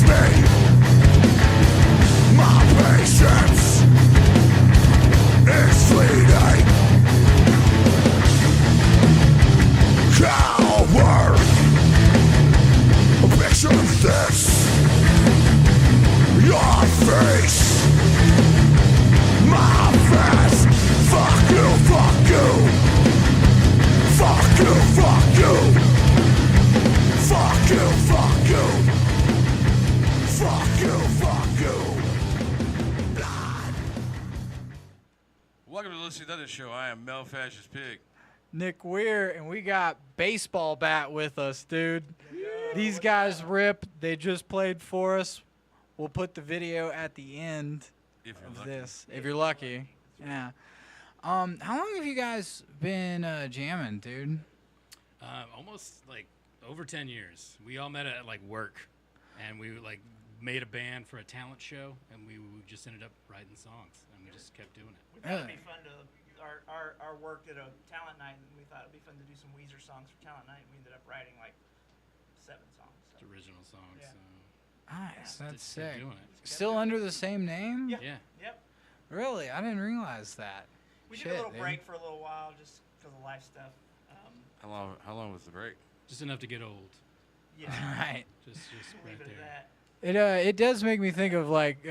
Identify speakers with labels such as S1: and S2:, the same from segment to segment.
S1: me. My patience is fleeting. Coward, picture this. Your face, my face. Fuck you, fuck you. Fuck you, fuck you. Fuck you, fuck you. Fuck you, fuck you. God.
S2: Welcome to the Listen to Nothing Show. I am Mel Fascist Pig.
S3: Nick Weir, and we got Baseball Bat with us, dude. These guys rip. They just played for us. We'll put the video at the end of this, if you're lucky. Yeah. How long have you guys been jamming, dude?
S4: Almost like over 10 years. We all met at like work, and we like made a band for a talent show, and we just ended up writing songs, and we just kept doing it.
S5: We thought it'd be fun to our work at a talent night, and we thought it'd be fun to do some Weezer songs for talent night. And we ended up writing like 7 songs. So.
S4: It's original songs.
S5: Yeah.
S3: Nice, that's
S4: Just kept
S3: sick.
S4: doing it.
S3: Still under the same name?
S5: Yeah.
S4: Yeah.
S5: Yep.
S3: Really? I didn't realize that.
S5: We
S3: Shit,
S5: did a little
S3: dude.
S5: break for a little while just because of life stuff.
S2: How long was the break?
S4: Just enough to get old.
S5: Yeah.
S3: Right.
S4: Just right
S5: Leave it
S4: there.
S5: at that.
S3: It does make me think of like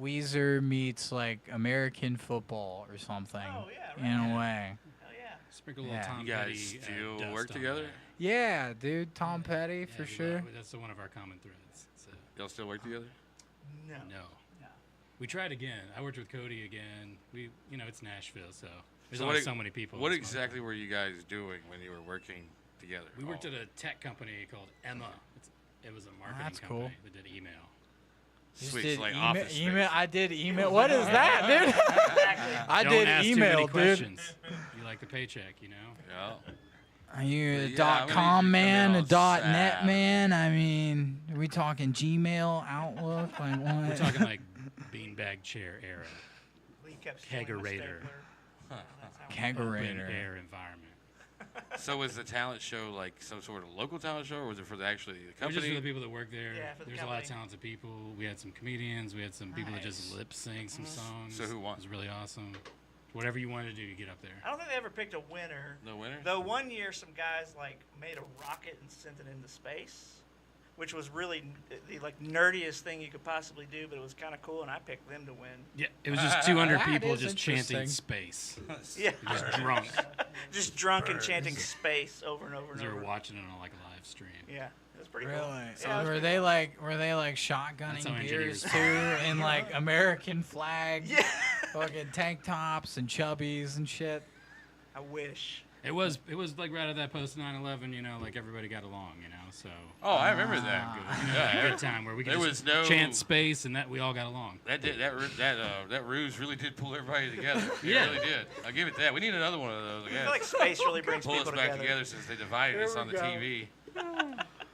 S3: Weezer meets like American football or something.
S5: Oh, yeah,
S3: In
S5: right.
S3: a way.
S5: Hell yeah.
S4: Sprinkle a little
S3: Yeah.
S4: Tom
S2: You guys
S4: Petty.
S2: still
S4: dust
S2: work
S4: on
S2: together?
S4: that.
S3: Yeah, dude. Tom Petty
S4: Yeah,
S3: for
S4: we
S3: sure.
S4: love- That's one of our common threads. So,
S2: Y'all still work together?
S5: No.
S4: no.
S5: No.
S4: We tried again. I worked with Cody again. It's Nashville, so there's
S2: So
S4: only
S2: what
S4: so many people.
S2: What
S4: in this
S2: exactly were you guys doing when you were working together?
S4: We worked at a tech company called Emma. It was a marketing
S3: that's
S4: company
S3: cool.
S4: that did email.
S3: Just
S2: Sweet,
S3: did
S2: it's like
S3: email,
S2: Office
S3: email.
S2: Space.
S3: I did email. What is that, dude?
S5: Exactly.
S3: I
S4: Don't
S3: did
S4: ask
S3: email,
S4: too many
S3: dude.
S4: questions. You like the paycheck, you know?
S2: Yeah.
S3: Are you a
S2: Yeah,
S3: dot
S2: I'm gonna
S3: com
S2: need you to
S3: man,
S2: come
S3: a
S2: in all
S3: dot net
S2: sad.
S3: man? I mean, are we talking Gmail, Outlook? Like what?
S4: We're talking like beanbag chair era,
S5: Lee kept stealing my
S4: Kegerator.
S5: stapler. That's how it
S4: open
S3: Kegerator.
S4: air environment.
S2: So was the talent show like some sort of local talent show, or was it for actually the
S4: It was
S2: company?
S4: just for the people that work there.
S5: Yeah, for the
S4: There's a lot of
S5: company.
S4: talented people. We had some comedians. We had some people that just
S3: Nice.
S4: lip sync some songs.
S2: So who won?
S4: It was really awesome. Whatever you wanted to do, you get up there.
S5: I don't think they ever picked a winner.
S2: No winner?
S5: Though one year some guys like made a rocket and sent it into space, which was really the like nerdiest thing you could possibly do, but it was kind of cool, and I picked them to win.
S4: Yeah, it was just 200
S3: That
S4: people
S3: is
S4: just chanting
S3: interesting.
S4: space.
S5: Yeah.
S4: Just drunk.
S5: Just drunk and chanting space over and over and
S4: They were
S5: over.
S4: watching it on like a live stream.
S5: Yeah, it was pretty
S3: Really?
S5: cool.
S3: So
S5: Yeah, it was
S3: were
S5: pretty
S3: they
S5: cool.
S3: like
S4: That's how
S3: shotgunning
S4: engineers
S3: beers too, in like American flag,
S5: Yeah.
S3: fucking tank tops and chubbies and shit?
S5: I wish.
S4: It was like right at that post 9/11, like everybody got along, so
S2: Oh, I remember that.
S4: a good time where we could
S2: There
S4: just
S2: was no-
S4: chant space and that we all got along.
S2: That ruse really did pull everybody together. It
S4: Yeah.
S2: really did. I'll give it that. We need another one of those.
S5: I feel like space really brings
S2: pull us
S5: people
S2: back
S5: together.
S2: together since they divided us on the TV.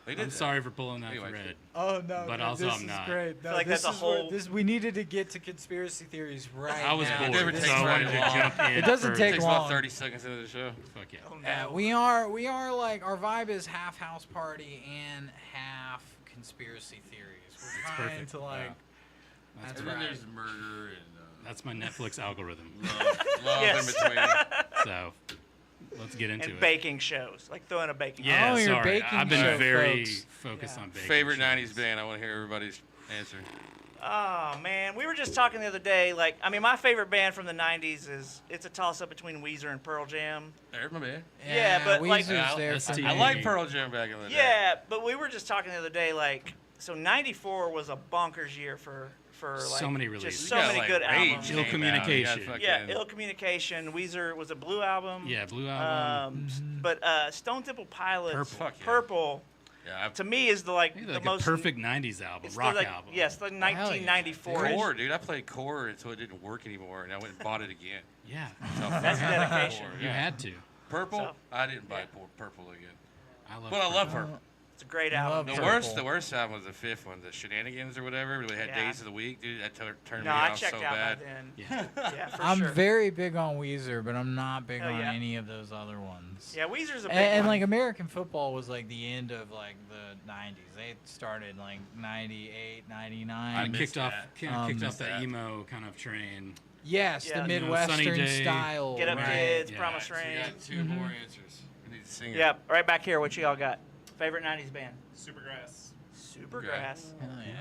S2: They did
S4: I'm
S2: that.
S4: sorry for pulling that
S2: Anyway.
S4: thread.
S3: Oh no!
S4: But
S3: no,
S4: also
S3: this
S4: I'm
S3: is
S4: not.
S3: great. No,
S5: like
S3: this
S5: that's a
S3: is where-
S5: whole-
S3: we needed to get to conspiracy theories right
S4: I was
S3: now.
S4: bored,
S2: never
S4: so
S2: takes
S4: I wanted to
S2: very long.
S4: jump in.
S3: It doesn't
S4: for-
S3: take
S2: It takes
S3: long.
S2: about 30 seconds into the show.
S4: Fuck yeah.
S5: Oh, no.
S3: We are like our vibe is half house party and half conspiracy theories. We're trying
S4: perfect.
S3: to like.
S4: Yeah.
S3: That's
S2: And then
S3: right.
S2: there's murder and
S4: That's my Netflix algorithm.
S2: love
S5: Yes.
S2: in between.
S4: So let's get into
S5: And
S4: it.
S5: baking shows, like throwing a baking
S4: Yeah,
S3: Oh, you're
S4: sorry.
S3: baking
S4: I've been
S3: show
S4: very
S3: folks.
S4: focused
S5: Yeah.
S4: on baking.
S2: Favorite
S4: shows.
S2: 90s band? I want to hear everybody's answer.
S5: Oh man, we were just talking the other day. Like, I mean, my favorite band from the '90s it's a toss-up between Weezer and Pearl Jam.
S2: There's my band.
S5: Yeah, but, like-
S3: Weezer's there.
S4: that's
S3: for
S4: TV.
S3: me.
S2: I like Pearl Jam back in the day.
S5: Yeah, but we were just talking the other day. Like, so '94 was a bonkers year for like
S4: So many
S5: just
S4: releases.
S5: so
S2: You got,
S5: many
S2: like,
S5: good
S2: Rage
S5: albums.
S4: Ill
S2: came out.
S4: Communication.
S2: You got
S5: Yeah,
S2: fucking-
S5: Ill Communication. Weezer was a Blue album.
S4: Yeah, Blue Album.
S5: But Stone Temple Pilots,
S4: Purple.
S2: Fuck yeah.
S5: Purple,
S2: Yeah,
S5: to me is the like
S4: Maybe
S5: the
S4: like
S5: most
S4: a perfect 90s album,
S5: it's
S4: rock
S5: like,
S4: album.
S5: Yes, the 1994.
S2: Core, dude. I played Core until it didn't work anymore, and I went and bought it again.
S4: Yeah.
S5: That's dedication.
S4: You had to.
S2: Purple?
S5: So-
S2: I didn't buy Purple again.
S4: I love
S2: But I love Purple.
S5: It's a great
S3: I love
S5: album.
S3: Purple.
S2: The worst album was the fifth one, the Shenanigans or whatever. Where they had
S5: Yeah.
S2: days of the week, dude. That turned
S5: No,
S2: me
S5: I
S2: off
S5: checked
S2: so
S5: out
S2: bad.
S5: by then.
S4: Yeah.
S5: Yeah, for
S3: I'm
S5: sure.
S3: very big on Weezer, but I'm not big
S5: Hell
S3: on
S5: yeah.
S3: any of those other ones.
S5: Yeah, Weezer's a big
S3: And
S5: one.
S3: like American football was like the end of like the 90s. They started like 98, 99.
S2: I
S4: Kind of
S2: missed
S4: kicked off,
S2: that.
S4: kicked off
S2: that.
S4: the emo kind of train.
S3: Yes,
S5: Yeah,
S3: the
S5: you
S4: know, Sunny
S3: Midwestern
S4: Day,
S3: style.
S5: Get Up
S3: right.
S5: Kids,
S4: Yeah.
S5: Promise
S2: So we
S5: Rain.
S2: got 2 more answers. We need to sing it.
S5: Yep, right back here. What you all got? Favorite 90s band?
S6: Supergrass.
S5: Supergrass.
S3: Hell yeah.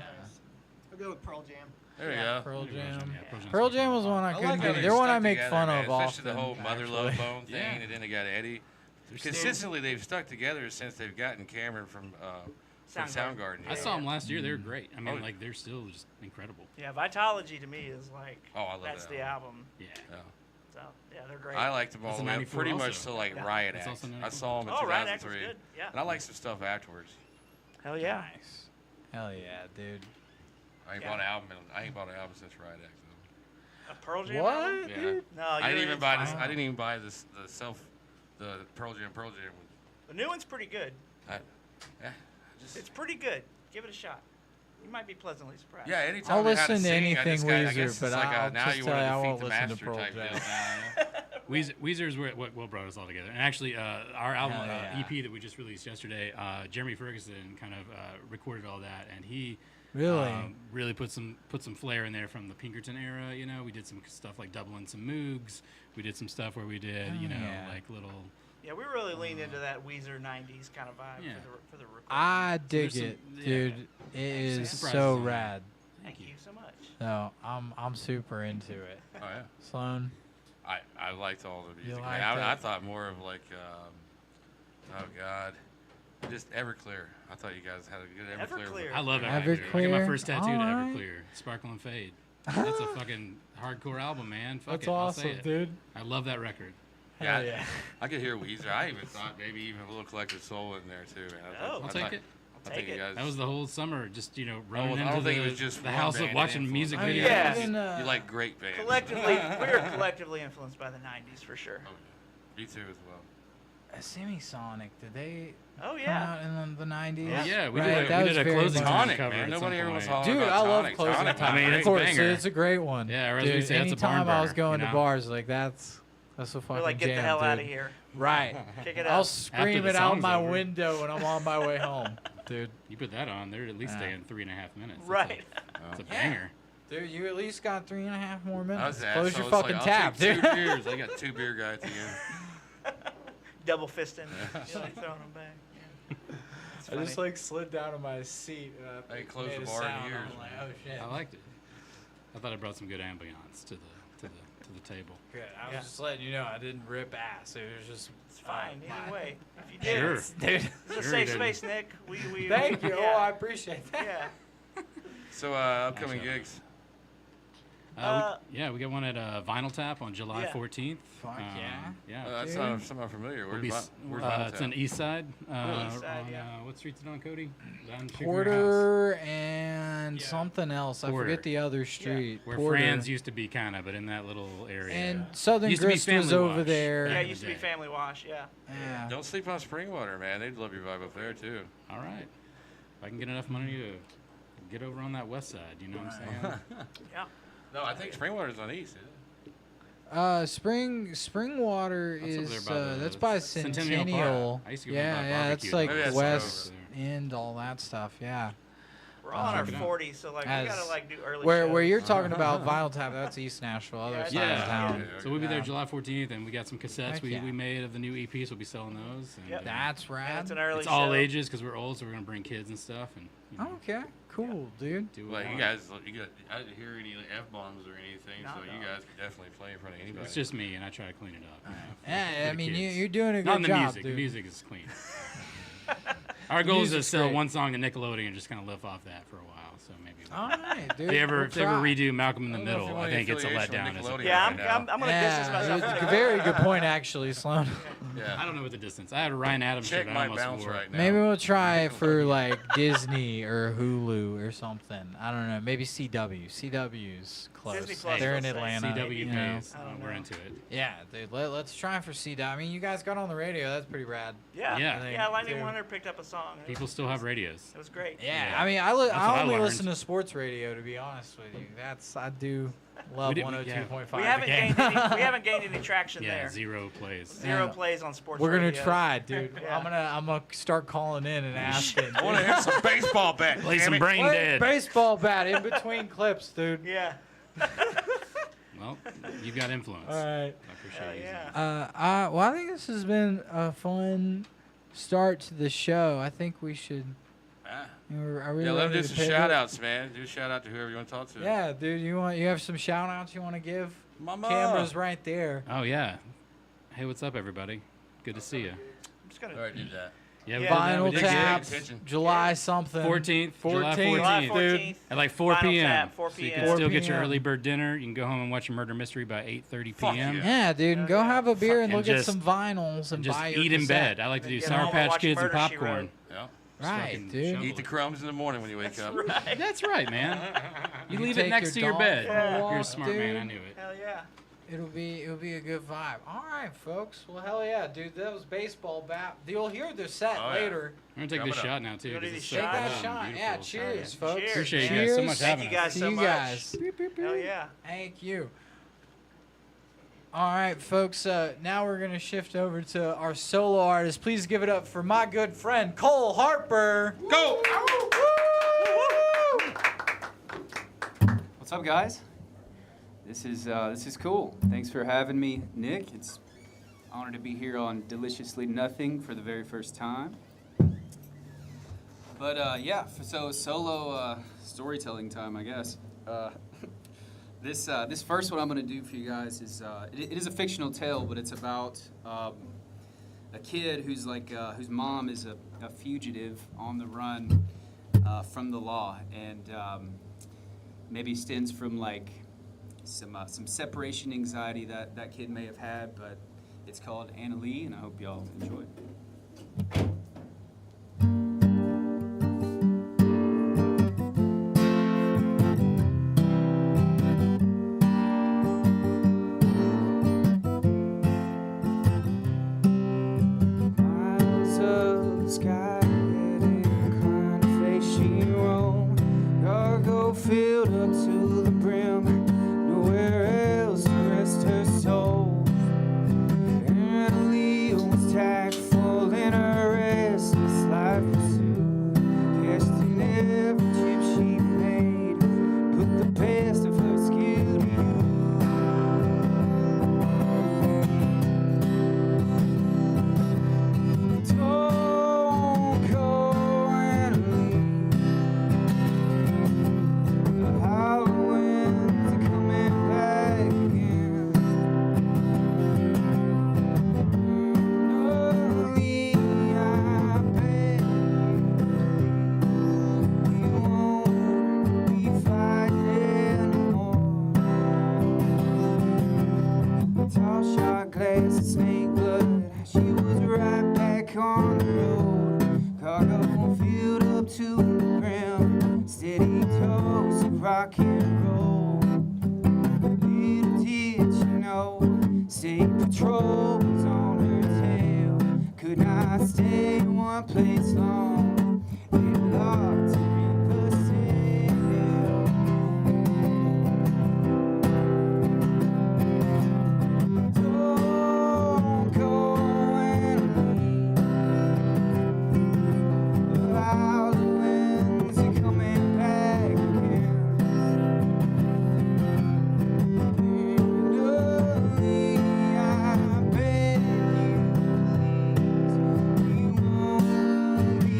S6: I'll go with Pearl Jam.
S2: There we
S5: Yeah.
S2: go.
S3: Pearl Jam.
S4: Yeah, Jam's
S3: Pearl
S4: pretty
S3: Jam
S4: fun.
S3: was one I
S2: I
S3: couldn't
S2: like how
S3: get.
S2: they
S3: They're one
S2: stuck
S3: I make
S2: together,
S3: fun
S2: man.
S3: of often.
S2: Especially the whole Mother
S3: actually.
S2: Love Bone thing,
S4: Yeah.
S2: and then they got Eddie.
S4: still-
S2: Consistently, they've stuck together since they've gotten Cameron from Soundgarden.
S4: I saw them last year. They were great. I mean,
S2: Oh.
S4: like they're still just incredible.
S5: Yeah, Vitology to me is like,
S2: Oh, I love
S5: that's
S2: that
S5: the album.
S4: Yeah.
S2: Yeah.
S5: So, yeah, they're great.
S2: I liked them all
S4: That's
S2: the
S4: a
S2: way up
S4: 94
S2: pretty much
S4: also.
S2: to like
S5: Yeah.
S2: Riot
S4: That's
S2: Act.
S4: also
S2: I
S4: 94.
S2: saw them in
S5: Oh, Riot Act was
S2: 2003.
S5: good. Yeah.
S2: And I like some stuff afterwards.
S5: Hell yeah.
S3: Nice. Hell yeah, dude.
S2: I ain't
S5: Yeah.
S2: bought an album. I ain't bought an album since Riot Act.
S5: A Pearl Jam
S3: What?
S5: album?
S2: Yeah.
S3: Dude?
S5: No,
S2: I didn't
S5: you're
S2: even
S5: in-
S2: buy this.
S3: Wow.
S2: I didn't even buy this. The Pearl Jam one.
S5: The new one's pretty good.
S2: Yeah. Just,
S5: It's pretty good. Give it a shot. You might be pleasantly surprised.
S2: yeah. Anytime
S3: I'll
S2: they had
S3: listen to
S2: sing, I
S3: anything
S2: just got- I
S3: Weezer,
S2: guess it's
S3: but
S2: like
S3: I'll
S2: now
S3: just
S2: you
S3: tell you I
S2: want to
S3: won't
S2: defeat the
S3: listen to
S2: master
S3: Pearl
S2: type
S3: Jam.
S2: deal now.
S4: Weezer's what brought us all together. And actually, our album
S3: Hell yeah.
S4: EP that we just released yesterday, Jeremy Ferguson kind of recorded all that, and he
S3: Really?
S4: really put some flair in there from the Pinkerton era. You know, we did some stuff like doubling some Moogs. We did some stuff where we did,
S3: Oh,
S4: you know,
S3: yeah.
S4: like little.
S5: Yeah, we really leaned into that Weezer 90s kind of vibe
S4: Yeah.
S5: for the recording.
S3: I dig
S4: There's some-
S3: it,
S4: yeah.
S3: dude. It
S5: Thanks,
S3: is
S5: man.
S3: so
S4: Surprises.
S3: rad.
S5: Thank you so much.
S3: No, I'm super into it.
S2: Oh yeah.
S3: Sloan.
S2: I liked all the music.
S3: liked
S2: I
S3: it?
S2: thought more of like, oh God, just Everclear. I thought you guys had a good Everclear.
S5: Everclear.
S4: I love Everclear. I got
S3: Everclear?
S4: my first tattoo to
S3: Alright.
S4: Everclear, Sparkle and Fade. That's a fucking hardcore album, man. Fuck
S3: That's
S4: it, I'll
S3: awesome,
S4: say it.
S3: dude.
S4: I love that record.
S2: Yeah,
S3: Hell yeah.
S2: I could hear Weezer. I even thought maybe even a little Collective Soul in there too. Man. I
S5: Oh.
S2: thought-
S4: I'll
S2: I
S4: take
S2: thought-
S4: it.
S2: I
S5: Take
S2: think you
S5: it.
S2: guys.
S4: That was the whole summer, just running
S2: I
S4: into
S2: don't think it
S4: the,
S2: was just
S4: the
S2: one
S4: house
S2: band
S4: of watching
S2: influence.
S4: music
S3: Oh,
S4: videos.
S5: yeah.
S3: even,
S2: You like great bands.
S5: Collectively, we're collectively influenced by the 90s for sure.
S2: Oh, yeah. Me too as well.
S3: Semisonic, did they
S5: Oh,
S3: come
S5: yeah.
S3: out in the 90s?
S5: Yeah.
S4: We
S3: Right,
S4: did a,
S3: that
S4: we
S3: was
S4: did a
S3: very
S4: closing
S3: much-
S4: time
S2: Tonic,
S4: cover
S2: man.
S4: at
S2: Nobody
S4: some
S2: ever was
S4: point.
S2: talking
S3: Dude,
S2: about
S3: I love
S2: Tonic.
S3: closing
S2: Tonic,
S3: time.
S4: I mean,
S3: of
S4: it's a
S3: course,
S4: banger.
S3: it's a great one.
S4: Yeah, or as
S3: dude,
S4: we say, it's a barn
S3: anytime I was
S4: burner,
S3: going
S4: you
S3: to
S4: know?
S3: bars, like that's a fucking
S5: We're like, get
S3: jam,
S5: the hell out of
S3: dude.
S5: here.
S3: Right.
S5: Kick it
S3: I'll
S5: up.
S3: scream
S4: the
S3: it out
S4: song's
S3: my
S4: over.
S3: window when I'm on my way home, dude.
S4: You put that on, they're at least
S3: Yeah.
S4: staying 3.5 minutes. That's
S5: Right.
S4: It's a
S3: Yeah.
S4: banger.
S3: Dude, you at least got 3.5 more
S2: I
S3: minutes.
S2: was
S3: Close your
S2: assholes,
S3: fucking
S2: like,
S3: tab,
S2: I'll take
S3: dude.
S2: 2 beers. I got 2 beer guys again.
S5: Double fisting. You're like throwing them back. Yeah. It's
S3: I just
S5: funny.
S3: like slid down in my seat and I
S2: They closed
S3: made
S2: the
S3: a
S2: bar in
S3: sound.
S2: years,
S3: I'm like,
S2: man.
S3: oh shit.
S4: I liked it. I thought it brought some good ambiance to the table.
S3: Good. I was
S5: Yeah.
S3: just letting you know I didn't rip ass. It was just
S5: It's fine.
S3: fine.
S5: Either way. If you did,
S4: Sure.
S3: Dude.
S5: This is a
S4: Sure
S5: safe
S4: you
S5: space, Nick. We
S3: Thank you.
S5: Yeah.
S3: Oh, I appreciate that.
S5: Yeah.
S2: So upcoming
S4: Actually,
S2: gigs.
S4: We got one at Vinyl Tap on July
S5: Yeah.
S4: 14th.
S3: Fuck yeah.
S4: Yeah.
S2: That's
S3: dude.
S2: not something I'm familiar.
S4: We'll
S2: Where's,
S4: be,
S2: where's
S4: it's on East Side.
S5: East Side,
S4: on,
S5: yeah.
S4: what street's it on, Cody? On Sugar House.
S3: Porter and
S4: Yeah.
S3: something else. I
S4: Porter.
S3: forget the other street.
S4: Where
S3: Porter.
S4: Franz used to be, kind of, but in that little area.
S3: And Southern
S4: Used to be
S3: Grist was
S4: Family
S3: over
S4: Wash.
S3: there.
S5: Yeah,
S4: Back
S5: it
S4: in
S5: used
S4: the
S5: to be
S4: day.
S5: Family Wash. Yeah.
S3: Yeah.
S2: Don't sleep on Springwater, man. They'd love your vibe up there too.
S4: All right. If I can get enough money to get over on that west side, you know what I'm saying?
S5: Yeah.
S2: No, I think Springwater's on East. Isn't it?
S3: Springwater
S4: That's over
S3: is
S4: there by the
S3: that's by
S4: Centennial Park.
S3: Centennial.
S4: I used to go by
S3: Yeah, yeah, that's
S4: barbecue.
S3: like
S2: Maybe that's
S3: West
S4: over
S3: End, all that stuff. Yeah.
S5: We're all in our
S4: check it out.
S5: 40s, so like we
S3: As-
S5: gotta like do early
S3: Where
S5: shows.
S3: you're talking about Vinyl Tap, that's East Nashville, other
S5: Yeah,
S3: side
S4: Yeah.
S3: of town.
S2: Yeah.
S4: So we'll be there
S3: Yeah.
S4: July 14th, and we got some cassettes
S3: Heck
S4: we
S3: yeah.
S4: made of the new EPs. We'll be selling those. And,
S5: Yep.
S3: That's
S5: Yeah,
S3: rad.
S5: it's an early
S4: it's
S5: show.
S4: all ages because we're old, so we're gonna bring kids and stuff. And you know,
S3: Okay, cool, dude.
S4: do what
S2: Like
S4: we
S2: you
S4: want.
S2: guys, I didn't hear any F bombs or anything,
S5: No,
S2: so
S5: no.
S2: you guys could definitely play in front of anybody.
S4: It's just me, and I try to clean it up. You know, for
S3: Yeah, I
S4: the
S3: mean,
S4: kids.
S3: you're doing a
S4: Not
S3: good
S4: in the
S3: job,
S4: music.
S3: dude.
S4: The music is clean. Our goal is to
S3: music's
S4: sell
S3: great.
S4: one song to Nickelodeon and just kind of live off that for a while. So maybe.
S3: All right, dude.
S4: If they ever,
S3: we'll
S4: if they ever
S3: try.
S4: redo Malcolm in the
S2: I don't know if
S4: Middle,
S2: you
S4: I
S2: want
S4: think it's a
S2: affiliation with
S4: letdown. As a
S2: Nickelodeon
S5: Yeah,
S2: right now.
S5: I'm gonna distance myself.
S3: Yeah,
S5: from
S3: very good point, actually, Sloan.
S2: Yeah.
S4: I don't know what the distance. I had a Ryan Adams
S2: Check
S4: shirt I
S2: my
S4: almost
S2: bounce
S4: wore.
S2: right now.
S3: Maybe we'll try it for like Disney or Hulu or something. I don't know. Maybe CW. CW's close.
S5: Disney Plus
S3: They're in
S5: will say
S3: Atlanta.
S4: CW
S3: you know.
S4: pays.
S5: I don't
S4: We're
S5: know.
S4: into it.
S3: Yeah, dude. Let's try for CW. I mean, you guys got on the radio. That's pretty rad.
S5: Yeah.
S4: Yeah.
S5: Yeah. Lightning
S3: Dude.
S5: Wonder picked up a song. and
S4: People still have radios.
S5: It was great.
S3: Yeah,
S4: Yeah.
S3: I mean,
S4: That's what
S3: I
S4: I
S3: only
S4: learned.
S3: listen to sports radio, to be honest with you. I do love
S4: We did-
S3: 102.5.
S5: We haven't
S3: the game.
S5: gained any. We haven't gained any traction
S4: Yeah,
S5: there.
S4: 0 plays.
S5: Zero
S3: Yeah.
S5: plays on sports.
S3: We're gonna
S5: radio.
S3: try, dude.
S5: Yeah.
S3: I'm gonna start calling in and asking.
S2: I want to hear some baseball bat.
S4: Play
S2: damn
S4: some
S2: it.
S4: brain
S3: Play
S4: dead.
S3: baseball bat in between clips, dude.
S5: Yeah.
S4: Well, you've got influence.
S3: All right.
S4: I appreciate
S5: Hell
S4: you.
S5: yeah.
S3: Well, I think this has been a fun start to the show. I think we should.
S2: Ah.
S3: Are we
S2: Yeah, let
S3: ready
S2: them do
S3: to
S2: some
S3: pivot?
S2: shout outs, man. Do a shout out to whoever you want to talk to.
S3: Yeah, dude. You have some shout outs you want to give?
S2: Mama.
S3: Camera's right there.
S4: Oh, yeah. Hey, what's up, everybody? Good to see you.
S5: I'm just gonna.
S2: All right, do that.
S4: Yeah,
S5: Yeah.
S3: Vinyl
S4: we did
S3: Taps,
S2: good. Attention.
S3: July something.
S4: 14th. July
S3: 14th.
S5: July
S4: 14th.
S5: 14th.
S4: At like 4
S5: Vinyl
S4: p.m.
S5: Tap, 4
S4: So you
S5: p.m.
S4: can still get
S3: 4
S4: your
S3: p.m.
S4: early bird dinner. You can go home and watch a murder mystery by 8:30
S2: Fuck
S4: p.m.
S2: yeah.
S3: Yeah, dude, and go have a beer and
S4: And
S3: look at
S4: just-
S3: some vinyls and
S4: And just
S3: buy your
S4: eat in
S3: cassette.
S4: bed. I like to do
S5: Get
S4: Sour
S5: home and
S4: Patch
S5: watch
S4: Kids and
S5: Murder, She
S4: popcorn.
S5: Wrote.
S2: Yeah.
S3: Right,
S4: fucking
S3: dude.
S4: shovel.
S2: Eat the crumbs in the morning when you wake up.
S5: Right.
S4: That's right, man. You leave
S3: take
S4: it next to
S3: your
S4: your
S3: dog
S4: bed.
S3: for a
S5: Yeah.
S3: walk,
S4: You're a smart man. I
S3: dude.
S4: knew it.
S5: Hell yeah.
S3: It'll be a good vibe. All right, folks. Well, hell yeah, dude. That was baseball bat. You'll hear the set
S2: Oh, yeah.
S3: later.
S4: I'm gonna take
S2: Coming
S4: this
S2: up.
S4: shot now too.
S5: You wanna
S4: 'cause
S5: do
S4: it's
S5: these
S4: so
S5: shots?
S3: Take that
S4: fun,
S3: shot.
S4: beautiful.
S3: Yeah, cheers,
S5: Yeah.
S3: folks.
S5: Cheers.
S4: Appreciate you guys so much
S3: Cheers.
S4: having
S5: Thank you guys
S4: us.
S3: To
S5: so
S3: you
S5: much.
S3: guys.
S5: Hell yeah.
S3: Thank you. All right, folks. Now we're gonna shift over to our solo artist. Please give it up for my good friend Cole Harper.
S2: Go!
S7: What's up, guys? This is cool. Thanks for having me, Nick. It's an honor to be here on Deliciously Nothing for the very first time. But yeah, so solo storytelling time, I guess. This first one I'm gonna do for you guys is it is a fictional tale, but it's about a kid who's like whose mom is a fugitive on the run from the law, and maybe stems from like some separation anxiety that kid may have had. But it's called Anna Lee, and I hope y'all enjoy it. Miles of sky heading kind of face she roam. Cargo filled up to the brim, nowhere else to rest her soul. Anna Lee was tactful in her restless life pursuit, casting every chip she made, put the best of her skill to use. Don't go and leave. The Halloween's coming back again. Only I beg you, we won't be fighting anymore. Tall shot glass and snake blood. She was right back on the road. Cargo filled up to the brim. Steady toes of rock and roll. Little did she know, state patrol was on her tail. Could not stay in one place long. They locked her in the cell. Don't go and leave. The Halloween's coming back again. Only I beg you, please, we won't be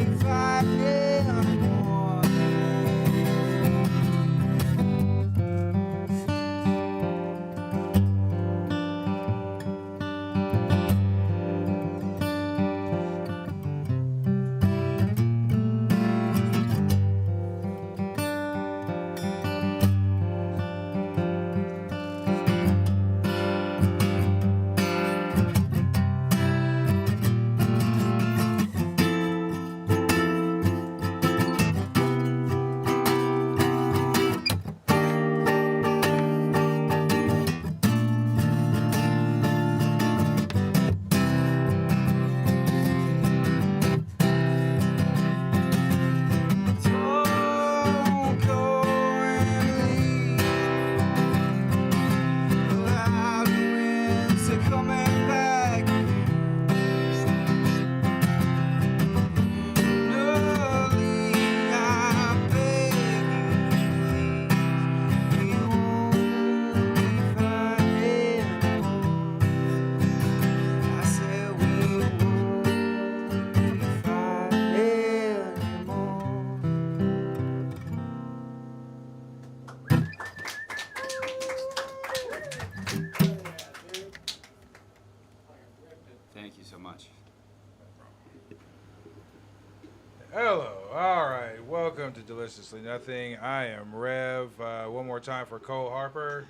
S8: welcome to Deliciously Nothing. I am Rev. One more time for Cole Harper.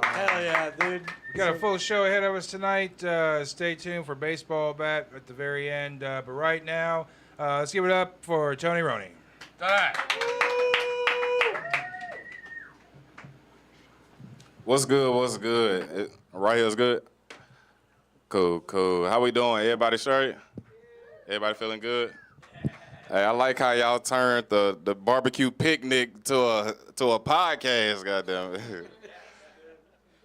S3: Hell yeah, dude.
S8: We got a full show ahead of us tonight. Stay tuned for baseball bat at the very end. But right now, let's give it up for Tony RONI.
S9: What's good? What's good? Right here's good? Cool, cool. How we doing? Everybody straight? Everybody feeling good? Hey, I like how y'all turned the barbecue picnic to a podcast, goddammit.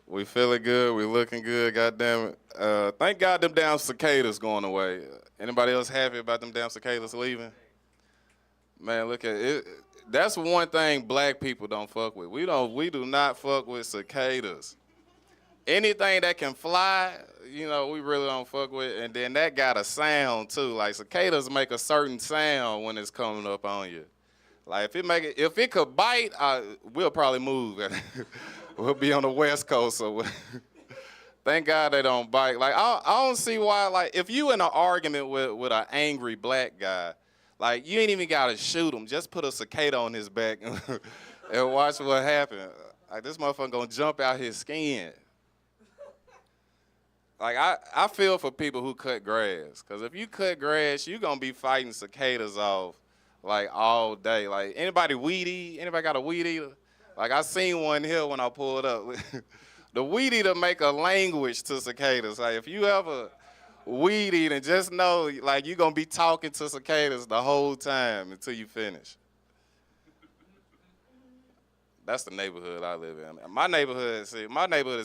S9: We feeling good, we looking good, goddammit. Thank God them damn cicadas going away. Anybody else happy about them damn cicadas leaving? Man, look at it. That's one thing black people don't fuck with. We do not fuck with cicadas. Anything that can fly, you know, we really don't fuck with. And then that got a sound too. Like cicadas make a certain sound when it's coming up on you. Like if it could bite, we'll probably move. We'll be on the West Coast, so thank God they don't bite. Like I don't see why. Like if you in an argument with an angry black guy, like you ain't even gotta shoot him. Just put a cicada on his back and watch what happens. Like this motherfucker gonna jump out his skin. Like I feel for people who cut grass, cause if you cut grass, you gonna be fighting cicadas off like all day. Like anybody weed eat? Anybody got a weed eater? Like I seen one here when I pulled up. The weed eater make a language to cicadas. Like if you ever weed eat and just know like you gonna be talking to cicadas the whole time until you finish. That's the neighborhood I live in. My neighborhood is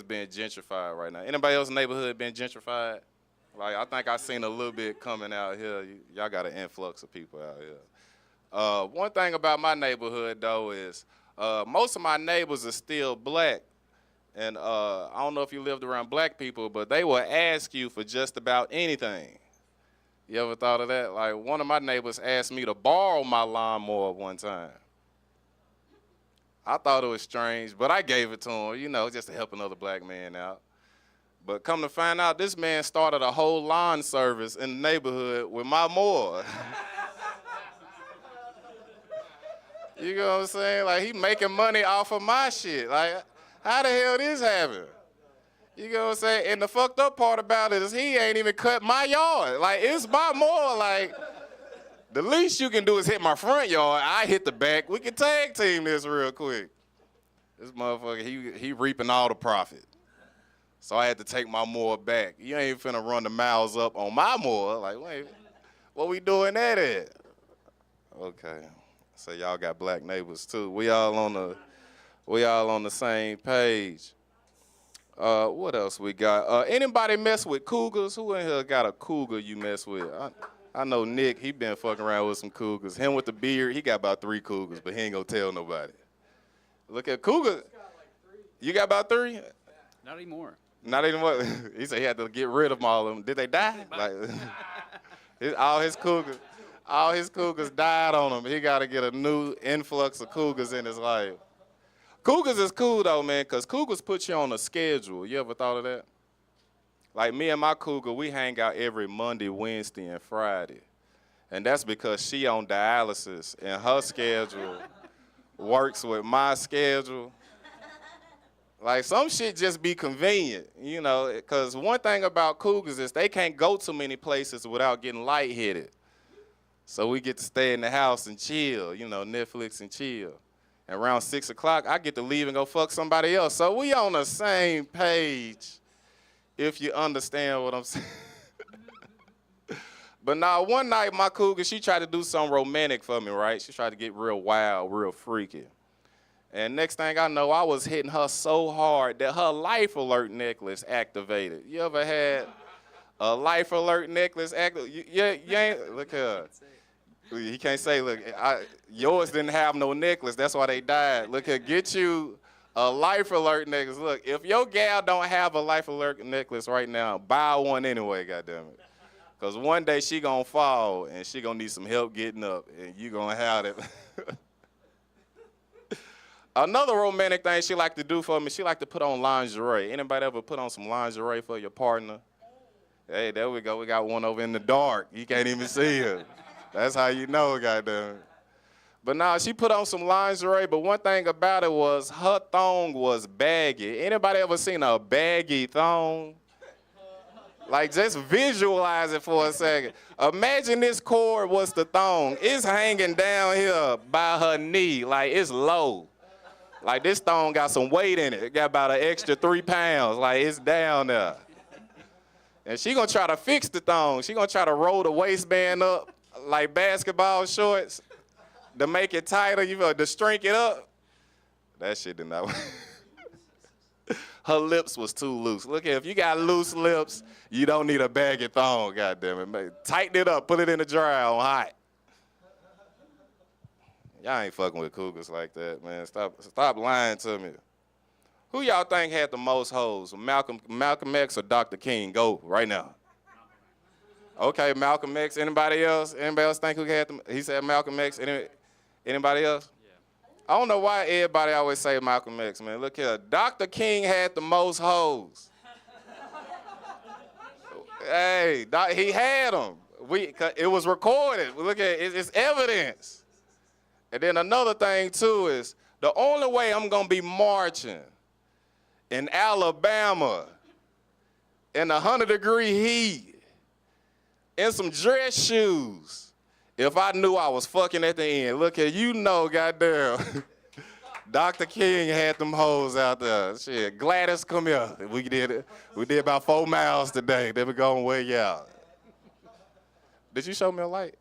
S9: being gentrified right now. Anybody else's neighborhood being gentrified? Like I think I seen a little bit coming out here. Y'all got an influx of people out here. One thing about my neighborhood though is most of my neighbors are still black. And I don't know if you lived around black people, but they will ask you for just about anything. You ever thought of that? Like one of my neighbors asked me to borrow my lawnmower one time. I thought it was strange, but I gave it to him, you know, just to help another black man out. But come to find out, this man started a whole lawn service in the neighborhood with my mower. You know what I'm saying? Like, he making money off of my shit. Like, how the hell this happen? You know what I'm saying? And the fucked up part about it is he ain't even cut my yard. Like, it's my mower. Like, the least you can do is hit my front yard. I hit the back. We can tag team this real quick. This motherfucker, he reaping all the profit. So I had to take my mower back. You ain't finna run the miles up on my mower. Like, wait, what we doing that at? Okay. So y'all got black neighbors too. We all on the same page. What else we got? Anybody mess with cougars? Who in here got a cougar you mess with? I know Nick, he been fucking around with some cougars. Him with the beard, he got about 3 cougars, but he ain't gonna tell nobody. Look at cougar. You got about 3?
S10: Not anymore.
S9: Not anymore. He said he had to get rid of all of them. Did they die? Like, all his cougars died on him. He got to get a new influx of cougars in his life. Cougars is cool though, man, because cougars put you on a schedule. You ever thought of that? Like me and my cougar, we hang out every Monday, Wednesday, and Friday. And that's because she on dialysis and her schedule works with my schedule. Like some shit just be convenient, you know, because one thing about cougars is they can't go too many places without getting lightheaded. So we get to stay in the house and chill, you know, Netflix and chill. And around 6 o'clock, I get to leave and go fuck somebody else. So we on the same page, if you understand what I'm saying. But now, one night, my cougar, she tried to do something romantic for me, right? She tried to get real wild, real freaky. And next thing I know, I was hitting her so hard that her life alert necklace activated. You ever had a life alert necklace activated? You ain't, look here. He can't say, look, yours didn't have no necklace. That's why they died. Look here, get you a life alert necklace. Look, if your gal don't have a life alert necklace right now, buy one anyway, goddammit. Because one day she gonna fall and she gonna need some help getting up and you gonna have it. Another romantic thing she like to do for me, she like to put on lingerie. Anybody ever put on some lingerie for your partner? Hey, there we go. We got one over in the dark. You can't even see her. That's how you know, goddamn. But nah, she put on some lingerie, but one thing about it was her thong was baggy. Anybody ever seen a baggy thong? Like, just visualize it for a second. Imagine this cord was the thong. It's hanging down here by her knee, like it's low. Like, this thong got some weight in it. It got about an extra 3 pounds, like it's down there. And she gonna try to fix the thong. She gonna try to roll the waistband up like basketball shorts to make it tighter, you know, to shrink it up. That shit did not work. Her lips was too loose. Look here, if you got loose lips, you don't need a baggy thong, goddamn it. Tighten it up, put it in the dryer on hot. Y'all ain't fucking with cougars like that, man. Stop lying to me. Who y'all think had the most hoes? Malcolm X or Dr. King? Go right now. Okay, Malcolm X. Anybody else? Anybody else think who had them? He said Malcolm X. Anybody else? I don't know why everybody always say Malcolm X, man. Look here. Dr. King had the most hoes. Hey, he had them. It was recorded. Look at it. It's evidence. And then another thing, too, is the only way I'm going to be marching in Alabama in 100-degree heat in some dress shoes if I knew I was fucking at the end. Look at you know, goddamn. Dr. King had them hoes out there. Shit, Gladys, come here. We did about 4 miles today. Then we going way out. Did you show me a light?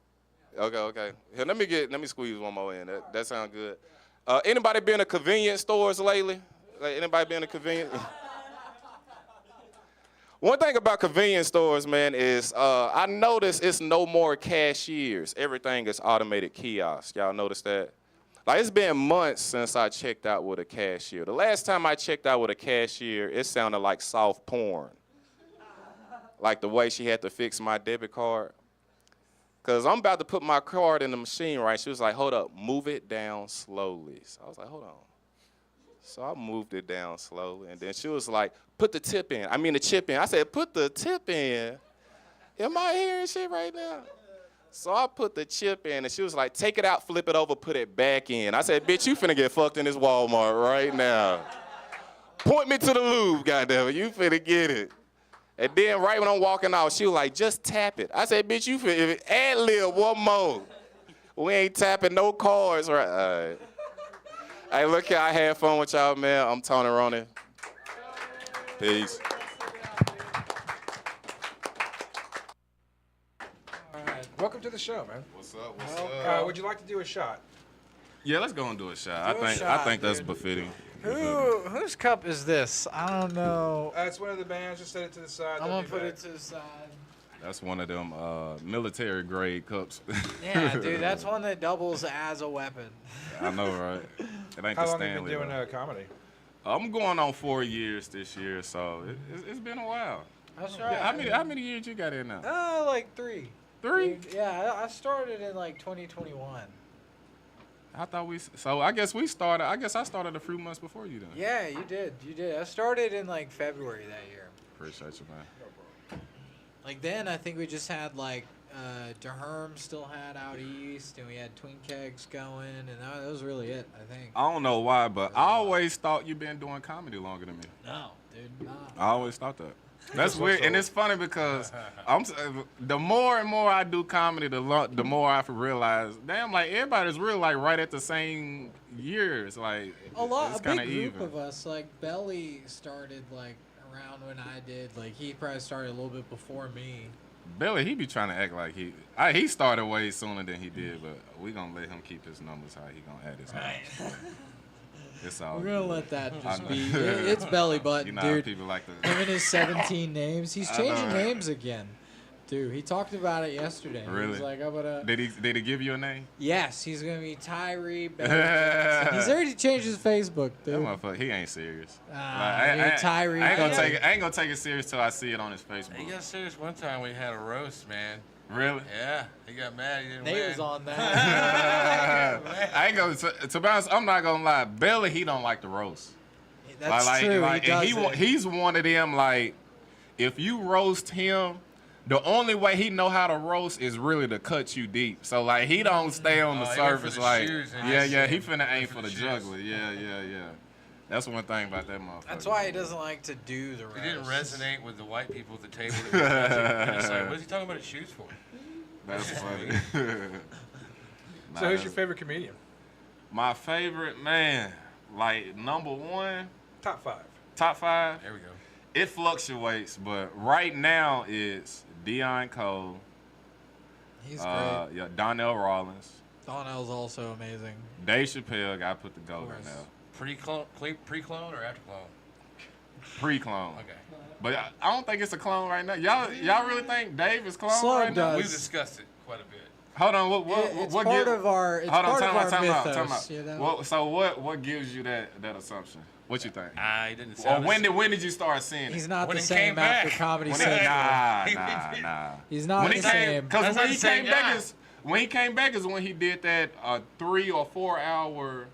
S9: Okay. Here, let me squeeze one more in. That sounds good. Anybody been to convenience stores lately? Like, anybody been to convenience? One thing about convenience stores, man, is I noticed it's no more cashiers. Everything is automated kiosks. Y'all notice that? Like, it's been months since I checked out with a cashier. The last time I checked out with a cashier, it sounded like soft porn. Like the way she had to fix my debit card. Because I'm about to put my card in the machine, right? She was like, hold up, move it down slowly. So I was like, hold on. So I moved it down slowly, and then she was like, put the chip in. I said, put the tip in? Am I hearing shit right now? So I put the chip in, and she was like, take it out, flip it over, put it back in. I said, bitch, you finna get fucked in this Walmart right now. Point me to the lube, goddammit. You finna get it. And then right when I'm walking out, she was like, just tap it. I said, bitch, you finna ad-lib one more. We ain't tapping no cards, right? All right. Hey, look here, I had fun with y'all, man. I'm Tony Rooney. Peace.
S8: All right. Welcome to the show, man.
S9: What's up?
S8: Would you like to do a shot?
S2: Yeah, let's go and do a shot.
S3: Do a
S2: I
S3: shot,
S2: think that's
S3: dude.
S2: befitting.
S3: Whose cup is this? I don't know.
S8: It's one of the bands. Just set it to the side.
S3: I'm
S8: They'll
S3: gonna
S8: be
S3: put
S8: back.
S3: it to the side.
S2: That's one of them military grade cups.
S3: Yeah, dude, that's one that doubles as a weapon.
S2: I know, right? It ain't
S8: How
S2: the
S8: long have you
S2: Stanley.
S8: been doing
S2: though.
S8: comedy?
S2: I'm going on 4 years this year, so it's been a while.
S3: That's right.
S2: Yeah, how many years you got in now?
S3: Like 3.
S2: 3?
S3: Yeah, I started in like 2021.
S2: I thought so I guess I started a few months before you then.
S3: Yeah, you did. I started in like February that year.
S2: Appreciate you, man.
S3: Like then, I think we just had like DeHerm still had Out East, and we had Twin Kegs going, and that was really it, I think.
S2: I don't know why, but I always thought you've been doing comedy longer than me.
S3: No, dude, no.
S2: I always thought that. That's weird, and it's funny because the more and more I do comedy, the more I realize, damn, like everybody's really like right at the same years, like
S3: A
S2: it's
S3: big
S2: kind of
S3: group
S2: even.
S3: of us, like Belly started like around when I did. Like he probably started a little bit before me.
S2: Billy, he be trying to act like he started way sooner than he did, but we gonna let him keep his numbers how he gonna add his numbers. It's all
S3: We're gonna
S2: good.
S3: let that
S2: I
S3: just
S2: know.
S3: be. It's Belly Button,
S2: You know how
S3: dude.
S2: people like to.
S3: Him and his 17 names. He's
S2: I
S3: changing
S2: know.
S3: names again. Dude, he talked about it yesterday. He
S2: Really?
S3: was like, I'm gonna.
S2: Did he give you a name?
S3: Yes, he's gonna be Tyree. He's already changed his Facebook,
S2: That
S3: dude.
S2: motherfucker, he ain't serious.
S3: Dude, Tyree.
S2: I ain't gonna take it serious till I see it on his Facebook. He
S10: He got serious one time. We had a roast, man.
S2: Really?
S10: Yeah, he got mad. He didn't
S3: Nate
S10: win.
S3: was on that.
S2: I ain't gonna. To be honest, I'm not gonna lie. Belly, he don't like the roast.
S3: That's true.
S2: And
S3: he does it.
S2: he's one of them. Like, if you roast him, the only way he know how to roast is really to cut you deep. So like he don't stay on the
S10: he went for
S2: surface
S10: the
S2: like
S10: shoes and
S2: he finna aim for the
S10: shoes.
S2: jugular. Yeah. That's one thing about that motherfucker.
S3: That's why he doesn't like to do the roast.
S10: It didn't resonate with the white people at the table. That we were touching. It's like, what's he talking about his shoes for?
S2: That's funny.
S8: So who's your favorite comedian?
S2: My favorite, man, like number one,
S8: Top 5.
S2: top 5.
S10: There we go.
S2: It fluctuates, but right now it's Deion Cole.
S3: He's great.
S2: Yeah, Donnell Rawlins.
S3: Donnell's also amazing.
S2: Dave Chappelle, got to put the goat in
S3: course.
S2: there.
S10: Pre-clone or after clone?
S2: Pre-clone.
S10: Okay.
S2: But I don't think it's a clone right now. Y'all really think Dave is clone
S3: Slug
S2: right now?
S3: does.
S10: We've discussed it quite a bit.
S2: Hold on,
S3: It's
S2: what
S3: part
S2: give-
S3: of our. It's
S2: Hold on,
S3: part of our
S2: time
S3: mythos.
S2: out.
S3: You know?
S2: So what gives you that assumption? What you think?
S10: I didn't
S2: Or
S10: sound
S2: when did you start seeing
S3: He's
S2: it?
S3: not
S10: When
S3: the
S10: he
S3: same
S10: came
S3: after
S10: back.
S3: Comedy
S2: When he,
S3: Central.
S2: nah.
S3: He's not
S2: When
S3: the
S2: he came,
S3: same.
S2: because
S10: That's
S2: when
S10: not
S2: he
S10: the same
S2: came back
S10: guy.
S2: when he came back is when he did that 3 or 4 hour,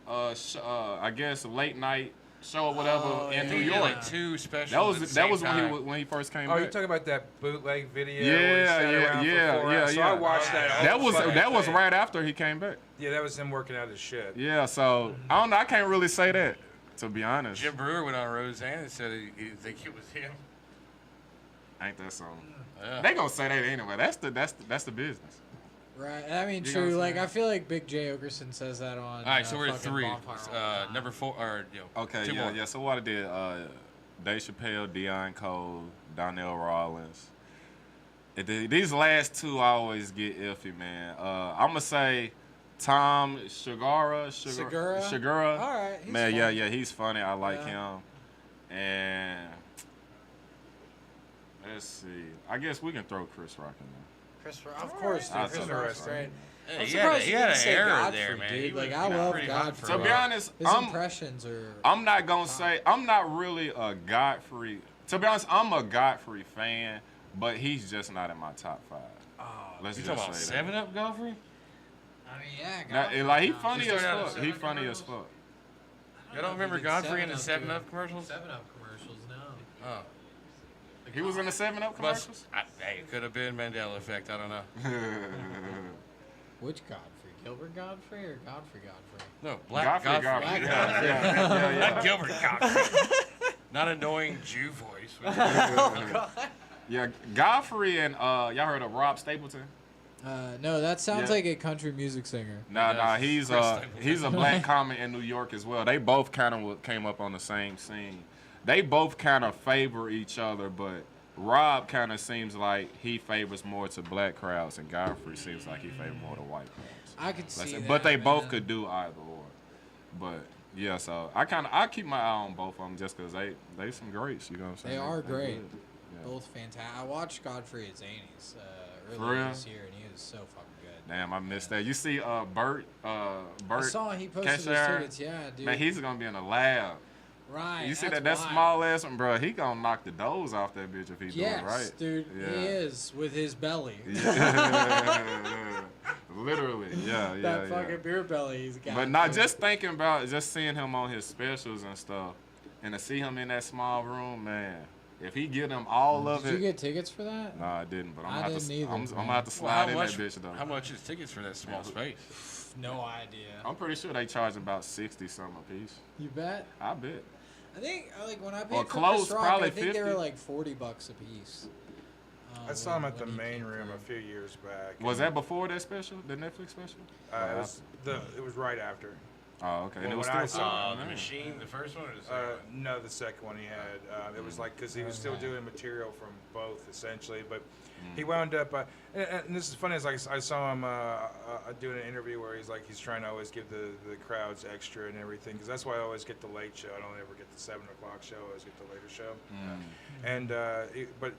S2: I guess late night show or whatever in New
S10: He did
S2: York.
S10: like 2 specials.
S2: That was
S10: time.
S2: when he first came
S8: Oh,
S2: back.
S8: you're talking about that bootleg video?
S2: Yeah,
S8: where he sat around for 4 hours? So I watched that.
S2: That was
S8: fucking thing.
S2: right after he came back.
S8: Yeah, that was him working out his shit.
S2: Yeah, so I don't know. I can't really say that, to be honest.
S10: Jim Brewer went on Roseanne and said he think it was him.
S2: Ain't that something?
S10: Yeah.
S2: They gonna say that anyway. That's the business.
S3: Right. I mean,
S2: You know
S3: true.
S2: what I'm
S3: Like,
S2: saying?
S3: I feel like Big J. Ogerson says that on.
S10: All right, so we're at
S3: fucking
S10: 3.
S3: Bonfire all the time.
S10: Number 4, or
S2: Okay,
S10: 2 more.
S2: yeah. So what I did, Dave Chappelle, Deion Cole, Donnell Rawlins. These last 2 I always get iffy, man. I'm gonna say Tom Segura.
S3: Segura? All right. He's
S2: Man,
S3: fun.
S2: yeah, he's funny. I like
S3: Yeah.
S2: him. And let's see. I guess we can throw Chris Rock in there.
S3: Of course, dude.
S2: I'll
S3: Chris
S2: throw
S3: Rock's
S2: Chris Rock
S3: great.
S2: in
S10: Hey,
S3: I'm
S10: he
S3: surprised
S10: had
S3: you
S10: an
S3: didn't say
S10: error
S3: Godfrey,
S10: there, man.
S3: dude.
S10: He
S3: Like,
S10: was,
S3: I love
S10: pretty hot
S3: Godfrey.
S10: for
S2: To be
S10: a-
S2: honest,
S3: His impressions are.
S2: I'm not gonna say I'm not really a Godfrey. To be honest, I'm a Godfrey fan, but he's just not in my top 5. Let's
S10: You
S2: just
S10: talking about
S2: say
S10: 7 Up, Godfrey?
S3: I mean, yeah.
S2: that.
S3: Godfrey,
S2: Like he
S3: no.
S2: funny
S10: He
S2: as
S10: started out
S2: fuck.
S10: as
S2: He
S10: 7 Up
S2: funny as
S10: commercials?
S2: fuck.
S10: Y'all don't remember
S3: He did
S10: Godfrey in the
S3: 7
S10: 7
S3: Up,
S10: Up commercials?
S3: 7-Up commercials, no.
S10: Oh.
S2: He was in the 7-Up commercials.
S10: Hey, it could have been Mandela effect. I don't know.
S3: Which Godfrey? Gilbert Godfrey or Godfrey Godfrey?
S10: No, Black Godfrey.
S2: Godfrey.
S3: Black
S2: Yeah.
S10: Not Gilbert Godfrey. Not annoying Jew voice.
S2: Yeah, Godfrey and y'all heard of Rob Stapleton?
S3: No, that sounds
S2: Yeah.
S3: like a country music singer.
S2: Nah,
S10: Yes,
S2: he's
S10: Chris Stapleton.
S2: he's a black comic in New York as well. They both kind of came up on the same scene. They both kind of favor each other, but Rob kind of seems like he favors more to black crowds, and Godfrey seems like he favors more to white crowds.
S3: I could see that.
S2: But they both
S3: man.
S2: could do either or. But yeah, so I keep my eye on both of them just because they some greats. You know what I'm saying?
S3: They are great.
S2: good. Yeah.
S3: Both fantastic. I watched Godfrey at Zany's
S2: For
S3: earlier
S2: real?
S3: this year, and he was so fucking good.
S2: Damn, I missed that. You see, Bert.
S3: I
S2: Bert.
S3: saw he posted his
S2: Kesher?
S3: tickets. Yeah, dude.
S2: Man, he's gonna be in the lab.
S3: right.
S2: You see
S3: that's
S2: that
S3: wild.
S2: small ass one, bro? He gonna knock the doors off that bitch if he do
S3: Yes,
S2: it right.
S3: dude.
S2: Yeah.
S3: He is with his belly.
S2: Literally, yeah.
S3: That fucking beer belly he's got.
S2: But not
S3: dude.
S2: just thinking about just seeing him on his specials and stuff, and to see him in that small room, man. If he get them all of
S3: Did
S2: it,
S3: you get tickets for that?
S2: no, I didn't. But I'm
S3: I
S2: gonna have
S3: didn't
S2: to.
S3: either,
S2: I'm gonna
S3: man.
S2: have to slide in that bitch though.
S10: How much is tickets for that small space?
S3: No idea.
S2: I'm pretty sure they charge about 60 something a piece.
S3: You bet.
S2: I bet.
S3: I think like when I
S2: Or
S3: paid for
S2: close,
S3: Chris Rock,
S2: probably
S3: I think they were
S2: 50.
S3: like $40 a piece.
S8: I saw him at the
S3: when he
S8: main
S3: came
S8: room
S3: through.
S8: a few years back.
S2: Was that before that special, the Netflix special?
S8: It was right after.
S2: Oh, okay. And
S8: Well,
S2: it was
S8: when I
S2: still
S8: saw
S10: The Machine, the first one, or the second one?
S8: No, the second one he had. It was like because he was still doing material from both essentially, but he wound up. And this is funny. Is like I saw him doing an interview where he's like he's trying to always give the crowds extra and everything because that's why I always get the late show. I don't ever get the 7 o'clock show. I always get the later show. And but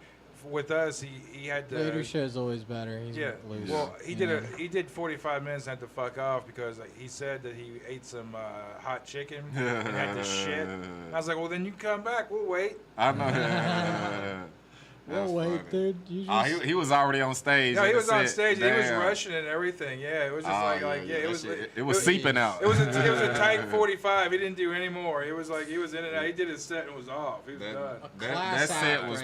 S8: with us, he had the
S3: Later show's always better. He's
S8: yeah.
S3: loose.
S8: Well, he did 45 minutes and had to fuck off because he said that he ate some hot chicken and had to shit. And I was like, well, then you come back. We'll wait.
S2: I know. That's
S3: wait,
S2: funny.
S3: dude. You
S2: Oh,
S3: just
S2: he was already on stage.
S8: No, he
S2: in the
S8: was on
S2: set.
S8: stage. He was
S2: Damn.
S8: rushing and everything. Yeah, it was just
S2: It was seeping out.
S8: It was a tight 45. He didn't do any more. It was like he was in and out. He did his set and was off. He was done.
S2: That set was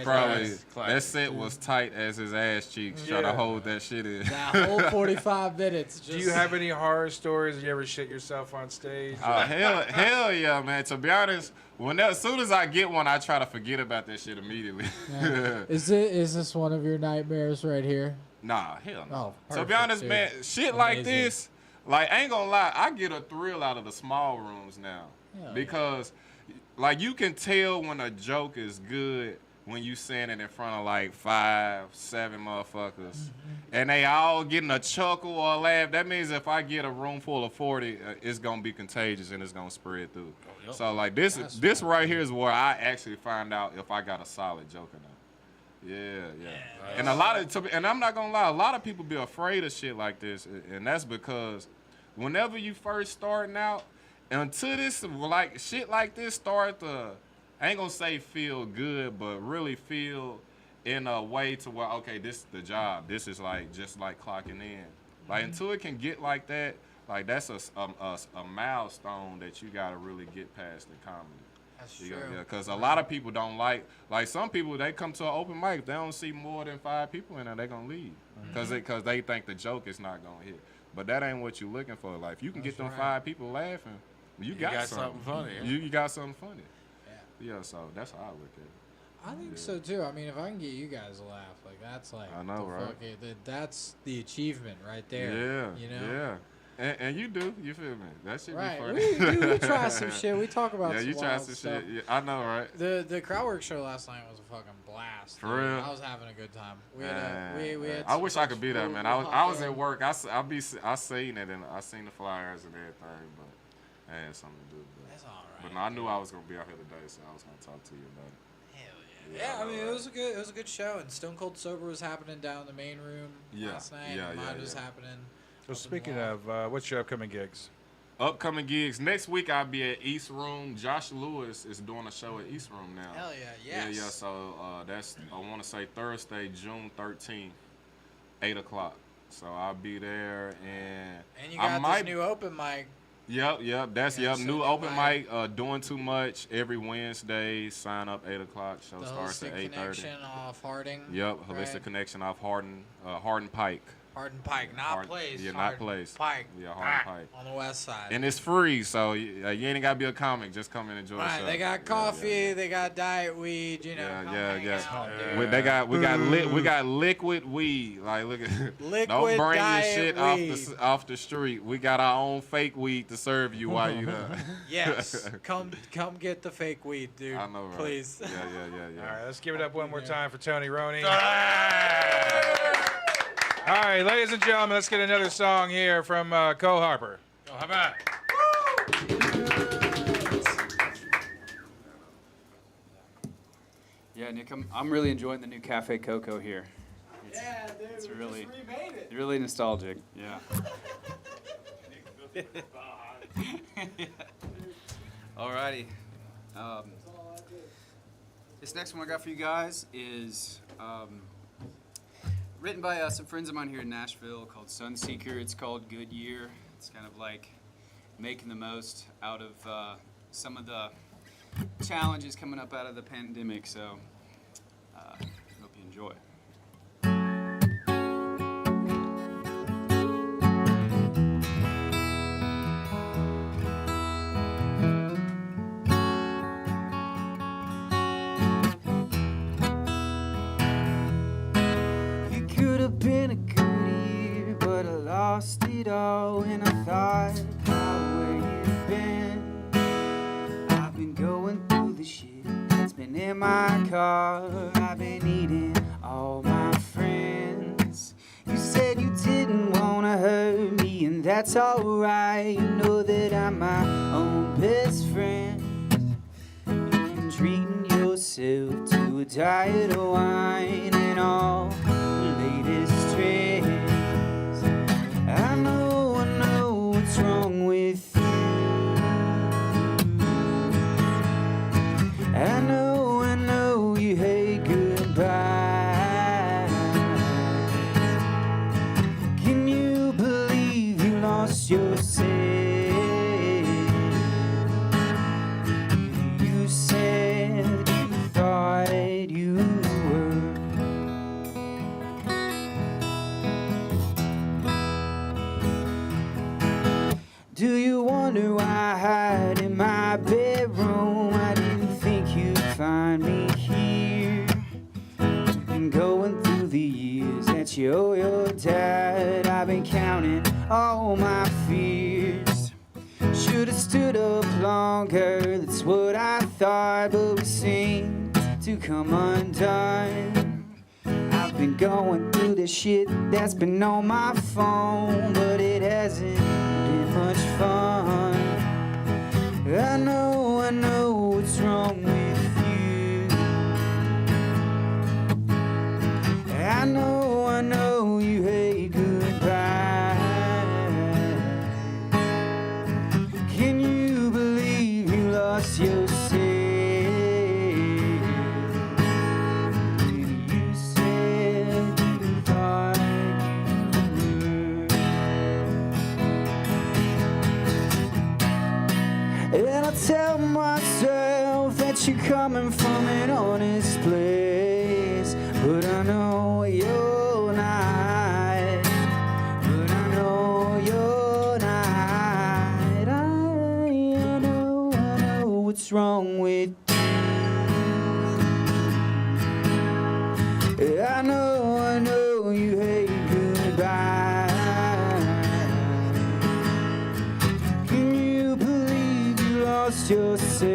S2: that set was tight as his ass cheeks. Trying to hold that shit in.
S3: that whole 45 minutes. Just,
S8: Do you have any horror stories? Did you ever shit yourself on stage?
S2: Hell yeah, man. To be honest, as soon as I get one, I try to forget about that shit immediately.
S3: Is this one of your nightmares right here?
S2: Nah, hell no.
S3: Oh,
S2: To be honest,
S3: dude.
S2: man, shit like this, like, I ain't gonna lie, I get a thrill out of the small rooms now.
S3: Hell
S2: Because, like, you can tell when a joke is good when you saying it in front of, like, 5, 7 motherfuckers. And they all getting a chuckle or a laugh. That means if I get a room full of 40, it's gonna be contagious and it's gonna spread through. So, like, this right here is where I actually find out if I got a solid joke or not. Yeah. And and I'm not gonna lie, a lot of people be afraid of shit like this, and that's because whenever you first starting out, until this like shit like this start to, I ain't gonna say feel good, but really feel in a way to where, okay, this is the job. This is like just like clocking in. Like until it can get like that, like that's a milestone that you gotta really get past in comedy.
S3: That's
S2: true.
S3: true.
S2: Yeah, because a lot of people don't like some people, they come to an open mic, if they don't see more than 5 people in there, they gonna leave. Because they think the joke is not gonna hit. But that ain't what you looking for. Like, if you can get them 5 people laughing, you got something
S10: funny. Yeah.
S2: You got something funny. Yeah, so that's how I look at it.
S3: I think so too. I mean, if I can get you guys to laugh, like that's like
S2: I know, right?
S3: That's the achievement right there.
S2: Yeah,
S3: you know.
S2: yeah. And you do, you feel me? That shit
S3: Right.
S2: be funny.
S3: We try some shit. We talk about
S2: Yeah,
S3: some
S2: you try
S3: wild
S2: some
S3: stuff.
S2: shit. Yeah, I know, right?
S3: The crowd work show last night was a fucking blast.
S2: For
S3: dude.
S2: real?
S3: I was having a good time. We
S2: Man,
S3: had
S2: I wish I could be there,
S3: food.
S2: man.
S3: We
S2: I was
S3: popped
S2: at
S3: in.
S2: work. I seen it and I seen the flyers and everything, but I had something to do.
S3: That's all right.
S2: But no, I knew I was gonna be out here today, so I was gonna talk to you about it.
S3: Yeah, I mean it was a good show, and Stone Cold Sober was happening down in the main room last night. and mine was happening.
S8: So speaking of, what's your upcoming gigs?
S2: Upcoming gigs next week. I'll be at East Room. Josh Lewis is doing a show at East Room now.
S3: Hell yeah, yes.
S2: Yeah. So that's I want to say Thursday, June 13th, 8 o'clock. So I'll be there,
S3: And you got this new open mic.
S2: Yep. That's
S3: Yeah,
S2: new
S3: so
S2: open
S3: mic.
S2: mic. Doing Too Much every Wednesday. Sign up 8 o'clock. Show
S3: The
S2: starts at
S3: Holistic
S2: 8:30.
S3: Connection off Harding.
S2: Yep, Holistic
S3: right?
S2: Connection off Hardin Pike.
S3: Hardin Pike, not
S2: Hard-
S3: Place.
S2: yeah, not
S3: Hardin
S2: Place.
S3: Pike.
S2: Yeah, Hardin Pike.
S3: On the west side.
S2: And it's free, so you ain't gotta be a comic. Just come and enjoy the
S3: Right,
S2: show.
S3: they got coffee, they got diet weed, you know. come hang out, dude.
S2: We got liquid weed. Like look at
S3: Liquid
S2: don't bring your
S3: diet
S2: shit
S3: weed.
S2: off the street. We got our own fake weed to serve you while you there.
S3: Yes, come get the fake weed, dude.
S2: I know, right?
S3: Please.
S2: Yeah.
S8: All right, let's give it up one more time for Tony Rooney. All right, ladies and gentlemen, let's get another song here from Cole Harper.
S10: Oh, how about?
S11: Yeah, Nick, I'm really enjoying the new Cafe Coco here.
S3: Yeah, dude.
S11: It's really,
S3: just remade it.
S11: really nostalgic. Yeah. Alrighty. This next one I got for you guys is written by some friends of mine here in Nashville called Sunseeker. It's called Good Year. It's kind of like making the most out of some of the challenges coming up out of the pandemic. So hope you enjoy.
S7: It could have been a good year, but I lost it all. And I thought about where you've been. I've been going through the shit that's been in my car. I've been eating all my friends. You said you didn't wanna hurt me, and that's alright. You know that I'm my own best friend. You've been treating yourself to a diet of wine and all the latest trends. I know what's wrong with you. I know you hate goodbye. bedroom. I didn't think you'd find me here. Been going through the years that you owe your dad. I've been counting all my fears. Should've stood up longer, that's what I thought, but we seem to come undone. I've been going through the shit that's been on my phone, but it hasn't been much fun. I know what's wrong with you. I know you hate goodbye. Can you believe you lost yourself? You said you thought you were. And I tell myself that you're coming from an honest place, but I know you're not. But I know you're not. I know what's wrong with you. I know you hate goodbye. Can you believe you lost yourself?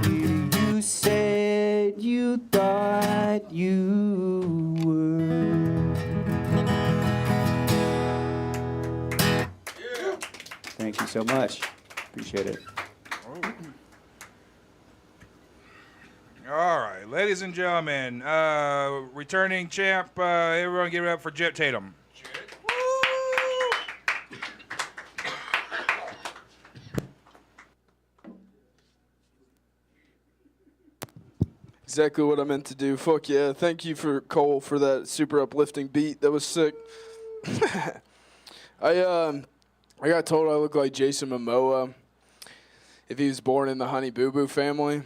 S7: You said you thought you were. Thank you so much. Appreciate it.
S8: All right, ladies and gentlemen, returning champ, everyone give it up for Jet Tatum.
S12: Exactly what I meant to do. Fuck yeah. Thank you for Cole for that super uplifting beat. That was sick. I got told I look like Jason Momoa if he was born in the Honey Boo Boo family.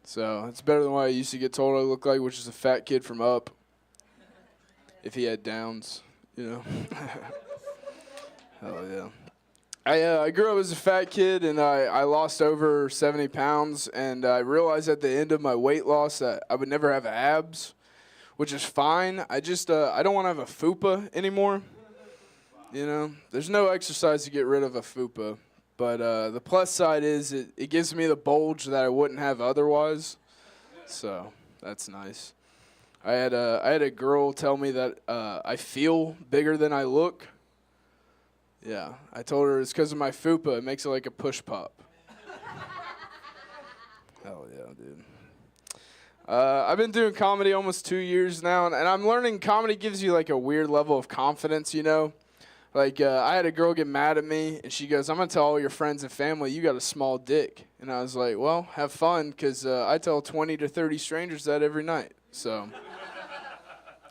S12: So it's better than what I used to get told I look like, which is a fat kid from Up. If he had Downs, you know. Hell yeah. I grew up as a fat kid, and I lost over 70 pounds, and I realized at the end of my weight loss that I would never have abs, which is fine. I just I don't want to have a fupa anymore. You know, there's no exercise to get rid of a fupa. But the plus side is it gives me the bulge that I wouldn't have otherwise. So that's nice. I had a girl tell me that I feel bigger than I look. Yeah, I told her it's because of my fupa. It makes it like a push pop. Hell yeah, dude. I've been doing comedy almost 2 years now, and I'm learning comedy gives you like a weird level of confidence, you know? Like, I had a girl get mad at me, and she goes, I'm going to tell all your friends and family you got a small dick. And I was like, well, have fun, because I tell 20 to 30 strangers that every night. So,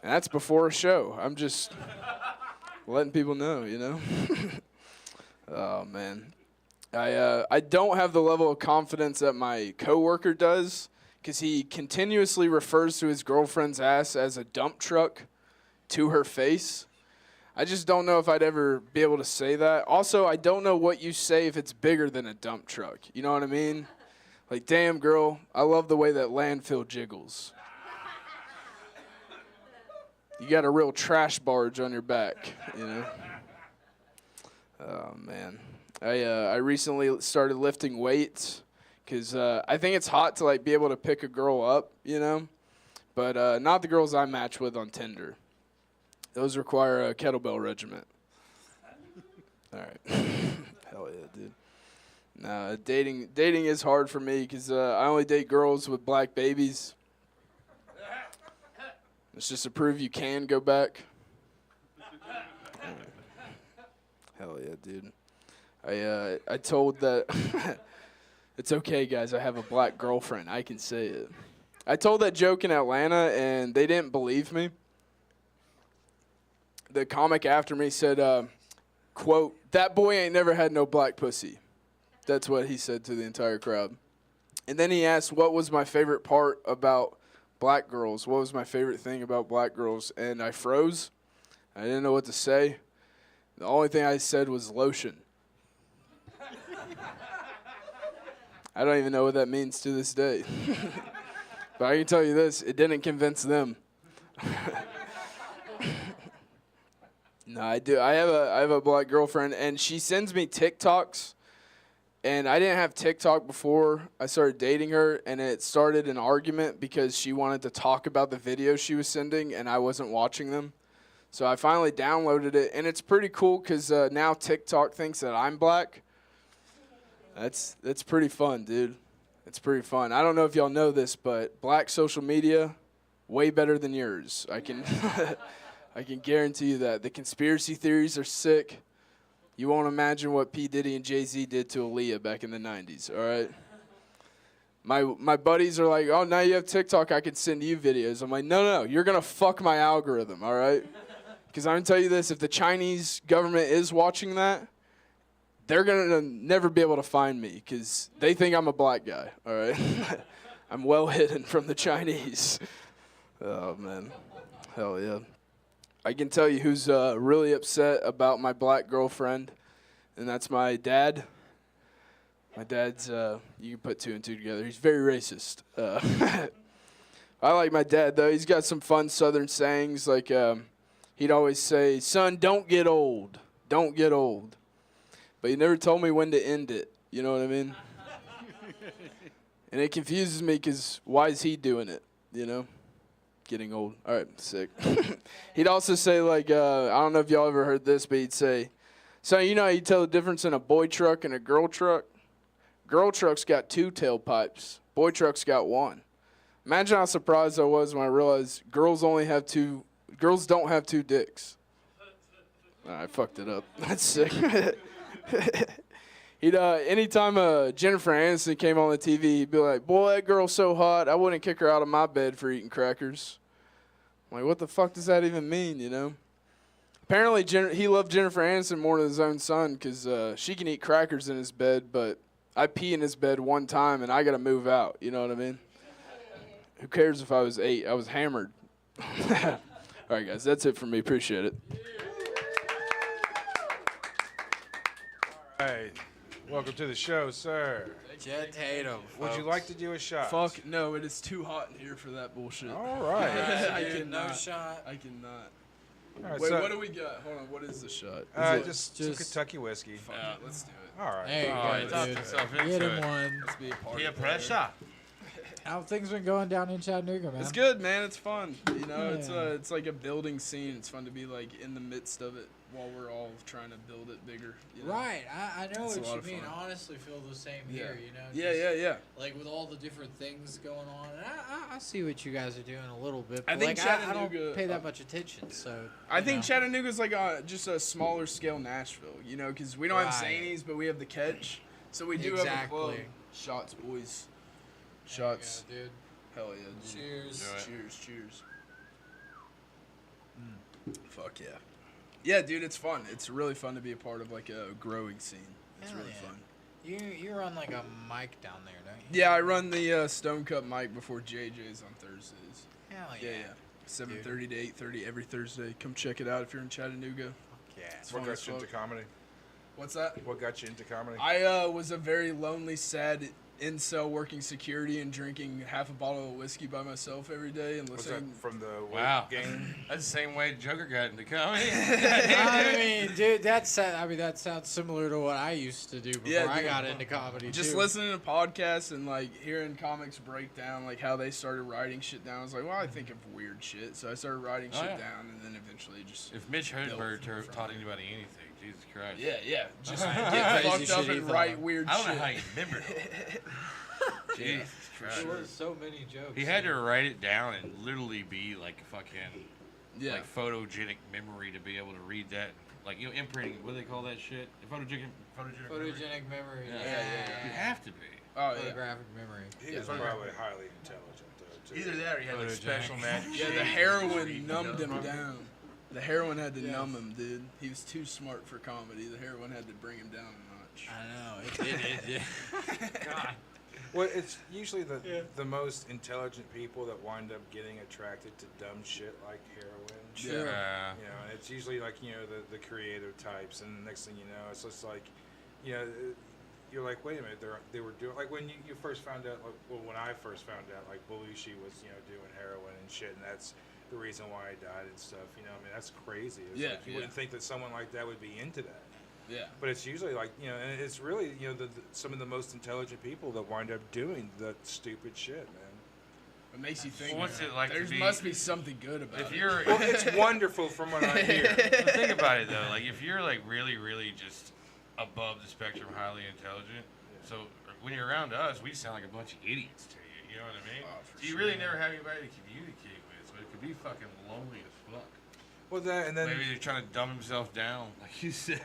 S12: and that's before a show. I'm just letting people know, you know? Oh, man. I don't have the level of confidence that my coworker does, because he continuously refers to his girlfriend's ass as a dump truck to her face. I just don't know if I'd ever be able to say that. Also, I don't know what you say if it's bigger than a dump truck. You know what I mean? Like, damn, girl, I love the way that landfill jiggles. You got a real trash barge on your back, you know? Oh, man. I recently started lifting weights because I think it's hot to, like, be able to pick a girl up, you know? But not the girls I match with on Tinder. Those require a kettlebell regiment. All right. Hell yeah, dude. Nah, dating is hard for me because I only date girls with black babies. It's just to prove you can go back. Hell yeah, dude. I told that it's okay, guys. I have a black girlfriend. I can say it. I told that joke in Atlanta, and they didn't believe me. The comic after me said, quote, that boy ain't never had no black pussy. That's what he said to the entire crowd. And then he asked what was my favorite part about black girls. What was my favorite thing about black girls? And I froze. I didn't know what to say. The only thing I said was lotion. I don't even know what that means to this day. But I can tell you this, it didn't convince them. No, I do. I have a black girlfriend, and she sends me TikToks. And I didn't have TikTok before I started dating her, and it started an argument because she wanted to talk about the videos she was sending, and I wasn't watching them. So I finally downloaded it, and it's pretty cool because now TikTok thinks that I'm black. That's pretty fun, dude. It's pretty fun. I don't know if y'all know this, but black social media, way better than yours. I can I can guarantee you that. The conspiracy theories are sick. You won't imagine what P. Diddy and Jay-Z did to Aaliyah back in the 90s, all right? My buddies are like, oh, now you have TikTok, I can send you videos. I'm like, no, you're going to fuck my algorithm, all right? Because I'm going to tell you this, if the Chinese government is watching that, they're going to never be able to find me because they think I'm a black guy, all right? I'm well hidden from the Chinese. Oh, man. Hell yeah. I can tell you who's really upset about my black girlfriend, and that's my dad. My dad's, you can put two and two together. He's very racist. I like my dad, though. He's got some fun Southern sayings. Like, he'd always say, son, don't get old. Don't get old. But he never told me when to end it. You know what I mean? And it confuses me because why is he doing it, you know? Getting old. All right, sick. He'd also say, like, I don't know if y'all ever heard this, but he'd say, so you know how you tell the difference in a boy truck and a girl truck? Girl truck's got 2 tailpipes. Boy truck's got 1. Imagine how surprised I was when I realized girls don't have 2 dicks. I fucked it up. That's sick. He'd anytime Jennifer Aniston came on the TV, he'd be like, boy, that girl's so hot, I wouldn't kick her out of my bed for eating crackers. I'm like, what the fuck does that even mean, you know? Apparently, he loved Jennifer Aniston more than his own son because she can eat crackers in his bed, but I pee in his bed one time and I got to move out, you know what I mean? Who cares if I was 8? I was hammered. All right, guys, that's it for me. Appreciate it.
S8: All right. Welcome to the show, sir.
S3: Jet Tatum.
S8: Would you like to do a shot?
S12: Fuck, no, it is too hot in here for that bullshit.
S8: All right.
S12: I
S3: Dude,
S12: cannot.
S3: no shot.
S12: I cannot.
S8: All right,
S12: Wait,
S8: so,
S12: what do we got? Hold on, what is the shot?
S8: just some Kentucky whiskey.
S12: Fuck it, let's do it.
S8: All right.
S3: There you
S10: Oh, he
S3: go,
S10: talked
S3: dude.
S10: himself
S3: Get
S10: into
S3: him
S10: it.
S3: one.
S12: Let's be a party
S10: Peer
S12: player.
S10: pressure.
S3: How things been going down in Chattanooga, man?
S12: It's good, man. It's fun. You know,
S3: Yeah.
S12: it's like a building scene. It's fun to be like in the midst of it while we're all trying to build it bigger. You know?
S3: Right, I know
S12: It's a
S3: what
S12: lot
S3: you
S12: of
S3: mean.
S12: fun.
S3: I honestly feel the same
S12: Yeah.
S3: here, you know?
S12: Yeah.
S3: Like with all the different things going on, and I see what you guys are doing a little bit.
S12: I
S3: But
S12: think
S3: like, I
S12: Chattanooga,
S3: don't pay that much attention, so.
S12: I
S3: you
S12: think
S3: know.
S12: Chattanooga's like just a smaller scale Nashville, you know, because we don't have
S3: Right.
S12: Zanies, but we have the Catch. So we do have a club.
S3: Exactly.
S12: Shots, boys.
S3: There you
S12: Shots.
S3: go, dude.
S12: Hell yeah. Dude.
S3: Cheers.
S10: Do it.
S12: Cheers. Fuck yeah. Yeah, dude, it's fun. It's really fun to be a part of like a growing scene. It's
S3: Hell
S12: really
S3: yeah.
S12: fun.
S3: You run like a mic down there, don't you?
S12: Yeah, I run the Stone Cup mic before JJ's on Thursdays.
S3: Hell
S12: Yeah,
S3: yeah.
S12: 7:30 to 8:30 every Thursday. Come check it out if you're in Chattanooga.
S3: Yeah.
S12: It's
S8: What
S12: fun as
S8: got you into
S12: fuck.
S8: comedy?
S12: What's that?
S8: What got you into comedy?
S12: I was a very lonely, sad incel working security and drinking half a bottle of whiskey by myself every day and
S8: Was that
S12: listening.
S8: from the
S10: Wow.
S8: game?
S10: That's the same way Joker got into comedy.
S3: I mean, dude, that sounds similar to what I used to do before
S12: Yeah,
S3: I
S12: dude.
S3: got into comedy.
S12: Just
S3: too.
S12: listening to podcasts and like hearing comics break down like how they started writing shit down. I was like, well, I think of weird shit, so I started writing
S10: Oh,
S12: shit
S10: yeah.
S12: down, and then eventually just
S10: If Mitch
S12: built
S10: Hedberg
S12: from the
S10: taught
S12: front.
S10: anybody anything, Jesus Christ.
S12: Yeah, just
S3: Crazy
S12: get fucked
S3: shit
S12: up
S3: he
S12: and
S3: thought
S12: write
S3: of.
S12: weird
S10: I don't
S12: shit.
S10: know how he remembered it. Jesus Christ.
S3: There were so many jokes.
S10: He had to write it down and literally be like a fucking
S12: Yeah.
S10: like photogenic memory to be able to read that. Like, you know, imprinting, what do they call that shit? Photogenic memory?
S3: photogenic memory.
S10: Yeah. You have to be.
S12: Oh yeah.
S3: Photographic memory.
S8: He was probably highly intelligent, though, too.
S10: Either that or he had like special magic.
S12: Yeah, the
S10: shades
S12: heroin
S10: reading
S12: numbed him
S10: up.
S12: down. The heroin had to numb him, dude. He was too smart for comedy. The heroin had to bring him down a notch.
S3: I know. It did. God.
S8: Well, it's usually the most intelligent people that wind up getting attracted to dumb shit like heroin. Sure.
S10: Yeah.
S8: You know, and it's usually like, you know, the creative types, and the next thing you know, it's just like, you know, you're like, wait a minute, they were doing, like when you first found out, like, well, when I first found out, like Belushi was, you know, doing heroin and shit, and that's the reason why he died and stuff, you know, I mean, that's crazy. It's like, you wouldn't think that someone like that would be into that.
S12: Yeah.
S8: But it's usually like, you know, and it's really, you know, some of the most intelligent people that wind up doing that stupid shit, man.
S12: It makes you think.
S10: What's it like?
S12: There must be something good about
S10: if
S12: it.
S10: you're,
S8: Well, it's wonderful from what I hear.
S10: But think about it though. Like if you're like really, really just above the spectrum, highly intelligent. So when you're around us, we sound like a bunch of idiots to you. You know what I mean? So you really never have anybody to communicate with. So it could be fucking lonely as fuck.
S8: Well, that and then
S10: maybe they're trying to dumb himself down, like you said,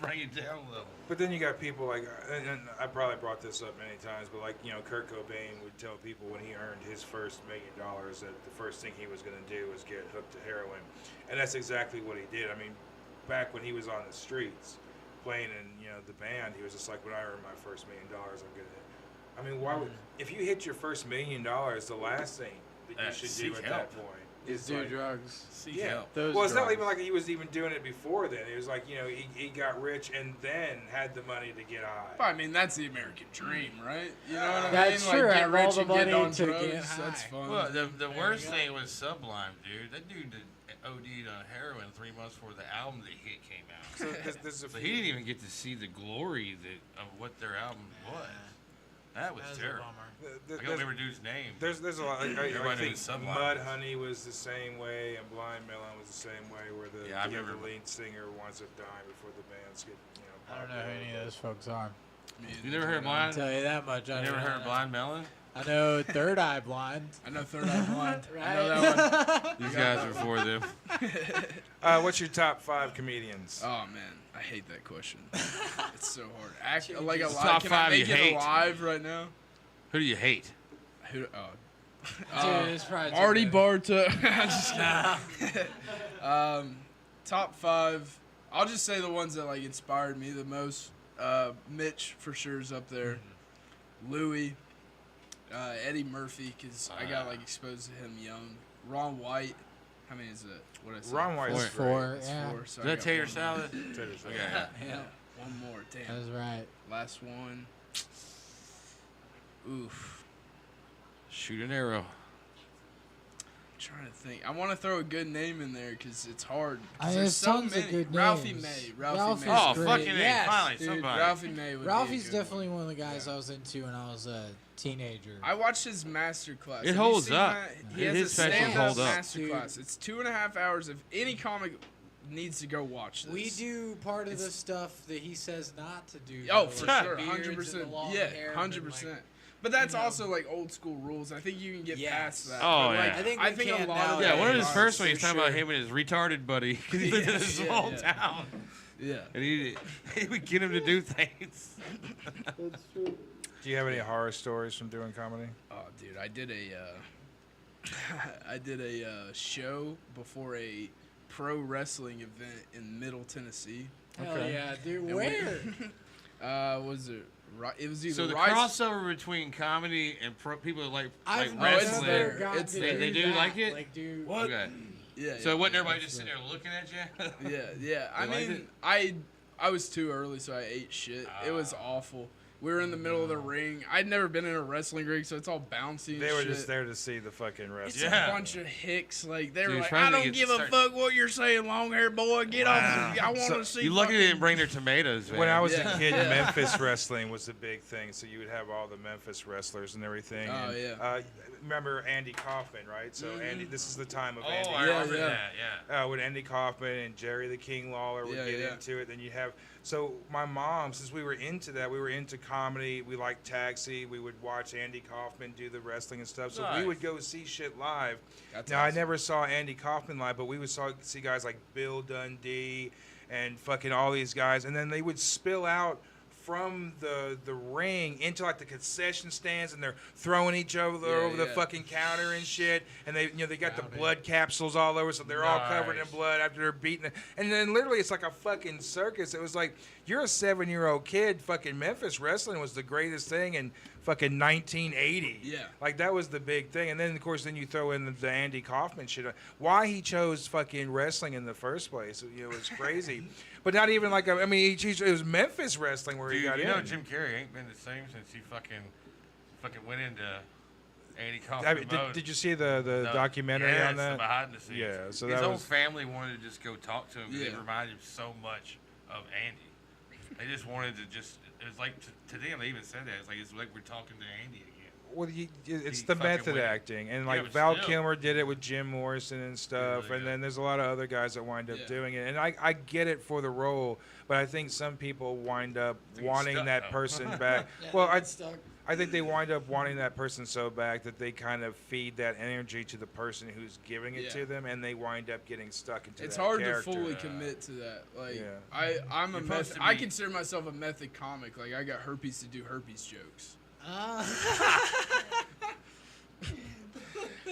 S10: bring it down a level.
S8: But then you got people like, and I probably brought this up many times, but like, you know, Kurt Cobain would tell people when he earned his first $1 million that the first thing he was going to do was get hooked to heroin, and that's exactly what he did. I mean, back when he was on the streets playing in, you know, the band, he was just like, when I earn my first $1 million, I'm gonna. I mean, why would if you hit your first $1 million, the last thing that you should do at that point
S12: is do drugs.
S8: Yeah. Well, it's not even like he was even doing it before then. It was like, you know, he got rich and then had the money to get high.
S12: But, I mean, that's the American dream, right? You know what I mean?
S3: That's
S12: like,
S3: true.
S12: get
S3: Have
S12: rich
S3: all the
S12: and get
S3: money
S12: on
S3: to
S12: drugs.
S3: get high.
S12: That's fun.
S10: Well, the worst thing was Sublime, dude. That dude OD'd on heroin 3 months before the album that hit came out.
S8: So
S10: he didn't even get to see the glory of what their album was. That was terrible. I can't remember dude's name.
S8: There's a lot. I think
S10: Sublime.
S8: Mudhoney was the same way, and Blind Melon was the same way, where the lead singer winds up dying before the bands get, you know.
S3: I don't know who any of those folks are.
S10: You never heard of Blind?
S3: I'll tell you that much.
S10: You never heard of Blind Melon?
S3: I know Third Eye Blind.
S12: I know Third Eye Blind.
S3: Right?
S12: I know that one.
S10: These guys are before them.
S8: What's your top 5 comedians?
S12: Oh man, I hate that question. It's so hard. Like a lot.
S10: Top
S12: Can
S10: 5
S12: I make
S10: you
S12: it
S10: hate.
S12: alive right now?
S10: Who do you hate?
S12: Who?
S3: Dude, it's probably
S12: Marty
S3: too
S12: BTO. I'm just kidding. Top 5. I'll just say the ones that like inspired me the most. Mitch for sure is up there. Louis. Eddie Murphy, because I got like exposed to him young. Ron White. How many is it? What did I say?
S8: Ron White's
S3: four.
S12: It's
S3: Yeah.
S12: 4. So
S10: Is
S12: I
S10: that
S12: got
S10: tater
S12: one.
S10: salad?
S8: Tater salad.
S10: Okay.
S12: Yeah. One more. Damn.
S3: That's right.
S12: Last one. Oof.
S10: Shoot an arrow.
S12: I'm trying to think. I want to throw a good name in there because it's hard. 'Cause
S3: I mean,
S12: there's
S3: there's
S12: so
S3: tons of
S12: many.
S3: good
S12: Ralphie
S3: names.
S12: May.
S3: Ralphie's
S12: May.
S10: Oh,
S3: great.
S10: fucking
S3: Yes,
S10: A. Finally,
S12: Dude,
S10: somebody.
S12: Ralphie May would
S3: Ralphie's
S12: be a good
S3: definitely one of the guys I was into when I was a teenager.
S12: I watched his master class.
S10: It
S12: Have you
S10: holds
S12: seen
S10: up.
S12: that? He
S10: His
S12: has a
S10: specials
S12: stand-up
S10: hold up.
S12: master class. It's 2.5 hours. If any comic needs to go watch this.
S3: We do part of the stuff that he says not to do.
S12: Oh,
S3: though,
S12: for
S3: like
S12: sure,
S3: the beards and
S12: 100%.
S3: the long
S12: Yeah,
S3: hair and,
S12: 100%.
S3: like,
S12: But that's
S3: you know.
S12: also like old school rules. I think you can get
S3: Yes.
S12: past that.
S10: Oh,
S12: But, like,
S10: yeah.
S3: I think
S12: I
S3: we
S12: think a
S3: can
S12: lot
S3: now.
S12: of
S10: Yeah,
S12: that
S10: one of his
S12: is
S10: first ones, he's
S12: for
S10: talking about
S12: sure.
S10: him and his retarded buddy because he lived in this
S12: Yeah,
S10: small
S12: yeah.
S10: town.
S12: Yeah.
S10: And he would get him to do things.
S8: Do you have any horror stories from doing comedy?
S12: Oh, dude, I did a show before a pro wrestling event in Middle Tennessee.
S3: Hell yeah, dude.
S12: And
S3: Where?
S12: Was it? It was either
S10: So the
S12: Rice.
S10: crossover between comedy and people that like
S3: I've
S10: wrestling.
S3: never got
S12: It's-
S3: to
S10: they do
S3: that.
S10: like it?
S3: Like, dude.
S10: Okay.
S12: Yeah.
S10: So wasn't everybody just sitting there looking at you?
S12: Yeah. I
S10: You liked
S12: mean,
S10: it?
S12: I was too early, so I ate shit. It was awful. We were in the middle of the ring. I'd never been in a wrestling ring, so it's all bouncy and
S8: They were
S12: shit.
S8: just there to see the fucking
S12: It's
S8: wrestling.
S10: Yeah.
S12: a bunch of hicks. Like they
S10: Dude,
S12: were
S10: it's
S12: like,
S10: probably
S12: I
S10: they
S12: don't
S10: get
S12: give a
S10: start-
S12: fuck what you're saying, long hair boy. Get off. I want to see.
S10: You lucky they
S12: fucking-
S10: didn't bring their tomatoes, man.
S8: When I was
S12: Yeah.
S8: a kid,
S12: Yeah.
S8: Memphis wrestling was the big thing. So you would have all the Memphis wrestlers and everything.
S12: Oh,
S8: and,
S12: yeah.
S8: remember Andy Kaufman, right? So Andy, this is the time of
S10: Oh,
S8: Andy.
S10: I remember
S12: yeah.
S10: that. Yeah.
S8: With Andy Kaufman and Jerry the King Lawler would
S12: Yeah,
S8: get
S12: yeah.
S8: into it. Then you have my mom, since we were into that, we were into comedy. We liked Taxi. We would watch Andy Kaufman do the wrestling and stuff. So we
S10: Nice.
S8: would go see shit live.
S12: That's
S8: Now I
S12: awesome.
S8: never saw Andy Kaufman live, but we would see guys like Bill Dundee and fucking all these guys, and then they would spill out from the ring into like the concession stands, and they're throwing each other over the
S12: yeah.
S8: fucking counter and shit, and they got the blood capsules all over, so they're all covered in
S10: Nice.
S8: blood after they're beating it. And then literally it's like a fucking circus. It was like you're a 7-year-old kid. Fucking Memphis wrestling was the greatest thing in fucking 1980.
S12: Yeah.
S8: Like that was the big thing. And then of course, then you throw in the Andy Kaufman shit. Why he chose fucking wrestling in the first place? You know, it was crazy. But not even like I mean, it was Memphis wrestling where he got
S10: you
S8: in.
S10: know Jim Carrey ain't been the same since he fucking went into Andy Kaufman mode.
S8: Did you see the documentary on that?
S10: The behind the scenes.
S8: Yeah, so
S10: his
S8: that
S10: whole
S8: was,
S10: family wanted to just go talk to him because
S12: Yeah.
S10: it reminded him so much of Andy. They just wanted to just. It was like to them. They even said that it's like we're talking to Andy again.
S8: well, it's
S10: He
S8: the
S10: fucking
S8: method
S10: went-
S8: acting, and
S10: Yeah,
S8: like
S10: but
S8: Val
S10: still.
S8: Kilmer did it with Jim Morrison and stuff,
S10: really
S8: and
S10: good.
S8: then there's a lot of other guys that wind up
S12: Yeah.
S8: doing it, and I get it for the role, but I think some people wind up
S10: Think
S8: wanting
S10: stuck,
S8: that
S10: though.
S8: person back. Well, I think they wind up wanting that person so back that they kind of feed that energy to the person who's giving it
S12: Yeah.
S8: to them, and they wind up getting stuck into
S12: It's
S8: that
S12: hard
S8: character.
S12: to fully commit to that. Like
S8: Yeah.
S12: I'm a
S10: You're supposed
S12: method.
S10: to
S12: I
S10: be-
S12: consider myself a method comic. Like I got herpes to do herpes jokes.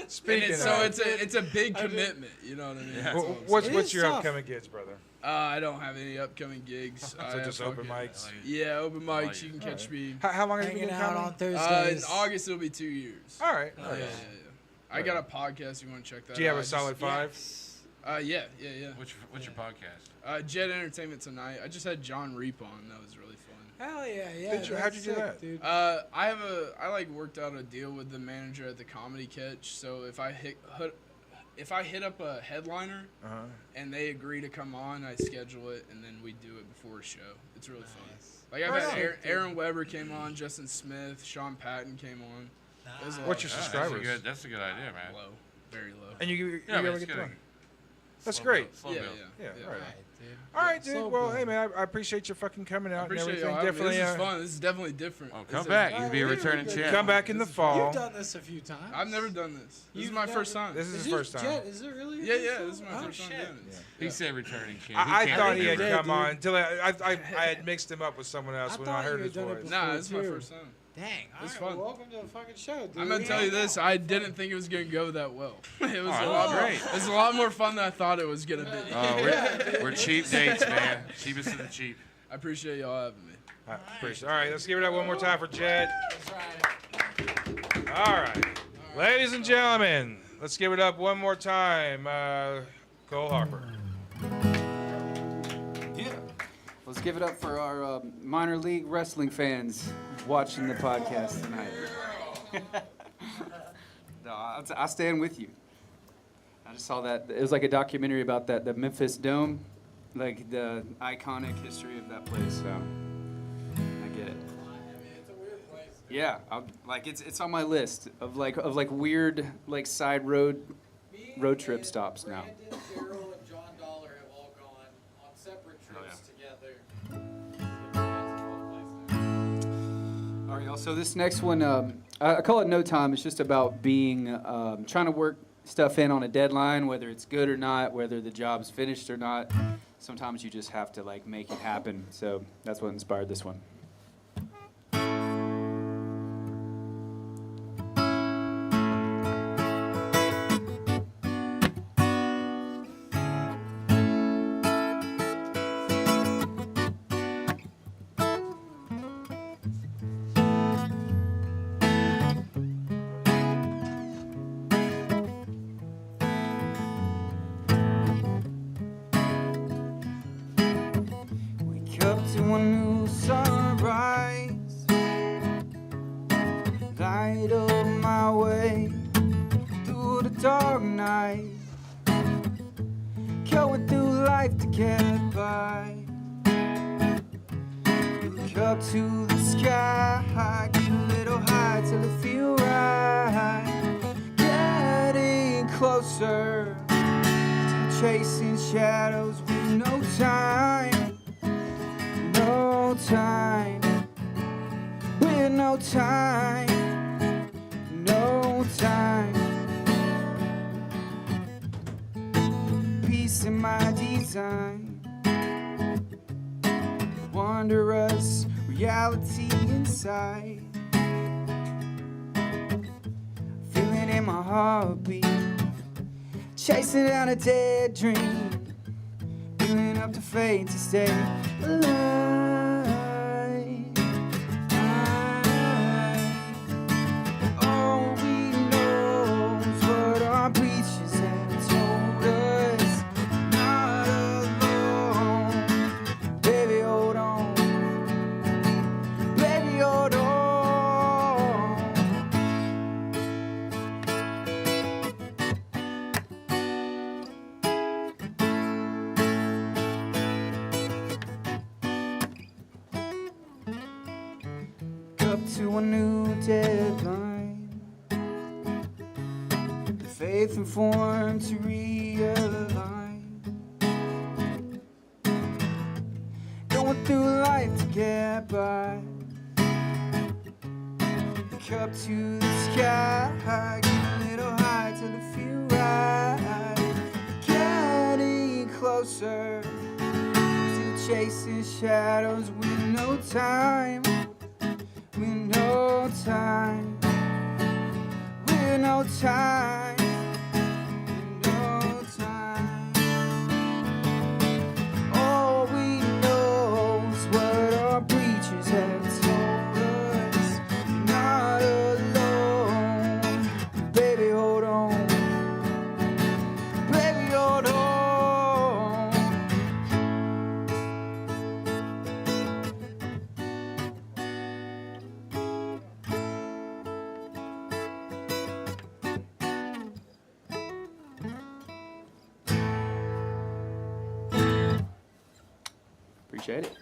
S8: Speaking
S12: And so
S8: of,
S12: it's a big commitment. You know what I mean?
S10: Yeah.
S12: That's all I'm
S8: what's
S12: saying.
S8: what's your
S3: tough.
S8: upcoming gigs, brother?
S12: I don't have any upcoming gigs. I
S8: So
S12: have
S8: just open
S12: fucking-
S8: mics.
S12: Yeah, open mics.
S10: like
S12: You can
S10: it.
S12: catch me.
S8: How long have you
S3: Hanging
S8: been
S3: out
S8: coming?
S3: on Thursdays.
S12: In August it'll be 2 years.
S8: All right.
S12: Yeah. I got a podcast. You want to check that out?
S8: Do you have
S12: I
S8: a
S12: just-
S8: solid 5?
S12: Yeah.
S10: What's your podcast?
S12: Jet Entertainment Tonight. I just had John Reap on. That was really fun.
S3: Hell yeah.
S8: How'd you do that?
S3: dude?
S12: I like worked out a deal with the manager at the Comedy Catch. So if I hit up a headliner and they agree to come on, I schedule it and then we do it before a show. It's really fun. Like I've had Aaron Weber came on, Justin Smith, Sean Patton came on. It was a lot
S8: What's
S12: of
S8: your
S12: fun.
S8: subscribers?
S10: That's a good idea, man.
S12: Low, very low.
S8: And you
S10: Yeah, but
S8: ever
S10: it's
S8: get
S10: good.
S8: done? That's
S10: Slow
S8: great.
S10: build, slow
S12: Yeah,
S10: build.
S8: Yeah, all right.
S3: dude.
S8: All right, dude.
S3: So
S8: Well,
S3: good.
S8: hey, man, I appreciate you fucking coming
S12: I
S8: out and
S12: appreciate
S8: everything.
S12: y'all having me.
S8: Definitely,
S12: This is fun. This is definitely different.
S10: Oh,
S12: It's
S10: come
S12: a-
S10: back. You can be a
S3: Yeah,
S10: returning
S3: yeah.
S10: champ.
S8: come back in the fall.
S3: You've done this a few times.
S12: I've never done this. This is my first time.
S8: This is his
S3: it
S8: first time.
S3: Jet, is it really?
S12: Yeah, this is my
S3: Oh,
S12: first time
S3: shit.
S12: doing it.
S10: He said returning champ.
S8: I
S10: can't
S8: thought
S10: be
S8: he had
S10: different.
S8: come on until I had mixed him up with someone else
S3: I
S8: when I
S3: thought
S8: heard
S3: you
S8: his
S3: had done it
S8: voice.
S12: Nah, this is my
S3: Too.
S12: first time.
S3: Dang.
S12: It's
S3: All right,
S12: fun.
S3: well, welcome to the fucking show, dude.
S12: I'm gonna tell you this. I didn't think it was gonna go that well. It was
S10: Oh,
S12: a lot
S10: great.
S12: It was a lot more fun than I thought it was gonna be.
S10: Oh, we're cheap dates, man. Cheapest of the cheap.
S12: I appreciate y'all having me.
S8: All right, let's give it up one more time for Jed. All right. Ladies and gentlemen, let's give it up one more time. Cole Harper.
S11: Yeah. Let's give it up for our minor league wrestling fans watching the podcast tonight. No, I'll stand with you. I just saw that. It was like a documentary about that, the Memphis Dome, like the iconic history of that place. So I get it. Yeah, it's on my list of weird like side road trip stops now.
S3: Daryl and John Dollar have all gone on separate trips together.
S11: All right, y'all. So this next one, I call it No Time. It's just about being trying to work stuff in on a deadline, whether it's good or not, whether the job's finished or not. Sometimes you just have to like make it happen. So that's what inspired this one. Wake up to a new sunrise, light up my way through the dark night, going through life to get by. Look up to the sky, get a little high till it feel right, getting closer to chasing shadows with no time, no time, with no time, no time. Peace in my design, wondrous reality inside, feeling in my heartbeat, chasing down a dead dream, building up the faith to stay alive.
S7: up to a new deadline. Faith and form to realign. Going through life to get by. Up to the sky, get a little high till it feel right. Getting closer, still chasing shadows with no time, with no time, with no time, with no time. All we know is what our preachers have told us. You're not alone, baby, hold on, baby, hold on. Appreciate it.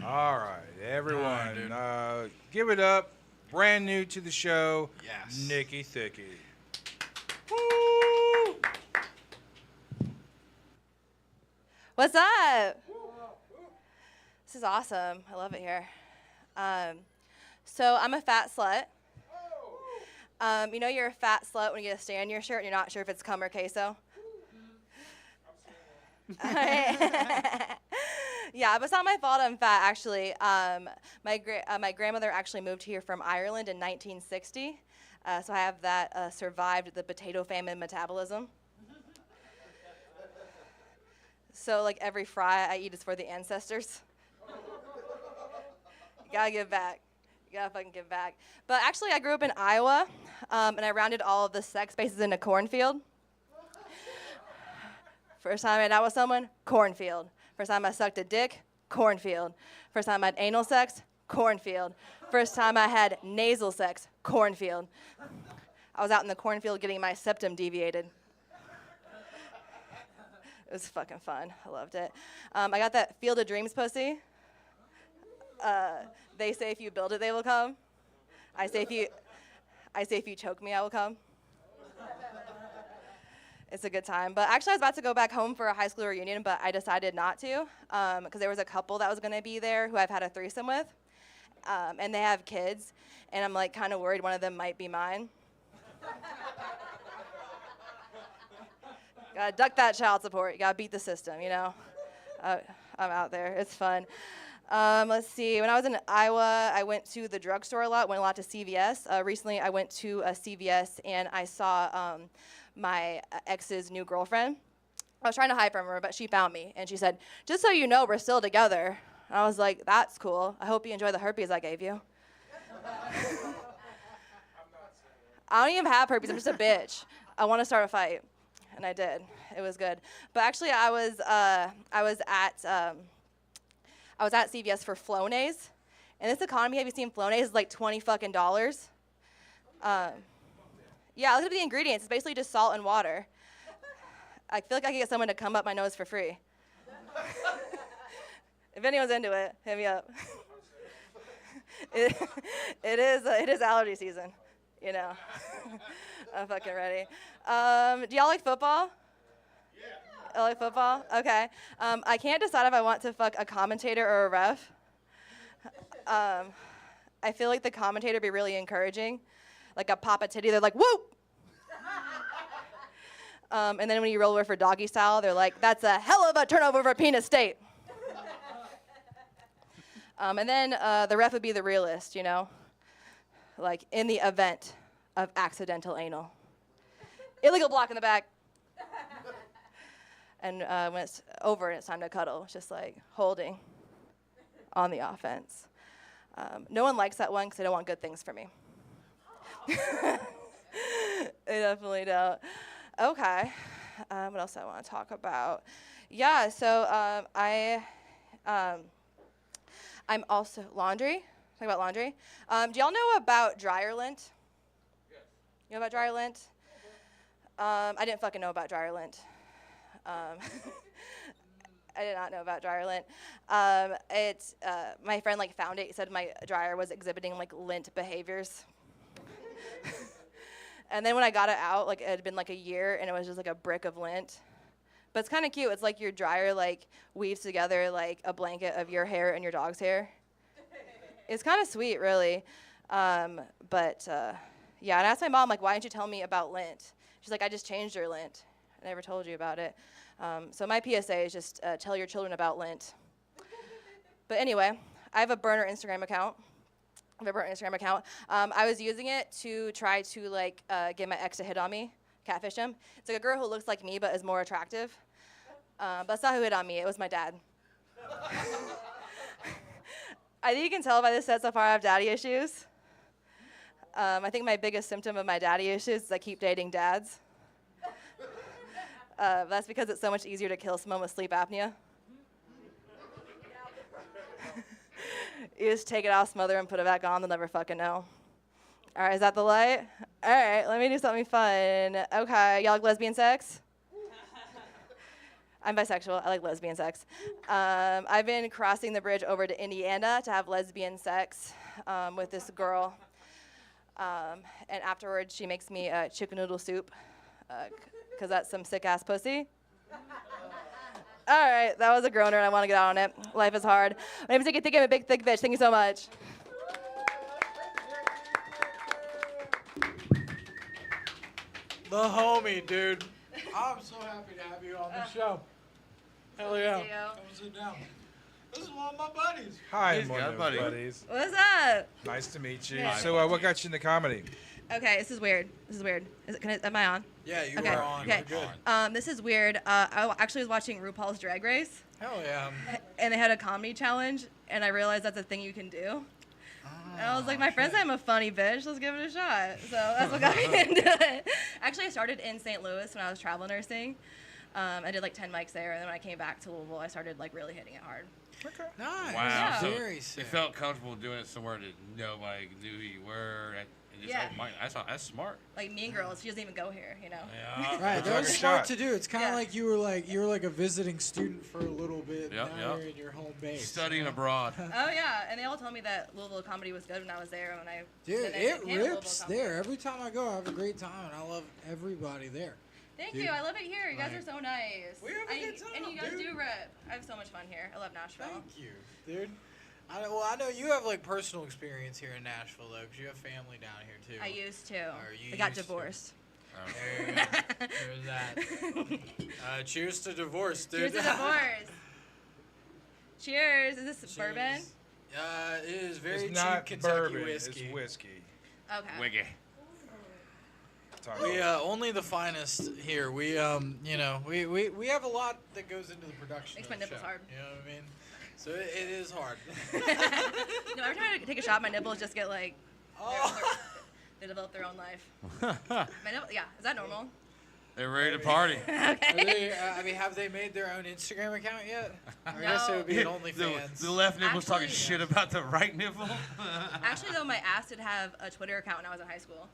S8: All right, everyone, give it up. Brand new to the show,
S2: Yes.
S8: Nikki Thicky.
S13: What's up? This is awesome. I love it here. So I'm a fat slut. You know you're a fat slut when you get a stain on your shirt and you're not sure if it's cum or queso? Yeah, but it's not my fault I'm fat, actually. My grandmother actually moved here from Ireland in 1960, so I have that survived the potato famine metabolism. So, like, every fry I eat is for the ancestors. You gotta give back. You gotta fucking give back. But actually, I grew up in Iowa, and I rounded all of the sex spaces in a cornfield. First time I made out with someone, cornfield. First time I sucked a dick, cornfield. First time I had anal sex, cornfield. First time I had nasal sex, cornfield. I was out in the cornfield getting my septum deviated. It was fucking fun. I loved it. I got that Field of Dreams pussy. They say if you build it, they will come. I say if you choke me, I will come. It's a good time. But actually, I was about to go back home for a high school reunion, but I decided not to because there was a couple that was going to be there who I've had a threesome with, and they have kids, and I'm like kind of worried one of them might be mine. Gotta duck that child support. You gotta beat the system, you know. I'm out there. It's fun. Let's see. When I was in Iowa, I went to the drugstore a lot. Went a lot to CVS. Recently, I went to a CVS and I saw my ex's new girlfriend. I was trying to hide from her, but she found me and she said, "Just so you know, we're still together." And I was like, "That's cool. I hope you enjoy the herpes I gave you." I don't even have herpes. I'm just a bitch. I want to start a fight. And I did. It was good. But actually, I was at CVS for Flonase. In this economy, have you seen Flonase? It's like $20 fucking. Yeah, look at the ingredients. It's basically just salt and water. I feel like I could get someone to come up my nose for free. If anyone's into it, hit me up. It is allergy season, you know. I'm fucking ready. Do y'all like football? Yeah. I like football? Okay. I can't decide if I want to fuck a commentator or a ref. I feel like the commentator would be really encouraging. Like a pop a titty, they're like, whoop! And then when you roll over for doggy style, they're like, that's a hell of a turnover for Penis State. And then the ref would be the realist, you know? Like, in the event of accidental anal. Illegal block in the back. And when it's over and it's time to cuddle, it's just like holding on the offense. No one likes that one because they don't want good things for me. They definitely don't. Okay. What else I want to talk about? Yeah, so I'm also laundry. Talk about laundry. Do y'all know about dryer lint? Yes. You know about dryer lint? I didn't fucking know about dryer lint. I did not know about dryer lint. My friend like found it. He said my dryer was exhibiting like lint behaviors. And then when I got it out, like it had been like a year, and it was just like a brick of lint. But it's kind of cute. It's like your dryer like weaves together like a blanket of your hair and your dog's hair. It's kind of sweet, really. Yeah, and I asked my mom, like, why didn't you tell me about lint? She's like, I just changed your lint. I never told you about it. So my PSA is just tell your children about lint. But anyway, I have a burner Instagram account. I was using it to try to like get my ex to hit on me, catfish him. It's like a girl who looks like me but is more attractive. But that's not who hit on me. It was my dad. I think you can tell by this set so far I have daddy issues. I think my biggest symptom of my daddy issues is I keep dating dads. That's because it's so much easier to kill someone with sleep apnea. You just take it out, smother, and put it back on. They'll never fucking know. All right, is that the light? All right, let me do something fun. Okay, y'all like lesbian sex? I'm bisexual. I like lesbian sex. I've been crossing the bridge over to Indiana to have lesbian sex with this girl. And afterwards, she makes me chicken noodle soup because that's some sick-ass pussy. All right, that was a groaner, and I want to get out on it. Life is hard. My name is Nikki Thicky. I'm a big, thick bitch. Thank you so much.
S3: The homie, dude. I'm so happy to have you on the show. Hell yeah. Come sit down. This is one of my buddies.
S8: Hi,
S10: He's
S8: one
S10: got
S8: of
S10: buddy.
S8: buddies.
S13: What's up?
S8: Nice to meet you.
S13: Yeah.
S8: So, what got you into comedy?
S13: Okay, this is weird. Am I on?
S3: Yeah, you
S13: Okay.
S3: are on.
S13: Okay.
S3: You're good.
S13: This is weird. I actually was watching RuPaul's Drag Race,
S3: Hell yeah.
S13: and they had a comedy challenge, and I realized that's a thing you can do. And I was like, my friends say I'm a funny bitch. Let's give it a shot. So that's what got me into it. Actually, I started in St. Louis when I was travel nursing. I did like 10 mics there, and then when I came back to Louisville, I started like really hitting it hard.
S8: Okay.
S3: Nice.
S10: Wow.
S13: Yeah.
S10: So
S3: Very
S10: you
S3: sick.
S10: felt comfortable doing it somewhere that nobody knew who you were. And just
S13: Yeah.
S10: open mind. That's smart.
S13: Like Mean Girls, she doesn't even go here, you know.
S10: Yeah.
S3: Right,
S8: Took
S3: that
S8: a
S3: was smart
S8: shot.
S3: to do. It's kind of
S13: Yeah.
S3: like you were like a visiting student for a little bit.
S10: Yep,
S3: Now
S10: yep.
S3: you're in your home base.
S10: Studying abroad.
S13: Oh yeah, and they all told me that Louisville comedy was good when I was there. When I
S3: Dude,
S13: then I
S3: it
S13: came to Louisville
S3: rips
S13: comedy.
S3: there. Every time I go, I have a great time, and I love everybody there.
S13: Thank
S3: Dude.
S13: you. I love it here. You guys
S3: Like-
S13: are so nice.
S3: We have a good time,
S13: and you guys
S3: dude.
S13: do rip. I have so much fun here. I love Nashville.
S3: Thank you, dude. I know you have like personal experience here in Nashville though, because you have family down here too.
S13: I used to.
S3: Or you
S13: I got
S3: used to.
S13: divorced.
S3: There you go. There's that. Cheers to divorce, dude.
S13: Cheers to divorce. Cheers. Is this
S3: Cheers.
S13: bourbon?
S3: It is very
S8: It's
S3: cheap
S8: not
S3: Kentucky
S8: bourbon.
S3: whiskey.
S8: It's whiskey.
S13: Okay.
S10: Wiggy.
S8: Talk
S3: We
S8: about
S3: only the finest here. We we have a lot that goes into the production.
S13: Makes
S3: of
S13: my
S3: the
S13: nipples
S3: show.
S13: hard.
S3: You know what I mean? So it is hard.
S13: No, every time I take a shot, my nipples just get like.
S3: Oh.
S13: They develop their own life. My nipple, yeah, is that normal?
S10: They're ready to party.
S13: Okay.
S3: Have they made their own Instagram account yet? I guess it would be an OnlyFans.
S10: The left nipple's talking
S13: Actually-
S10: shit about the right nipple.
S13: Actually, though, my ass did have a Twitter account when I was in high school.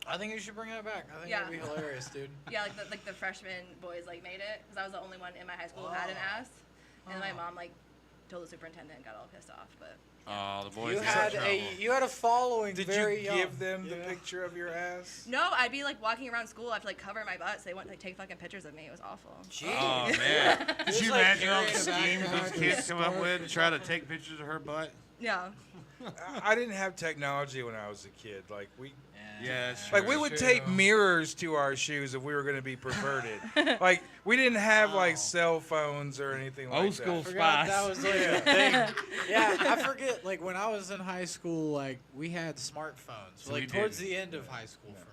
S3: I think you should bring that back. I think
S13: Yeah.
S3: that'd be hilarious, dude.
S13: Yeah, like the freshman boys like made it because I was the only one in my high school who had an ass, and my mom like told the superintendent and got all pissed off. But
S10: Oh, the boys
S3: You
S10: are
S3: had
S10: in
S3: you had a following.
S8: Did
S3: very
S8: you
S3: young.
S8: give them the
S3: Yeah.
S8: picture of your ass?
S13: no, I'd be like walking around school. I have to like cover my butt, so they wouldn't like take fucking pictures of me. It was awful.
S3: Jeez.
S10: Oh man! Did
S3: Just
S10: you
S3: like
S10: imagine all the
S3: carrying a
S10: schemes those
S3: backpack
S10: kids
S3: and
S10: come up
S3: scarf.
S10: with to try to take pictures of her butt?
S13: Yeah.
S8: I didn't have technology when I was a kid. Like
S10: Yeah, that's
S8: Like
S10: true.
S8: we would tape mirrors to our shoes if we were going to be perverted. Like we didn't have like cell phones or anything like
S10: Old
S8: that.
S10: school
S3: Forgot
S10: spice.
S3: that was like a thing. Yeah, I forget. Like when I was in high school, like we had smartphones.
S10: So
S3: Like
S10: we
S3: towards
S10: didn't.
S3: the end of high school for me.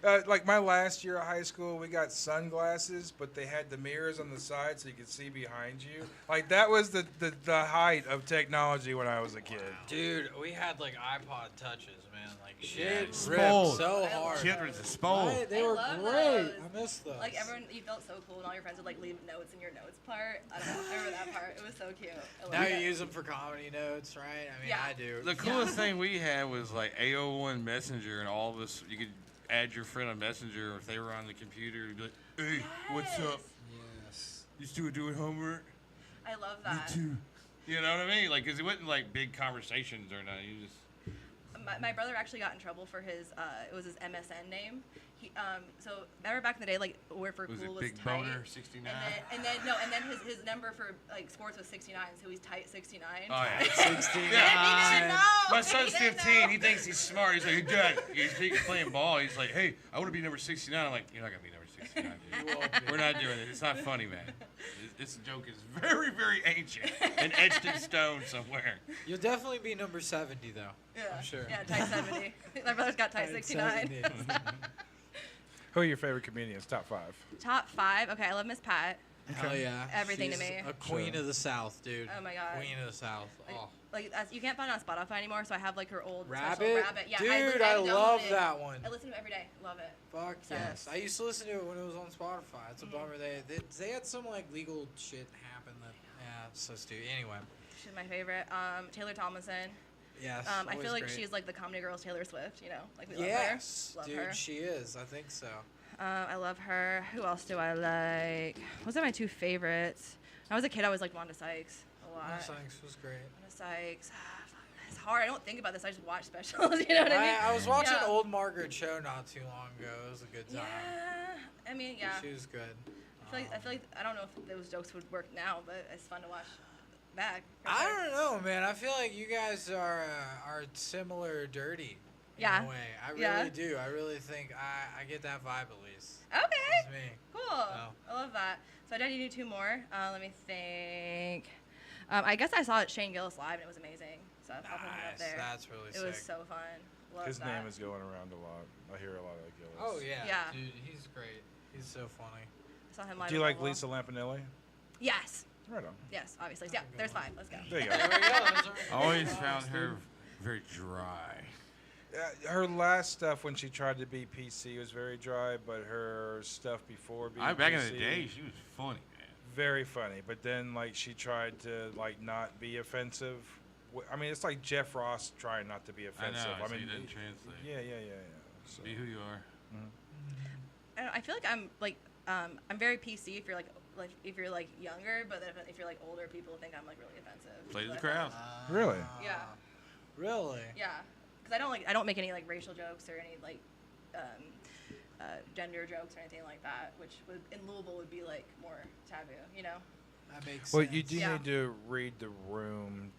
S10: Yeah.
S8: Like my last year of high school, we got sunglasses, but they had the mirrors on the side so you could see behind you. Like that was the height of technology when I was a kid.
S3: Dude, we had like iPod touches, man. Like
S10: Yeah,
S3: shit ripped
S10: spoiled.
S3: so hard.
S10: Children's a spoiled.
S3: Right? They
S13: I
S3: were
S13: love
S3: great.
S13: those.
S3: I miss those.
S13: Like everyone, you felt so cool, and all your friends would like leave notes in your notes part. I don't know. I remember that part. It was so cute. I love
S3: Now
S13: it.
S3: you use them for comedy notes, right? I mean,
S13: Yeah.
S3: I do.
S10: The coolest thing we had was like AO1 Messenger, and all of us, you could add your friend on Messenger, or if they were on the computer, you'd be like, hey, what's up?
S3: Yes.
S10: You still doing homework?
S13: I love that.
S10: You know what I mean? Like, cause it wasn't like big conversations or nothing. You just.
S13: My brother actually got in trouble for his, it was his MSN name. He, so remember back in the day, like, where for
S10: Was
S13: cool
S10: it
S13: was
S10: Big
S13: tight.
S10: Boner 69?
S13: And then his number for, like, sports was 69, so he's tight 69.
S10: Oh, yeah.
S12: 69.
S13: He didn't know.
S10: My son's
S13: He didn't
S10: 15.
S13: know.
S10: He thinks he's smart. He's like, hey, Dad, he's playing ball. He's like, hey, I want to be number 69. I'm like, you're not going to be number 69, dude. We're not doing it. It's not funny, man. This joke is very, very ancient and etched in stone somewhere.
S3: You'll definitely be number 70, though.
S13: Yeah.
S3: I'm sure.
S13: Yeah, tight 70. My brother's got tight 69.
S8: Who are your favorite comedians? Top 5.
S13: Top 5. Okay, I love Miss Pat.
S3: Hell yeah.
S13: Everything
S3: She's
S13: to me.
S3: A queen of the South, dude.
S13: Oh my God.
S3: Queen of the South. Oh.
S13: Like you can't find it on Spotify anymore, so I have like her old special
S3: Rabbit?
S13: Rabbit. Yeah,
S3: Dude,
S13: I
S3: I love
S13: downloaded it.
S3: that one.
S13: I listen to it every day. Love it.
S3: Fuck yes.
S13: Obsessed.
S3: I used to listen to it when it was on Spotify. It's a bummer. They had some like legal shit happen that it's so stupid. Anyway.
S13: She's my favorite. Taylor Tomlinson.
S3: Yes.
S13: I feel like
S3: great.
S13: she's like the comedy girl's Taylor Swift. You know, like we
S3: yes,
S13: love her. Love
S3: dude,
S13: her.
S3: she is. I think so.
S13: I love her. Who else do I like? Those are my 2 favorites. When I was a kid, I always liked Wanda Sykes a lot.
S3: Wanda Sykes was great.
S13: Wanda Sykes. It's hard. I don't think about this. I just watch specials. You know what I mean?
S3: I was watching
S13: Yeah.
S3: Old Margaret show not too long ago. It was a good time.
S13: Yeah. I mean, yeah.
S3: She was good.
S13: I feel like I don't know if those jokes would work now, but it's fun to watch back.
S3: I don't know, man. I feel like you guys are similar dirty.
S13: Yeah.
S3: In a way. I really
S13: Yeah.
S3: do. I really think I get that vibe at least.
S13: Okay.
S3: That's me.
S13: Cool.
S3: Oh.
S13: I love that. So I did do 2 more. Let me think. I guess I saw Shane Gillis live and it was amazing. So I'll put it up there.
S3: That's really sick.
S13: It was so fun. Love
S8: His
S13: that.
S8: name is going around a lot. I hear a lot of Gillis.
S3: Oh yeah.
S13: Yeah.
S3: Dude, he's great. He's so funny.
S13: I saw him live.
S8: Do you
S13: at
S8: like
S13: Louisville.
S8: Lisa Lampanelli?
S13: Yes.
S8: Right on.
S13: Yes, obviously. Yeah, there's 5. Let's go.
S8: There you go.
S3: There we go.
S10: I always found her very dry.
S8: Her last stuff when she tried to be PC was very dry, but her stuff before being
S10: Back in
S8: PC,
S10: the day, she was funny, man.
S8: very funny. But then like she tried to like not be offensive. I mean, it's like Jeff Ross trying not to be offensive.
S10: I know.
S8: I
S10: So
S8: mean,
S10: you didn't translate.
S8: yeah. So.
S10: Be who you are.
S13: I feel like I'm like I'm very PC if you're like if you're like younger, but then if you're like older, people think I'm like really offensive.
S10: Play to the
S13: But,
S10: crowd.
S8: Really?
S13: Yeah.
S3: Really?
S13: Yeah. Because I don't make any like racial jokes or any like gender jokes or anything like that, which would in Louisville would be like more taboo, you know.
S3: That makes
S8: Well,
S3: sense.
S8: you do
S13: Yeah.
S8: need to read the room,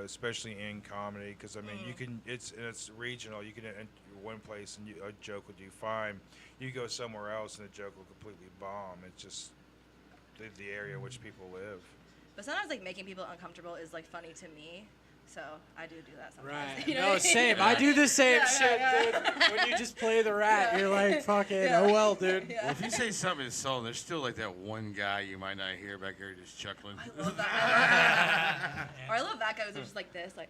S8: especially in comedy, because I mean, you can. It's regional. You can enter one place and a joke will do fine. You go somewhere else and the joke will completely bomb. It's just the area in which people live.
S13: But sometimes like making people uncomfortable is like funny to me, so I do that sometimes.
S3: Right.
S13: You know
S3: No,
S13: what I mean?
S3: same. I do the same
S13: Yeah,
S3: shit,
S13: yeah.
S3: dude. When you just play the rat, you're like, fucking, oh well, dude.
S10: Well, if you say something insulting, there's still like that one guy you might not hear back there just chuckling.
S13: I love that. Or I love that guy who's just like this, like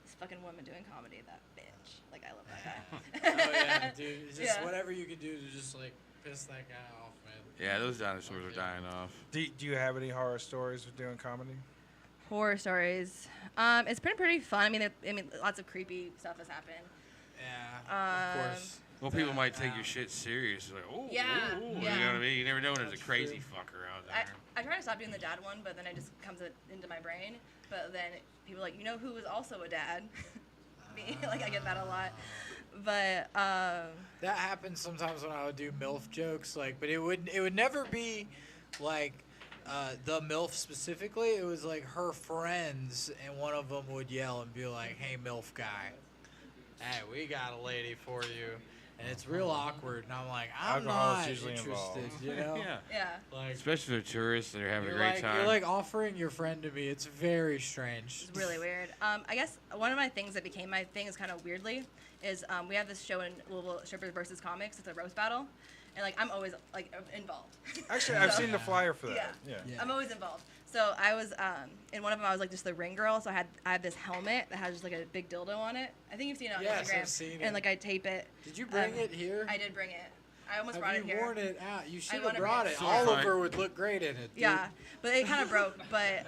S13: this fucking woman doing comedy, that bitch. Like I love that guy.
S3: Oh yeah, dude. It's just
S13: Yeah.
S3: whatever you can do to just like piss that guy off, man.
S10: Yeah, those dinosaurs are dying off.
S8: Do you have any horror stories with doing comedy?
S13: Horror stories. It's been pretty fun. I mean, lots of creepy stuff has happened.
S3: Yeah, of course.
S10: Well, people might take your shit serious. Like, oh,
S13: Yeah,
S10: ooh,
S13: yeah.
S10: you know what I mean? You never know when there's a
S3: That's
S10: crazy
S3: true.
S10: fucker out there.
S13: I try to stop doing the dad one, but then it just comes into my brain. But then people are like, you know who is also a dad? Me. Like I get that a lot. But
S3: That happens sometimes when I would do MILF jokes, like, but it would never be like the MILF specifically. It was like her friends, and one of them would yell and be like, "Hey, MILF guy, hey, we got a lady for you." And it's real awkward, and I'm like, I'm
S8: Alcohol's
S3: not
S8: usually
S3: interested,
S8: involved.
S3: you know?
S10: Yeah.
S13: yeah.
S3: Like,
S10: Especially for tourists that are having a
S3: you're
S10: great
S3: like,
S10: time.
S3: you're like offering your friend to me. It's very strange.
S13: It's really weird. I guess one of my things that became my thing is kind of weirdly is we have this show in Louisville, Strippers versus Comics. It's a roast battle, and like I'm always like involved.
S8: Actually, I've seen the flyer for that.
S13: Yeah.
S8: Yeah.
S13: I'm always involved. So I was in one of them. I was like just the ring girl. So I had this helmet that has just like a big dildo on it. I think you've seen it on
S3: Yes,
S13: Instagram.
S3: I've seen it.
S13: And like I tape it.
S3: Did you bring it here?
S13: I did bring it. I almost
S3: Have
S13: brought
S3: you
S13: it here.
S3: worn it out? You should have
S13: wanna
S3: brought
S13: bring
S3: it.
S13: it.
S3: Oliver would look great in it. Dude.
S13: Yeah, but it kind of broke. But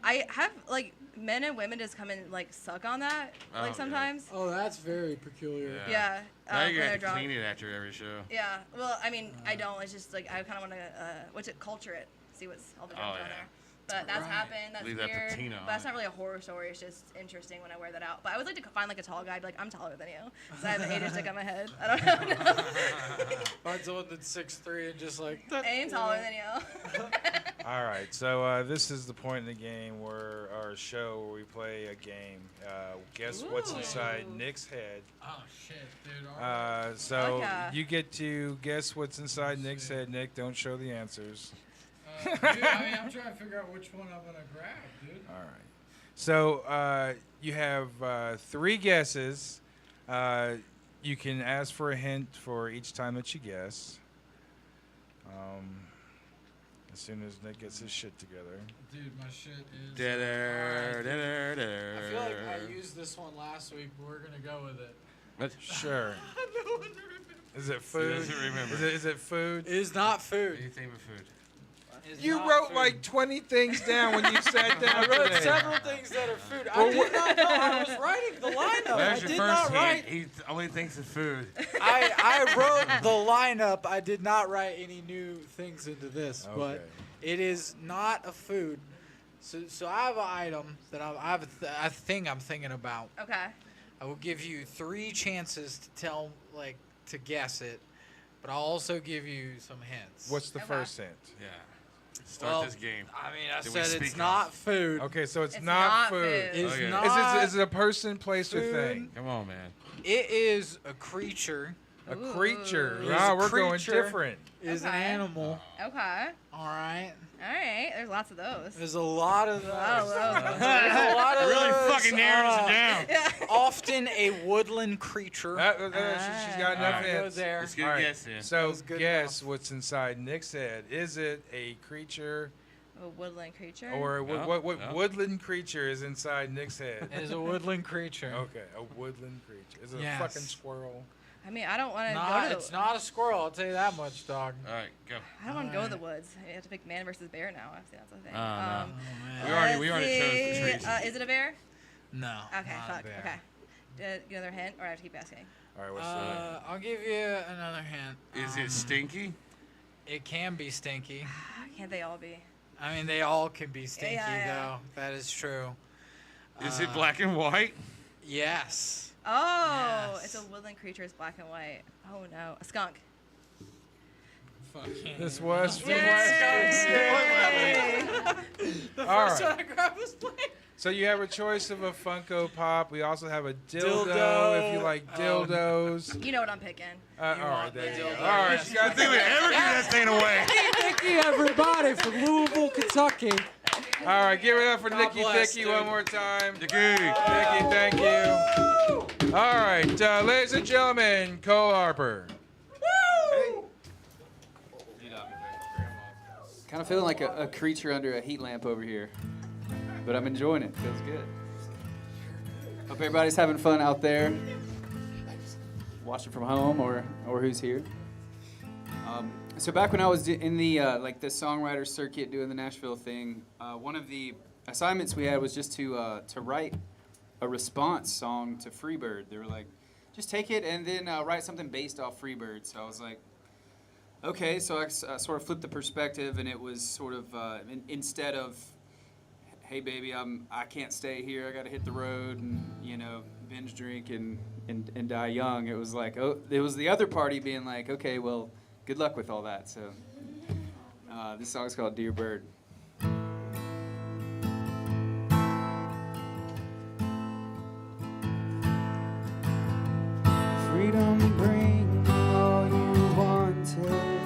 S13: I have like men and women just come and like suck on that
S10: Oh,
S13: like
S10: yeah.
S13: sometimes.
S3: Oh, that's very peculiar.
S13: Yeah.
S10: Now
S13: when
S10: you
S13: they're
S10: have to
S13: drunk.
S10: clean it after every show.
S13: Yeah. Well, I mean, I don't. It's just like I kind of want to culture it. see what's all the
S10: Oh,
S13: germs on
S10: yeah.
S13: there. But that's happened. That's
S10: Leave that
S13: weird.
S10: patina on
S13: But that's
S10: it.
S13: not really a horror story. It's just interesting when I wear that out. But I would like to find like a tall guy, and be like, I'm taller than you. So I have an 8-inch stick on my head. I don't know.
S3: Find someone that's 6'3" and just like.
S13: I'm taller than you.
S8: All right, so this is the point in the game where our show where we play a game. Guess what's inside Nick's head.
S3: Oh shit, dude.
S8: So
S13: Okay.
S8: you get to guess what's inside Nick's head. Nick, don't show the answers.
S3: Dude, I mean, I'm trying to figure out which one I'm gonna grab, dude.
S8: All right. So you have 3 guesses. You can ask for a hint for each time that you guess. As soon as Nick gets his shit together.
S3: Dude, my shit is.
S10: Da-da, da-da,
S3: I feel like I used this one last week, but we're gonna go with it.
S8: Sure. Is it food?
S10: doesn't remember.
S8: Is it food?
S3: It is not food.
S10: Anything but food.
S3: It's
S8: You
S3: not
S8: wrote
S3: food.
S8: like 20 things down when you sat down
S3: I wrote
S8: today.
S3: several things that are food. I did not know. I was writing the lineup. I
S10: There's your
S3: did
S10: first
S3: not
S10: hint.
S3: write.
S10: He only thinks of food.
S3: I wrote the lineup. I did not write any new things into this, but
S8: Okay.
S3: it is not a food. So I have an item that I have a thing I'm thinking about.
S13: Okay.
S3: I will give you 3 chances to tell, like, to guess it, but I'll also give you some hints.
S8: What's the first hint?
S10: Yeah. Start
S3: Well,
S10: this game.
S3: I mean, I
S10: that we
S3: said
S10: speak
S3: it's
S10: of.
S3: not food.
S8: Okay, so it's
S13: It's
S8: not
S13: not
S8: food.
S13: food.
S3: It's
S10: Okay.
S3: not.
S8: Is it a person, place, or
S3: food.
S8: thing?
S10: Come on, man.
S3: It is a creature.
S8: A creature.
S3: Ooh.
S8: Wow,
S3: It's a
S8: we're going
S3: creature.
S8: different.
S3: Is an
S13: Okay.
S3: animal.
S13: Okay.
S3: All right.
S13: All right. There's lots of those.
S3: There's a lot of those.
S13: Wow,
S3: There's a lot of
S10: Really
S3: those.
S10: fucking narrows it down.
S13: Yeah.
S3: Often a woodland creature.
S8: She's got enough
S10: Alright.
S3: Go
S8: hints.
S3: there.
S10: Let's get
S8: All
S10: a
S8: right,
S10: guess in.
S8: So
S3: was good
S8: guess what's inside Nick's head. Is it a creature
S13: A woodland creature.
S8: or
S10: No,
S8: what
S10: no.
S8: woodland creature is inside Nick's head?
S3: It is a woodland creature.
S8: Okay, a woodland creature. Is it
S3: Yes.
S8: a fucking squirrel?
S13: I mean, I don't want to go
S3: Not,
S13: to the.
S3: it's not a squirrel, I'll tell you that much, dog.
S10: All right, go.
S13: I don't want to go to the woods. You have to pick man versus bear now. I see that's the thing.
S10: No.
S3: Oh,
S10: We
S3: man.
S10: already chose the trees.
S13: Is it a bear?
S3: No.
S13: Okay,
S3: not a
S13: fuck.
S3: bear.
S13: Okay. Get another hint, or I have to keep asking.
S8: All right, what's the
S3: I'll give you another hint.
S10: Is it stinky?
S3: It can be stinky.
S13: Can't they all be?
S3: I mean, they all can be stinky,
S13: yeah.
S3: though. That is true.
S10: Is it black and white?
S3: Yes.
S13: Oh,
S3: Yes.
S13: it's a woodland creature. It's black and white. Oh no, a skunk.
S3: Fucking.
S8: This was
S13: Yay!
S3: The
S8: All
S3: first
S8: right.
S3: one I grabbed was blank.
S8: So you have a choice of a Funko Pop. We also have a dildo,
S3: Dildo.
S8: if you like
S3: Oh.
S8: dildos.
S13: You know what I'm picking.
S8: All
S3: You
S8: right,
S3: want
S8: there
S3: the
S8: you go.
S3: dildo.
S8: All right,
S3: Yes.
S8: you got to
S10: Think we ever give that thing away.
S3: Nikki, everybody, from Louisville, Kentucky.
S8: All right, give it up for
S3: God
S8: Nikki
S3: bless,
S8: Thicky
S3: dude.
S8: one more time.
S10: Nikki.
S8: Nikki, thank you. All right, ladies and gentlemen, Cole Harper.
S11: Kind of feeling like a creature under a heat lamp over here, but I'm enjoying it. Feels good. Hope everybody's having fun out there, watching from home or who's here. So back when I was in the like the songwriter circuit doing the Nashville thing, one of the assignments we had was just to write a response song to Freebird. They were like, just take it and then write something based off Freebird. So I was like, okay, so I sort of flipped the perspective, and it was sort of instead of, hey baby, I can't stay here, I got to hit the road and binge drink and die young. It was like, oh, it was the other party being like, okay, well, good luck with all that. So this song's called Dear Bird.
S7: Freedom bring all you wanted.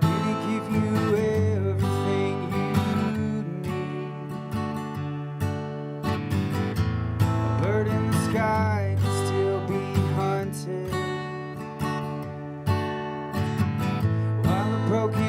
S7: Did it give you everything you need? A bird in the sky can still be hunted, while a broken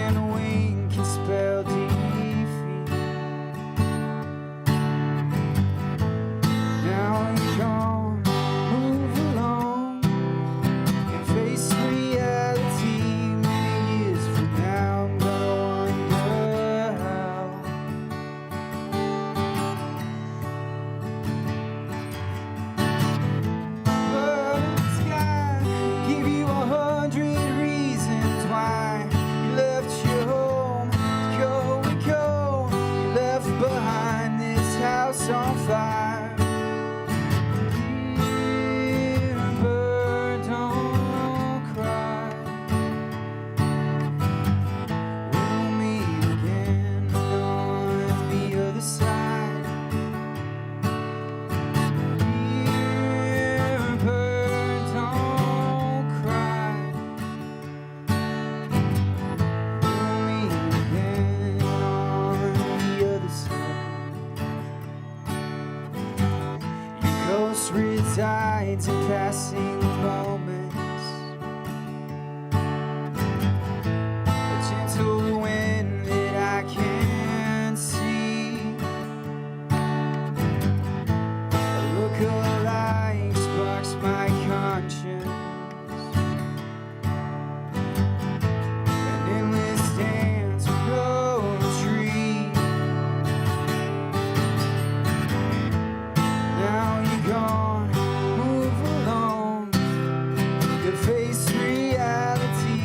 S7: tides of passing moments. A gentle wind that I can't see. A look of light sparks my conscience. An endless dance with no retreat. Now you're gone, move along. You face reality.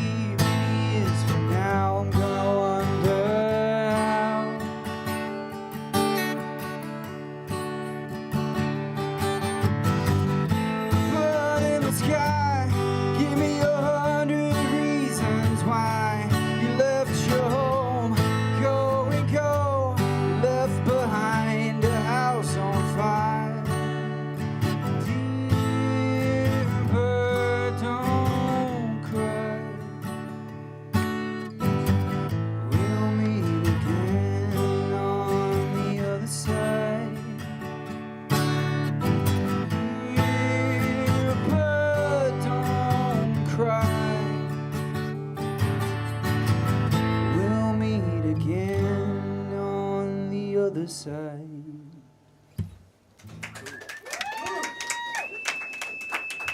S7: Years from now, I'm gonna wonder how. Blood in the sky, give me 100 reasons why you left your home. Go and go, you left behind a house on fire. Dear bird, don't cry. We'll meet again on the other side. Dear bird, don't cry. We'll meet again on the other side.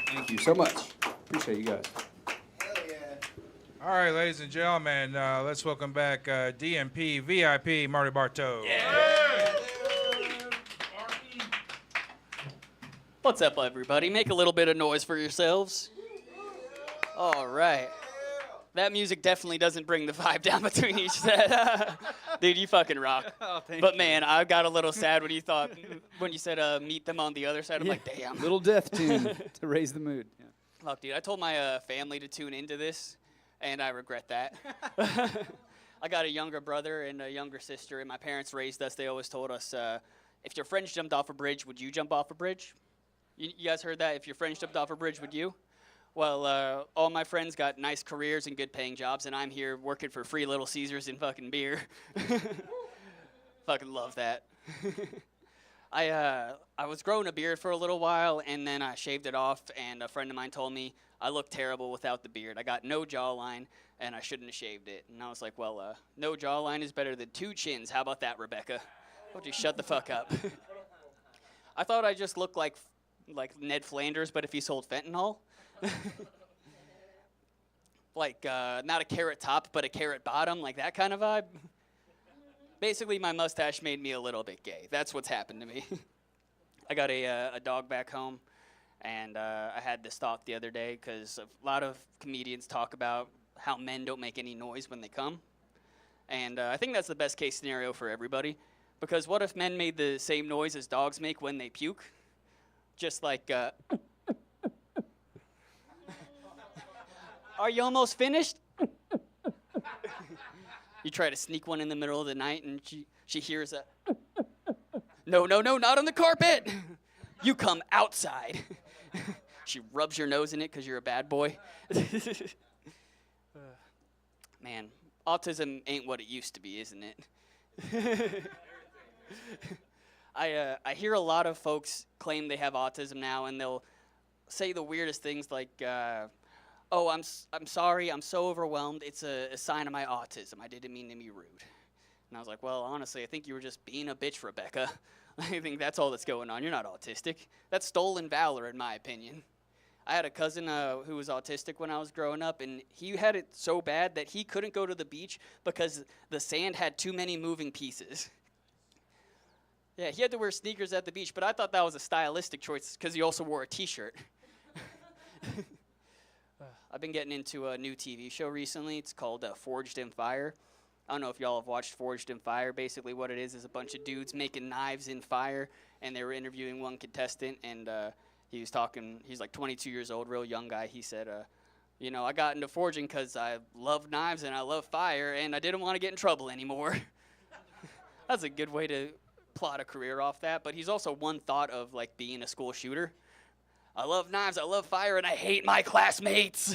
S14: Thank you so much. Appreciate you guys.
S8: All right, ladies and gentlemen, let's welcome back DMP VIP Marty BTO.
S15: What's up, everybody? Make a little bit of noise for yourselves. All right. That music definitely doesn't bring the vibe down between each set. Dude, you fucking rock. But man, I got a little sad when you said meet them on the other side. I'm like, damn.
S14: Little death tune to raise the mood. Yeah.
S15: Look, dude, I told my family to tune into this, and I regret that. I got a younger brother and a younger sister, and my parents raised us. They always told us, if your friends jumped off a bridge, would you jump off a bridge? You guys heard that? If your friends jumped off a bridge, would you? Well, all my friends got nice careers and good paying jobs, and I'm here working for free Little Caesars and fucking beer. Fucking love that. I was growing a beard for a little while, and then I shaved it off, and a friend of mine told me I look terrible without the beard. I got no jawline, and I shouldn't have shaved it. And I was like, well, no jawline is better than 2 chins. How about that, Rebecca? Why don't you shut the fuck up? I thought I just looked like Ned Flanders, but if he sold fentanyl. Like, not a carrot top, but a carrot bottom, like that kind of vibe. Basically, my mustache made me a little bit gay. That's what's happened to me. I got a dog back home, and I had this thought the other day because a lot of comedians talk about how men don't make any noise when they come. And I think that's the best case scenario for everybody. Because what if men made the same noise as dogs make when they puke? Just like, are you almost finished? You try to sneak one in the middle of the night, and she hears a, no, not on the carpet. You come outside. She rubs your nose in it because you're a bad boy. Man, autism ain't what it used to be, isn't it? I hear a lot of folks claim they have autism now, and they'll say the weirdest things like, oh, I'm sorry, I'm so overwhelmed. It's a sign of my autism. I didn't mean to be rude. And I was like, well, honestly, I think you were just being a bitch, Rebecca. I think that's all that's going on. You're not autistic. That's stolen valor, in my opinion. I had a cousin who was autistic when I was growing up, and he had it so bad that he couldn't go to the beach because the sand had too many moving pieces. Yeah, he had to wear sneakers at the beach, but I thought that was a stylistic choice because he also wore a T-shirt. I've been getting into a new TV show recently. It's called Forged in Fire. I don't know if y'all have watched Forged in Fire. Basically what it is a bunch of dudes making knives in fire, and they were interviewing one contestant, and he was talking, he's like 22 years old, real young guy. He said, you know, I got into forging because I love knives and I love fire, and I didn't want to get in trouble anymore. That's a good way to plot a career off that, but he's also one thought of like being a school shooter. I love knives, I love fire, and I hate my classmates.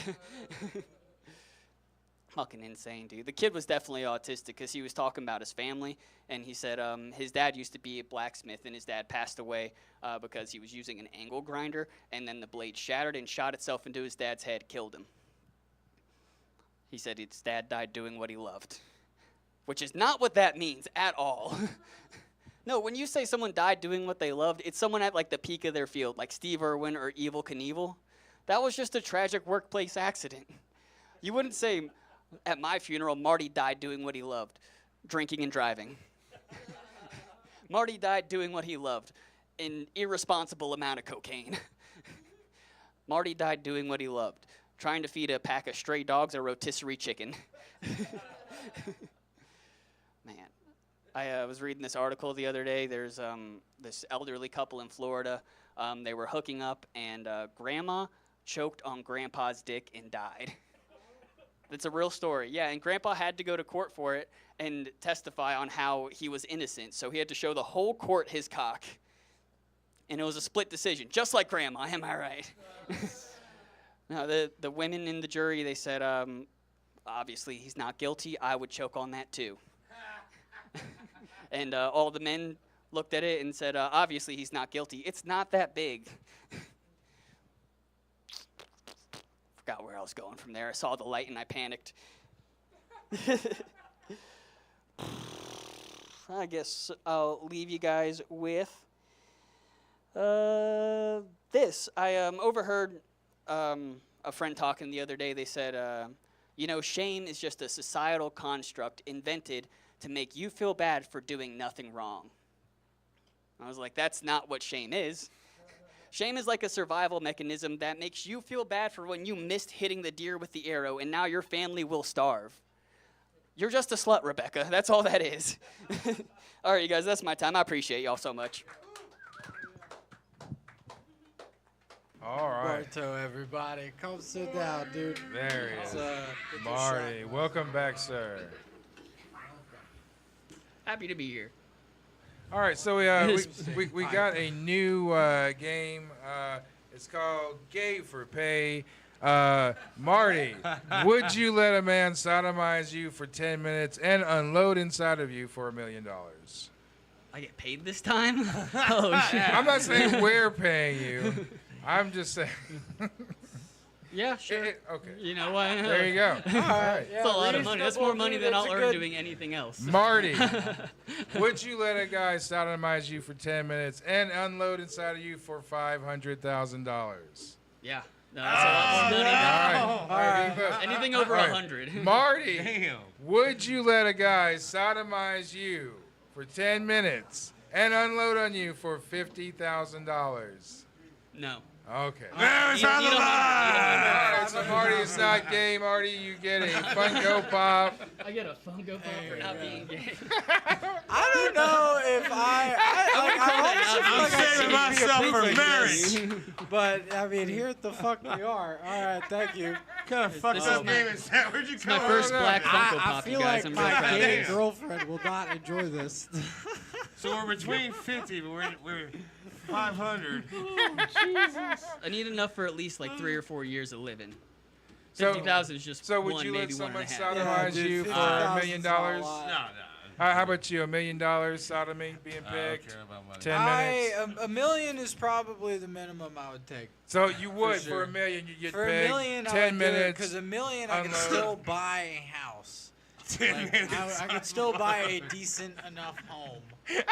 S15: fucking insane, dude. The kid was definitely autistic because he was talking about his family, and he said his dad used to be a blacksmith, and his dad passed away because he was using an angle grinder, and then the blade shattered and shot itself into his dad's head, killed him. He said his dad died doing what he loved, which is not what that means at all. No, when you say someone died doing what they loved, it's someone at like the peak of their field, like Steve Irwin or Evel Knievel. That was just a tragic workplace accident. You wouldn't say, at my funeral, Marty died doing what he loved, drinking and driving. Marty died doing what he loved, an irresponsible amount of cocaine. Marty died doing what he loved, trying to feed a pack of stray dogs a rotisserie chicken. Man. I was reading this article the other day. There's this elderly couple in Florida. They were hooking up, and Grandma choked on Grandpa's dick and died. It's a real story. Yeah, and Grandpa had to go to court for it and testify on how he was innocent. So he had to show the whole court his cock. And it was a split decision, just like Grandma, am I right? Now, the women in the jury, they said, obviously he's not guilty. I would choke on that too. And all the men looked at it and said, obviously he's not guilty. It's not that big. Forgot where I was going from there. I saw the light and I panicked. I guess I'll leave you guys with this. I overheard a friend talking the other day. They said, you know, shame is just a societal construct invented to make you feel bad for doing nothing wrong. I was like, that's not what shame is. Shame is like a survival mechanism that makes you feel bad for when you missed hitting the deer with the arrow and now your family will starve. You're just a slut, Rebecca. That's all that is. All right, you guys, that's my time. I appreciate y'all so much.
S8: All right.
S3: Bartow, everybody. Come sit down, dude.
S8: There he is.
S3: Good to
S8: Marty,
S3: shot.
S8: welcome back, sir.
S15: Happy to be here.
S8: All right, so we got a new game. It's called Gay for Pay. Marty, would you let a man sodomize you for 10 minutes and unload inside of you for $1 million?
S15: I get paid this time? Oh, shit.
S8: I'm not saying we're paying you. I'm just saying.
S15: Yeah, sure.
S8: Okay.
S15: You know what?
S8: There you go. All right.
S15: That's a lot of money. That's more money than I'll earn doing anything else.
S8: Marty, would you let a guy sodomize you for 10 minutes and unload inside of you for $500,000?
S15: Yeah. No, that's a lot more money.
S8: All right.
S15: Anything over 100.
S8: Marty,
S10: Damn.
S8: would you let a guy sodomize you for 10 minutes and unload on you for $50,000?
S15: No.
S8: Okay.
S10: There's on the line.
S8: All right, so Marty is not gay. Marty, you get a Funko Pop.
S15: I get a Funko Pop for not being gay.
S3: I don't know if
S10: I'm saving myself for marriage.
S3: But I mean, here the fuck we are. All right, thank you.
S10: What kind of fucked up game is that? Where'd you
S15: It's
S10: come
S15: my first black Funko
S3: I
S15: Pop,
S3: feel
S15: you guys.
S3: like
S15: I'm
S3: my
S15: real proud of
S3: gay
S15: it.
S3: girlfriend will not enjoy this.
S10: So we're between 50, but we're 500.
S15: I need enough for at least like 3 or 4 years of living.
S8: So-
S15: 50,000 is just
S8: So would
S15: one,
S8: you
S15: maybe
S8: let
S15: one and
S8: someone
S15: a half.
S8: sodomize you for $1
S3: $50,000
S8: million?
S3: is a lot.
S10: No.
S8: How about you? $1 million sodomy being
S10: I don't
S8: picked?
S10: care about money.
S8: 10 minutes.
S3: $1 million is probably the minimum I would take.
S8: So you would
S3: sure.
S8: for $1 million, you get
S3: For
S8: pegged.
S3: $1 million,
S8: 10 minutes.
S3: because $1 million I could
S8: unload.
S3: still buy a house.
S10: 10 minutes.
S3: I could still buy a decent enough home with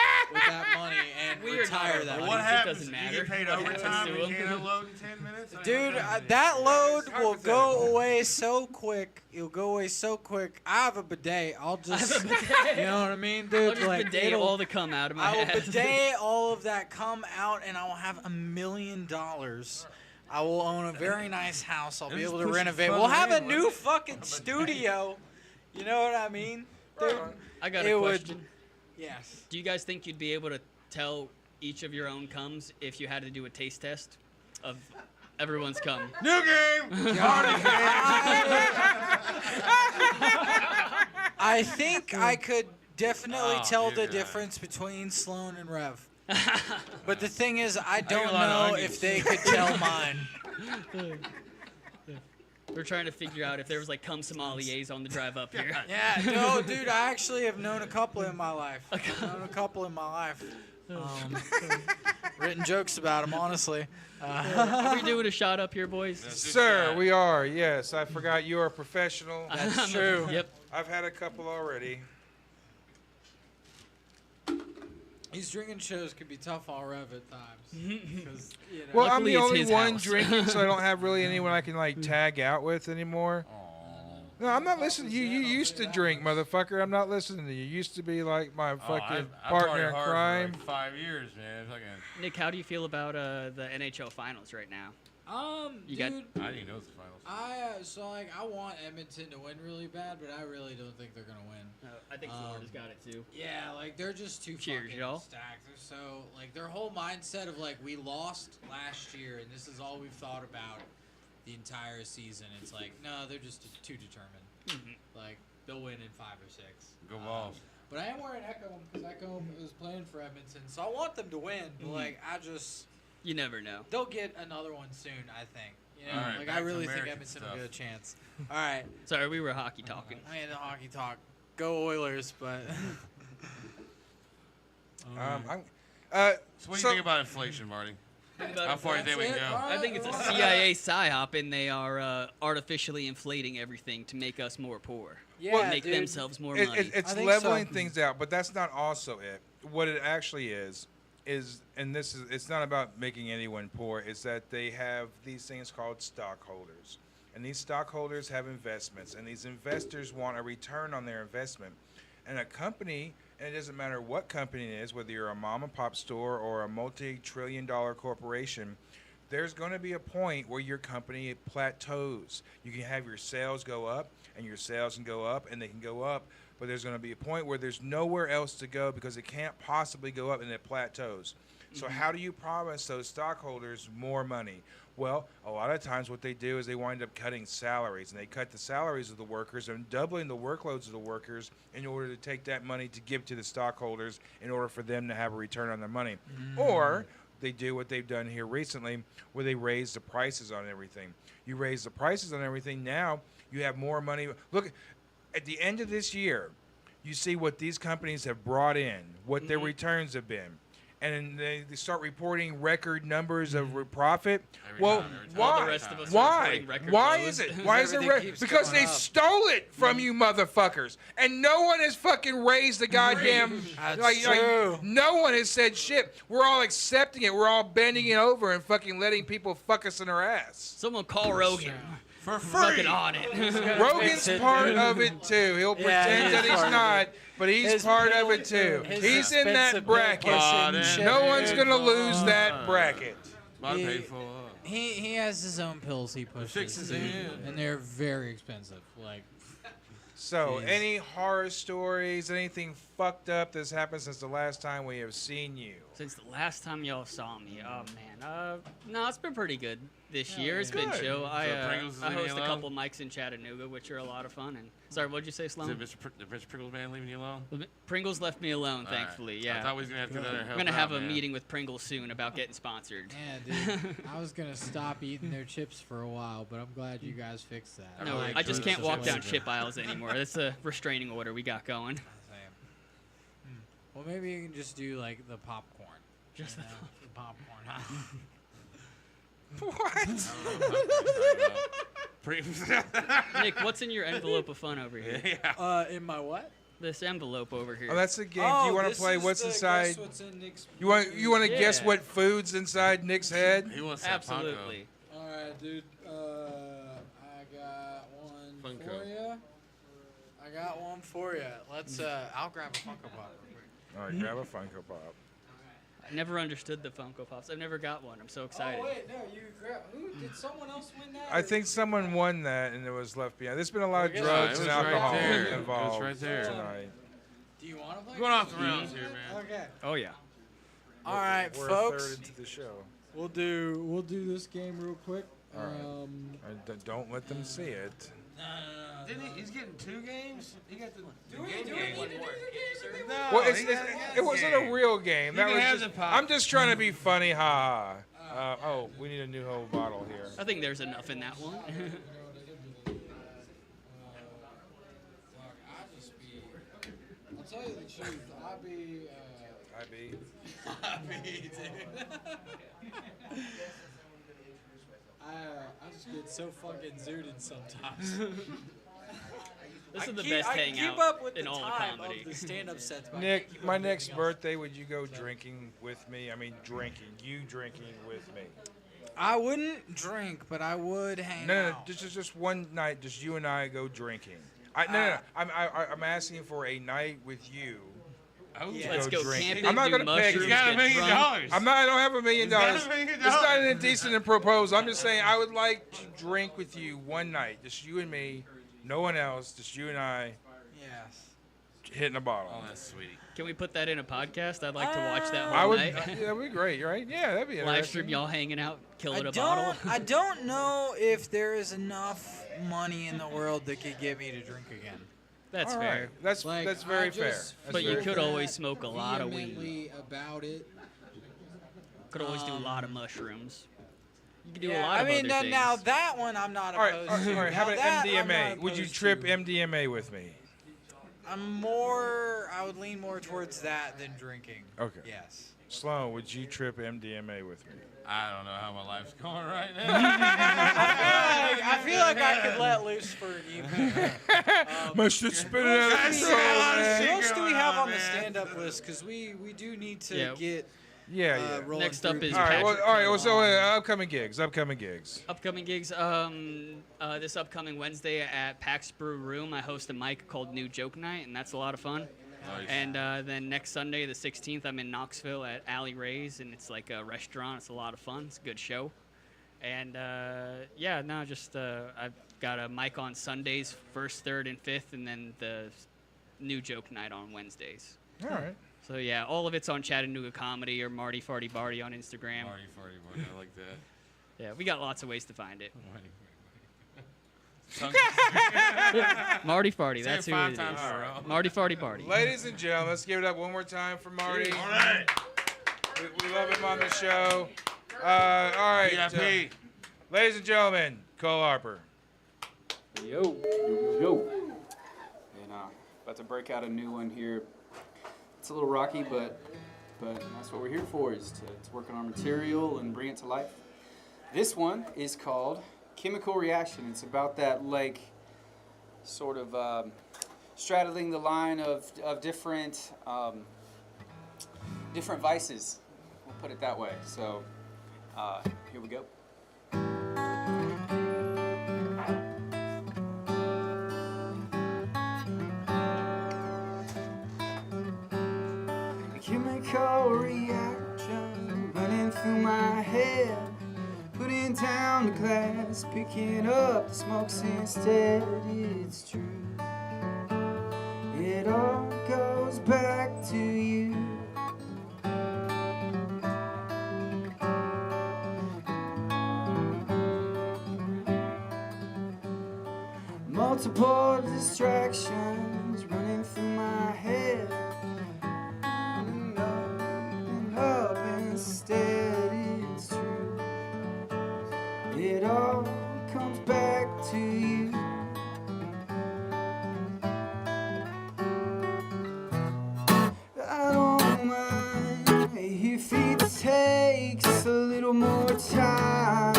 S3: that money and
S15: We are
S3: retire
S15: not
S3: that.
S15: money.
S10: What
S15: It
S10: happens?
S15: doesn't
S10: You
S15: matter.
S10: get paid
S15: What
S10: overtime
S15: happens
S10: and
S15: to
S10: you
S15: 'em.
S10: can't unload in 10 minutes?
S3: Dude, that load will go away so quick. It'll go away so quick. I have a bidet. I'll just, you know what I mean, dude?
S15: I'll just
S3: Like,
S15: bidet
S3: it'll-
S15: all the cum out of my
S3: I will
S15: ass.
S3: bidet all of that come out, and I will have $1 million. I will own a very nice house. I'll be
S10: Just
S3: able to
S10: push it
S3: renovate.
S10: further
S3: We'll have a
S10: in,
S3: new fucking studio. You know what I mean, dude?
S15: I got
S3: It
S15: a
S3: would-
S15: question.
S3: Yes.
S15: Do you guys think you'd be able to tell each of your own cums if you had to do a taste test of everyone's cum?
S10: New game! Party
S3: I think I could definitely
S10: Oh,
S3: tell the
S10: dear.
S3: difference between Sloan and Rev. But the thing is, I
S10: got
S3: don't
S10: a lot of
S3: know
S10: onions.
S3: if they could tell mine.
S15: We're trying to figure out if there was like cum sommeliers on the drive up here.
S3: Yeah, no, dude, I actually have known a couple in my life. Written jokes about them, honestly.
S15: Are we doing a shot up here, boys?
S8: Sir, we are. Yes, I forgot you are a professional.
S3: That's true.
S15: Yep.
S8: I've had a couple already.
S3: These drinking shows can be tough on Rev at times. 'Cause, you know.
S8: Well, I'm
S15: Luckily,
S8: the
S15: it's
S8: only
S15: his
S8: one
S15: house.
S8: drinking, so I don't have really anyone I can like tag out with anymore. No, I'm not listening. You used to drink, motherfucker. I'm not listening to you. You used to be like my fucking partner in crime.
S10: For like 5 years, man. Fucking.
S15: Nick, how do you feel about the NHL finals right now?
S3: Dude,
S10: I didn't even know it was the finals.
S3: I want Edmonton to win really bad, but I really don't think they're gonna win.
S15: I think Florida's got it too.
S3: Yeah, like they're just too
S15: Cheers,
S3: fucking
S15: y'all.
S3: stacked. They're so like their whole mindset of like we lost last year and this is all we've thought about the entire season. It's like no, they're just too determined. Like they'll win in 5 or 6.
S10: Go Balls.
S3: But I am wearing Echo because Echo is playing for Edmonton, so I want them to win. But like I just.
S15: You never know.
S3: They'll get another one soon, I think. You know,
S10: All right,
S3: like
S10: back
S3: I
S10: to
S3: really think
S10: American
S3: Edmonton
S10: stuff.
S3: will get a chance. All right.
S15: Sorry, we were hockey talking.
S3: I mean, the hockey talk. Go Oilers, but.
S10: So what do you think about inflation, Marty? How far do you think we can go?
S15: I think it's a CIA psyop, and they are artificially inflating everything to make us more poor.
S3: Yeah,
S15: make
S3: dude.
S15: themselves more
S8: It's
S15: money.
S8: leveling things out, but that's not also it. What it actually is, and this is, it's not about making anyone poor. Is that they have these things called stockholders, and these stockholders have investments, and these investors want a return on their investment. And a company, and it doesn't matter what company it is, whether you're a mom and pop store or a multi-trillion-dollar corporation, there's going to be a point where your company plateaus. You can have your sales go up, and your sales can go up, and they can go up, but there's going to be a point where there's nowhere else to go because it can't possibly go up, and it plateaus. So how do you promise those stockholders more money? Well, a lot of times what they do is they wind up cutting salaries, and they cut the salaries of the workers and doubling the workloads of the workers in order to take that money to give to the stockholders in order for them to have a return on their money. Or they do what they've done here recently where they raise the prices on everything. You raise the prices on everything, now you have more money. Look, at the end of this year, you see what these companies have brought in, what their returns have been. And they start reporting record numbers of profit. Well, why? Why? Why is it? Why is it? Because they stole it from you motherfuckers, and no one has fucking raised the goddamn. like, no one has said shit. We're all accepting it. We're all bending it over and fucking letting people fuck us in our ass.
S15: Someone call Rogan.
S10: For free.
S15: Fucking on it.
S8: Rogan's part of it too. He'll pretend that he's not, but he's part of it too. He's in that bracket. No one's gonna lose that bracket.
S3: He has his own pills he pushes, and they're very expensive. Like.
S8: So, any horror stories, anything fucked up that's happened since the last time we have seen you?
S15: Since the last time y'all saw me, oh man, no, it's been pretty good this year. It's been chill. I host a couple mics in Chattanooga, which are a lot of fun. And sorry, what'd you say, Sloan?
S10: Is the Mr. Pringles man leaving you alone?
S15: Pringles left me alone, thankfully.
S10: Right.
S15: Yeah.
S10: I thought we was gonna have to go there and help
S15: I'm gonna
S10: out,
S15: have a
S10: man.
S15: meeting with Pringles soon about getting sponsored.
S3: Yeah, dude. I was gonna stop eating their chips for a while, but I'm glad you guys fixed that.
S15: No, I just can't walk down chip aisles anymore. That's a restraining order we got going.
S3: Well, maybe you can just do like the popcorn.
S15: Just
S3: the popcorn.
S15: Nick, what's in your envelope of fun over here?
S3: In my what?
S15: This envelope over here.
S8: Oh, that's the game. Do you want to play what's inside?
S3: What's in Nick's
S8: You want to guess what food's inside Nick's head?
S10: He wants
S15: Absolutely.
S3: All right, dude. I got one for you. I got one for you. Let's. I'll grab a Funko Pop real quick.
S8: All right, grab a Funko Pop.
S15: I never understood the Funko Pops. I've never got one. I'm so excited.
S3: Oh wait, no, you grab. Who did someone else win that?
S8: I think someone won that and it was left behind. There's been a lot of
S3: Yeah,
S8: drugs and
S10: it was right
S8: alcohol
S10: there.
S8: involved
S10: It was right there.
S8: tonight.
S3: Do you want to play?
S10: Going off the rails here, man.
S3: Okay.
S15: Oh yeah.
S3: All right,
S8: We're
S3: folks.
S8: a third into the show.
S3: We'll do this game real quick.
S8: All right. Don't let them see it.
S10: He's getting 2 games? He got the
S3: game.
S10: No,
S8: Well, it wasn't a real game.
S10: You
S8: That
S10: can
S8: was
S10: have
S8: just,
S10: the pop.
S8: I'm just trying to be funny, ha ha. Oh, we need a new whole bottle here.
S15: I think there's enough in that one.
S3: Shoot, I be. I just get so fucking zooted sometimes.
S15: This is the best hangout
S3: keep up with
S15: in
S3: the
S15: all of
S3: time
S15: comedy.
S3: of the stand-up sets. but I can't
S8: Nick,
S3: keep
S8: my
S3: up with
S8: next
S3: everything else.
S8: birthday, would you go drinking with me? I mean, drinking. You drinking with me.
S3: I wouldn't drink, but I would hang
S8: No,
S3: out.
S8: just one night. Just you and I go drinking. No. I'm asking for a night with you.
S15: Oh,
S8: to
S15: let's go
S8: drinking.
S15: camping,
S8: I'm not
S15: do
S8: gonna pay
S15: mushrooms,
S8: you.
S15: get
S10: $1 million.
S15: drunk.
S8: I don't have $1 million.
S10: He's got $1 million.
S8: It's not an indecent proposal. I'm just saying I would like to drink with you one night, just you and me, no one else, just you and I,
S3: Yes.
S8: hitting a bottle.
S10: Oh, that's sweetie.
S15: Can we put that in a podcast? I'd like to watch that
S8: I
S15: whole
S8: would.
S15: night.
S8: Yeah, that'd be great, right? Yeah, that'd be
S15: Live
S8: interesting.
S15: stream y'all hanging out, killing
S3: I
S15: a bottle.
S3: I don't know if there is enough money in the world that could get me to drink again.
S15: That's
S8: All
S15: fair.
S8: right. That's very fair. That's
S15: But you
S8: very
S15: could
S8: fair.
S15: always smoke a lot of weed.
S3: Vehemently about it.
S15: Could always do a lot of mushrooms. You could do
S3: Yeah,
S15: a lot
S3: I
S15: of
S3: mean,
S15: other things.
S3: now that one I'm not
S8: All right,
S3: opposed to.
S8: all right. How
S3: Now
S8: about
S3: that I'm
S8: MDMA?
S3: not
S8: Would you
S3: opposed
S8: trip
S3: to.
S8: MDMA with me?
S3: I would lean more towards that than drinking.
S8: Okay.
S3: Yes.
S8: Sloan, would you trip MDMA with me?
S10: I don't know how my life's going right now.
S3: I feel like I could let loose for an evening.
S8: My shit's spinning out of control, man.
S3: What else do we have on the stand-up list? Because we do need to get
S8: Yeah.
S3: rolling
S15: Next up
S3: through
S15: is
S3: these.
S8: All right. Well,
S15: Patrick
S8: all right. Well, so
S15: Cuddle.
S8: upcoming gigs.
S15: Upcoming gigs. This upcoming Wednesday at Pax Brew Room, I host a mic called New Joke Night, and that's a lot of fun.
S10: Nice.
S15: And then next Sunday, the 16th, I'm in Knoxville at Alley Ray's, and it's like a restaurant. It's a lot of fun. It's a good show. And I've got a mic on Sundays, 1st, 3rd, and 5th, and then the New Joke Night on Wednesdays.
S8: All right.
S15: So yeah, all of it's on Chattanooga Comedy or Marty Farty Barty on Instagram.
S10: Marty Farty Barty, I like that.
S15: Yeah, we got lots of ways to find it. Marty Farty,
S10: Say
S15: that's
S10: it
S15: who
S10: 5
S15: it is.
S10: times in a row.
S15: Marty Farty Barty.
S8: Ladies and gentlemen, let's give it up one more time for Marty.
S10: All right.
S8: We love him on the show. All right.
S10: VIP.
S8: Ladies and gentlemen, Cole Harper.
S11: Yo. And about to break out a new one here. It's a little rocky, but that's what we're here for, is to work on our material and bring it to life. This one is called Chemical Reaction. It's about that, like, sort of straddling the line of different vices. We'll put it that way. So here we go.
S7: Chemical reaction running through my head, putting down the glass, picking up the smokes instead. It's true, it all goes back to you. Multiple distractions running through my head, up instead. It's true, it all comes back to you. I don't mind if it takes a little more time.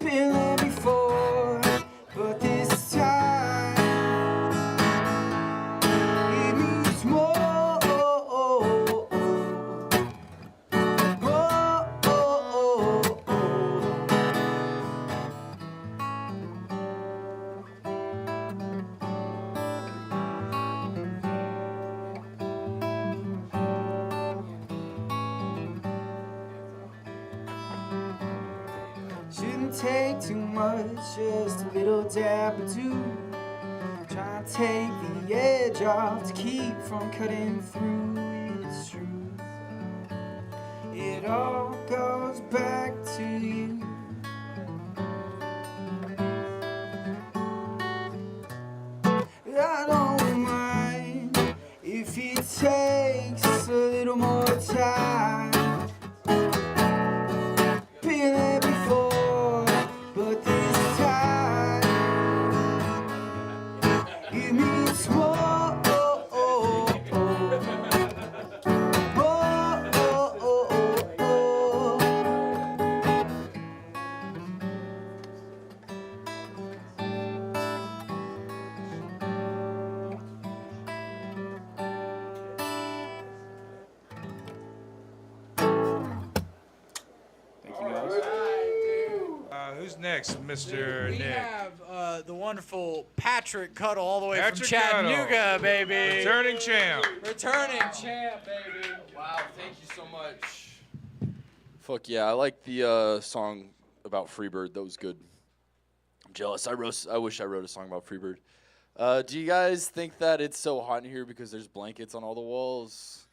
S7: Been there before, but this time it means more. Shouldn't take too much, just a little dab or two. Try to take the edge off to keep from cutting through. It's true, it all goes back to you. I don't mind if it takes a little more time. Been there before, but this time it means more.
S8: next, Mr.
S3: We
S8: Nick?
S3: have the wonderful Patrick Cuddle all the way
S8: Patrick
S3: from Chattanooga,
S8: Cuddle.
S3: baby.
S8: Returning champ.
S3: Returning champ, baby.
S16: Wow, thank you so much. Fuck yeah, I like the song about Freebird. That was good. I'm jealous. I wish I wrote a song about Freebird. Do you guys think that it's so hot in here because there's blankets on all the walls?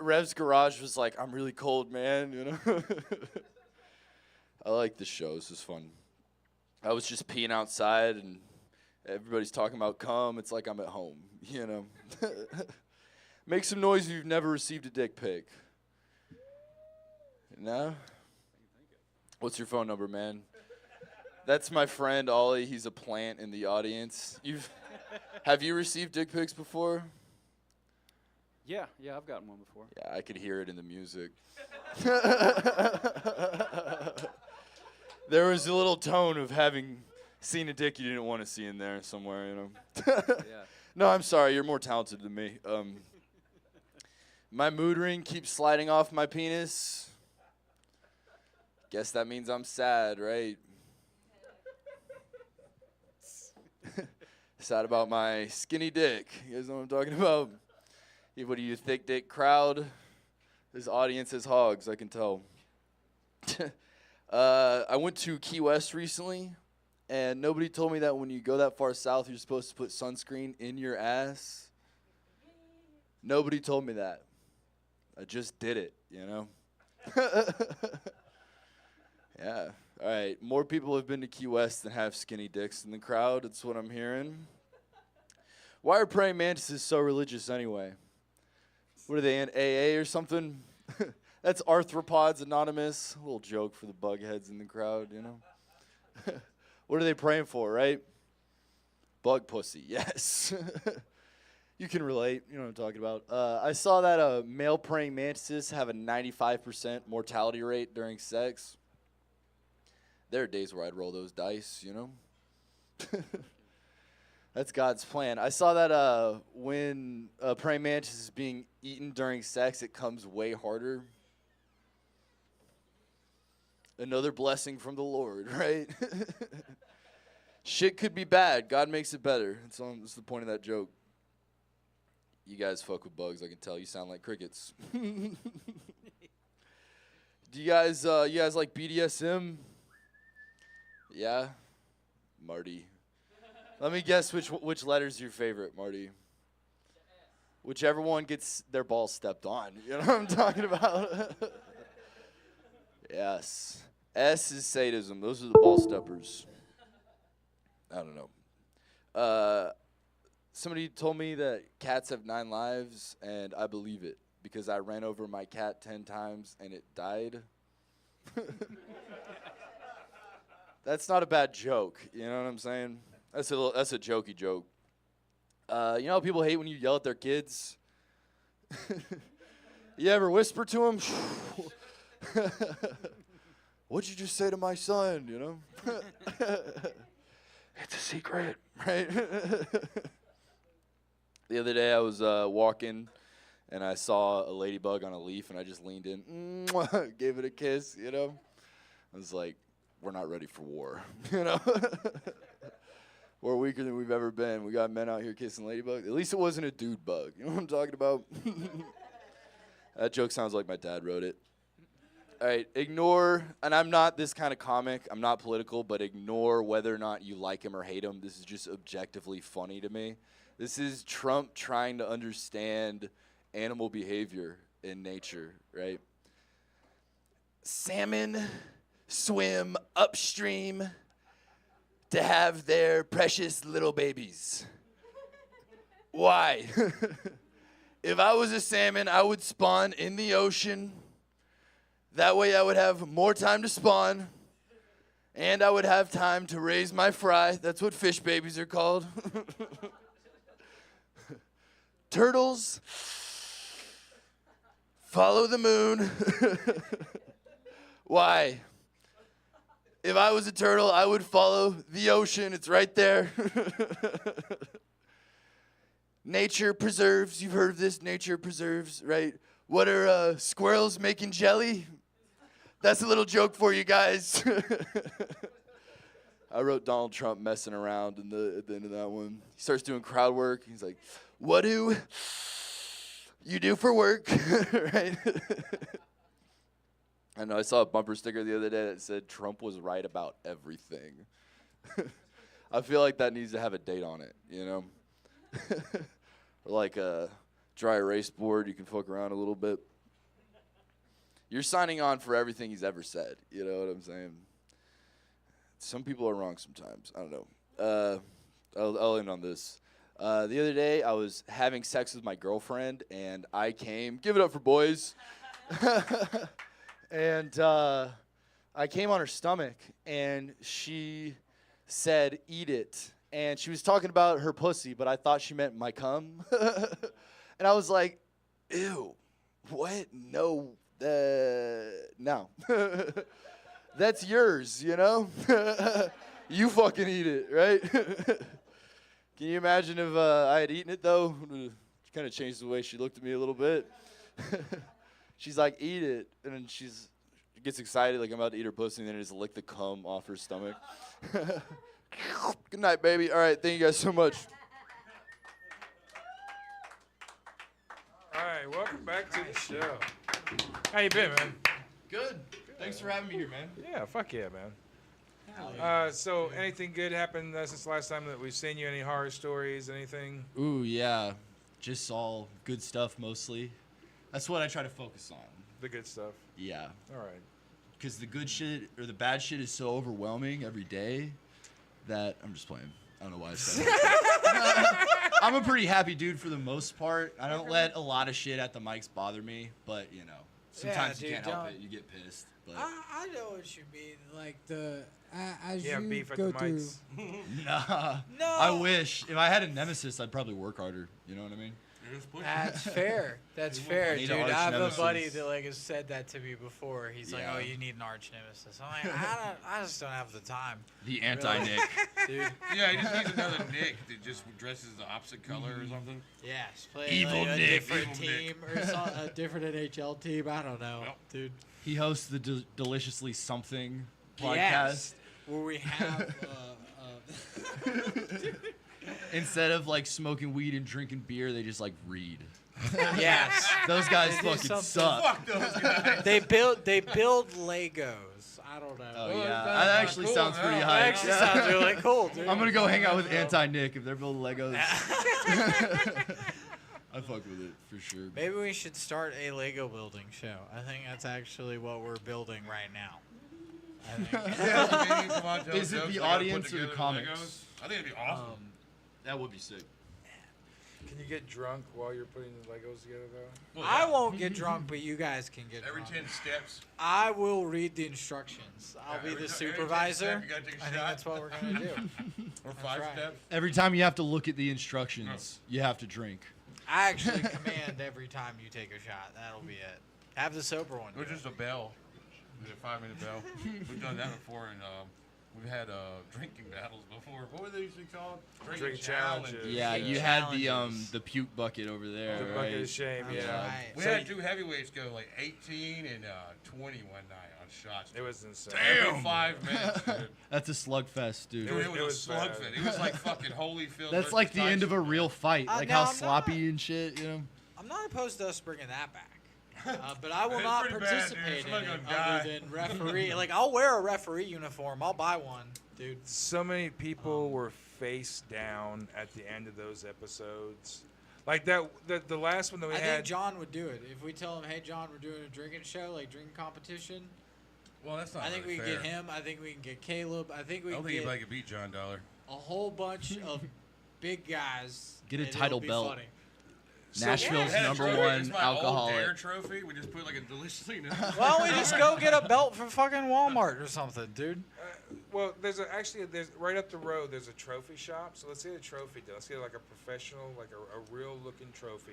S16: Rev's garage was like, I'm really cold, man, you know? I like this show. This is fun. I was just peeing outside and everybody's talking about cum. It's like I'm at home, you know? Make some noise if you've never received a dick pic. No? What's your phone number, man? That's my friend Ollie. He's a plant in the audience. Have you received dick pics before?
S14: Yeah, I've gotten one before.
S16: Yeah, I could hear it in the music. There was a little tone of having seen a dick you didn't want to see in there somewhere, you know?
S14: Yeah.
S16: No, I'm sorry. You're more talented than me. My mood ring keeps sliding off my penis. Guess that means I'm sad, right? Sad about my skinny dick. You guys know what I'm talking about? What are you, thick dick crowd? This audience is hogs, I can tell. I went to Key West recently, and nobody told me that when you go that far south, you're supposed to put sunscreen in your ass. Nobody told me that. I just did it, you know? Yeah. All right. More people have been to Key West than have skinny dicks in the crowd. That's what I'm hearing. Why are praying mantises so religious anyway? What are they in AA or something? That's Arthropods Anonymous. A little joke for the bug heads in the crowd, you know? What are they praying for, right? Bug pussy, yes. You can relate. You know what I'm talking about. I saw that male praying mantises have a 95% mortality rate during sex. There are days where I'd roll those dice, you know? That's God's plan. I saw that when a praying mantis is being eaten during sex, it comes way harder. Another blessing from the Lord, right? Shit could be bad. God makes it better. That's the point of that joke. You guys fuck with bugs. I can tell you sound like crickets. Do you guys like BDSM? Yeah? Marty. Let me guess which letter's your favorite, Marty. Whichever one gets their balls stepped on. You know what I'm talking about? Yes. S is sadism. Those are the ball steppers. I don't know. Somebody told me that cats have 9 lives, and I believe it because I ran over my cat 10 times and it died. That's not a bad joke. You know what I'm saying? That's a jokey joke. You know how people hate when you yell at their kids? You ever whisper to them? What'd you just say to my son, you know? It's a secret, right? The other day I was walking and I saw a ladybug on a leaf and I just leaned in, gave it a kiss, you know? I was like, we're not ready for war, you know? We're weaker than we've ever been. We got men out here kissing ladybugs. At least it wasn't a dude bug. You know what I'm talking about? That joke sounds like my dad wrote it. All right, ignore, and I'm not this kind of comic. I'm not political, but ignore whether or not you like him or hate him. This is just objectively funny to me. This is Trump trying to understand animal behavior in nature, right? Salmon swim upstream to have their precious little babies. Why? If I was a salmon, I would spawn in the ocean. That way I would have more time to spawn, and I would have time to raise my fry. That's what fish babies are called. Turtles follow the moon. Why? If I was a turtle, I would follow the ocean. It's right there. Nature preserves. You've heard of this. Nature preserves, right? What are squirrels making jelly? That's a little joke for you guys. I wrote Donald Trump messing around at the end of that one. He starts doing crowd work. He's like, what do you do for work? Right? I know I saw a bumper sticker the other day that said Trump was right about everything. I feel like that needs to have a date on it, you know? Or like a dry erase board, you can fuck around a little bit. You're signing on for everything he's ever said, you know what I'm saying? Some people are wrong sometimes. I don't know. I'll end on this. The other day, I was having sex with my girlfriend, and I came. Give it up for boys. And I came on her stomach, and she said, eat it. And she was talking about her pussy, but I thought she meant my cum. And I was like, ew, what? No, no. That's yours, you know? You fucking eat it, right? Can you imagine if I had eaten it, though? Kind of changed the way she looked at me a little bit. She's like, eat it. And then she gets excited, like I'm about to eat her pussy, and then I just lick the cum off her stomach. Good night, baby. All right, thank you guys so much.
S8: All right, welcome back to the show. How you been, man?
S16: Good. Thanks for having me here, man.
S8: Yeah, fuck yeah, man. So anything good happened since the last time that we've seen you? Any horror stories, anything?
S17: Ooh, yeah. Just all good stuff mostly. That's what I try to focus on.
S8: The good stuff.
S17: Yeah.
S8: All right.
S17: Because the good shit or the bad shit is so overwhelming every day that I'm just playing. I don't know why I said that. I'm a pretty happy dude for the most part. I don't let a lot of shit at the mics bother me, but you know, sometimes you can't help it. You get pissed. But
S3: I know what you mean. Like as
S8: Yeah,
S3: you
S8: beef at
S3: go
S8: the
S3: through.
S8: mics.
S17: Nah.
S3: No.
S17: I wish. If I had a nemesis, I'd probably work harder. You know what I mean?
S3: That's fair. That's fair,
S17: Need
S3: dude.
S17: an
S3: I have
S17: arch
S3: a buddy
S17: nemesis.
S3: that like has said that to me before. He's like,
S17: Yeah.
S3: "Oh, you need an arch nemesis." I'm like, I just don't have the time.
S17: The anti-Nick.
S3: Dude.
S10: Yeah, he just needs another Nick that just dresses the opposite color or something.
S3: Yes, play
S17: Evil
S3: like, a
S17: Nick.
S3: different
S10: Evil Nick.
S3: team or a different NHL team. I don't know, dude.
S17: He hosts the Deliciously Something podcast.
S3: Yes, where we have.
S17: Instead of like smoking weed and drinking beer, they just like read.
S3: Yes,
S17: Those guys
S3: They do
S17: fucking
S3: something.
S17: suck.
S10: Fuck those guys.
S3: They build Legos. I don't know.
S17: Oh yeah, that actually sounds pretty
S3: That
S17: high.
S3: actually sounds really cool, dude.
S17: I'm gonna go hang out with Anti-Nick if they're building Legos. I fuck with it for sure.
S3: Maybe we should start a Lego building show. I think that's actually what we're building right now. I think.
S17: Is it the audience or the comics?
S10: I think it'd be awesome.
S17: That would be sick.
S8: Can you get drunk while you're putting the Legos together, though?
S3: I won't get drunk, but you guys can get
S10: Every
S3: drunk.
S10: 10 steps.
S3: I will read the instructions. I'll be
S10: every
S3: the
S10: 10
S3: supervisor.
S10: steps, you gotta take a
S3: I think
S10: shot.
S3: that's what we're gonna do.
S10: Or
S3: That's
S10: 5
S3: right.
S10: steps.
S17: Every time you have to look at the instructions, you have to drink.
S3: I actually command every time you take a shot. That'll be it. Have the sober one.
S10: Or just a bell. A 5-minute bell. We've done that before, and we've had drinking battles before. What were they usually called?
S8: Drink challenges.
S17: Yeah, you had the puke bucket over there.
S8: The
S17: right?
S8: bucket of shame,
S3: That's
S8: yeah.
S3: right.
S10: We had 2 heavyweights go like 18 and 20 one night on shots.
S8: It was insane.
S10: Every 5 minutes, dude.
S17: That's a slugfest, dude.
S10: It was a slugfest.
S8: bad.
S10: It was like fucking Holyfield.
S17: That's
S10: versus
S17: like the end of a
S10: Tyson.
S17: real fight, like
S3: now
S17: how
S3: I'm
S17: sloppy and shit, you know.
S3: I'm not opposed to us bringing that back. But I will
S10: It's
S3: not
S10: pretty bad, dude.
S3: participate in
S10: Somebody
S3: it
S10: gonna
S3: other
S10: die.
S3: than referee. Like, I'll wear a referee uniform. I'll buy one, dude.
S8: So many people were face down at the end of those episodes. Like that, the last one that we
S3: I
S8: had.
S3: think John would do it. If we tell him, hey, John, we're doing a drinking show, like drinking competition.
S10: Well, that's not
S3: I think
S10: really
S3: we can
S10: fair.
S3: get him. I think we can get Caleb. I think we
S10: I
S3: can
S10: don't think
S3: get
S10: anybody could beat John Dollar.
S3: a whole bunch of big guys.
S17: Get a
S3: and it'll
S17: title
S3: be
S17: belt.
S3: funny.
S17: Nashville's
S10: Yeah,
S17: number
S10: trophy.
S17: one
S10: It's my old
S17: alcoholic.
S10: Dare trophy. We just put like a deliciously nothing.
S3: Why don't we just go get a belt from fucking Walmart or something, dude?
S8: Well, there's right up the road. There's a trophy shop. So let's get a trophy. Let's get like a professional, like a real looking trophy.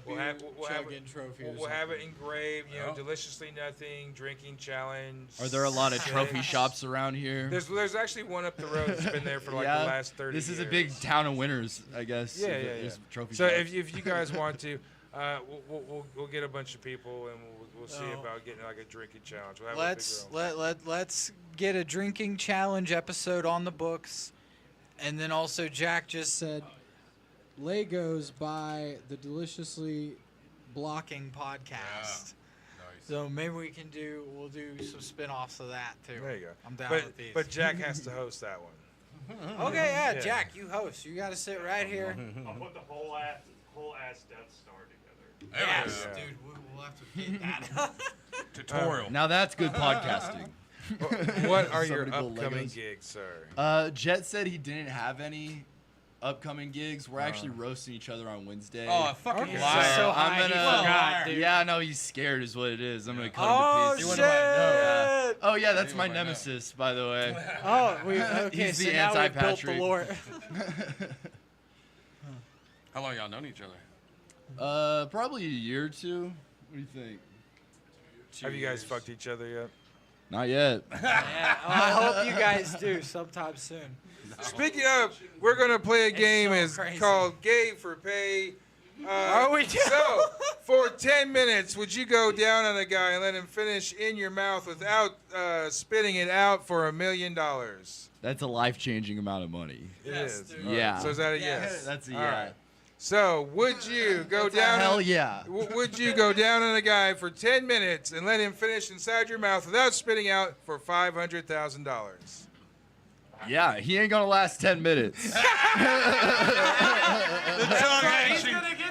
S3: We'll have it, trophy.
S8: We'll have it engraved. You know,
S10: Well.
S8: deliciously nothing drinking challenge.
S17: Are there a lot of
S8: six.
S17: trophy shops around here?
S8: There's actually one up the road that's been there for like
S17: Yeah?
S8: the last 30
S17: This is
S8: years.
S17: a big town of winners, I guess.
S8: Yeah,
S17: if
S8: yeah,
S17: there's
S8: yeah.
S17: Trophy
S8: So
S17: shops.
S8: if you guys want to, We'll get a bunch of people and we'll see
S3: Oh.
S8: about getting like a drinking challenge. We'll have a big
S3: Let's get a drinking challenge episode on the books, and then also Jack just said Legos by the Deliciously Blocking podcast. So maybe we'll do some spin-offs of that too.
S8: There you go.
S3: I'm down
S8: but,
S3: with these.
S8: But Jack has to host that one.
S3: Okay, yeah, Jack, you host. You got to sit right here.
S6: I'll put the whole ass Death Star together.
S3: Yes, dude, we'll have to get that.
S10: Tutorial.
S17: Now that's good podcasting.
S8: What are your
S17: Some people
S8: upcoming
S17: Legos.
S8: gigs, sir?
S17: Jet said he didn't have any upcoming gigs. We're actually roasting each other on Wednesday.
S10: Oh, I fucking
S3: Okay.
S10: liar.
S3: So
S17: I'm
S3: high, he
S17: gonna.
S3: forgot, dude.
S17: Yeah, no, he's scared, is what it is. I'm gonna cut
S3: Oh,
S17: him to
S3: shit!
S17: pieces. Yeah. Oh yeah, that's
S10: You
S17: my
S10: might know.
S17: nemesis, by the way.
S3: Oh, okay,
S17: He's
S3: so
S17: the
S3: now we've built the
S17: anti-Patrick.
S3: lore.
S10: How long y'all known each other?
S17: Probably a year or two. What do you think?
S8: Have you guys fucked each other yet?
S17: Not yet.
S3: Yeah, I hope you guys do sometime soon.
S8: Speaking of, we're gonna play a game
S3: so
S8: is
S3: crazy.
S8: called Gay for Pay.
S3: Are we doing-
S8: So, for 10 minutes, would you go down on a guy and let him finish in your mouth without spitting it out for $1 million?
S17: That's a life-changing amount of money.
S8: It is.
S3: dude.
S8: All right.
S17: Yeah.
S8: So is that a yes?
S17: That's a
S8: All
S17: yeah.
S8: right. So, would you go
S17: That's a
S8: down?
S17: hell yeah.
S8: Would you go down on a guy for 10 minutes and let him finish inside your mouth without spitting out for $500,000?
S17: Yeah, he ain't gonna last 10 minutes.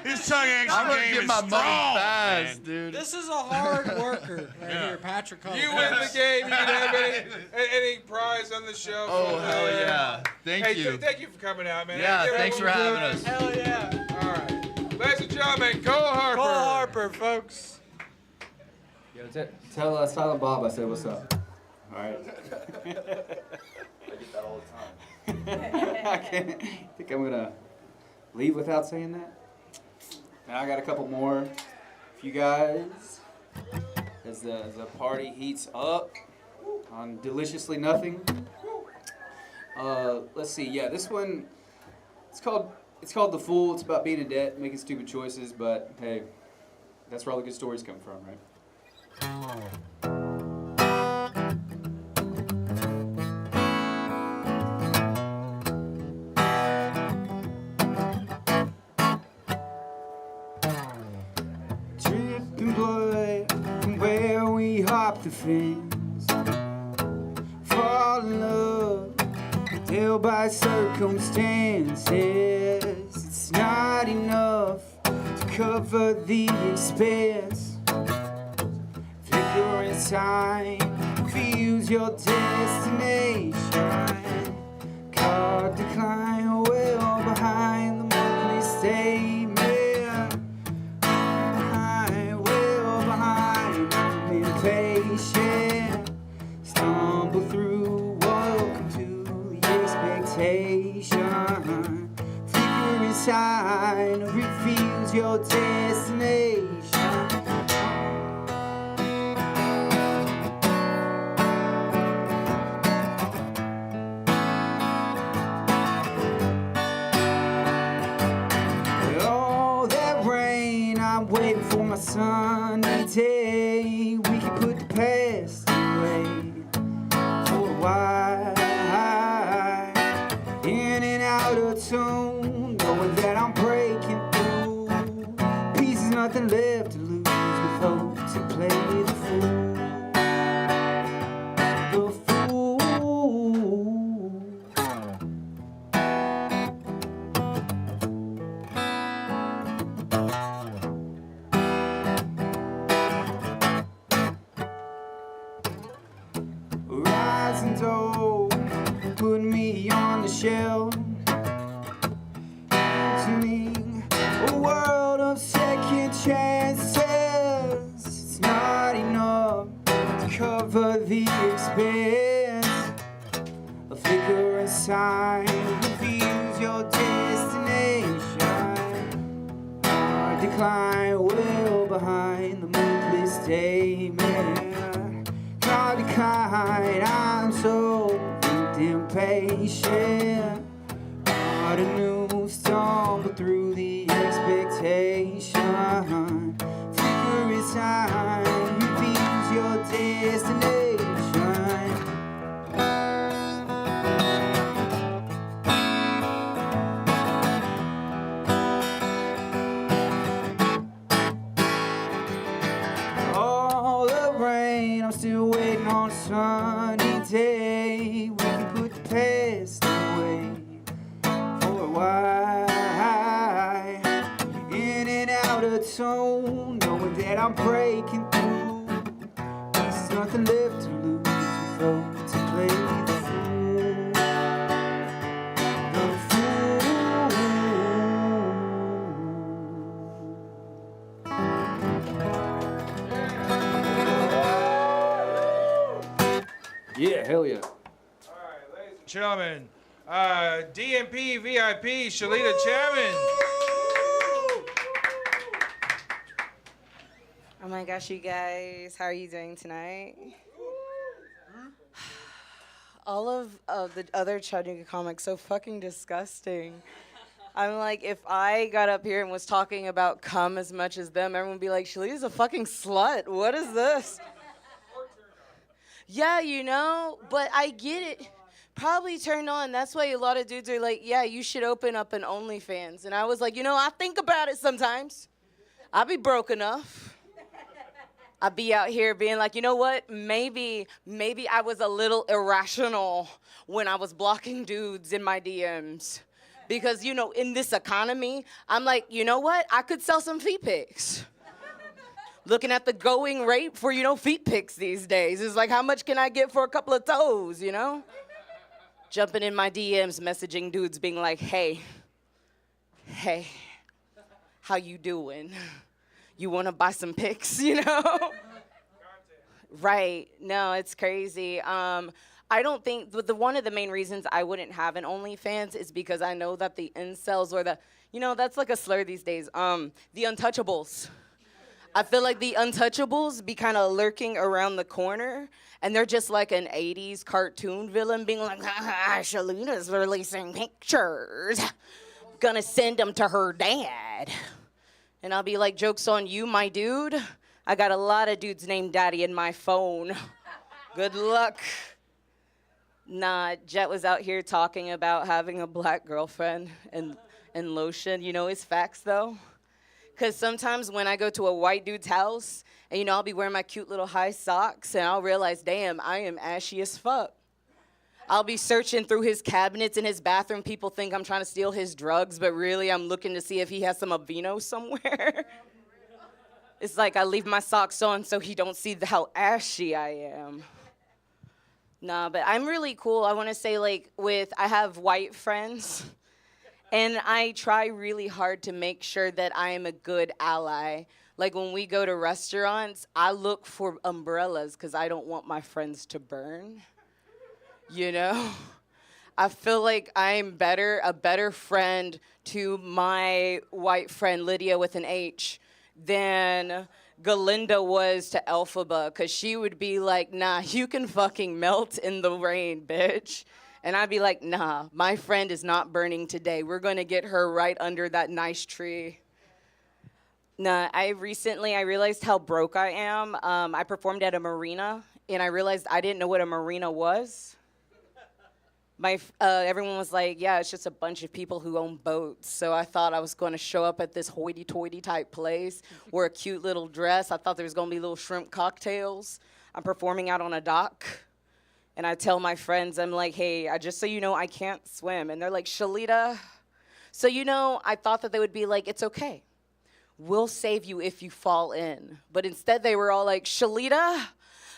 S10: His tongue action
S17: I'm gonna
S10: game
S17: get
S10: is
S17: my money
S10: strong,
S17: fast,
S10: man.
S17: dude.
S3: This is a hard worker right here, Patrick. Cullen.
S8: You win the game. You can have any prize on the show.
S17: Oh, hell yeah. Thank
S8: Hey,
S17: you.
S8: thank you for coming out, man.
S17: Yeah,
S8: Give
S17: thanks for
S8: everyone
S17: having
S8: a
S17: us.
S3: Hell yeah.
S8: All right. Ladies and gentlemen, Cole Harper.
S3: Cole Harper, folks.
S14: Yo, tell Silent Bob I said what's up. All right.
S16: I get that all the time.
S14: I think I'm gonna leave without saying that. Now I got a couple more for you guys as the party heats up on Deliciously Nothing. Let's see. Yeah, this one it's called The Fool. It's about being in debt, making stupid choices, but hey, that's where all the good stories come from, right? Dripping blood from where we hopped the fence. Fall in love, dealt by circumstances. It's not enough to cover the expense. Flickering sign feels your destination. Card decline well behind the monthly statement. Well behind, I'm impatient. Stumble through, welcome to the expectation. Flickering sign reveals your destination. Oh, that rain, I'm waiting for my sunny day. We can put the past away for a while. In and out of tune, knowing that I'm breaking through. Peace is nothing left to lose with folks that play the fool. The fool. Rising dough, put me on the shelf. Imagining a world of second chances. It's not enough to cover the expense. A flickering sign reveals your destination. Our decline well behind the monthly statement. Our decline, I'm so impatient. Hard to new stumble through the expectation.
S7: sign reveals your destination. All the rain, I'm still waiting on a sunny day. We can put the past away for a while. In and out of tone, knowing that I'm breaking through. There's nothing left to lose. We throw to play the fool. The
S14: Yeah, hell yeah.
S8: Gentlemen, DMP VIP, Shelita Chapman.
S18: Oh my gosh, you guys, how are you doing tonight? All of the other Chattanooga comics so fucking disgusting. I'm like, if I got up here and was talking about cum as much as them, everyone would be like, Shelita's a fucking slut. What is this? Yeah, you know, but I get it. Probably turned on. That's why a lot of dudes are like, yeah, you should open up an OnlyFans. And I was like, you know, I think about it sometimes. I be broke enough. I be out here being like, you know what? Maybe I was a little irrational when I was blocking dudes in my DMs. Because, you know, in this economy, I'm like, you know what? I could sell some feet pics. Looking at the going rate for, you know, feet pics these days. It's like, how much can I get for a couple of toes, you know? Jumping in my DMs, messaging dudes, being like, hey, how you doing? You want to buy some pics, you know? Right. No, it's crazy. I don't think, one of the main reasons I wouldn't have an OnlyFans is because I know that the incels or the, you know, that's like a slur these days, the untouchables. I feel like the untouchables be kind of lurking around the corner, and they're just like an 80s cartoon villain being like, Shelita's releasing pictures. Gonna send them to her dad. And I'll be like, joke's on you, my dude. I got a lot of dudes named Daddy in my phone. Good luck. Nah, Jet was out here talking about having a black girlfriend and lotion. You know his facts, though? Because sometimes when I go to a white dude's house, and, you know, I'll be wearing my cute little high socks, and I'll realize, damn, I am ashy as fuck. I'll be searching through his cabinets in his bathroom. People think I'm trying to steal his drugs, but really I'm looking to see if he has some Aveeno somewhere. It's like I leave my socks on so he don't see how ashy I am. Nah, but I'm really cool. I want to say, like, I have white friends. And I try really hard to make sure that I am a good ally. Like when we go to restaurants, I look for umbrellas because I don't want my friends to burn. You know? I feel like I'm a better friend to my white friend Lydia with an H than Galinda was to Elphaba, because she would be like, nah, you can fucking melt in the rain, bitch. And I'd be like, nah, my friend is not burning today. We're going to get her right under that nice tree. Nah, I realized how broke I am. I performed at a marina, and I realized I didn't know what a marina was. Everyone was like, yeah, it's just a bunch of people who own boats. So I thought I was going to show up at this hoity-toity type place, wear a cute little dress. I thought there was going to be little shrimp cocktails. I'm performing out on a dock. And I tell my friends, I'm like, hey, just so you know, I can't swim. And they're like, Shelita. So, you know, I thought that they would be like, it's okay. We'll save you if you fall in. But instead they were all like, Shelita,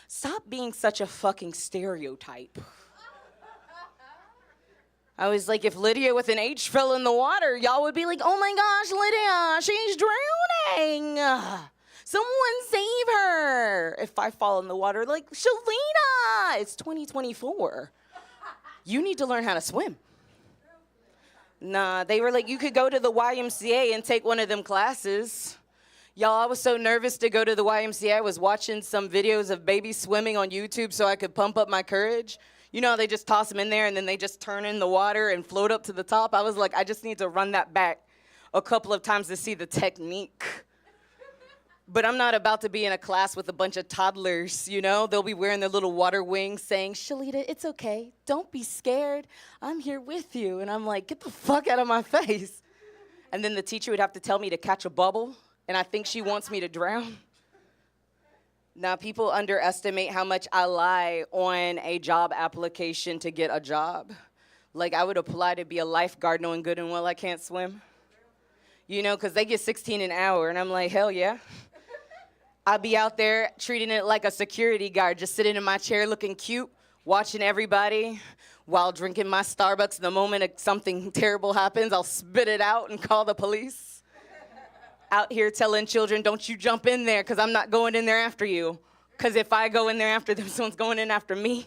S18: stop being such a fucking stereotype. I was like, if Lydia with an H fell in the water, y'all would be like, oh my gosh, Lydia, she's drowning. Someone save her. If I fall in the water, like, Shelita, it's 2024. You need to learn how to swim. Nah, they were like, you could go to the YMCA and take one of them classes. Y'all, I was so nervous to go to the YMCA. I was watching some videos of babies swimming on YouTube so I could pump up my courage. You know, they just toss them in there and then they just turn in the water and float up to the top. I was like, I just need to run that back a couple of times to see the technique. But I'm not about to be in a class with a bunch of toddlers, you know? They'll be wearing their little water wings saying, Shelita, it's okay. Don't be scared. I'm here with you. And I'm like, get the fuck out of my face. And then the teacher would have to tell me to catch a bubble, and I think she wants me to drown. Now, people underestimate how much I lie on a job application to get a job. Like, I would apply to be a lifeguard knowing good and well I can't swim. You know, because they get 16 an hour, and I'm like, hell yeah. I'll be out there treating it like a security guard, just sitting in my chair looking cute, watching everybody while drinking my Starbucks. The moment something terrible happens, I'll spit it out and call the police. Out here telling children, don't you jump in there, because I'm not going in there after you. Because if I go in there after them, someone's going in after me.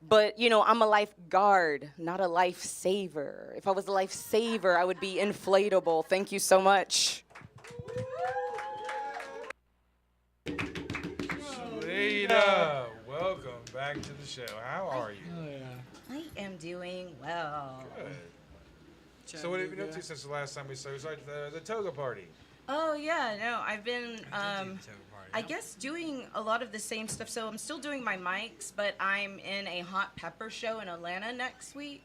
S18: But, you know, I'm a lifeguard, not a lifesaver. If I was a lifesaver, I would be inflatable. Thank you so much.
S8: Shelita, welcome back to the show. How are you?
S18: I am doing well.
S8: Good. So what have you been up to since the last time we saw you? It was like the toga party.
S18: Oh, yeah, no, I've been, I guess, doing a lot of the same stuff. So I'm still doing my mics, but I'm in a hot pepper show in Atlanta next week.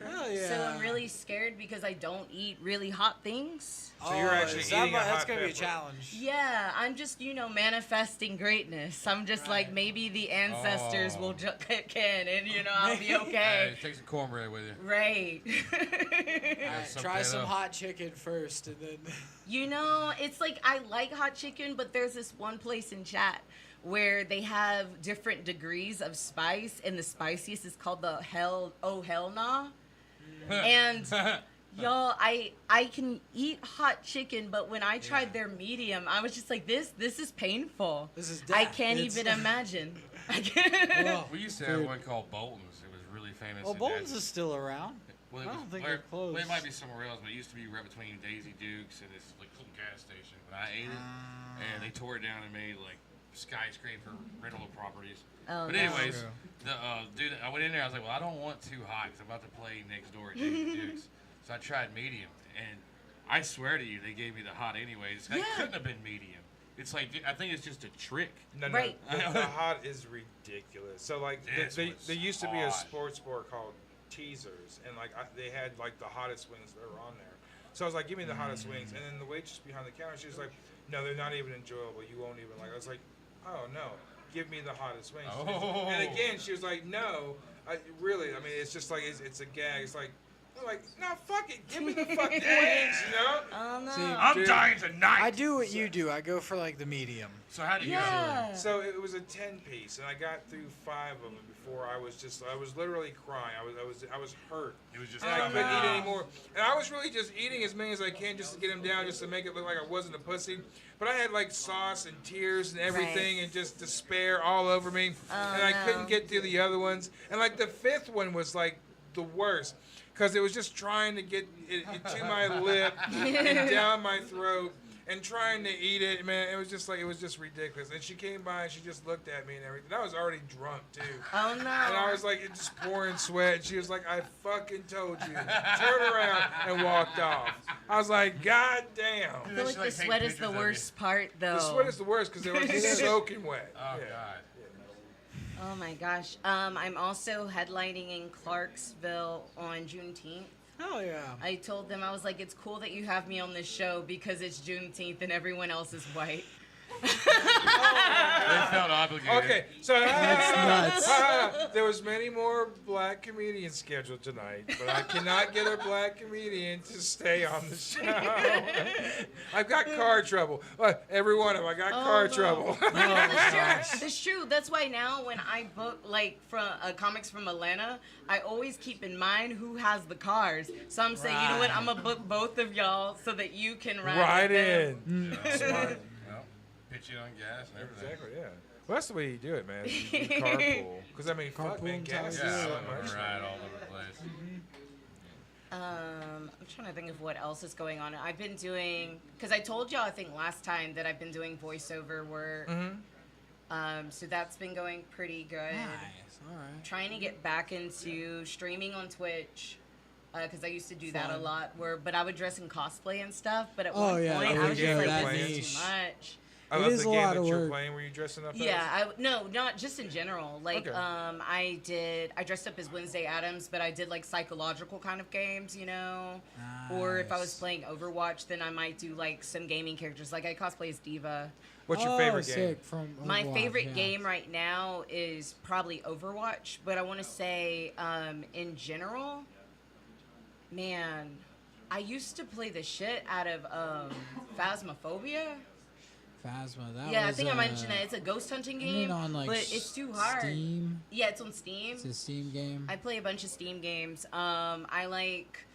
S3: Hell yeah.
S18: So I'm really scared because I don't eat really hot things.
S8: So you're actually eating a hot
S3: That's going to be a
S8: pepper.
S3: challenge.
S18: Yeah, I'm just, you know, manifesting greatness. I'm just like, maybe the ancestors will kick in and, you know, I'll be okay.
S10: Hey, take some cornbread with you.
S18: Right.
S3: Try some hot chicken first, and then...
S18: You know, it's like, I like hot chicken, but there's this one place in chat where they have different degrees of spice, and the spiciest is called the hell nah. And y'all, I can eat hot chicken, but when I tried their medium, I was just like, this is painful.
S3: This is
S18: I
S3: death.
S18: can't
S3: It's-
S18: even imagine.
S10: We used to have one called Bolton's. It was really famous.
S3: Well,
S10: in
S3: Bolton's
S10: that-
S3: is still around.
S10: Well,
S3: I
S10: it was
S3: don't think
S10: where-
S3: they're closed.
S10: Well, it might be somewhere else, but it used to be right between Daisy Dukes and this like little gas station. But I ate it, and they tore it down and made like skyscraper rental properties.
S18: Oh,
S10: but
S18: no.
S10: anyways, the dude, I went in there. I was like, well, I don't want too hot because I'm about to play next door at Daisy Dukes. So I tried medium, and I swear to you, they gave me the hot anyways. That couldn't have been medium. It's like, I think it's just a trick.
S8: No, the hot is ridiculous. So like, there used to be a sports bar called Teasers, and like they had like the hottest wings that were on there. So I was like, give me the hottest wings, and then the waitress behind the counter, she was like, no, they're not even enjoyable. You won't even like. I was like, oh no, give me the hottest wings.
S10: Oh.
S8: And again, she was like, no, really. I mean, it's just like it's a gag. It's like. I'm like, no, fuck it. Give me the fucking wings, you know?
S18: Oh, no.
S3: See,
S8: I'm
S3: dude,
S8: dying tonight.
S3: I do what you do. I go for like the medium.
S10: So how do you
S8: So it was a 10-piece, and I got through 5 of them before I was literally crying. I was hurt.
S10: It was just
S8: and I couldn't eat anymore. And I was really just eating as many as I can just to get them down, just to make it look like I wasn't a pussy. But I had like sauce and tears and everything, and just despair all over me, and I couldn't get through the other ones. And like the 5th one was like the worst. Because it was just trying to get it to my lip and down my throat and trying to eat it, man. It was just ridiculous. And she came by and she just looked at me and everything. I was already drunk too.
S18: Oh no!
S8: And I was like just pouring sweat. And she was like, "I fucking told you." Turn around and walked off. I was like, "God damn!"
S18: I feel like the sweat is the worst part, though.
S8: The sweat is the worst because they were soaking wet.
S10: Oh God.
S18: Oh my gosh. I'm also headlining in Clarksville on Juneteenth.
S3: Oh yeah.
S18: I told them, I was like, it's cool that you have me on this show because it's Juneteenth and everyone else is white.
S10: They felt obligated.
S8: Okay, so
S3: That's nuts.
S8: there was many more black comedians scheduled tonight, but I cannot get a black comedian to stay on the show. I've got car trouble. Every one of them, I got car trouble.
S18: That's true. That's why now when I book like from comics from Atlanta, I always keep in mind who has the cars. So I'm saying, you know what? I'm gonna book both of y'all so that you can ride.
S8: Right
S18: with
S8: in.
S18: them.
S8: Smart.
S10: Pitch it on gas and everything.
S8: Exactly, yeah. Well, that's the way you do it, man. You carpool. Because, I mean, fuck, man, gas is so much.
S10: Right all over the place.
S18: I'm trying to think of what else is going on. I've been doing, because I told y'all, I think last time, that I've been doing voiceover work. So that's been going pretty good.
S3: Nice. All right.
S18: Trying to get back into streaming on Twitch. because I used to do that a lot. But I would dress in cosplay and stuff. But at
S3: Oh,
S18: one
S3: yeah,
S18: point,
S3: there
S18: I was
S3: you
S18: just
S3: go,
S18: like,
S3: that
S18: this is
S3: niche.
S18: too much.
S8: I
S3: It
S8: love
S3: is
S8: the
S3: a
S8: game
S3: lot
S8: that
S3: of
S8: you're
S3: work.
S8: playing. Were you dressing up?
S18: Yeah, no, not just in general. Like,
S8: Okay.
S18: I dressed up as Wednesday Addams, but I did like psychological kind of games, you know. Or if I was playing Overwatch, then I might do like some gaming characters. Like I cosplay as Diva.
S8: What's your favorite game?
S3: Sick, from
S18: My
S3: Overwatch,
S18: favorite
S3: yeah.
S18: game right now is probably Overwatch, but I want to say, in general, man, I used to play the shit out of Phasmophobia.
S3: Phasma. That
S18: Yeah, I
S3: was,
S18: think I mentioned that. It's a ghost hunting
S3: isn't
S18: game,
S3: it on, like,
S18: but it's too hard.
S3: Steam?
S18: Yeah, it's on Steam.
S3: It's a Steam game.
S18: I play a bunch of Steam games. I like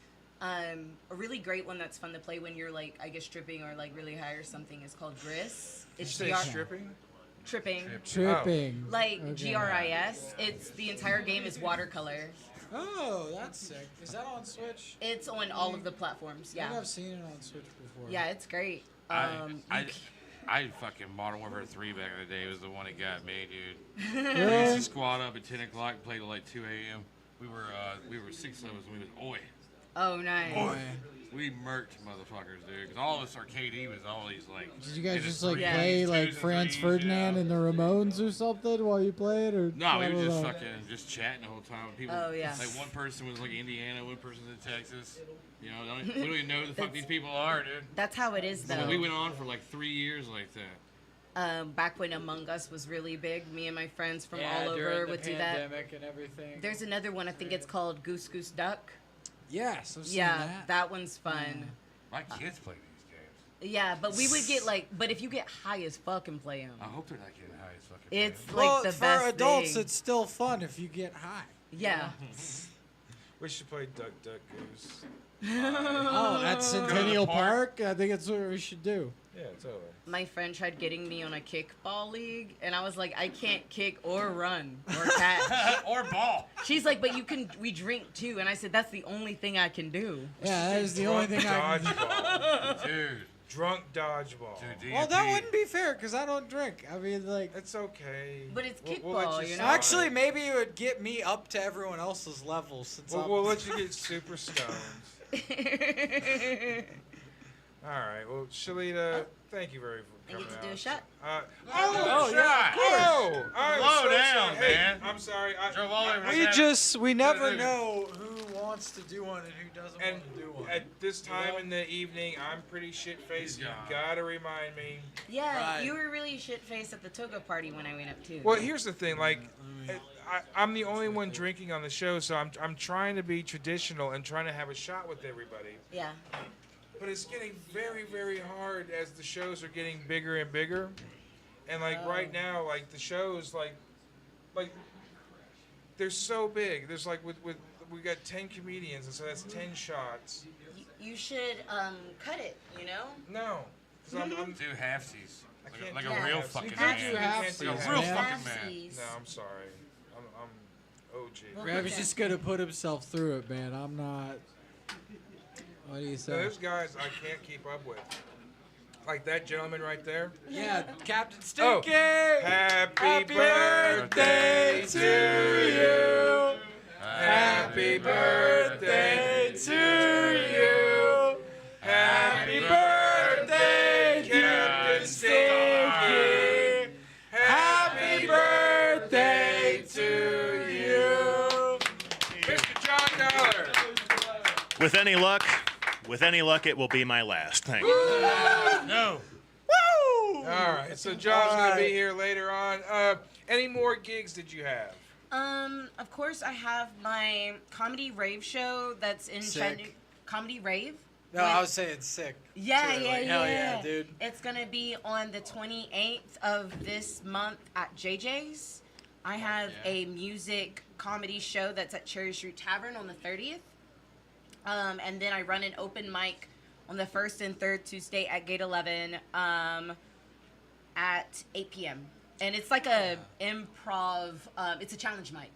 S18: a really great one that's fun to play when you're like, I guess, tripping or like really high or something is called Gris.
S8: Did
S18: It's
S8: you say
S18: GR
S8: stripping?
S18: Tripping.
S3: Tripping.
S18: Like
S3: Okay.
S18: GRIS. It's the entire game is watercolor.
S3: Oh, that's sick. Is that on Switch?
S18: It's on all of the platforms.
S3: I
S18: Yeah.
S3: think I've seen it on Switch before.
S18: Yeah, it's great.
S10: I fucking Modern Warfare 3 back in the day was the one that got me, dude. We
S18: Really?
S10: used to squat up at 10 o'clock, play till like 2 a.m. We were 6 of us when we was oi.
S18: Oh, nice.
S10: Oi. We murked motherfuckers, dude. Because all of us, our KD was always like.
S3: Did you guys
S10: in the
S3: just like
S10: threes,
S3: play like
S10: twos, and
S3: Franz
S10: threes,
S3: Ferdinand and the Ramones or something while you played, or
S10: No,
S3: I
S10: we
S3: don't
S10: were just
S3: know.
S10: fucking chatting the whole time. People,
S18: Oh, yeah.
S10: Like one person was like Indiana, one person's in Texas. You know, we don't even know who the fuck these people are, dude.
S18: That's how it is,
S10: So
S18: though.
S10: we went on for like 3 years like that.
S18: Back when Among Us was really big, me and my friends from
S3: Yeah,
S18: all
S3: during
S18: over
S3: the
S18: would do that.
S3: pandemic and everything.
S18: There's another one, I think it's called Goose Goose Duck.
S3: Yes, I've seen
S18: Yeah,
S3: that.
S18: one's fun.
S10: My kids play these games.
S18: Yeah, but we would get like, but if you get high as fuck and play them.
S10: I hope they're not getting high as fucking.
S18: It's
S3: Well,
S18: like the
S3: for
S18: best
S3: adults,
S18: thing.
S3: it's still fun if you get high.
S18: Yeah.
S8: We should play Duck Duck Goose.
S3: Oh, at Centennial Park? I think that's what we should do.
S8: Yeah, totally.
S18: My friend tried getting me on a kickball league, and I was like, I can't kick or run or catch
S10: or ball.
S18: She's like, but we drink too, and I said that's the only thing I can do.
S3: Yeah, that is the only thing I can
S8: Dodgeball.
S10: Dude.
S8: Drunk dodgeball.
S10: Dude,
S3: Well, that wouldn't be fair because I don't drink. I mean, like.
S8: It's okay.
S18: But it's
S8: We'll let
S18: kickball,
S8: you
S18: you know?
S3: Actually, maybe it would get me up to everyone else's level since I'm.
S8: We'll let you get super stoned. All right. Well, Shelita, thank you very much for
S18: I
S8: coming
S18: get to
S8: out.
S18: do a shot.
S8: Yeah, of course. I'm
S10: Slow
S8: so
S10: down,
S8: sorry. Hey,
S10: man.
S8: I'm sorry.
S10: Drove all over
S3: We never know who wants to do one and who doesn't want to do one.
S8: At this time in the evening, I'm pretty shit-faced. You gotta remind me.
S18: Yeah, you were really shit-faced at the toga party when I went up too.
S8: Well, here's the thing. Like, I'm the only one drinking on the show, so I'm trying to be traditional and trying to have a shot with everybody.
S18: Yeah.
S8: But it's getting very, very hard as the shows are getting bigger and bigger. And like right now, like the shows, like they're so big. There's like we got 10 comedians, and so that's 10 shots.
S18: You should cut it, you know?
S8: No, because I'm
S10: do halfsies.
S8: I can't
S10: Like
S8: do
S10: a real
S8: halfsies.
S10: fucking
S8: You
S10: man.
S8: can't do halfsies.
S10: Like a real fucking man.
S8: No, I'm sorry. I'm OG.
S3: Rabbit's just gonna put himself through it, man. I'm not. What do you say?
S8: No, there's guys I can't keep up with. Like that gentleman right there.
S3: Yeah, Captain
S8: Oh,
S3: Stinky.
S8: happy birthday to you. Happy birthday to you. Happy birthday, Captain Stinky. Happy birthday to you. Mr. John Dollar.
S6: With any luck, it will be my last. Thank you.
S10: No.
S8: Woo! All right, so John's gonna be here later on. Any more gigs did you have?
S18: Of course, I have my comedy rave show that's in
S3: Sick.
S18: Chattanooga. Comedy rave?
S3: No, I was saying sick.
S18: Yeah,
S3: too.
S18: yeah,
S3: Like,
S18: yeah.
S3: Hell yeah, dude.
S18: It's gonna be on the 28th of this month at JJ's. I have a music comedy show that's at Cherry Street Tavern on the 30th. And then I run an open mic on the 1st and 3rd Tuesday at Gate 11 at 8 p.m. And it's like a improv, it's a challenge mic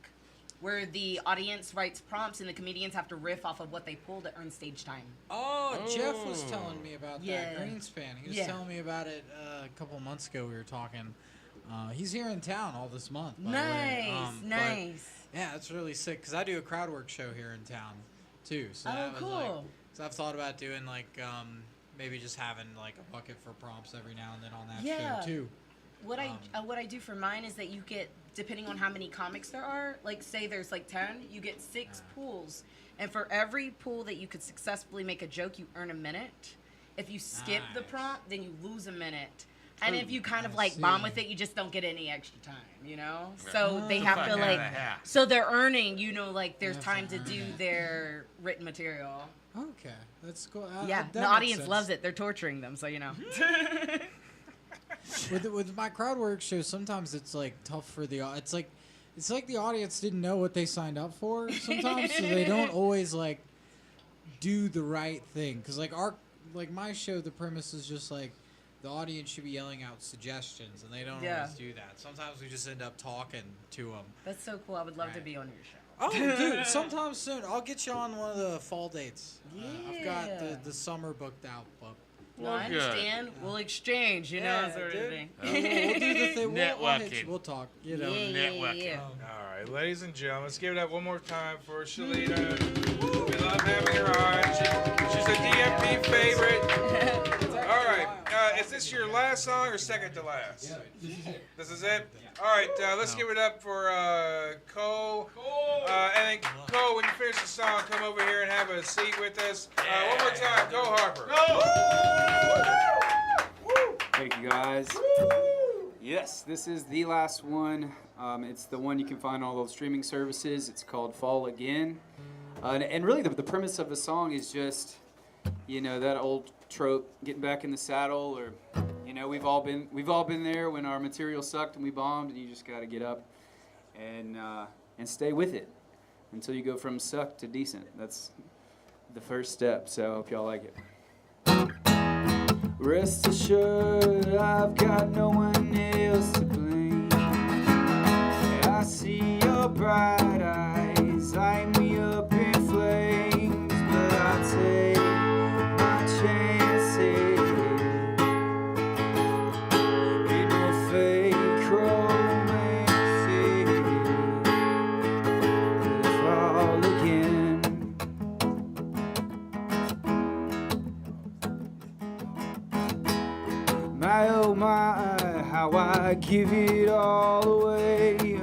S18: where the audience writes prompts and the comedians have to riff off of what they pull to earn stage time.
S3: Oh, Jeff was telling me about
S18: Yeah.
S3: that. Greenspan. He was
S18: Yeah.
S3: telling me about it a couple months ago. We were talking. He's here in town all this month. By the way.
S18: Nice,
S3: But,
S18: nice.
S3: yeah, it's really sick because I do a crowd work show here in town too. So
S19: Oh,
S3: that was like,
S19: cool.
S3: so I've thought about doing like maybe just having like a bucket for prompts every now and then on that
S19: Yeah.
S3: show too.
S19: What I do for mine is that you get, depending on how many comics there are, like say there's like 10, you get 6 pools, and for every pool that you could successfully make a joke, you earn a minute. If you skip the prompt, then you lose a minute. And if you kind of like bomb with it, you just don't get any extra time, you know? So they have to like, so they're earning, you know, like there's time to do their written material.
S3: Okay, that's cool.
S19: Yeah,
S3: that
S19: the
S3: makes
S19: audience
S3: sense.
S19: loves it. They're torturing them, so you know.
S3: with my crowd work shows, sometimes it's like tough for the it's like the audience didn't know what they signed up for sometimes, so they don't always like do the right thing. Cause like my show, the premise is just like the audience should be yelling out suggestions, and they don't always do that. Sometimes we just end up talking to them.
S19: That's so cool. I would love to be on your show.
S3: Oh, dude, sometime soon. I'll get you on one of the fall dates. I've got the summer booked out, but.
S19: Well, I understand. We'll exchange, you know, sort of thing.
S3: We'll do the thing.
S8: Networking.
S3: We'll talk. You know,
S8: Networking. All right, ladies and gentlemen, let's give it up one more time for Shelita. We love having her on. She's a DMP favorite. All right, is this your last song or second to last? This is it? All right, let's give it up for Cole. And then, Cole, when you finish the song, come over here and have a seat with us. One more time, go Harper.
S14: Thank you, guys. Yes, this is the last one. It's the one you can find on all those streaming services. It's called Fall Again. And really, the premise of the song is just, you know, that old trope, getting back in the saddle, or, you know, we've all been there when our material sucked and we bombed, and you just got to get up and stay with it until you go from suck to decent. That's the first step. So I hope y'all like it. Rest assured, I've got no one else to blame. I see your bright eyes light me up in flames, but I take my chances. Ain't no fake romances. Fall again. My oh my, how I give it all away.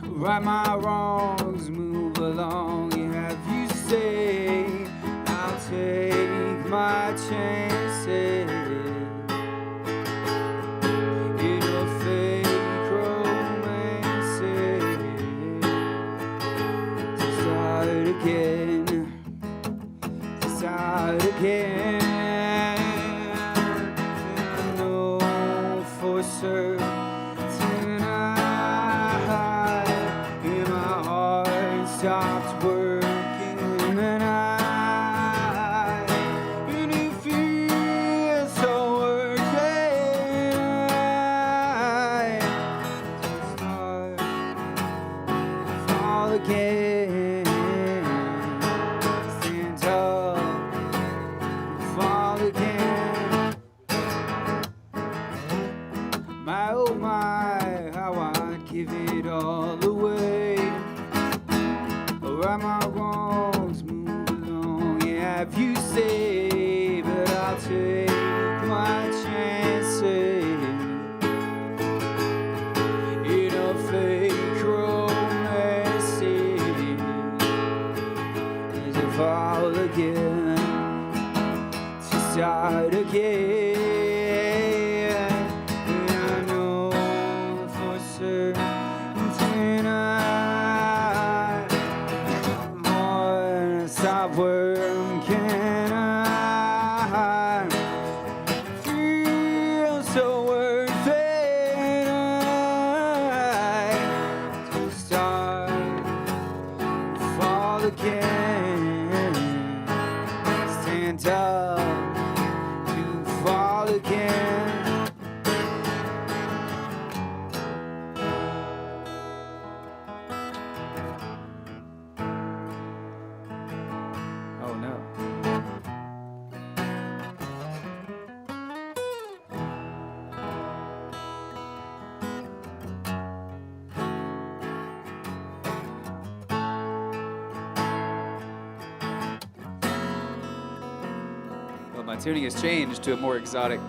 S14: Right my wrongs, move along, you have you say. I'll take my chances. In a fake romances. To start again. To start again. For certain I, in my heart stopped working, and it feels so worth it. I start to fall again, stand up, fall again. My oh my, how I'd give it all away. Right my wrongs, move along, yeah, have you say, but I'll take my chances. In a fake romance, to fall again, to start again. Stop working, I feel so worth it. To start, fall again, stand up, to my tuning has changed to a more exotic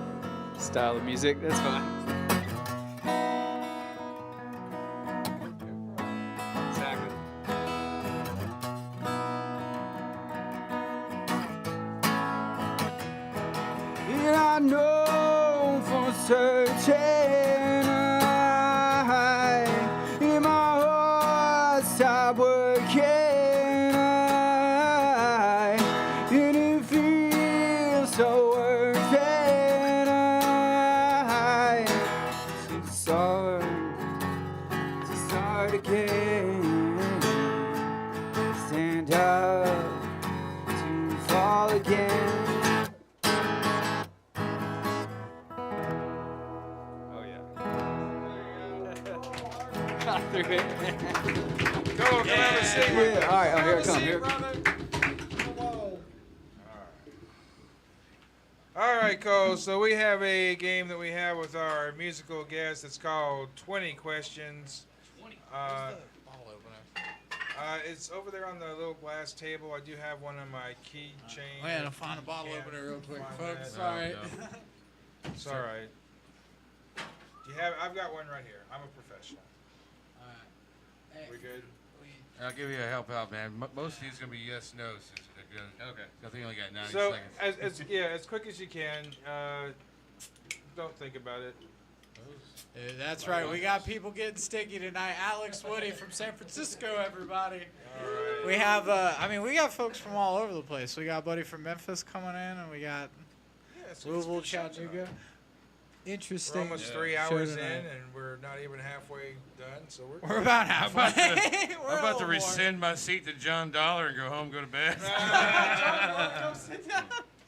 S14: style of music. That's fine. Exactly.
S7: And I know for certain in my heart stop working and it feels so worth it to start again, stand up to fall again.
S14: Got through it.
S8: Go, come have a seat.
S14: Yeah, all right, oh, here it comes. Here.
S8: All right, Cole. So we have a game that we have with our musical guest. It's called 20 Questions. It's over there on the little glass table. I do have one on my keychain.
S3: Oh, yeah, to find a bottle opener real quick,
S8: Find
S3: folks.
S8: that.
S3: All right.
S8: It's all right. Do you have? I've got one right here. I'm a professional.
S3: All right.
S8: We good?
S10: I'll give you a help out, man. Most of these gonna be yes, no. Okay. I think we only got 90
S8: So
S10: seconds.
S8: as quick as you can. Don't think about it.
S3: Yeah, that's right. We got people getting sticky tonight. Alex Woody from San Francisco, everybody.
S8: All right.
S3: We have, we got folks from all over the place. We got buddy from Memphis coming in, and we got Louisville, Chattanooga. Interesting.
S8: We're almost 3
S3: show
S8: hours in,
S3: tonight.
S8: and we're not even halfway done. So
S3: We're about halfway.
S10: I'm about to rescind my seat to John Dollar and go home, go to bed.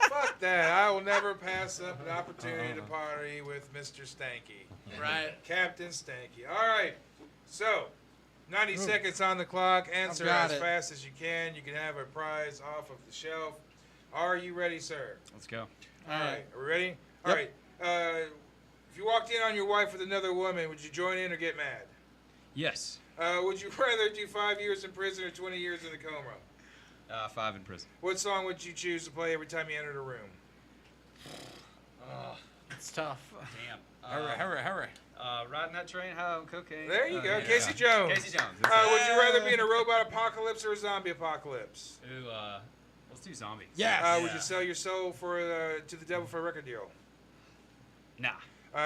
S8: Fuck that. I will never pass up an opportunity to party with Mr. Stanky.
S3: Right.
S8: Captain Stanky. All right. So, 90 seconds on the clock. Answer
S3: got
S8: as
S3: it.
S8: fast as you can. You can have a prize off of the shelf. Are you ready, sir?
S11: Let's go.
S8: All right. Are we ready? All right. If you walked in on your wife with another woman, would you join in or get mad?
S11: Yes.
S8: Would you rather do 5 years in prison or 20 years in a coma?
S11: 5 in prison.
S8: What song would you choose to play every time you entered a room?
S3: It's tough.
S11: Damn.
S10: Hurry.
S11: Riding that train, high on cocaine.
S8: There you go,
S11: yeah.
S8: Casey Jones.
S11: Casey Jones.
S8: Would you rather be in a robot apocalypse or a zombie apocalypse?
S11: Ooh, let's do zombies.
S8: Would you sell your soul to the devil for a record deal?
S11: Nah.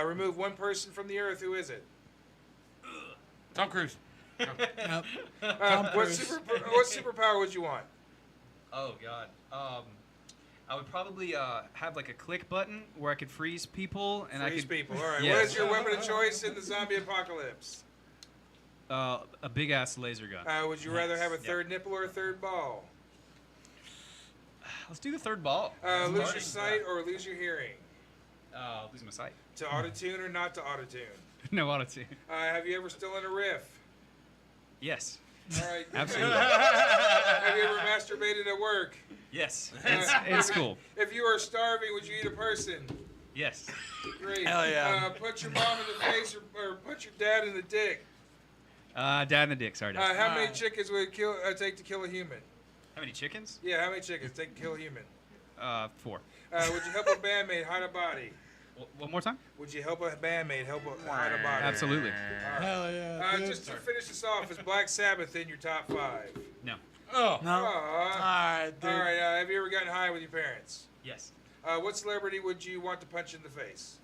S8: Remove one person from the earth. Who is it?
S10: Tom Cruise.
S3: Yep.
S8: What superpower would you want?
S11: Oh God. I would probably have like a click button where I could freeze people and
S8: Freeze people. All right.
S11: Yeah.
S8: What is your weapon of choice in the zombie apocalypse?
S11: A big ass laser gun.
S8: Would you rather have a third nipple or a third ball?
S11: Let's do the third ball.
S8: Lose your sight or lose your hearing?
S11: Lose my sight.
S8: To autotune or not to autotune?
S11: No autotune.
S8: Have you ever stolen a riff?
S11: Yes.
S8: All right.
S11: Absolutely.
S8: Have you ever masturbated at work?
S11: Yes. In school.
S8: If you are starving, would you eat a person?
S11: Yes.
S8: Great.
S11: Hell yeah.
S8: Punch your mom in the face or punch your dad in the dick.
S11: Dad and the dick. Sorry, Dad.
S8: How many chickens would it take to kill a human?
S11: How many chickens?
S8: Yeah, how many chickens take to kill a human?
S11: 4.
S8: Would you help a bandmate hide a body?
S11: One more time?
S8: Would you help a bandmate hide a body?
S11: Absolutely.
S8: All right.
S3: Hell yeah.
S8: Just to finish this off, is Black Sabbath in your top 5?
S11: No.
S8: Oh.
S3: No.
S8: All
S3: right, dude.
S8: All right. Have you ever gotten high with your parents?
S11: Yes.
S8: What celebrity would you want to punch in the face?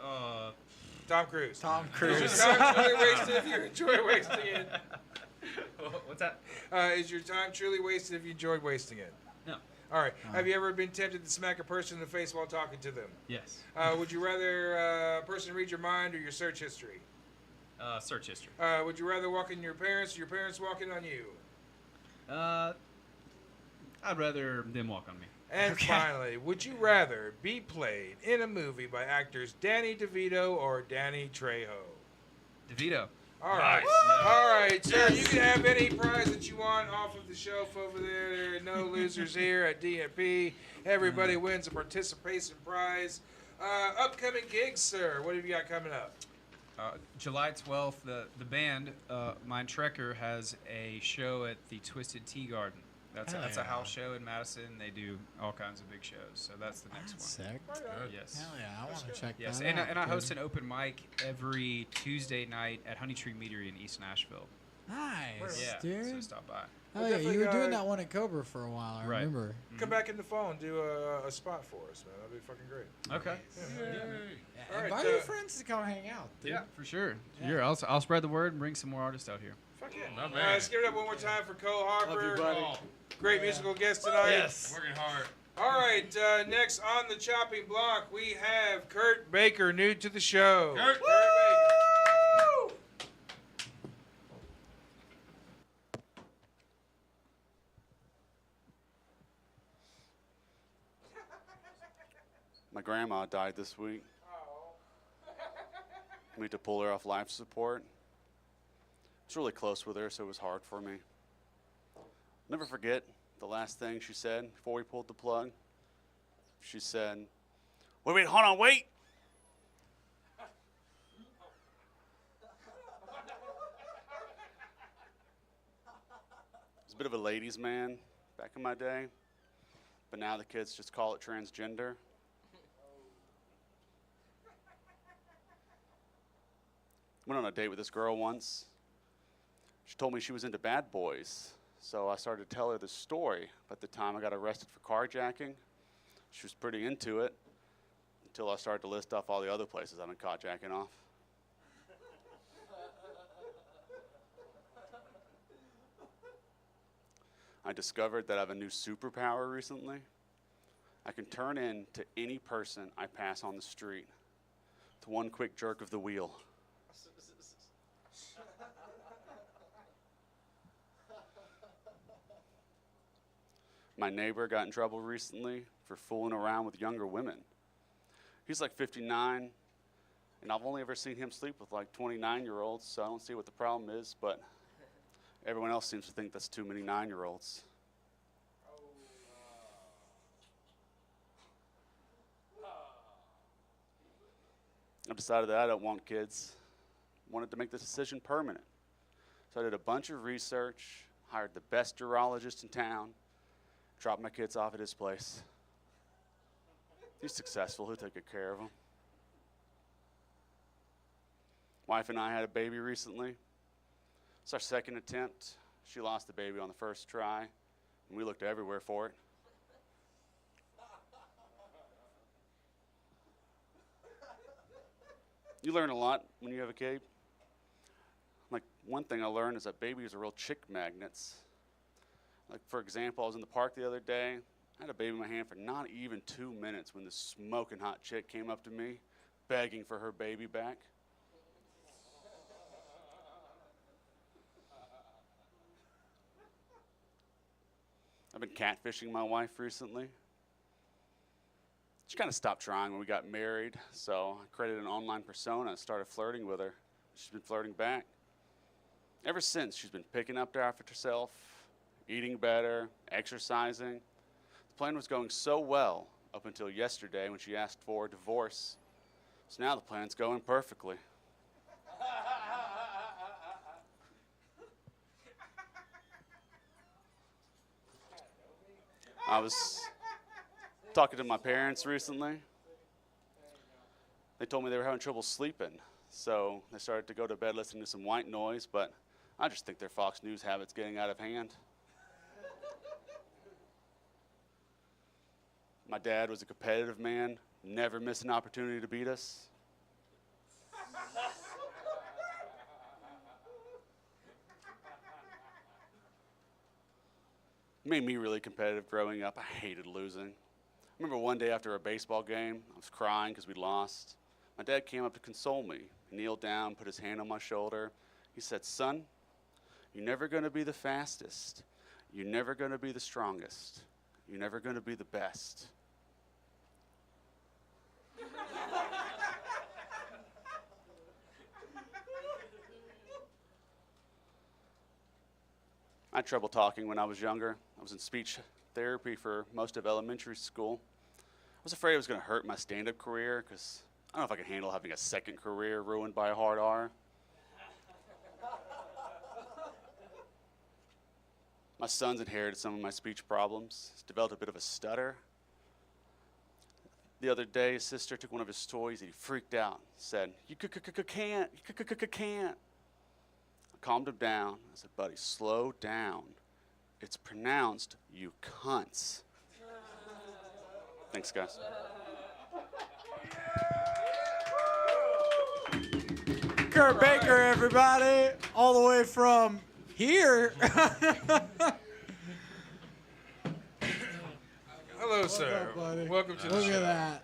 S11: Uh,
S8: Tom Cruise.
S3: Tom
S8: Is
S3: Cruise.
S8: your time truly wasted if you enjoy wasting it?
S11: What's that?
S8: Is your time truly wasted if you enjoyed wasting it?
S11: No.
S8: All right. Have you ever been tempted to smack a person in the face while talking to them?
S11: Yes.
S8: Would you rather a person read your mind or your search history?
S11: Search history.
S8: Would you rather walk in your parents or your parents walking on you?
S11: I'd rather them walk on me.
S8: And finally, would you rather be played in a movie by actors Danny DeVito or Danny Trejo?
S11: DeVito.
S8: All right. All right, sir. You can have any prize that you want off of the shelf over there. There are no losers here at DNP. Everybody wins a participation prize. Upcoming gigs, sir. What have you got coming up?
S11: July 12th, the band, Mind Trekker, has a show at the Twisted Tea Garden. That's a house show in Madison. They do all kinds of big shows. So that's the next one.
S3: Sick.
S11: Yes.
S3: Hell yeah, I want to check
S11: Yes,
S3: that
S11: and,
S3: out.
S11: and I
S3: dude.
S11: host an open mic every Tuesday night at Honey Tree Meadery in East Nashville.
S3: Nice,
S11: Yeah,
S3: dude.
S11: so stop by.
S3: Oh yeah, you were doing that one at Cobra for a while. I
S11: Right.
S3: remember.
S8: Come back in the phone, do a spot for us, man. That'd be fucking great.
S11: Okay.
S3: Yeah,
S8: All right,
S3: invite your friends to come hang out. Dude.
S11: Yeah, for sure.
S3: Yeah.
S11: Here, I'll spread the word and bring some more artists out here.
S8: Fuck yeah.
S10: Not
S8: All
S10: bad.
S8: right, let's give it up one more time for Cole Harper.
S11: Love you, buddy.
S8: Great musical guest tonight.
S11: Yes.
S10: Working hard.
S8: All right, next on the chopping block, we have Kurt Baker, new to the show.
S10: Kurt.
S8: Kurt Baker.
S20: My grandma died this week. We had to pull her off life support. I was really close with her, so it was hard for me. Never forget the last thing she said before we pulled the plug. She said, wait, hold on, wait. I was a bit of a ladies' man back in my day, but now the kids just call it transgender. Went on a date with this girl once. She told me she was into bad boys, so I started to tell her the story. At the time I got arrested for carjacking. She was pretty into it until I started to list off all the other places I've been caught jacking off. I discovered that I have a new superpower recently. I can turn into any person I pass on the street with one quick jerk of the wheel. My neighbor got in trouble recently for fooling around with younger women. He's like 59, and I've only ever seen him sleep with like 29-year-olds, so I don't see what the problem is, but everyone else seems to think that's too many 9-year-olds. I decided that I don't want kids. Wanted to make this decision permanent. So I did a bunch of research, hired the best urologist in town, dropped my kids off at his place. He's successful, he'll take good care of them. Wife and I had a baby recently. It's our second attempt. She lost the baby on the first try, and we looked everywhere for it. You learn a lot when you have a kid. Like, one thing I learned is that babies are real chick magnets. Like, for example, I was in the park the other day. I had a baby in my hand for not even 2 minutes when this smoking hot chick came up to me, begging for her baby back. I've been catfishing my wife recently. She kind of stopped trying when we got married, so I created an online persona and started flirting with her. She's been flirting back. Ever since, she's been picking up after herself, eating better, exercising. The plan was going so well up until yesterday when she asked for a divorce. So now the plan's going perfectly. I was talking to my parents recently. They told me they were having trouble sleeping, so they started to go to bed listening to some white noise, but I just think their Fox News habit's getting out of hand. My dad was a competitive man, never missed an opportunity to beat us. Made me really competitive growing up. I hated losing. I remember one day after a baseball game, I was crying because we lost. My dad came up to console me. He kneeled down, put his hand on my shoulder. He said, "Son, you're never going to be the fastest. You're never going to be the strongest. You're never going to be the best. I had trouble talking when I was younger. I was in speech therapy for most of elementary school. I was afraid it was going to hurt my stand-up career because I don't know if I could handle having a second career ruined by a hard R. My son's inherited some of my speech problems. He's developed a bit of a stutter. The other day, his sister took one of his toys and he freaked out. Said, "You can't, can't." I calmed him down. I said, "Buddy, slow down. It's pronounced you cunts." Thanks, guys.
S3: Kurt Baker, everybody, all the way from here.
S8: Hello, sir.
S3: up, buddy?
S8: Welcome to the
S3: Look
S8: show.
S3: at that.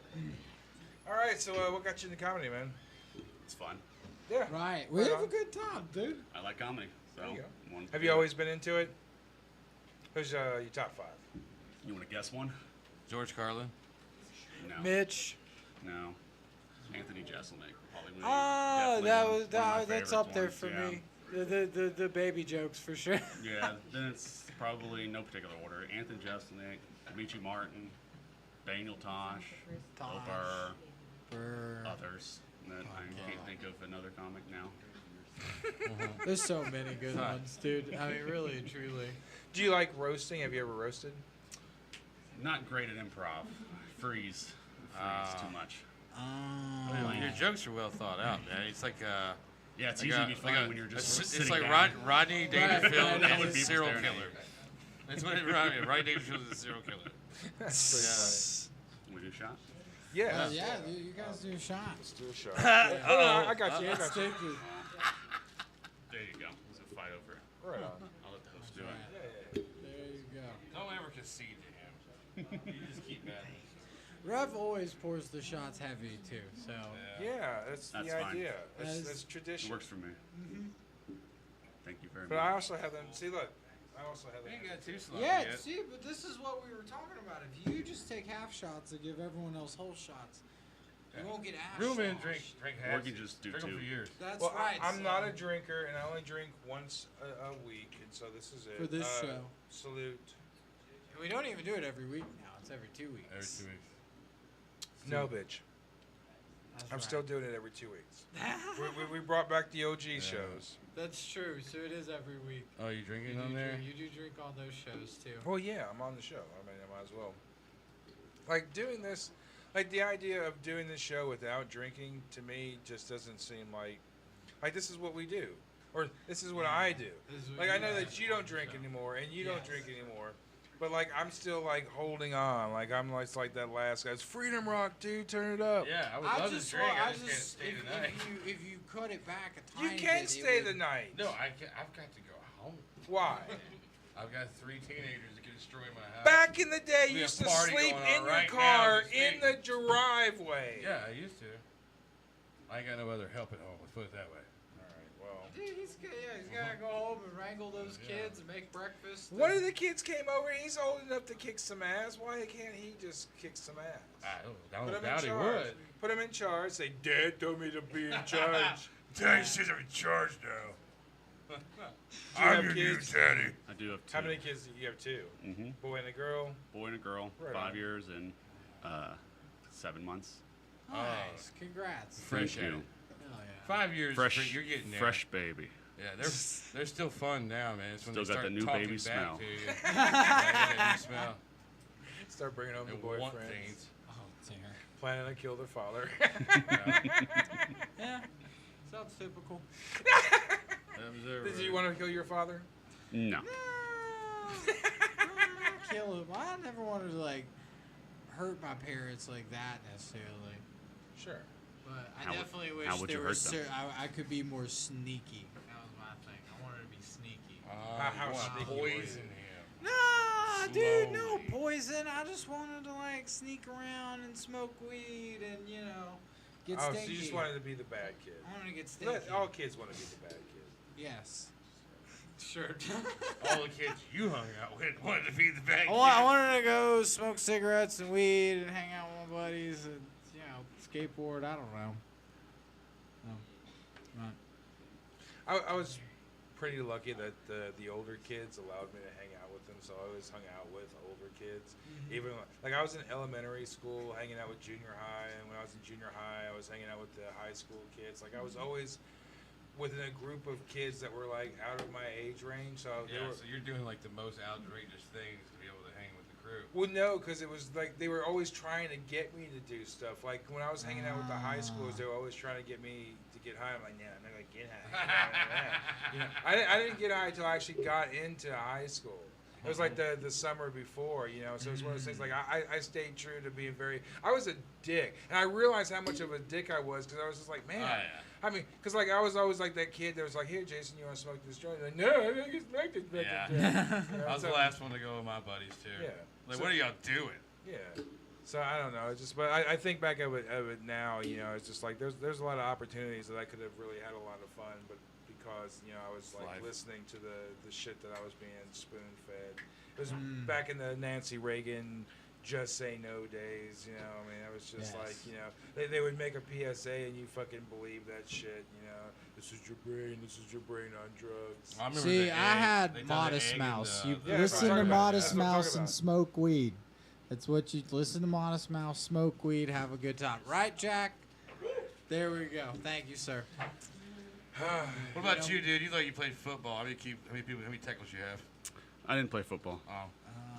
S8: All right, so what got you into comedy, man?
S20: It's fun.
S8: Yeah.
S3: Right. We have a good time, dude.
S20: I like comedy. So
S8: There you go.
S20: one-
S8: Have you always been into it? Who's your top 5?
S20: You want to guess one?
S10: George Carlin.
S20: No.
S3: Mitch.
S20: No. Anthony Jeselnik. Probably
S3: Oh,
S20: definitely
S3: that
S20: one-
S3: was
S20: one of my
S3: that's
S20: favorite
S3: up there
S20: ones,
S3: for
S20: yeah.
S3: me. The baby jokes for sure.
S20: Yeah, then it's probably no particular order. Anthony Jeselnik, Dimitri Martin, Daniel Tosh, Bill Burr, others. And then I can't think of another comic now.
S3: There's so many good ones, dude. I mean, really and truly.
S8: Do you like roasting? Have you ever roasted?
S20: Not great at improv. Freeze. Too much.
S10: Your jokes are well thought out, man. It's like
S20: Yeah, it's
S10: like
S20: easy
S10: a-
S20: to be funny
S10: like a-
S20: when you're just
S10: it's
S20: sitting
S10: like
S20: down.
S10: Rodney Dangerfield
S20: That
S10: is
S20: would
S10: a
S20: be
S10: serial
S20: staring at
S10: killer.
S20: you.
S10: That's what it reminded me of. Rodney Dangerfield is a serial killer.
S8: That's
S20: We do a shot?
S8: Yeah.
S3: Yeah, you guys do shots.
S8: do a shot.
S3: Uh-oh.
S8: I got you. I got you.
S3: Sticky.
S20: There you go. There's a fight over.
S8: Right on.
S20: I'll let the host do it.
S3: There you go.
S10: Don't ever concede to him. You just keep at it.
S3: Rev always pours the shots heavy too, so.
S8: Yeah, that's the
S20: That's fine.
S8: idea. That's
S3: That's-
S8: tradition.
S20: It works for me.
S3: Mhm.
S20: Thank you very
S8: But
S20: much.
S8: I also have them. See, look. I also have them.
S10: You ain't got too sloppy
S3: Yeah,
S10: yet.
S3: see, but this is what we were talking about. If you just take half shots and give everyone else whole shots, you won't get ass.
S10: Reuben
S3: shots.
S10: drink
S20: Or
S10: halves.
S20: you can just do
S10: Drink 'em
S20: two.
S10: for years.
S3: That's
S8: Well,
S3: right.
S8: I'm not
S3: so-
S8: a drinker, and I only drink once a week, and so this is it.
S3: For this show.
S8: Salute.
S3: We don't even do it every week now. It's every 2 weeks.
S10: Every 2 weeks.
S8: No, bitch.
S3: That's
S8: I'm
S3: right.
S8: still doing it every 2 weeks. we brought back the OG shows.
S3: That's true. So it is every week.
S10: Oh, you drinking
S3: You
S10: on
S3: do
S10: there?
S3: drink- you do drink on those shows too.
S8: Well, yeah, I'm on the show. I mean, I might as well. Like doing this, like the idea of doing this show without drinking to me just doesn't seem like this is what we do, or this is what I do.
S3: This is what
S8: Like
S3: you
S8: I know
S3: do.
S8: that you don't drink anymore, and you don't
S3: Yes.
S8: drink anymore, but like I'm still like holding on. Like I'm like that last guy's Freedom Rock, dude. Turn it up.
S10: Yeah, I would love to drink. I just can't stay
S3: if,
S10: tonight.
S3: if you cut it back a
S8: You
S3: tiny
S8: can
S3: bit,
S8: stay
S3: it
S8: the
S3: would-
S8: night.
S10: No, I can't. I've got to go home.
S8: Why?
S10: I've got 3 teenagers that can destroy my house.
S8: Back in the day, you
S10: We
S8: used
S10: have
S8: to
S10: a party
S8: sleep
S10: going
S8: in
S10: on
S8: your
S10: right now
S8: car
S10: as we
S8: in the driveway.
S10: Yeah, I used to. I ain't got no other help at home. Let's put it that way.
S8: All right. Well.
S3: Dude, he's gotta go home and wrangle those
S10: Yeah.
S3: kids and make breakfast.
S8: One of the kids came over. He's old enough to kick some ass. Why can't he just kick some ass?
S10: I
S8: Put
S10: don't
S8: him
S10: doubt
S8: in
S10: he
S8: charge.
S10: would.
S8: Put him in charge. Say, Dad told me to be in charge. Daddy says I'm in charge now. I'm your new daddy.
S20: I do have 2.
S8: How many kids do you have? 2.
S20: Mm-hmm.
S8: Boy and a girl.
S20: Boy and a girl.
S8: Right
S20: 5
S8: on.
S20: years and 7 months.
S3: Nice. Congrats.
S10: Fresh
S20: Thank
S10: at
S20: you.
S10: it.
S3: Hell yeah.
S10: 5 years.
S20: Fresh.
S10: You're getting there.
S20: Fresh baby.
S10: Yeah, they're still fun now, man. It's when
S20: Still
S10: they
S20: got
S10: start
S20: the new
S10: talking
S20: baby
S10: back
S20: smell.
S10: to you. Yeah, that new smell.
S8: Start bringing home
S10: They
S8: the
S10: want
S8: boyfriends.
S10: things.
S3: Oh, dear.
S8: Planning to kill their father.
S3: Yeah. Sounds typical.
S8: Did you want to kill your father?
S20: No.
S3: Kill him. I never wanted to like hurt my parents like that necessarily.
S8: Sure.
S3: But I
S20: How would-
S3: definitely wish
S20: how would you
S3: there was
S20: hurt them?
S3: I could be more sneaky. That was my thing. I wanted to be sneaky.
S8: How
S10: you want
S8: sneaky were you?
S10: poison him.
S3: Nah, dude, no
S10: Slowly.
S3: poison. I just wanted to like sneak around and smoke weed and get
S8: Oh,
S3: stinky.
S8: so you just wanted to be the bad kid.
S3: I wanted to get stinky.
S8: All kids want to be the bad kid.
S3: Yes. Sure.
S10: All the kids you hung out with wanted to be the bad
S3: I
S10: kid.
S3: wanted to go smoke cigarettes and weed and hang out with my buddies and skateboard. I don't know.
S8: I was pretty lucky that the older kids allowed me to hang out with them, so I always hung out with older kids. Even like I was in elementary school hanging out with junior high, and when I was in junior high, I was hanging out with the high school kids. Like I was always within a group of kids that were like out of my age range. So they
S10: Yeah,
S8: were.
S10: so you're doing like the most outrageous things to be able to hang with the crew.
S8: Well, no, because it was like they were always trying to get me to do stuff. Like when I was hanging out with the high schoolers, they were always trying to get me to get high. I'm like, nah, I'm not gonna get high. You know, I didn't get high until I actually got into high school. It was like the summer before, you know. So it was one of those things. Like I stayed true to being very. I was a dick, and I realized how much of a dick I was because I was just like, man.
S10: Oh, yeah.
S8: I mean, because like I was always like that kid that was like, here, Jason, you want to smoke this joint? Like, no, I don't get smoke this joint.
S10: Yeah.
S8: You know,
S10: I was the last one to go with my buddies too.
S8: Yeah.
S10: Like,
S8: So-
S10: what are y'all doing?
S8: Yeah. So I don't know. It's just, but I think back of it now. You know, it's just like there's a lot of opportunities that I could have really had a lot of fun, but because you know I was like
S10: Life.
S8: listening to the shit that I was being spoon fed. It was back in the Nancy Reagan just say no days. You know, I mean, it was just
S3: Yes.
S8: like, you know, they would make a PSA and you fucking believe that shit. You know, this is your brain. This is your brain on drugs.
S10: I remember
S3: See,
S10: the
S3: I
S10: egg. They
S3: had
S10: thought the
S3: Modest
S10: egg
S3: Mouse.
S10: and
S3: You
S8: Yeah,
S3: listen
S8: that's what
S3: to
S8: I'm talking about.
S3: Modest
S8: That's what I'm
S3: Mouse
S8: talking
S3: and
S8: about.
S3: smoke weed. That's what you listen to. Modest Mouse, smoke weed, have a good time. Right, Jack? There we go. Thank you, sir.
S10: What about you, dude? You thought you played football. How many tackles you have?
S21: I didn't play football.
S10: Oh.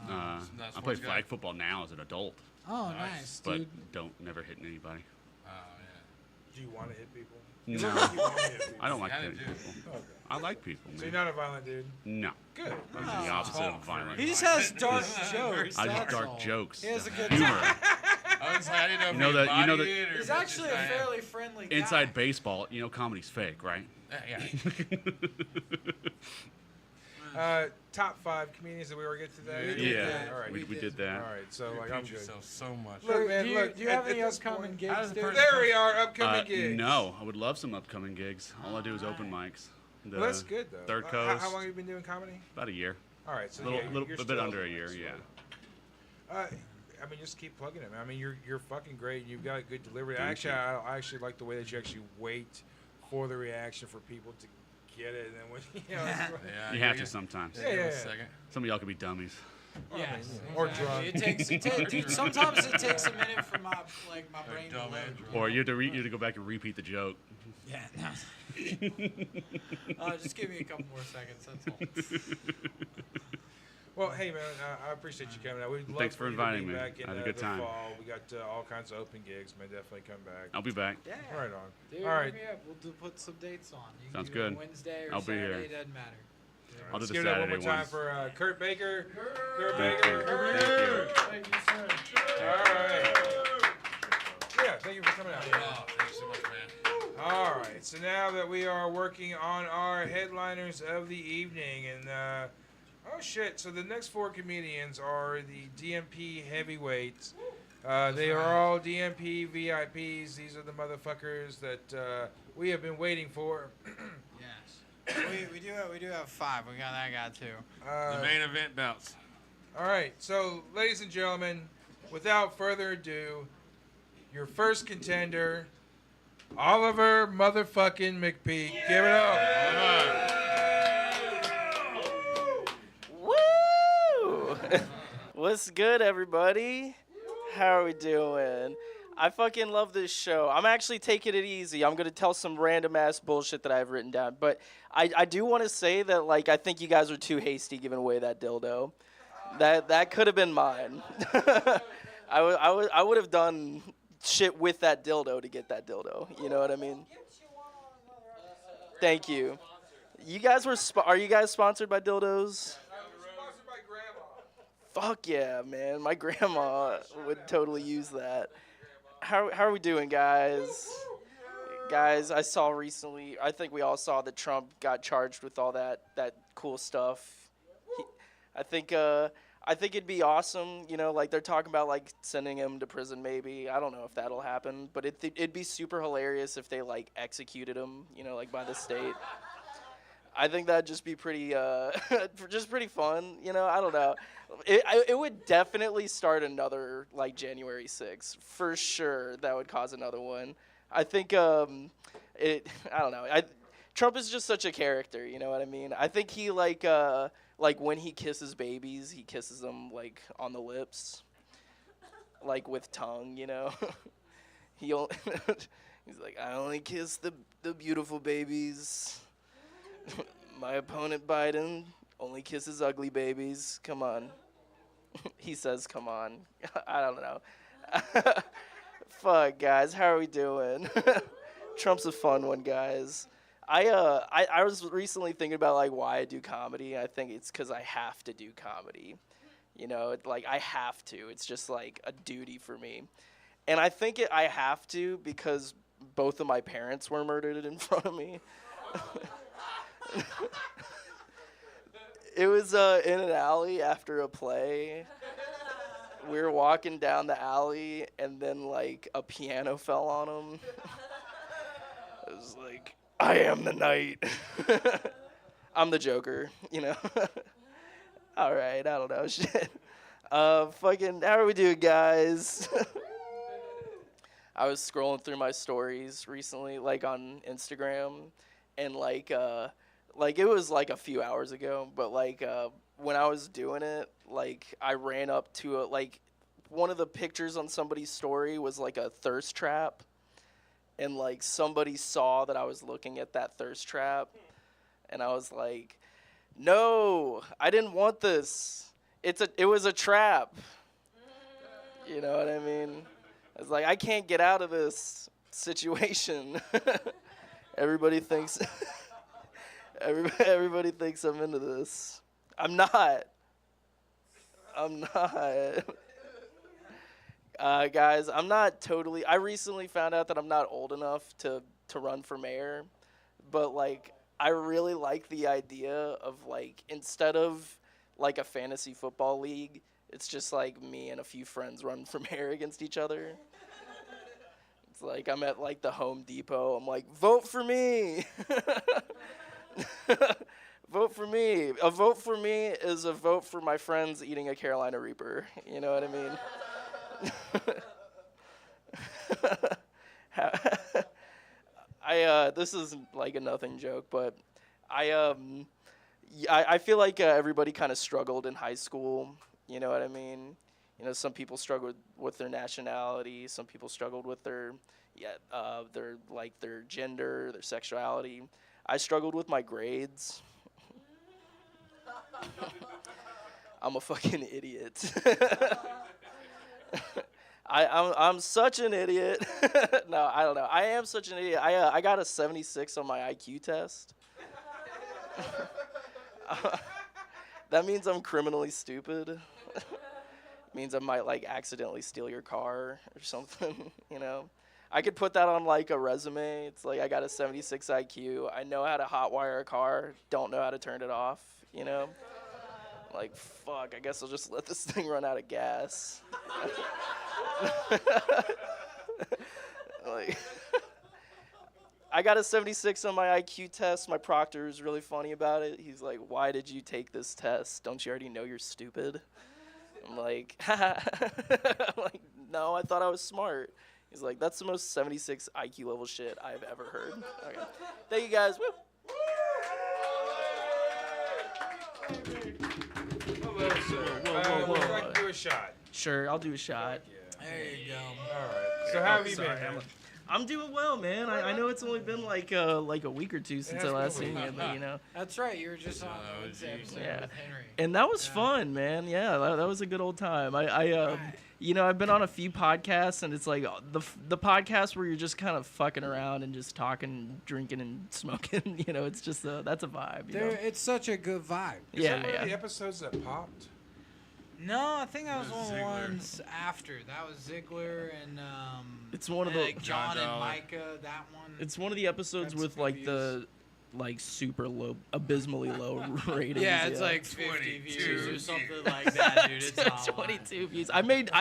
S21: Uh,
S10: Not a
S21: I play
S10: sports guy?
S21: flag football now as an adult.
S3: Oh, nice,
S21: But
S3: dude.
S21: never hitting anybody.
S10: Oh, yeah.
S8: Do you want to hit people?
S21: No.
S8: You look like you wanna hit people.
S21: I don't like
S10: Kinda
S21: hitting
S10: do.
S21: people.
S8: Okay.
S21: I like people, man.
S8: So you're not a violent dude?
S21: No.
S8: Good.
S21: I'm the opposite of violent.
S3: He just has dark jokes.
S21: I just
S3: that's
S21: dark
S3: all.
S21: jokes.
S3: He has a good
S21: Humor.
S3: time.
S10: I was like, I didn't know if
S21: You know
S10: he
S21: that- you know
S10: embodied
S21: that-
S10: it or
S3: He's
S10: if
S3: actually a
S10: just-
S3: fairly friendly guy.
S21: Inside baseball, you know comedy's fake, right?
S10: Yeah.
S8: Top 5 comedians that we were getting today.
S21: We did that.
S8: All right.
S21: We did that.
S8: All right. So
S10: You
S8: like I'm
S10: repeat
S8: good.
S10: yourself so much.
S8: Look, man.
S3: do you,
S8: Look.
S3: do you have
S8: at
S3: any
S8: this
S3: upcoming
S8: point-
S3: gigs, dude?
S8: There we are. Upcoming gigs.
S21: No, I would love some upcoming gigs. All I do is open mics.
S8: Well, that's good though.
S21: Third
S8: How
S21: Coast.
S8: long have you been doing comedy?
S21: About a year.
S8: All right. So
S21: little,
S8: yeah,
S21: little,
S8: you're
S21: a
S8: still
S21: bit under a
S8: open
S21: year.
S8: mics,
S21: Yeah.
S8: I mean, just keep plugging it, man. I mean, you're fucking great. You've got good delivery.
S21: Thank you.
S8: I actually like the way that you actually wait for the reaction for people to get it, and then when you know.
S10: Yeah,
S21: You have to sometimes.
S8: Yeah, yeah.
S10: Second.
S21: Some of y'all could be dummies.
S3: Yes.
S8: Or
S3: exactly.
S8: drunk.
S3: Dude, sometimes it takes a minute for my brain to
S10: dumb
S3: load.
S10: and drunk.
S21: Or you have to go back and repeat the joke.
S3: Yeah, no. Just give me a couple more seconds. That's all.
S8: Well, hey man, I appreciate you coming out. We'd love
S21: Thanks for
S8: you to
S21: inviting
S8: be
S21: me.
S8: back in
S21: I had a good
S8: the
S21: time.
S8: fall. We got all kinds of open gigs. Man, definitely come back.
S21: I'll be back.
S3: Yeah.
S8: Right on.
S3: Dude,
S8: all right.
S3: hit me up. We'll put some dates on. You can
S21: Sounds
S3: do it
S21: good.
S3: Wednesday or
S21: I'll be here.
S3: Saturday, doesn't matter.
S21: I'll do
S8: Let's
S21: the
S8: give it up one
S21: Saturday
S8: more time
S21: ones.
S8: for Kurt Baker. Kurt
S21: Thank
S8: Baker.
S21: you. Thank you.
S3: Thank you, sir.
S8: All right. Yeah, thank you for coming out.
S10: Oh, thank you so much, man.
S8: All right, so now that we are working on our headliners of the evening, and oh shit, so the next 4 comedians are the DMP heavyweights. They are all DMP VIPs. These are the motherfuckers that we have been waiting for.
S3: Yes. we do have 5. We got that guy too.
S10: The main event bouts.
S8: All right, so ladies and gentlemen, without further ado, your first contender, Oliver motherfucking McPeak. Give it up.
S22: Woo! What's good, everybody? How are we doing? I fucking love this show. I'm actually taking it easy. I'm gonna tell some random ass bullshit that I've written down, but I do want to say that like I think you guys were too hasty giving away that dildo. That could have been mine. I would have done shit with that dildo to get that dildo. You know what I mean? Thank you. You guys were. Are you guys sponsored by dildos? Fuck yeah, man. My grandma would totally use that. How are we doing, guys? Guys, I saw recently, I think we all saw that Trump got charged with all that cool stuff. I think it'd be awesome, you know, like they're talking about like sending him to prison maybe. I don't know if that'll happen, but it'd be super hilarious if they like executed him, you know, like by the state. I think that'd just be pretty, just pretty fun, you know. I don't know. It would definitely start another like January 6th for sure. That would cause another one. I think I don't know. Trump is just such a character, you know what I mean? I think he like when he kisses babies, he kisses them like on the lips, like with tongue, you know. He's like, I only kiss the beautiful babies. My opponent Biden only kisses ugly babies. Come on. He says, come on. I don't know. Fuck, guys. How are we doing? Trump's a fun one, guys. I was recently thinking about, like, why I do comedy. I think it's because I have to do comedy. You know, like, I have to. It's just, like, a duty for me. And I think I have to because both of my parents were murdered in front of me. It was in an alley after a play. We were walking down the alley, and then, like, a piano fell on him. It was like, I am the knight. I'm the Joker, you know? All right, I don't know, shit. Fucking, how are we doing, guys? I was scrolling through my stories recently, like, on Instagram, and, like, it was, like, a few hours ago, but, like, when I was doing it, like, I ran up to like, one of the pictures on somebody's story was, like, a thirst trap, and, like, somebody saw that I was looking at that thirst trap, and I was like, no, I didn't want this. It was a trap. You know what I mean? I was like, I can't get out of this situation. Everybody thinks everybody thinks I'm into this. I'm not. Guys, I'm not totally. I recently found out that I'm not old enough to run for mayor, but, like, I really like the idea of, like, instead of, like, a fantasy football league, it's just, like, me and a few friends run for mayor against each other. It's like I'm at, like, the Home Depot. I'm like, vote for me. Vote for me. A vote for me is a vote for my friends eating a Carolina Reaper. You know what I mean? This is like a nothing joke, but I feel like everybody kind of struggled in high school. You know what I mean? You know, some people struggled with their nationality. Some people struggled with their gender, their sexuality. I struggled with my grades. I'm a fucking idiot. I'm such an idiot. No, I don't know. I am such an idiot. I got a 76 on my IQ test. That means I'm criminally stupid. Means I might, like, accidentally steal your car or something, you know? I could put that on, like, a resume. It's like, I got a 76 IQ. I know how to hotwire a car. Don't know how to turn it off, you know? Like, fuck, I guess I'll just let this thing run out of gas. Like, I got a 76 on my IQ test. My proctor is really funny about it. He's like, why did you take this test? Don't you already know you're stupid? I'm like, no, I thought I was smart. He's like, that's the most 76 IQ level shit I've ever heard. Okay. Thank you, guys. Woo.
S8: Whoa. Would you like to do a shot?
S22: Sure, I'll do a shot.
S3: There you go.
S8: All right. So how have you been, man?
S22: I'm doing well, man. I know it's only been like a week or two since I last seen you, but, you know.
S3: That's right. You were just on Wednesday episode
S22: Yeah.
S3: with Henry.
S22: And that was fun, man. Yeah, that was a good old time. You know, I've been on a few podcasts, and it's like the podcast where you're just kind of fucking around and just talking, drinking, and smoking. You know, it's just that's a vibe. You know?
S3: It's such a good vibe.
S8: Is that one of the episodes that popped?
S3: No, I think that was one of the ones after. That was Ziegler and
S22: It's one of the
S3: like John and Micah. That one.
S22: It's one of the episodes with like the super low, abysmally low ratings.
S3: Yeah, it's like 50 views or something like that, dude. It's not
S22: 22 views. I costed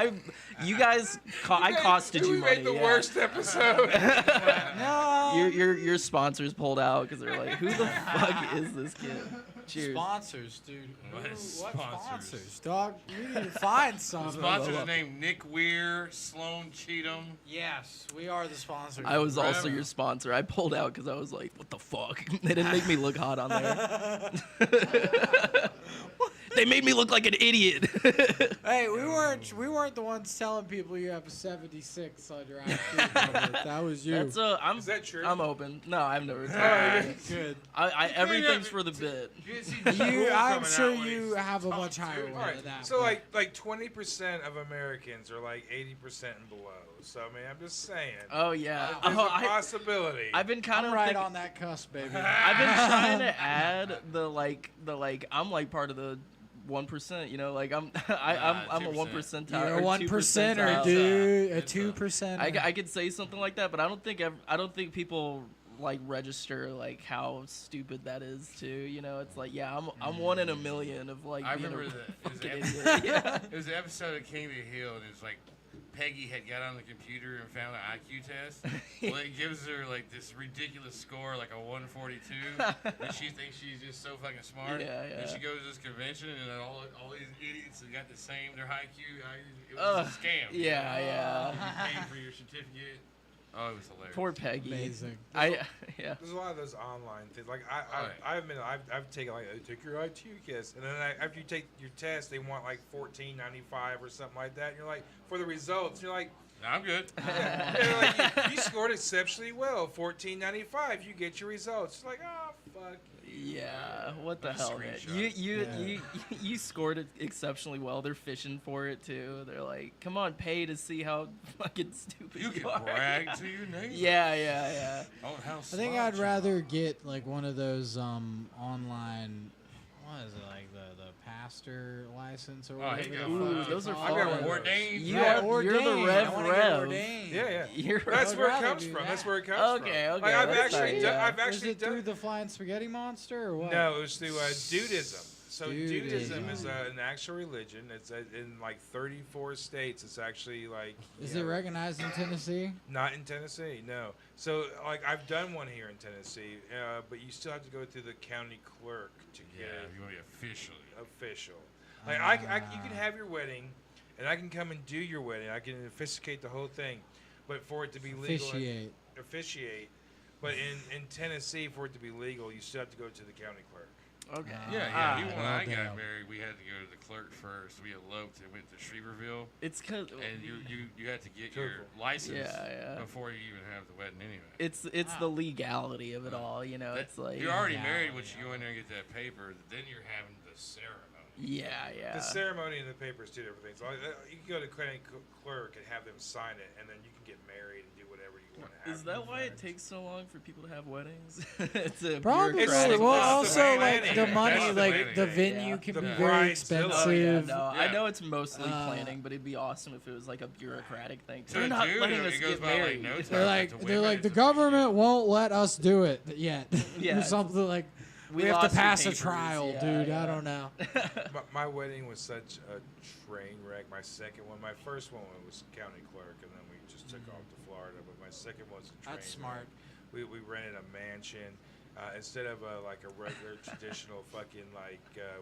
S22: you money.
S8: We made the worst episode.
S3: No.
S22: Your sponsors pulled out because they're like, who the fuck is this kid? Cheers.
S3: Sponsors, dude.
S10: What
S3: sponsors, dog? We need to find some.
S10: The sponsors are named Nick Weir, Sloan Cheatham.
S3: Yes, we are the sponsors.
S22: I was also your sponsor. I pulled out because I was like, what the fuck? They didn't make me look hot on there.
S1: They made me look like an idiot.
S3: Hey, we weren't the ones telling people you have a 76 on your IQ number. That was you.
S1: That's
S8: Is that true?
S1: I'm open. No, I've never.
S3: Good.
S1: Everything's for the bit.
S3: I'm sure you have a much higher one
S8: Alright,
S3: than that.
S8: so
S3: but-
S8: like 20% of Americans are like 80% and below. So I mean, I'm just saying.
S1: Oh yeah,
S8: There's a possibility.
S1: I've been kind
S3: I'm
S1: of
S3: right on that cusp, baby.
S1: I've been trying to add the I'm like part of the 1%. You know, like I'm a 1%.
S3: You're a 1%er, dude. A 2%.
S1: I could say something like that, but I don't think people like register like how stupid that is too. You know, it's like I'm one in a million of like.
S10: I
S1: being
S10: remember
S1: a fucking
S10: it
S1: idiot.
S10: was an episode of King of the Hill, and it was like Peggy had got on the computer and found an IQ test. Well, it gives her like this ridiculous score, like a 142, and she thinks she's just so fucking smart.
S1: Yeah.
S10: And she goes to this convention, and then all these idiots have got the same, their IQ. It was a scam.
S1: Yeah.
S10: You paid for your certificate. Oh, it was hilarious.
S1: Poor Peggy.
S3: Amazing.
S8: There's a lot of those online things. Like I've taken like take your IQ test, and then after you take your test, they want like 1495 or something like that. And you're like, for the results, you're like,
S10: I'm good.
S8: Yeah, like, you scored exceptionally well, 1495. You get your results. It's like, oh fuck.
S1: Yeah, what the hell, man? You scored it exceptionally well. They're fishing for it too. They're like, come on, pay to see how fucking stupid you
S10: can
S1: are.
S10: brag to your neighbor.
S1: Yeah.
S10: Oh, how
S3: I think I'd rather get like one of those online. What is it, like the pastor license or whatever?
S1: Those are
S10: fun. Ordained.
S1: You're the Rev.
S8: Yeah. That's where it comes from. That's where it comes from.
S1: Okay.
S8: Like, I've actually
S3: Is it through the Flying Spaghetti Monster or what?
S8: No, it was through Dudism. So Dudism is an actual religion. It's in like 34 states. It's actually like.
S3: Is it recognized in Tennessee?
S8: Not in Tennessee, no. So like I've done one here in Tennessee, but you still have to go through the county clerk to get it.
S10: You want to be
S8: official. Like you can have your wedding, and I can come and do your wedding. I can officiate the whole thing, but for it to be legal, officiate. But in Tennessee, for it to be legal, you still have to go to the county clerk.
S1: Okay.
S10: Yeah. Even when I got married, we had to go to the clerk first. We eloped and went to Shreveport.
S1: It's cause
S10: and you had to get your license before you even have the wedding anyway.
S1: It's the legality of it all, you know. It's like
S10: you're already married once you go in there and get that paper. Then you're having the ceremony.
S1: Yeah.
S8: The ceremony and the paper is two different things. Like, you can go to county clerk and have them sign it, and then you can get married and do whatever you want to have.
S1: Is that why it takes so long for people to have weddings? It's a
S3: Probably.
S1: bureaucratic
S3: Well,
S1: process.
S3: also like the money, like the venue can be very expensive.
S1: I know it's mostly planning, but it'd be awesome if it was like a bureaucratic thing. They're not letting us get married.
S3: They're like the government won't let us do it yet.
S1: Yeah.
S3: Or something like. We have to pass a trial, dude. I don't know.
S8: My wedding was such a train wreck. My second one, my first one was county clerk, and then we just took off to Florida. But my second was a train.
S3: That's smart.
S8: We rented a mansion. Instead of like a regular traditional fucking like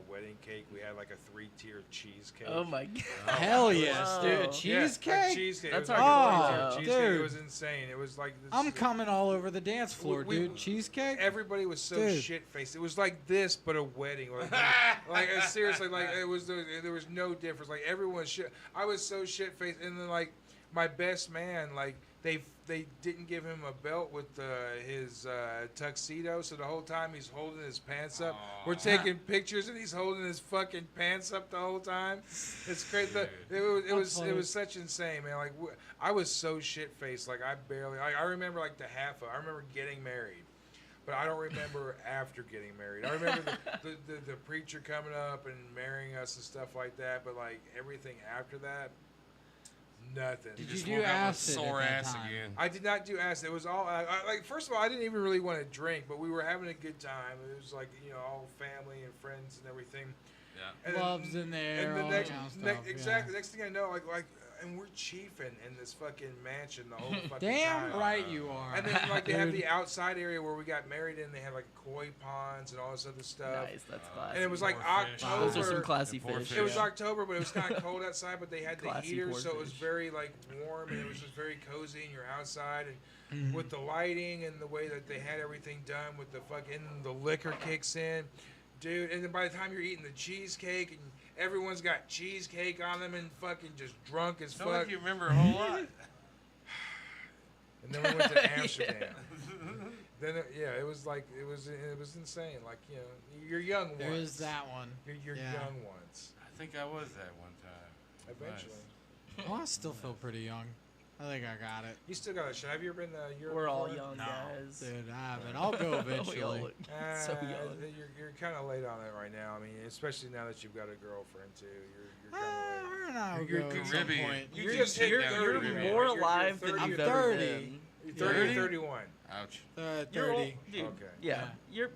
S8: wedding cake, we had like a 3-tiered cheesecake.
S1: Oh my god!
S3: Hell yes, dude! Cheesecake.
S8: Yeah, like cheesecake.
S3: That's
S8: our
S3: cheesecake.
S8: It was insane. It was like this,
S3: I'm coming all over the dance floor, dude. Cheesecake.
S8: Everybody was so shit faced. It was like this, but a wedding. Like seriously, like it was. There was no difference. Like everyone shit. I was so shit faced, and then like my best man, like they didn't give him a belt with his tuxedo, so the whole time he's holding his pants up. We're taking pictures and he's holding his fucking pants up the whole time. It's crazy. It was such insane, man. Like I was so shit faced. Like I remember like I remember getting married. But I don't remember after getting married. I remember the preacher coming up and marrying us and stuff like that. But like everything after that, nothing.
S3: Did you do acid
S10: sore
S3: at that
S10: ass
S3: time?
S10: again?
S8: I did not do acid. It was all like. First of all, I didn't even really want to drink, but we were having a good time. It was like all family and friends and everything.
S10: Yeah.
S8: And
S3: Gloves in there.
S8: And the
S3: all
S8: next,
S3: that kind of stuff,
S8: exactly. Next thing I know, like, and we're chiefing in this fucking mansion the whole fucking
S3: Damn
S8: time.
S3: right you are.
S8: And then like they have the outside area where we got married in. They had like koi ponds and all this other stuff.
S1: Nice, that's classy.
S8: And it was like October.
S1: Those are some classy fish.
S8: It was October, but it was kind of cold outside. But they had the
S1: Classy
S8: heater,
S1: poor
S8: so it was
S1: fish.
S8: very like warm, and it was just very cozy. And you're outside, and with the lighting and the way that they had everything done with the fucking the liquor kicks in. Dude, and then by the time you're eating the cheesecake and everyone's got cheesecake on them and fucking just drunk as
S10: Feel
S8: fuck.
S10: like you remember a whole lot.
S8: And then we went to Amsterdam. Then it was like it was insane. Like you're young once.
S3: There is that one.
S8: You're young once.
S10: I think I was that one time.
S8: Eventually.
S3: Well, I still feel pretty young. I think I got it.
S8: You still got a shot. Have you ever been to Europe?
S1: We're all
S8: before?
S1: young guys.
S3: Dude, I haven't. I'll go eventually.
S1: We all look so young.
S8: You're kind of late on it right now. I mean, especially now that you've got a girlfriend too. You're kind of late. You're
S10: Caribbean.
S8: You just hit
S1: You're
S8: 30,
S1: more
S8: man.
S1: alive than
S8: You're
S1: you've
S8: 30.
S1: ever been.
S8: You're 30 or 31.
S10: Ouch.
S3: 30.
S1: You're old, dude.
S8: Okay.
S1: Yeah. You're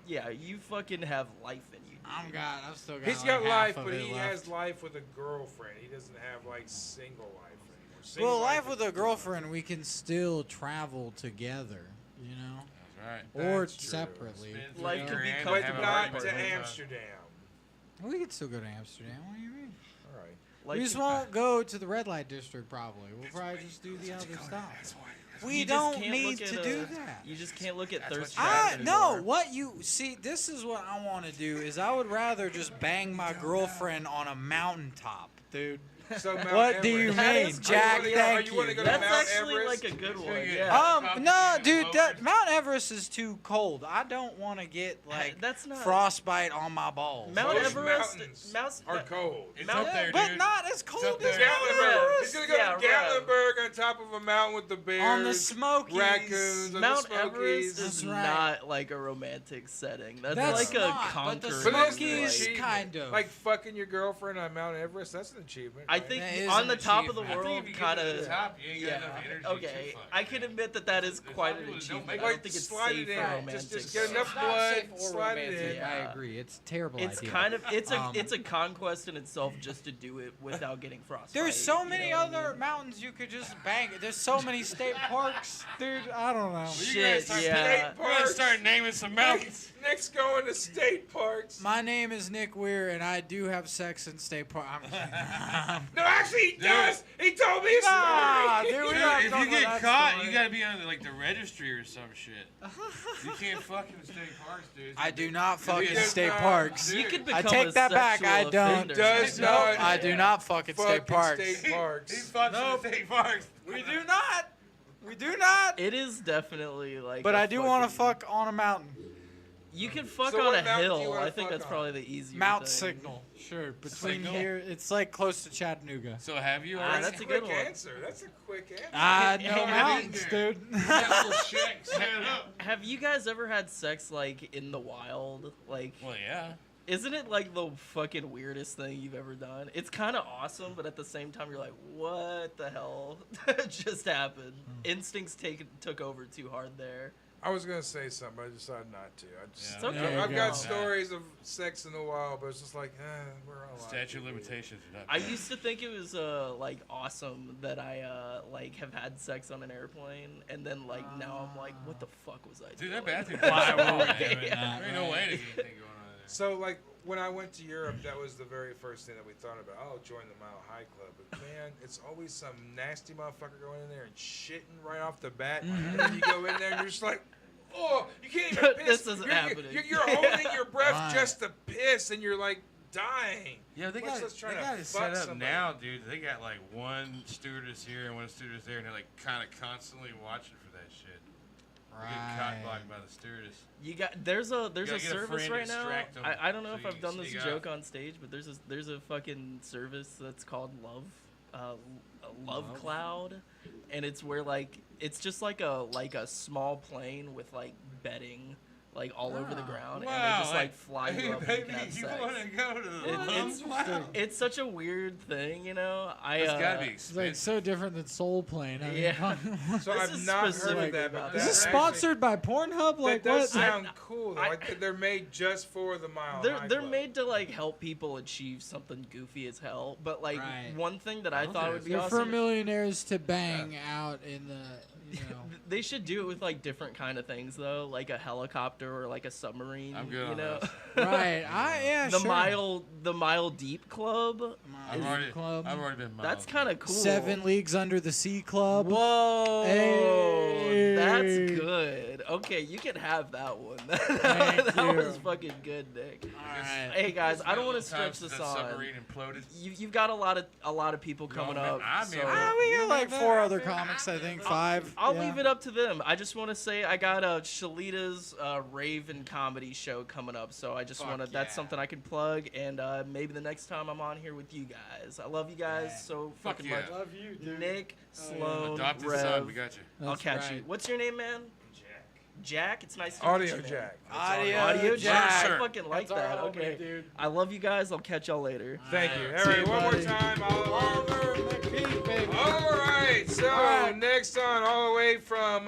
S1: Yeah, you fucking have life in you.
S3: I've still got.
S8: He's
S3: like
S8: got
S3: half
S8: life,
S3: of
S8: but
S3: it
S8: he
S3: left.
S8: has life with a girlfriend. He doesn't have like single life anymore.
S3: Well, life with a girlfriend, we can still travel together, you know?
S10: That's
S3: right. Or
S8: That's true.
S3: separately.
S1: Life can be
S8: But
S1: comfortable.
S8: not to Amsterdam.
S3: We could still go to Amsterdam. What do you mean?
S8: All right.
S3: We just won't go to the red light district, probably. We'll probably just do the other stuff. We
S1: You just
S3: don't
S1: can't
S3: need
S1: look
S3: to
S1: at
S3: do that.
S1: You just can't look at thirst
S3: I
S1: traps
S3: no.
S1: anymore.
S3: What you see? This is what I want to do. Is I would rather just bang my girlfriend on a mountaintop, dude.
S8: So Mount
S3: What do you
S8: Everest.
S3: mean, Jack? Thank
S8: wanna
S3: you.
S8: go to
S1: That's
S8: Mount
S1: actually
S8: Everest?
S1: like a good one. Yeah.
S3: No, dude, Mount Everest is too cold. I don't want to get like
S1: That's not-
S3: frostbite on my balls.
S1: Mount
S8: Most
S1: Everest
S8: mountains are cold.
S10: It's
S1: Mount-
S10: up there,
S3: but
S10: dude.
S3: not as cold as
S8: Gatlinburg. He's gonna go
S1: Yeah,
S8: to Gatlinburg on top of a mountain with the bears,
S3: On the Smokies.
S8: raccoons, on
S1: Mount
S8: the Smokies.
S1: Everest is
S3: That's right.
S1: not like a romantic setting. That's
S3: That's
S1: like a
S3: not, but the
S1: conquering.
S8: But
S3: Smokies
S8: it's an achievement.
S3: kind of.
S8: Like fucking your girlfriend on Mount Everest. That's an achievement.
S1: I
S8: right?
S1: think
S3: That is
S1: on
S3: an
S1: the top of the
S3: achievement.
S1: world,
S10: if you get
S1: kind
S10: to the
S1: of.
S10: top, you ain't got enough energy to
S1: Okay,
S10: fuck,
S1: I can admit that is quite an
S10: people that don't
S1: achievement.
S10: make
S1: I
S8: Like,
S1: don't think it's
S8: slide
S1: safe
S8: it
S1: for
S8: in.
S1: romantic.
S8: Just get
S1: stuff.
S8: enough blood, slide it in.
S1: Yeah.
S3: I agree. It's a terrible
S1: It's
S3: idea.
S1: kind of it's a conquest in itself just to do it without getting frostbite.
S3: There's so
S1: you
S3: many
S1: know what I
S3: other
S1: mean?
S3: mountains you could just bang. There's so many state parks, dude. I don't know.
S1: Shit,
S8: State
S1: yeah.
S10: We're gonna
S8: parks.
S10: start naming some mountains.
S8: Nick's going to state parks.
S3: My name is Nick Weir, and I do have sex in state park.
S8: No, actually, he does. He told me a
S3: Nah,
S8: story.
S3: dude, we
S10: Dude,
S3: not
S10: if
S3: talking
S10: you get
S3: about that
S10: caught,
S3: story.
S10: you gotta be on like the registry or some shit. You can't fuck in the state parks, dude.
S3: I do not fuck in
S8: does
S3: state
S8: not.
S3: parks.
S1: You could
S3: I
S1: become
S3: take
S1: a
S3: that back. I
S1: sexual
S3: don't.
S1: offender.
S8: Does
S3: No,
S8: not.
S3: I do not fuck in state parks.
S8: State parks.
S10: He fucks in the state parks.
S3: We do not. We do not.
S1: It is definitely like.
S3: But
S1: a
S3: I do want to
S1: fucking-
S3: fuck on a mountain.
S1: You can fuck
S8: So
S1: on
S8: what
S1: a
S8: mountain do you
S1: hill.
S8: wanna
S1: I think
S8: fuck
S1: that's
S8: on?
S1: probably the easier
S3: Mount
S1: thing.
S3: Signal. Sure. Between
S10: Signal?
S3: here, it's like close to Chattanooga.
S10: So have you
S1: Ah,
S10: already?
S1: that's a
S8: quick
S1: good one.
S8: answer. That's a quick answer.
S3: No mountains, dude.
S1: Have you guys ever had sex like in the wild? Like,
S10: Well, yeah.
S1: isn't it like the fucking weirdest thing you've ever done? It's kind of awesome, but at the same time, you're like, what the hell just happened? Instincts took over too hard there.
S8: I was gonna say something, but I decided not to.
S1: It's okay.
S8: I've got
S1: Yeah.
S8: stories of sex in the wild, but it's just like, we're all
S10: Statute of limitations are not.
S1: I used to think it was like awesome that I like have had sex on an airplane, and then like now I'm like, what the fuck was I doing?
S10: Dude, that bathroom.
S1: Why would
S10: There ain't no way to get anything going on there.
S8: So like when I went to Europe, that was the very first thing that we thought about. Oh, join the Mile High Club. But man, it's always some nasty motherfucker going in there and shitting right off the bat, and then you go in there and you're just like, oh, you can't even piss.
S1: This isn't
S8: you're,
S1: happening.
S8: You're holding your breath
S3: Right.
S8: just to piss, and you're like dying.
S10: Yeah, they
S8: Much
S10: got
S8: less trying to
S10: it
S8: fuck
S10: set up
S8: somebody.
S10: now, dude. They got like one stewardess here and one stewardess there, and they're like kind of constantly watching for that shit. You get cock blocked by the stewardess.
S1: You got there's a
S10: gotta get a
S1: service
S10: friend to
S1: right now.
S10: distract 'em
S1: I don't know
S10: so
S1: if
S10: you
S1: I've
S10: can
S1: done this
S10: sneak
S1: joke
S10: off.
S1: on stage, but there's a fucking service that's called Love Cloud, and it's where like it's just like a small plane with like bedding like all over the ground, and they just like fly you up and you can have sex.
S10: wanna go to the
S1: It's such a weird thing, you know.
S10: It's gotta be
S3: It's like so different than Soul Plane. I mean,
S1: Yeah.
S8: So
S1: This
S8: I've
S1: is
S8: not heard
S1: specific
S8: of that.
S1: about
S8: But
S3: Is
S8: that
S3: this
S8: actually-
S3: sponsored by Pornhub? Like
S8: that does
S3: what?
S8: sound cool. Though. Like they're made just for the Mile High
S1: They're
S8: Club.
S1: made to like help people achieve something goofy as hell. But like
S3: Right.
S1: one thing that I thought would be
S3: They're for
S1: awesome.
S3: millionaires to bang out in the, you know.
S1: They should do it with like different kind of things though, like a helicopter or like a submarine.
S10: I'm good
S1: you
S10: on
S1: know.
S10: those.
S3: Right. Yeah.
S1: the
S3: sure.
S1: mile deep club.
S10: I've already been miles.
S1: That's kind of cool.
S3: 7 Leagues Under the Sea Club.
S1: Whoa,
S3: Hey.
S1: that's good. Okay, you can have that one. that was fucking good, Nick.
S3: Alright.
S1: Hey guys, I don't want to
S10: Times
S1: stretch this
S10: that
S1: on.
S10: submarine imploded.
S1: You've got a lot of people coming up. So
S3: we got like 4 other comics, I think 5.
S1: I'll
S3: yeah.
S1: leave it up to them. I just want to say I got Shelita's Raven comedy show coming up, so I just want to. That's something I can plug, and maybe the next time I'm on here with you guys. I love you guys so fucking
S10: yeah.
S1: much.
S3: Love you, dude.
S1: Nick, Sloan,
S10: Adopted
S1: Rev.
S10: son, we got you.
S1: I'll
S3: That's
S1: catch you.
S3: right.
S1: What's your name, man? Jack. It's nice to
S8: Audio
S1: meet you. man.
S8: Jack.
S1: Audio Jack.
S10: Sure.
S1: I fucking like
S3: That's our
S1: that.
S3: homie,
S1: Okay.
S3: dude.
S1: I love you guys. I'll catch y'all later.
S8: Thank you. All
S3: See
S8: right,
S3: you,
S8: one more
S3: buddy.
S8: time, Oliver.
S3: McPeak, baby.
S8: All right, so
S3: All right.
S8: next on, all the way from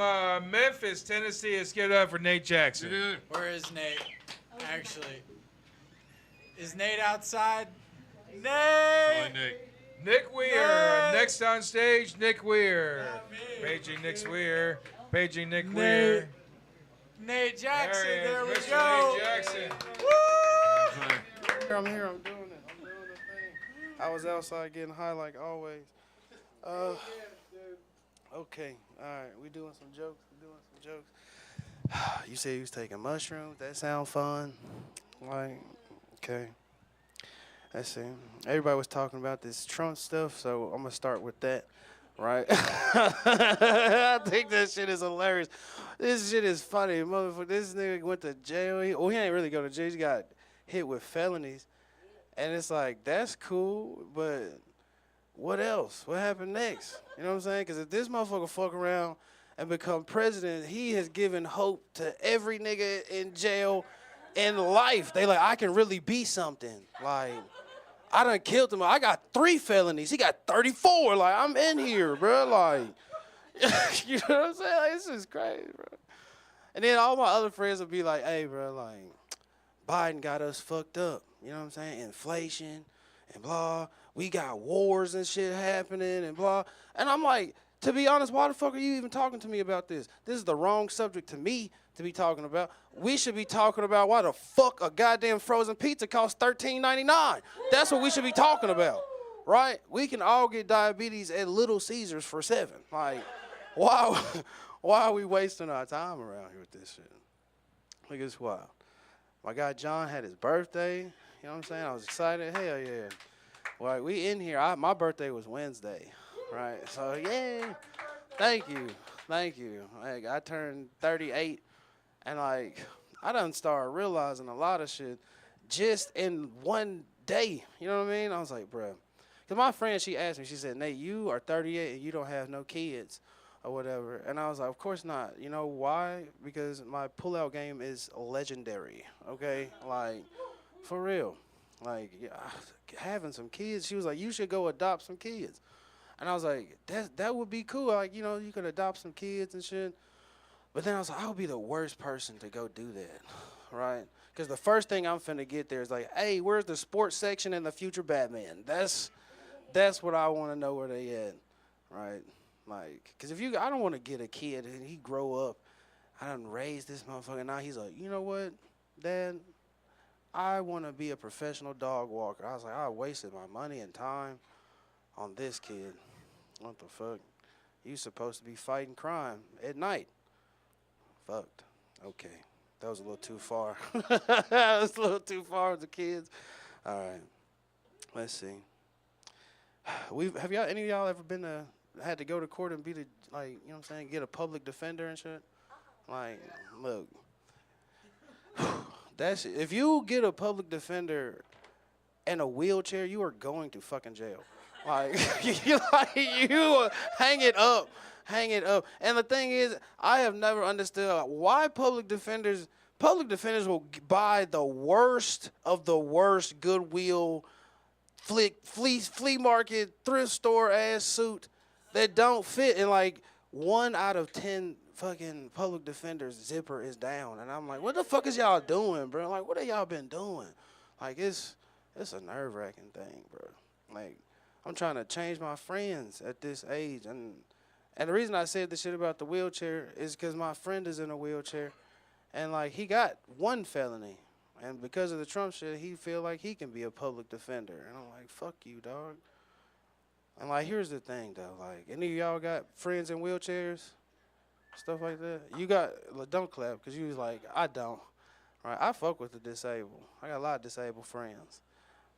S8: Memphis, Tennessee, let's give it up for Nate Jackson.
S3: Where is Nate? Actually, is Nate outside? Nate.
S8: Nick Weir. Next on stage, Nick Weir. Paging Nick Weir. Paging Nick Weir.
S3: Nate Jackson. There we
S8: Mr.
S3: go.
S8: Nate Jackson.
S4: I'm here. I'm doing it. I'm doing the thing. I was outside getting high like always. Okay. All right. We doing some jokes. You said you was taking mushrooms. That sound fun. Like, okay. Let's see. Everybody was talking about this Trump stuff, so I'm gonna start with that. Right? I think that shit is hilarious. This shit is funny. Motherfucker, this nigga went to jail. He ain't really go to jail. He got hit with felonies. And it's like, that's cool, but what else? What happened next? You know what I'm saying? Because if this motherfucker fuck around and become president, he has given hope to every nigga in jail in life. They like, I can really be something. Like, I done killed him. I got 3 felonies. He got 34. Like, I'm in here, bro. Like, you know what I'm saying? Like, this is crazy, bro. And then all my other friends would be like, hey, bro, like, Biden got us fucked up. You know what I'm saying? Inflation and blah. We got wars and shit happening and blah. And I'm like, to be honest, why the fuck are you even talking to me about this? This is the wrong subject to me to be talking about. We should be talking about why the fuck a goddamn frozen pizza costs $13.99. That's what we should be talking about, right? We can all get diabetes at Little Caesars for $7. Like, why are we wasting our time around here with this shit? Look, it's wild. My guy John had his birthday. You know what I'm saying? I was excited. Hell yeah. Like, we in here. My birthday was Wednesday, right? So, yeah. Thank you. Like, I turned 38. And, like, I done started realizing a lot of shit just in one day. You know what I mean? I was like, bruh. Because my friend, she asked me, she said, Nate, you are 38 and you don't have no kids or whatever. And I was like, of course not. You know why? Because my pullout game is legendary, okay? Like, for real. Like, yeah, having some kids, she was like, you should go adopt some kids. And I was like, that would be cool. Like, you know, you could adopt some kids and shit. But then I was like, I would be the worst person to go do that, right? Because the first thing I'm finna get there is like, hey, where's the sports section in the future Batman? That's what I want to know where they at, right? Like, because I don't want to get a kid and he grow up. I done raised this motherfucker. Now he's like, you know what, Dad? I want to be a professional dog walker. I was like, I wasted my money and time on this kid. What the fuck? You supposed to be fighting crime at night. Fucked. Okay. That was a little too far. That was a little too far with the kids. All right. Let's see. Have any of y'all ever had to go to court and be you know what I'm saying, get a public defender and shit? Like, look. If you get a public defender in a wheelchair, you are going to fucking jail. Like, you hang it up. And the thing is, I have never understood why public defenders will buy the worst of the worst Goodwill, flea market, thrift store ass suit that don't fit. And like 1 out of 10 fucking public defenders zipper is down. And I'm like, what the fuck is y'all doing, bro? Like, what have y'all been doing? Like, it's a nerve-wracking thing, bro. Like, I'm trying to change my friends at this age. And the reason I said the shit about the wheelchair is because my friend is in a wheelchair. And like he got one felony, and because of the Trump shit, he feel like he can be a public defender. And I'm like, fuck you, dog. And like, here's the thing though, like, any of y'all got friends in wheelchairs, stuff like that? You got, don't clap, cause you was like, I don't. Right? I fuck with the disabled. I got a lot of disabled friends.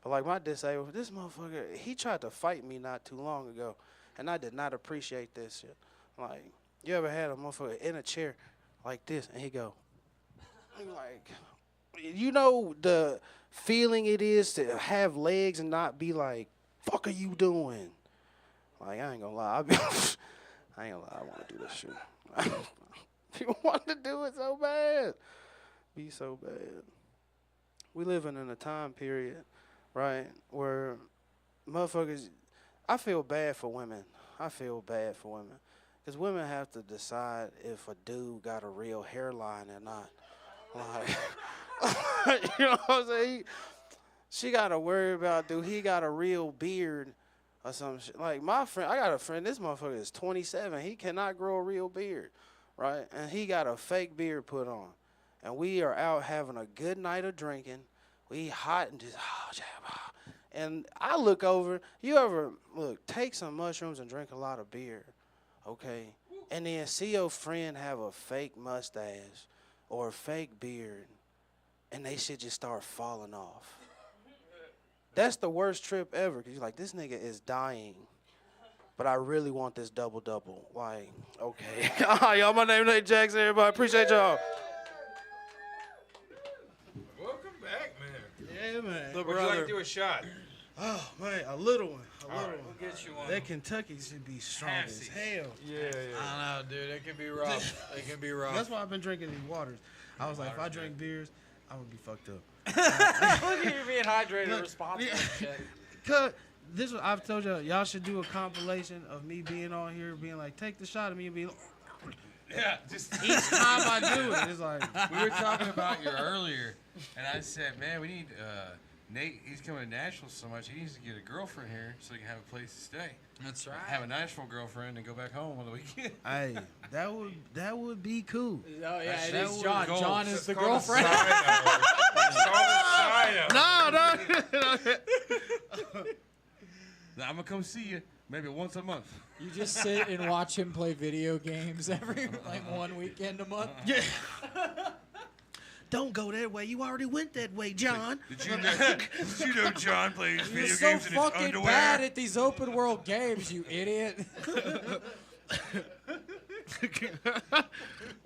S4: But like my disabled, this motherfucker, he tried to fight me not too long ago, and I did not appreciate this shit. Like, you ever had a motherfucker in a chair like this, and he go, like, you know the feeling it is to have legs and not be like, fuck are you doing? Like, I ain't gonna lie, I ain't gonna lie, I wanna do this shit. You want to do it so bad. Be so bad. We living in a time period, right, where motherfuckers, I feel bad for women. I feel bad for women. Because women have to decide if a dude got a real hairline or not. Like, you know what I'm saying? She got to worry about, do he got a real beard or some shit. Like, my friend, I got a friend, this motherfucker is 27. He cannot grow a real beard, right? And he got a fake beard put on. And we are out having a good night of drinking. We hot and just, and I look over, you ever, look, take some mushrooms and drink a lot of beer, okay? And then see your friend have a fake mustache or a fake beard, and they shit just start falling off. That's the worst trip ever, because you're like, this nigga is dying, but I really want this double-double. Like, okay. Hi, y'all, my name is Jackson, everybody. Appreciate y'all.
S8: Welcome back, man.
S4: Yeah, man.
S8: Would you like to do a shot?
S4: Oh, man, a little one. A little one.
S3: We'll get you one.
S4: That Kentucky should be strong as hell.
S8: Yeah.
S3: I don't know, dude. It can be rough. It can be rough.
S4: That's why I've been drinking these waters. I was like, if I drink beers, I'm going to be fucked up.
S3: Look at you being hydrated, responsible. Shit.
S4: Cause this was, I've told y'all should do a compilation of me being on here, being like, take the shot of me and being like,
S10: Yeah, just
S4: each time I do it, it's like.
S10: We were talking about you earlier, and I said, man, we need Nate. He's coming to Nashville so much. He needs to get a girlfriend here so he can have a place to stay.
S3: That's right.
S10: Have a Nashville girlfriend and go back home on the weekend.
S4: Hey, that would be cool.
S3: Oh yeah, it
S10: That
S3: is
S10: would
S3: John.
S10: go.
S3: John is
S10: It's
S3: the
S10: called a
S3: girlfriend.
S10: Now, I'm gonna come see you maybe once a month.
S3: You just sit and watch him play video games every like one weekend a month.
S4: Yeah. Don't go that way. You already went that way, John.
S10: Did you know John plays
S3: You're
S10: video
S3: so
S10: games in his
S3: fucking
S10: underwear?
S3: bad at these open world games, you idiot.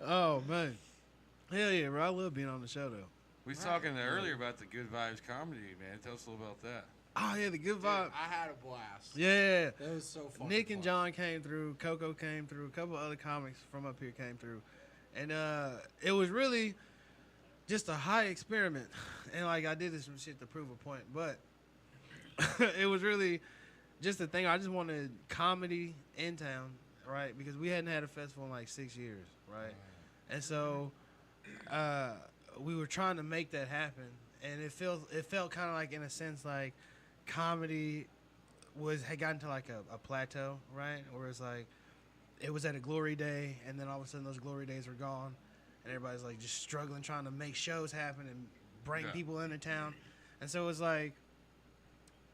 S4: Oh man, hell yeah, bro! I love being on the show though.
S10: We was talking earlier about the Good Vibes comedy, man. Tell us a little about that.
S4: Oh yeah, the Good Vibe.
S3: I had a blast.
S4: Yeah,
S3: That was so fun.
S4: Nick and John came through. Coco came through. A couple other comics from up here came through, and it was really just a high experiment. And like I did this some shit to prove a point, but it was really just a thing. I just wanted comedy in town, right? Because we hadn't had a festival in like 6 years, right? And so we were trying to make that happen, and it felt kind of like, in a sense, like comedy had gotten to like a plateau, right? Where it's like it was at a glory day, and then all of a sudden those glory days were gone, and everybody's like just struggling trying to make shows happen and bring people into town. And so it was like,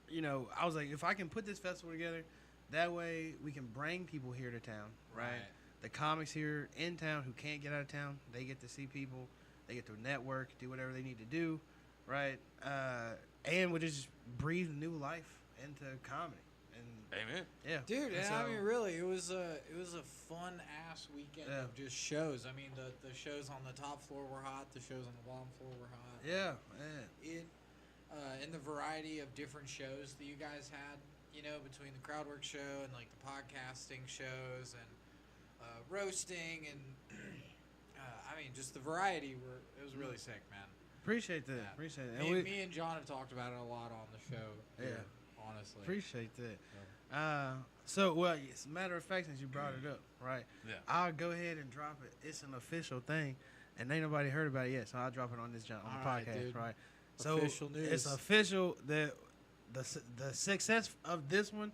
S4: you know, I was like, if I can put this festival together, that way we can bring people here to town, right? The comics here in town who can't get out of town, they get to see people, they get to network, do whatever they need to do, right? And we just breathe new life into comedy. And
S10: Amen.
S3: Yeah, dude. And I mean, really, it was a fun ass weekend of just shows. I mean, the shows on the top floor were hot. The shows on the bottom floor were hot.
S4: Yeah, man.
S3: In the variety of different shows that you guys had, you know, between the Crowdwork show and like the podcasting shows and roasting and I mean, just the variety. It was really sick, man.
S4: Appreciate that.
S3: Yeah.
S4: Appreciate it.
S3: Me and John have talked about it a lot on the show.
S4: Yeah.
S3: Honestly.
S4: Appreciate that. So, well, as a matter of fact, since you brought it up, right?
S10: Yeah.
S4: I'll go ahead and drop it. It's an official thing, and ain't nobody heard about it yet, so I'll drop it on this on the
S3: All right,
S4: podcast,
S3: dude.
S4: right? So
S3: Official news.
S4: it's official that the success of this one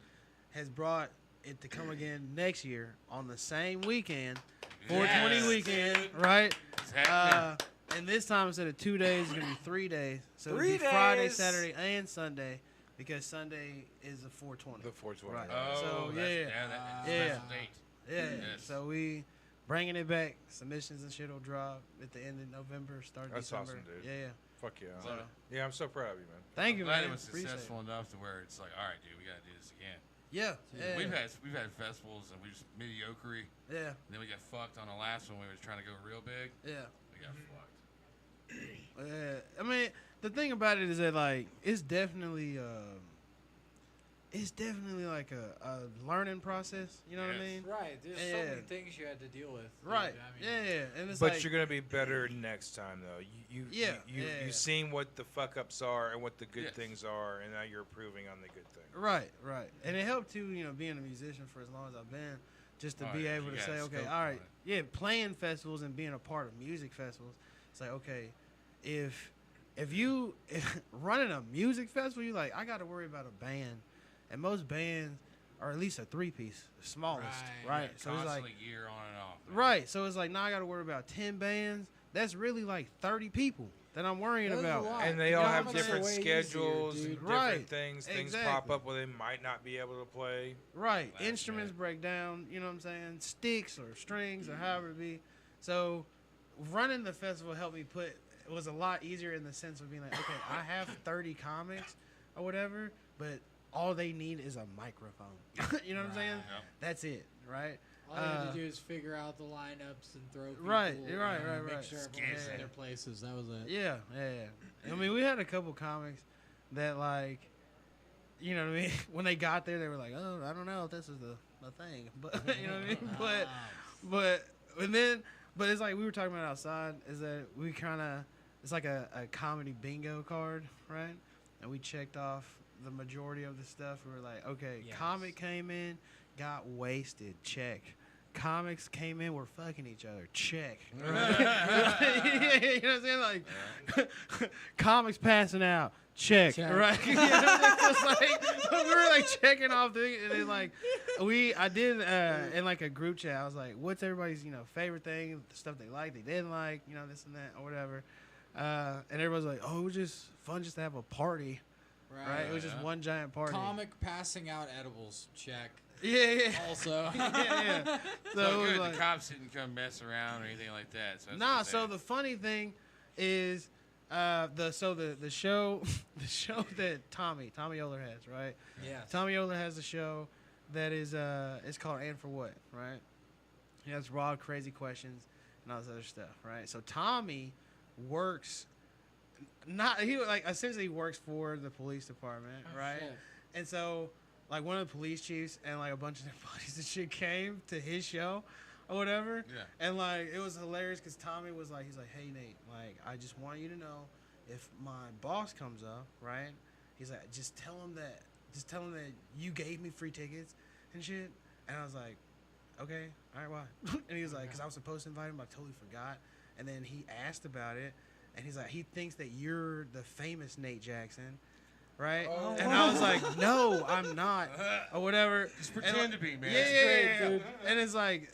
S4: has brought it to come again next year on the same weekend, 420 weekend, right?
S10: What's happening?
S5: And this time instead of 2 days, it's gonna be 3 days. So it'll
S8: 3
S5: be Friday,
S8: days?
S5: Saturday, and Sunday because Sunday is the 420.
S8: The 420.
S5: Right.
S10: Oh,
S5: So
S10: that's
S5: yeah.
S10: special date.
S5: Yeah.
S10: Yes.
S5: So we bringing it back. Submissions and shit will drop at the end of November, start
S8: That's
S5: December.
S8: awesome, dude.
S5: Yeah.
S8: Fuck yeah.
S5: So,
S8: Yeah, I'm so proud of you, man.
S5: Thank you,
S10: I'm glad
S5: man.
S10: it was
S5: Appreciate
S10: successful enough to where it's like, all right, dude, we gotta do this again.
S5: Yeah, yeah.
S10: We've had festivals and we just mediocre.
S5: Yeah.
S10: And then we got fucked on the last one. We was trying to go real big.
S5: Yeah.
S10: We got fucked.
S5: Yeah, I mean, the thing about it is that like it's definitely like a learning process. You know what I mean?
S3: Right. There's so many things you had to deal with. dude.
S5: Right.
S3: I mean,
S5: Yeah. And it's
S8: But
S5: like,
S8: you're gonna be better next time, though. You've seen what the fuck ups are and what the good things are, and now you're improving on the good things.
S5: Right. And it helped too, you know, being a musician for as long as I've been, just to be able to say, okay, all right, yeah, playing festivals and being a part of music festivals. It's like, okay, if running a music festival, you like, I got to worry about a band, and most bands are at least a 3-piece, the smallest, right? So it's like
S10: year on and off.
S5: right. So it's like now I got to worry about 10 bands. That's really like 30 people that I'm worrying about.
S8: And they all have different schedules and different
S5: right.
S8: things. Things
S5: Exactly.
S8: pop up where they might not be able to play.
S5: Right. Instruments break down, you know what I'm saying? Sticks or strings or however it be. So running the festival helped me it was a lot easier in the sense of being like, okay, I have 30 comics or whatever, but all they need is a microphone. You know what I'm saying?
S10: Yep.
S5: That's it, right?
S3: All you have to do is figure out the lineups and throw people.
S5: Right.
S3: Make sure everyone's in their places. That was it.
S5: Yeah. I mean, we had a couple comics that like, you know what I mean? When they got there, they were like, "Oh, I don't know if this is the thing," but you know what I mean? But it's like we were talking about outside. Is that we kind of it's like a comedy bingo card, right? And we checked off the majority of the stuff. We were like, okay, comic came in, got wasted, check. Comics came in, we're fucking each other, check. Right? You know what I'm saying? Like, comics passing out, check. Right? You know what I'm saying? It's like, we were like checking off things, and then like I did in like a group chat. I was like, what's everybody's favorite thing, the stuff they like, they didn't like, this and that or whatever. And everybody's like, oh, it was just fun just to have a party. Right? It was just one giant party.
S3: Comic passing out edibles. Check.
S5: Yeah.
S3: Also.
S5: yeah.
S10: So good.
S5: Like,
S10: the cops didn't come mess around or anything like that. So
S5: nah. So the funny thing is, the show that Tommy Oler has, right?
S3: Yeah.
S5: Tommy Oler has a show that is it's called And For What, right? He has raw crazy questions and all this other stuff, right? So Tommy works. Essentially works for the police department, right?
S3: Shit.
S5: And so like one of the police chiefs and like a bunch of their buddies and shit came to his show or whatever. Yeah. And like it was hilarious because Tommy was like, he's like, hey Nate, like I just want you to know if my boss comes up, right? He's like, just tell him that you gave me free tickets and shit. And I was like, okay, all right, why? And he was like, because I was supposed to invite him, but I totally forgot. And then he asked about it. And he's like, he thinks that you're the famous Nate Jackson, right?
S10: Oh.
S5: And I was like, no, I'm not, or whatever.
S10: Just pretend to be, man.
S5: Yeah,
S10: It's great, dude.
S5: And it's like,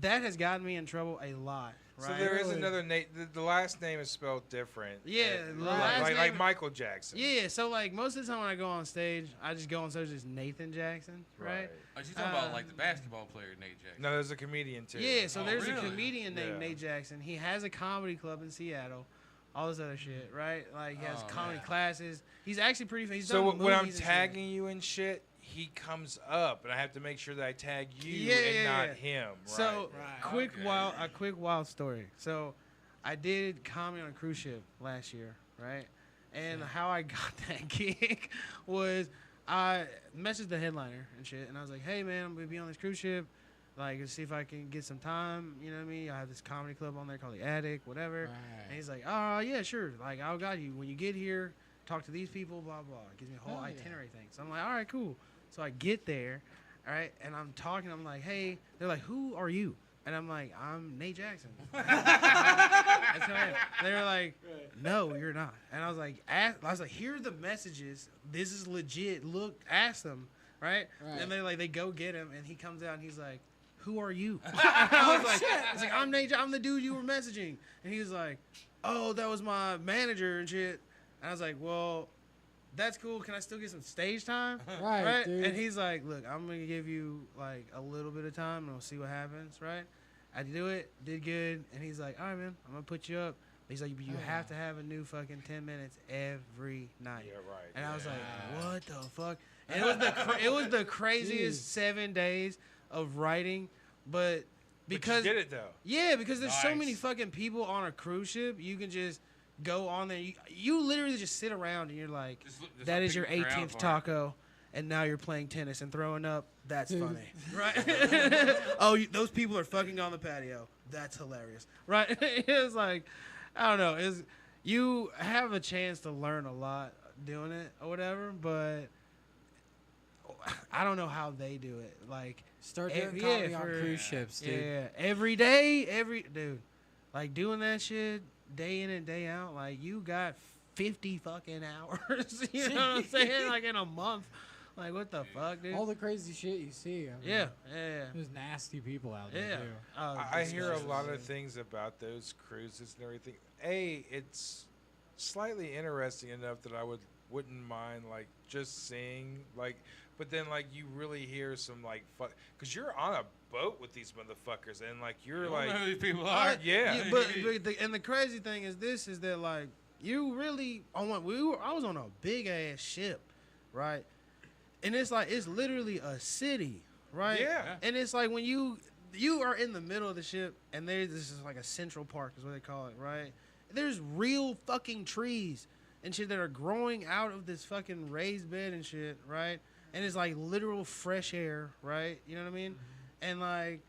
S5: that has gotten me in trouble a lot, right?
S8: So there is another Nate. The last name is spelled different.
S5: Yeah, the
S8: like,
S5: last
S8: like
S5: name-
S8: Michael Jackson.
S5: Yeah, so like most of the time when I go on stage, I just go on stage as Nathan Jackson, right?
S10: Oh, you talking about like the basketball player Nate Jackson?
S8: No, there's a comedian too.
S5: Yeah, so there's
S10: really?
S5: a comedian named
S8: Yeah.
S5: Nate Jackson. He has a comedy club in Seattle, all this other shit, right? Like he has comedy classes. He's actually pretty. He's
S8: So
S5: done
S8: when I'm
S5: movies and shit.
S8: tagging you and shit, he comes up, and I have to make sure that I tag you
S5: Yeah,
S8: and
S5: yeah,
S8: not
S5: yeah.
S8: him.
S5: So
S8: Right.
S5: a quick wild story. So I did comedy on a cruise ship last year, right? And how I got that gig was I messaged the headliner and shit, and I was like, hey man, I'm gonna be on this cruise ship. Like, let's see if I can get some time. You know what I mean? I have this comedy club on there called The Attic, whatever. And he's like, oh yeah, sure. Like, I'll got you. When you get here, talk to these people, blah blah. Gives me a whole itinerary thing. So I'm like, all right, cool. So I get there, all right, and I'm talking. I'm like, hey. They're like, who are you? And I'm like, I'm Nate Jackson. That's who I am. They were like, no, you're not. And I was like, here are the messages. This is legit. Look, ask them, right? And they go get him, and he comes out, and he's like, who are you? I was like, I'm Nate. I'm the dude you were messaging. And he was like, oh, that was my manager and shit. And I was like, well, that's cool. Can I still get some stage time?
S3: Right, dude.
S5: And he's like, look, I'm going to give you like a little bit of time and we'll see what happens, right? I do it, did good. And he's like, all right, man, I'm going to put you up. He's like, but you have to have a new fucking 10 minutes every night. Yeah, right. And I was like, what the fuck? And it was the craziest 7 days of writing, but because
S8: you did it though.
S5: Yeah, because there's so many fucking people on a cruise ship. You can just go on there. You literally just sit around and you're like, that is your 18th taco, and now you're playing tennis and throwing up. That's funny, right? Oh, those people are fucking on the patio. That's hilarious, right? It's like, I don't know. You have a chance to learn a lot doing it or whatever, but I don't know how they do it. Like,
S3: start doing comedy on cruise ships, dude.
S5: Yeah, every day, dude. Like, doing that shit day in and day out. Like, you got 50 fucking hours. You know what I'm saying? Like, in a month. Like, what the fuck, dude?
S3: All the crazy shit you see. I mean,
S5: Yeah.
S3: There's nasty people out there, too.
S8: I hear a lot of things about those cruises and everything. It's slightly interesting enough that I wouldn't mind like just seeing like, but then like you really hear some like because you're on a boat with these motherfuckers and like you're like
S10: know who these people are.
S8: Yeah.
S5: But the crazy thing is that like you really I was on a big ass ship, right? And it's like it's literally a city, right?
S8: Yeah.
S5: And it's like when you are in the middle of the ship and this is like a central park is what they call it, right? There's real fucking trees and shit that are growing out of this fucking raised bed and shit, right? And it's like literal fresh air, right? You know what I mean? And like,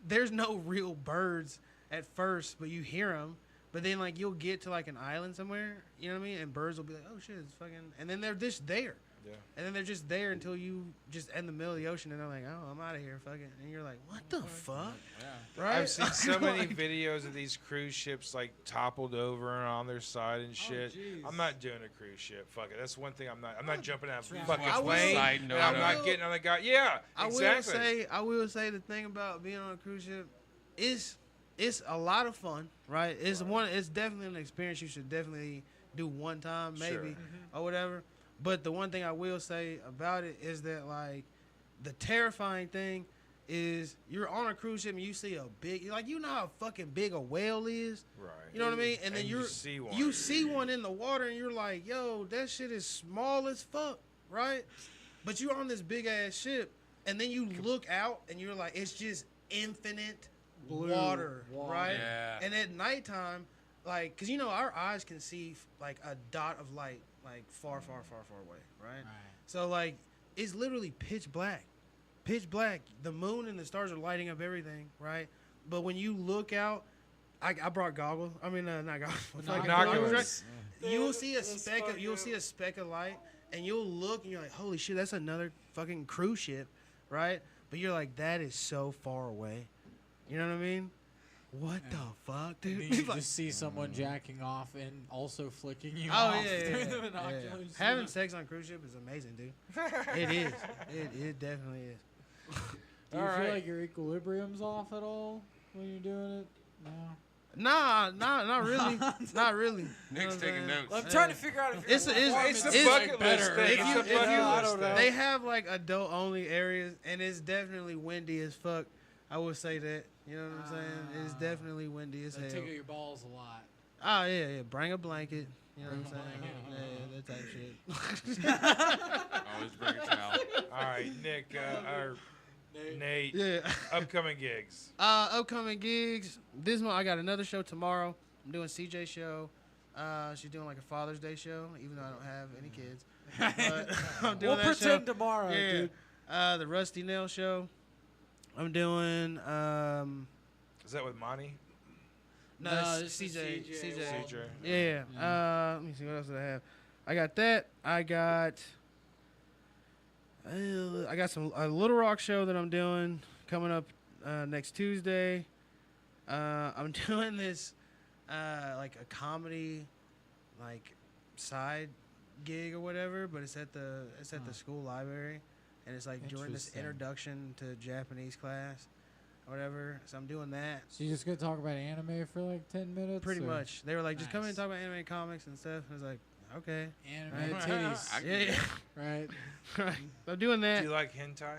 S5: there's no real birds at first, but you hear them. But then like you'll get to like an island somewhere, you know what I mean? And birds will be like, oh shit, it's fucking, and then they're just there.
S8: Yeah.
S5: And then they're just there until you just in the middle of the ocean and they're like, oh, I'm out of here, fuck it. And you're like, what the fuck?
S8: Yeah.
S5: Right?
S8: I've seen so many
S5: Like-
S8: videos of these cruise ships like toppled over and on their side and shit. I'm not doing a cruise ship. Fuck it. That's one thing I'm not jumping out of a fucking plane. And I'm not getting on the guy. Yeah, exactly.
S5: I will say the thing about being on a cruise ship is it's a lot of fun, right? It's definitely an experience you should definitely do one time, maybe, or whatever. But the one thing I will say about it is that, like, the terrifying thing is you're on a cruise ship and you see a big, like, you know how fucking big a whale is?
S8: Right.
S5: You know what I mean? And then
S8: you see one.
S5: You see one in the water and you're like, yo, that shit is small as fuck, right? But you're on this big-ass ship and then you look out and you're like, it's just infinite water, right?
S10: Yeah.
S5: And at nighttime, like, because, you know, our eyes can see, like, a dot of light, like, far, far, far, far away, right? So, like, it's literally pitch black. Pitch black. The moon and the stars are lighting up everything, right? But when you look out, I brought goggles. I mean, not goggles.
S8: Binoculars.
S5: Right? You'll see a speck of light, and you'll look, and you're like, holy shit, that's another fucking cruise ship, right? But you're like, that is so far away. You know what I mean? What the fuck, dude?
S3: And then you just see someone jacking off and also flicking you
S5: Oh,
S3: off
S5: yeah,
S3: through
S5: yeah,
S3: the
S5: yeah.
S3: binoculars.
S5: Having sex on cruise ship is amazing, dude. It is. It definitely is.
S3: Do you feel like your equilibrium's off at all when you're doing it? No.
S5: Nah, not really. Not really.
S10: Nick's taking notes.
S3: I'm trying to figure out if
S5: It's a
S8: bucket list thing.
S5: I don't know. They have like adult only areas, and it's definitely windy as fuck. I would say that. You know what I'm saying? It's definitely windy as hell.
S3: Tickle your balls a lot.
S5: Oh yeah. Bring a blanket. You know what I'm saying? Yeah, that type shit.
S10: Always bring a towel.
S8: All right, Nick, or Nate.
S5: Yeah.
S8: Upcoming gigs.
S5: Upcoming gigs. This month I got another show tomorrow. I'm doing CJ's show. She's doing like a Father's Day show, even though I don't have any kids. But I'm doing
S3: We'll
S5: that
S3: pretend
S5: show.
S3: tomorrow,
S5: Yeah.
S3: dude.
S5: The Rusty Nail show. I'm doing.
S8: Is that with Monty?
S5: No, it's
S3: this is
S5: CJ.
S8: CJ.
S5: Yeah. Let me see what else did I have. I got that. I got a Little Rock show that I'm doing coming up next Tuesday. I'm doing this like a comedy like side gig or whatever, but it's at the school library. and it's like during this
S3: Interesting.
S5: introduction to Japanese class, or whatever. So I'm doing that.
S3: So you just gonna talk about anime for like 10 minutes?
S5: Pretty
S3: or?
S5: much. They were like, just come in and
S3: Nice.
S5: talk about anime comics and stuff. I was like, okay.
S3: Anime
S5: Right.
S3: titties.
S5: Yeah.
S3: Right.
S5: Right. I'm doing that.
S8: Do you like hentai?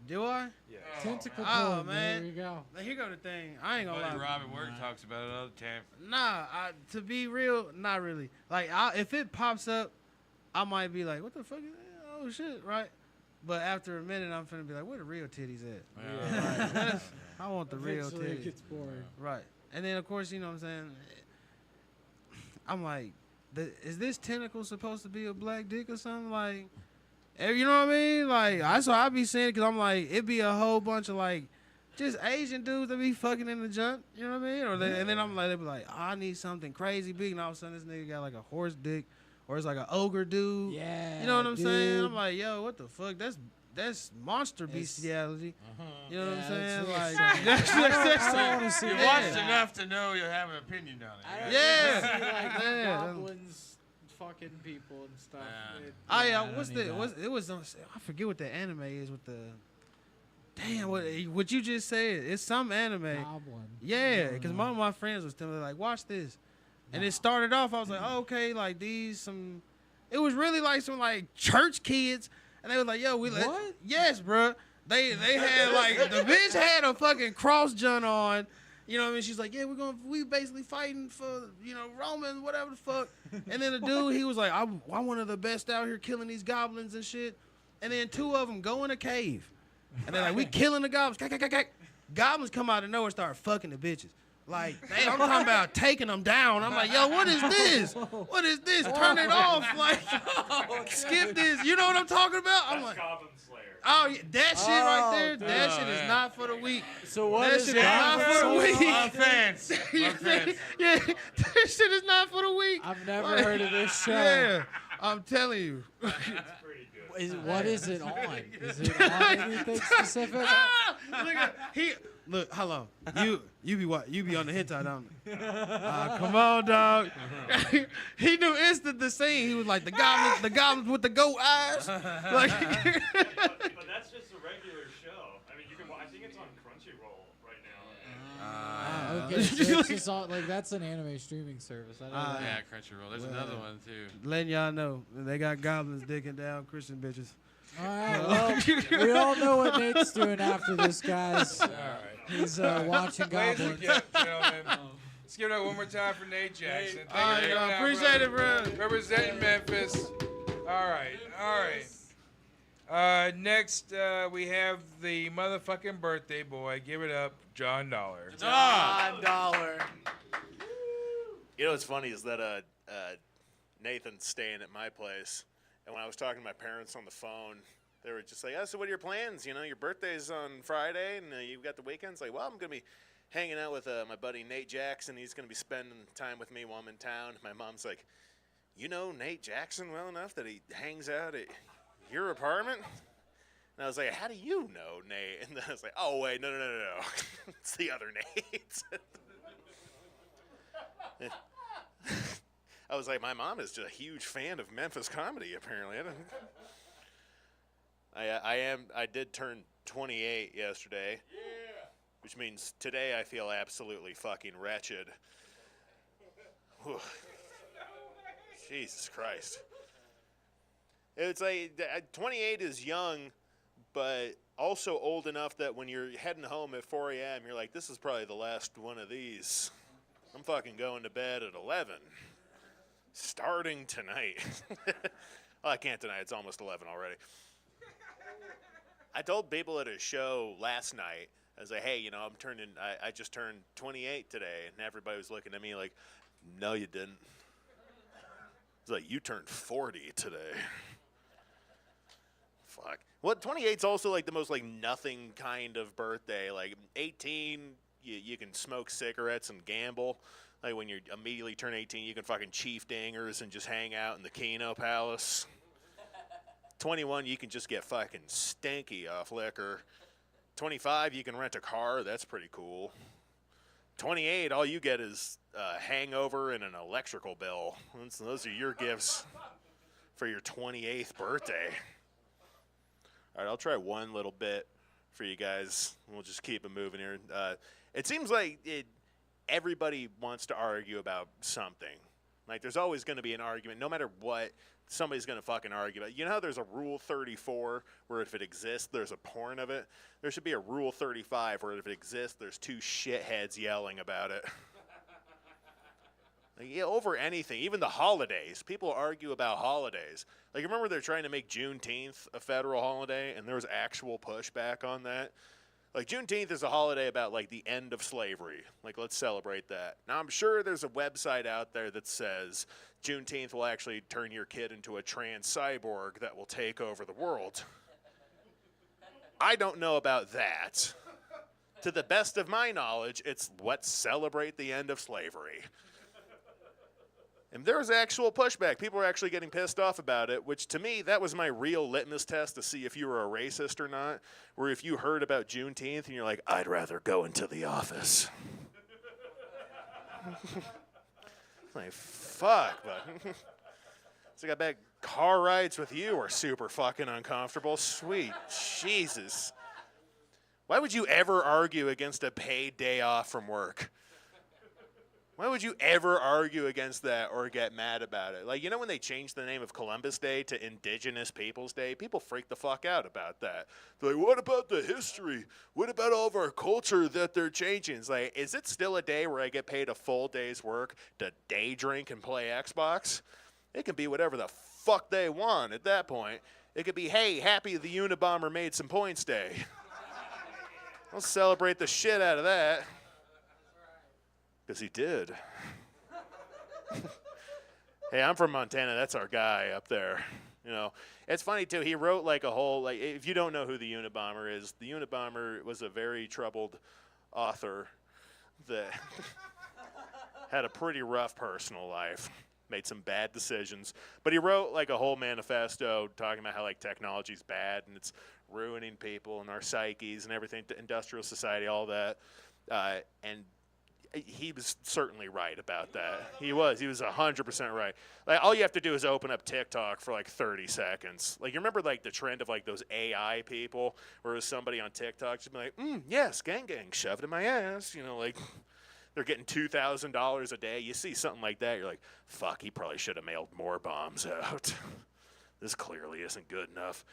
S5: Do I?
S8: Yeah.
S3: Tentacle
S5: Oh,
S3: porn,
S5: man.
S3: there you go.
S5: Now, here go the thing. I ain't gonna
S10: Buddy
S5: lie.
S10: Rob at work talks about it all the time.
S5: Nah, to be real, not really. Like, if it pops up, I might be like, what the fuck is that? Oh, shit, right? But after a minute, I'm finna be like, where the real titties at?
S3: Yeah.
S5: Right. I want the real
S3: Eventually
S5: titties.
S3: it gets boring.
S5: Right. And then, of course, you know what I'm saying? I'm like, is this tentacle supposed to be a black dick or something? Like, you know what I mean? Like, that's what I be saying, because I'm like, it be a whole bunch of, like, just Asian dudes that be fucking in the junk, you know what I mean? Or and then I'm like, they be like, oh, I need something crazy big, and all of a sudden this nigga got like a horse dick, or it's like an ogre dude.
S3: Yeah,
S5: you know what I'm saying?
S3: dude.
S5: I'm like, yo, what the fuck? That's monster bestiality. You know what I'm saying? Like,
S3: I wanna see
S10: You
S3: that.
S10: watched enough to know you'll have an opinion on it.
S5: Yeah.
S3: See, like
S5: Yeah.
S3: goblins fucking people and stuff.
S5: Oh yeah,
S3: I
S5: what's
S3: don't need
S5: the?
S3: that.
S5: What's, it was. I forget what the anime is with the. Damn, what you just said? It's some anime.
S3: Goblin.
S5: Yeah, because one of my friends was telling me like, watch this, and it started off. I was like, oh, okay, like these some. It was really like some like church kids, and they was like, yo, we like,
S3: What?
S5: yes, bro. They had like the bitch had a fucking cross jun on. You know what I mean? She's like, yeah, we basically fighting for, you know, Romans, whatever the fuck. And then the dude, he was like, I'm one of the best out here killing these goblins and shit. And then two of them go in a cave. And they're like, we killing the goblins. Goblins come out of nowhere and start fucking the bitches. Like, I'm talking about taking them down. I'm like, yo, what is this? What is this? Turn it off. Like, skip this. You know what I'm talking about? I'm like, oh, yeah, that shit right there, that shit is not for the weak.
S3: So what
S5: that
S3: is
S5: shit
S3: it?
S5: is not for the weak.
S10: Offense. Offense.
S5: Yeah, that shit is not for the weak.
S3: I've never heard of this show.
S5: Yeah, I'm telling you.
S3: What is it on? Is it on anything specific?
S5: Look, hold on. You be on the hentai, don't you? Come on, dog. He knew instant the scene. He was like the goblins with the goat eyes. Like,
S6: But that's just a regular show. I mean, you can. I think it's on Crunchyroll right now.
S3: Okay, so it's just on, like that's an anime streaming service. I don't know.
S10: Yeah, Crunchyroll. There's another one too.
S5: letting y'all know they got goblins dicking down Christian bitches.
S3: All right, well, we all know what Nate's doing after this, guys.
S8: All right.
S3: He's watching
S8: Ladies and
S3: goblins.
S8: gentlemen, let's give it up one more time for Nate Jackson.
S5: All right, I appreciate it, bro.
S8: Representing Memphis. All right. Next, we have the motherfucking birthday boy. Give it up, John Dollar.
S12: John Dollar.
S6: You know what's funny is that Nathan's staying at my place, and when I was talking to my parents on the phone, they were just like, so what are your plans? You know, your birthday's on Friday, and you've got the weekends. Like, well, I'm going to be hanging out with my buddy Nate Jackson. He's going to be spending time with me while I'm in town. My mom's like, you know Nate Jackson well enough that he hangs out at your apartment? And I was like, how do you know Nate? And then I was like, oh, wait, no. It's the other Nate. I was like, my mom is just a huge fan of Memphis comedy, apparently. I did turn 28 yesterday, which means today I feel absolutely fucking wretched. Whew. Jesus Christ. It's like 28 is young, but also old enough that when you're heading home at 4 a.m., you're like, this is probably the last one of these. I'm fucking going to bed at 11. Starting tonight. Well, I can't tonight. It's almost 11 already. I told people at a show last night, I was like, hey, you know, I just turned 28 today. And everybody was looking at me like, no, you didn't. It's like, you turned 40 today. Fuck. Well, 28's also like the most like nothing kind of birthday. Like 18, you can smoke cigarettes and gamble. Like when you immediately turn 18, you can fucking chief dingers and just hang out in the Keno Palace. 21, you can just get fucking stinky off liquor. 25, you can rent a car. That's pretty cool. 28, all you get is a hangover and an electrical bill. Those are your gifts for your 28th birthday. All right, I'll try one little bit for you guys. We'll just keep it moving here. It seems like everybody wants to argue about something. Like, there's always going to be an argument, no matter what. Somebody's going to fucking argue about it. You know how there's a Rule 34 where if it exists, there's a porn of it? There should be a Rule 35 where if it exists, there's two shitheads yelling about it. Like, yeah, over anything, even the holidays. People argue about holidays. Like, remember they're trying to make Juneteenth a federal holiday, and there was actual pushback on that? Like, Juneteenth is a holiday about, like, the end of slavery. Like, let's celebrate that. Now, I'm sure there's a website out there that says Juneteenth will actually turn your kid into a trans cyborg that will take over the world. I don't know about that. To the best of my knowledge, it's let's celebrate the end of slavery. And there was actual pushback. People were actually getting pissed off about it, which to me, that was my real litmus test to see if you were a racist or not. Where if you heard about Juneteenth and you're like, I'd rather go into the office. Like, fuck, but so I bet car rides with you are super fucking uncomfortable. Sweet Jesus. Why would you ever argue against a paid day off from work? Why would you ever argue against that or get mad about it? Like, you know when they changed the name of Columbus Day to Indigenous Peoples Day? People freak the fuck out about that. They're like, what about the history? What about all of our culture that they're changing? It's like, is it still a day where I get paid a full day's work to day drink and play Xbox? It can be whatever the fuck they want at that point. It could be, hey, happy the Unabomber made some points day. I'll celebrate the shit out of that. Because he did. Hey, I'm from Montana. That's our guy up there. You know, it's funny, too. He wrote, like, a whole, like, if you don't know who the Unabomber is, the Unabomber was a very troubled author that had a pretty rough personal life, made some bad decisions. But he wrote, like, a whole manifesto talking about how, like, technology's bad and it's ruining people and our psyches and everything, industrial society, all that. And he was certainly right about that. He was 100% right. Like, all you have to do is open up TikTok for like 30 seconds. Like, you remember like the trend of like those AI people where it was somebody on TikTok just be like, yes, gang, shoved in my ass. You know, like they're getting $2,000 a day. You see something like that, you're like, fuck, he probably should have mailed more bombs out. This clearly isn't good enough.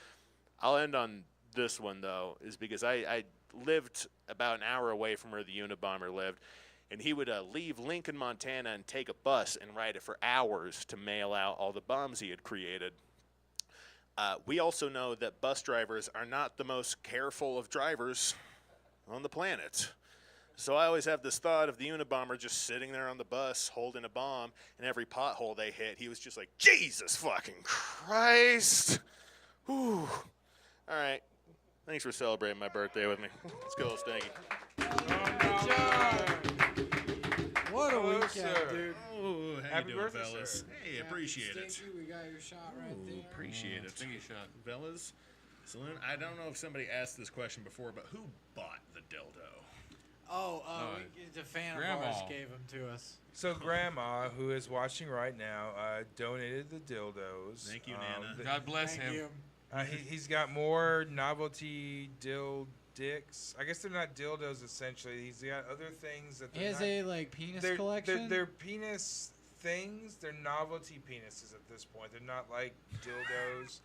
S6: I'll end on this one though, is because I lived about an hour away from where the Unabomber lived. And he would leave Lincoln, Montana, and take a bus and ride it for hours to mail out all the bombs he had created. We also know that bus drivers are not the most careful of drivers on the planet. So I always have this thought of the Unabomber just sitting there on the bus holding a bomb, and every pothole they hit, he was just like, Jesus fucking Christ. Whew. All right. Thanks for celebrating my birthday with me. Let's go, Stanky.
S3: What a weekend,
S8: sir.
S3: dude.
S1: Oh, how
S8: Happy
S1: you doing,
S8: birthday,
S1: fellas?
S8: sir.
S1: Hey, appreciate it.
S3: Stinky, we got your shot right there.
S1: Appreciate it.
S10: Thank you, shot.
S1: Fellas, Saloon, I don't know if somebody asked this question before, but who bought the dildo?
S3: The fan
S10: Grandma.
S3: of ours gave them to us.
S8: So Grandma, who is watching right now, donated the dildos.
S1: Thank you, Nana.
S10: God bless
S3: Thank
S10: him.
S3: you.
S8: He's got more novelty dicks. I guess they're not dildos essentially. He's got other things that
S3: He has a like penis collection.
S8: They're penis things. They're novelty penises at this point. They're not like dildos,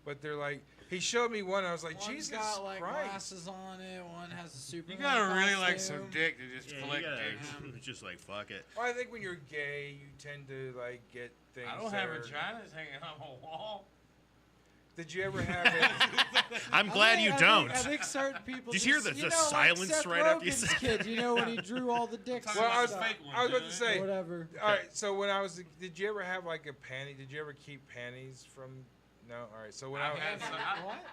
S8: but they're like. He showed me one. I was like,
S3: One's
S8: Jesus
S3: got like
S8: Christ.
S3: glasses on it. One has a
S10: You
S3: Superman
S10: gotta really like
S3: costume.
S10: some dick to just collect dicks.
S1: It's just like, fuck it.
S8: Well, I think when you're gay, you tend to like get things.
S10: I don't
S8: that
S10: have
S8: are-
S10: vaginas hanging on a wall.
S8: Did you ever have it?
S1: I'm glad you don't.
S3: I think certain people.
S1: Did you hear
S3: just-
S1: the
S3: know,
S1: silence
S3: like Seth
S1: right after you
S3: Rogen's
S1: said
S3: kid, you know, when he drew all the dicks.
S8: Well, I
S3: and
S8: was
S3: stuff.
S8: about to say.
S3: Whatever.
S8: All right, so when I was, did you ever have like a panty? Did you ever keep panties from? No. All right, so when I was.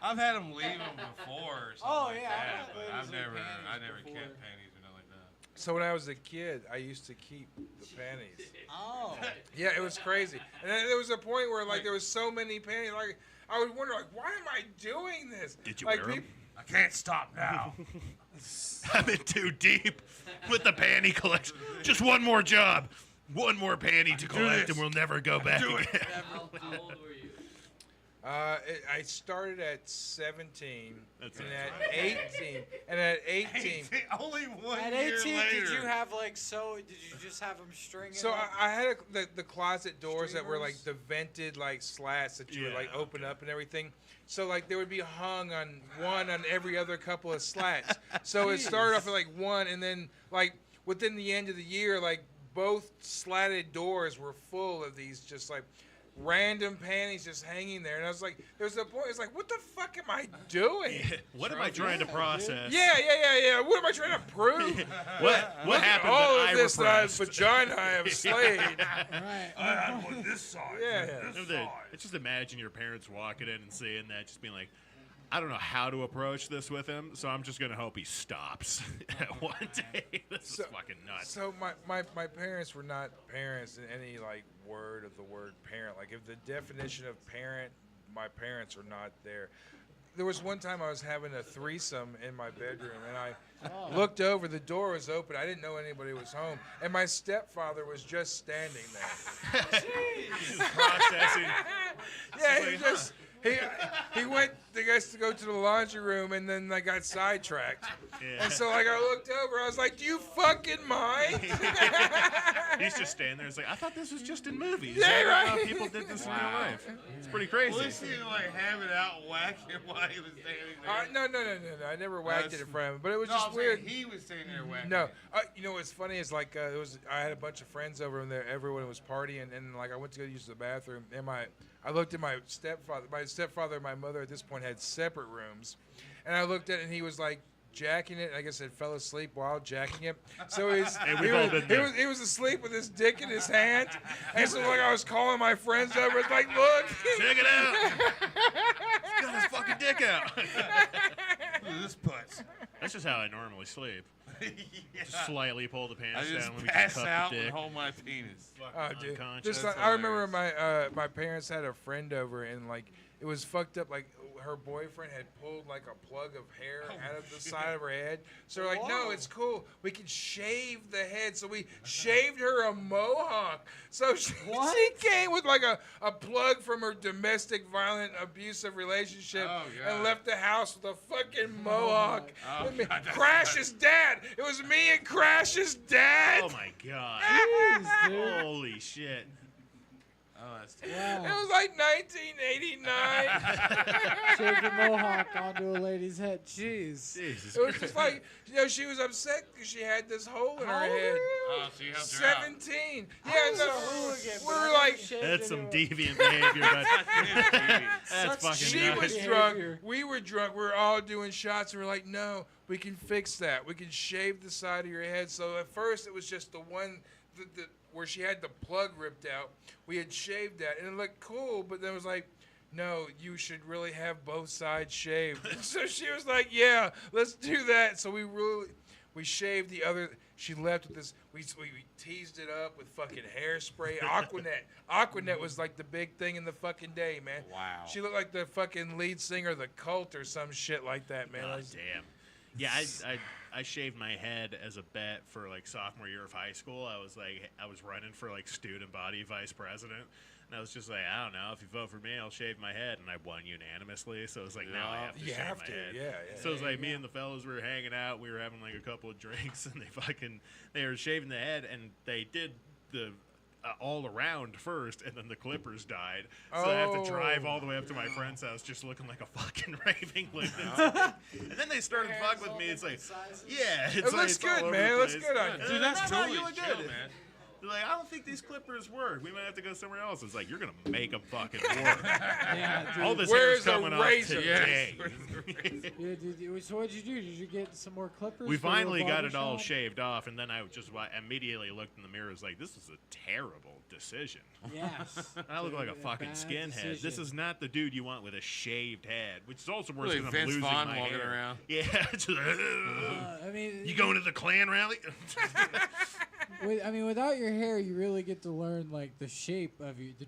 S10: I've had them leave them before or something
S3: Oh,
S10: like
S3: yeah,
S10: that,
S3: I've had
S10: but
S3: ladies
S10: I
S3: with
S10: never
S3: panties before.
S10: kept panties or nothing like that.
S8: So when I was a kid, I used to keep the panties.
S3: Oh.
S8: Yeah, it was crazy. And then there was a point where like there was so many panties, like I would wonder like, why am I doing this?
S1: Did you
S8: like,
S1: wear 'em?
S10: I can't stop now.
S1: I'm in too deep with the panty collection. Just one more job. One more panty to collect, and we'll never go back again.
S10: How old were you?
S8: I started at 17, and at 18, and at 18,
S10: only one
S3: At 18, did you have like Did you just have them stringing?
S8: So I had the closet doors that were like the vented like slats that you would like open up and everything. So like they would be hung on one on every other couple of slats. So it started off at like one, and then like within the end of the year, like both slatted doors were full of these just like random panties just hanging there. And I was like, there's a point, it's like, what the fuck am I doing?
S2: What am I trying to process?
S8: Yeah. What am I trying to prove?
S2: What happened
S8: all
S2: that
S8: of
S2: I
S8: this
S2: repressed?
S8: vagina I have slayed.
S2: Right.
S8: I had one this size. Yeah.
S2: No, just imagine your parents walking in and seeing that, just being like, I don't know how to approach this with him, so I'm just gonna hope he stops at one day. This is fucking nuts.
S8: So my parents were not parents in any like word of the word parent. Like if the definition of parent, my parents are not there. There was one time I was having a threesome in my bedroom, and I looked over. The door was open. I didn't know anybody was home, and my stepfather was just standing there.
S2: Just processing.
S8: Yeah, he went, I guess, to go to the laundry room, and then I got sidetracked.
S2: Yeah.
S8: And so like I looked over, I was like, "Do you fucking mind?"
S2: He's just standing there. It's like, I thought this was just in movies.
S8: Yeah,
S2: I never
S8: right.
S2: thought people did this in real life. It's pretty crazy.
S10: Was he like having out whacking while he was standing there?
S8: No. I never whacked it in front of him, but it was
S10: No,
S8: just
S10: I'm saying
S8: weird.
S10: he was standing there whacking.
S8: No, you know what's funny is like I had a bunch of friends over and there. Everyone was partying, and like I went to go use the bathroom, and I looked at my stepfather. My stepfather and my mother at this point had separate rooms, and I looked at it, and he was like jacking it. And I guess I fell asleep while jacking it. So he was asleep with his dick in his hand, and so like I was calling my friends over. It's like, look,
S2: check it out. He's got his fucking dick out.
S10: Look at this putz.
S2: That's just how I normally sleep.
S10: Yeah.
S2: Just slightly pull the pants
S10: I just
S2: down. Let me
S10: pass
S2: just cut
S10: out
S2: the
S10: and
S2: dick.
S10: hold my penis.
S8: Oh, dude.
S2: Unconscious.
S8: Just like, I remember my parents had a friend over, and like it was fucked up. Like her boyfriend had pulled like a plug of hair out of the side of her head. So they're like, no, it's cool. We can shave the head. So we shaved her a mohawk. So she came with like a plug from her domestic violent abusive relationship and left the house with a fucking mohawk.
S10: Oh,
S8: And me-
S10: God, that's
S8: Crash's dad. It was me and Crash's dad.
S2: Oh my god.
S3: Jeez, dude.
S2: Holy shit.
S10: Oh, that's
S8: It was like 1989.
S3: Shaved a mohawk onto a lady's head. Jeez.
S2: Jesus.
S8: It was just like, she was upset because she had this hole in her head.
S10: Oh, so you helped her out.
S8: 17. Yeah, no. We were like,
S2: That's some deviant behavior. That's fucking
S8: she
S2: nuts.
S8: was drunk. We were drunk. We were all doing shots, and we're like, no, we can fix that. We can shave the side of your head. So at first, it was just the one where she had the plug ripped out. We had shaved that, and it looked cool, but then it was like, no, you should really have both sides shaved. So she was like, yeah, let's do that. So we shaved the other. She left with this. We teased it up with fucking hairspray. Aquanet was like the big thing in the fucking day, man.
S10: Wow.
S8: She looked like the fucking lead singer of the Cult or some shit like that, man.
S2: Oh, damn. Yeah, I shaved my head as a bet for like sophomore year of high school. I was running for like student body vice president, and I was just like, I don't know, if you vote for me, I'll shave my head, and I won unanimously. So it was like, now I have to shave my head.
S8: Yeah.
S2: So it was like me and the fellas were hanging out. We were having like a couple of drinks, and they were shaving the head, and they did the all around first, and then the clippers died. So I have to drive all the way up to my friend's house just looking like a fucking raving lunatic. And then they started fucking with me. It's like, yeah.
S8: It looks good, man. It looks good on you.
S10: Dude, that's
S2: No,
S10: totally
S2: you look
S10: chill,
S2: good.
S10: man.
S2: They're like, I don't think these clippers work. We might have to go somewhere else. It's like, you're going to make them fucking work. All this hair is coming off today.
S3: Yeah, so what'd you do? Did you get some more clippers?
S2: We
S3: for your
S2: finally got
S3: barber
S2: it all
S3: shop?
S2: shaved off, and then I just immediately looked in the mirror. Was like, this is a terrible decision.
S3: Yes.
S2: I look like a fucking
S3: bad
S2: skinhead. This
S3: decision.
S2: is not the dude you want with a shaved head, which is also worse
S10: Like
S2: because I'm
S10: Vince
S2: losing
S10: Vaughn
S2: my
S10: walking
S2: hair.
S10: around.
S2: Yeah. Just,
S3: I mean,
S2: you going to the Klan rally?
S3: Without your hair, you really get to learn like the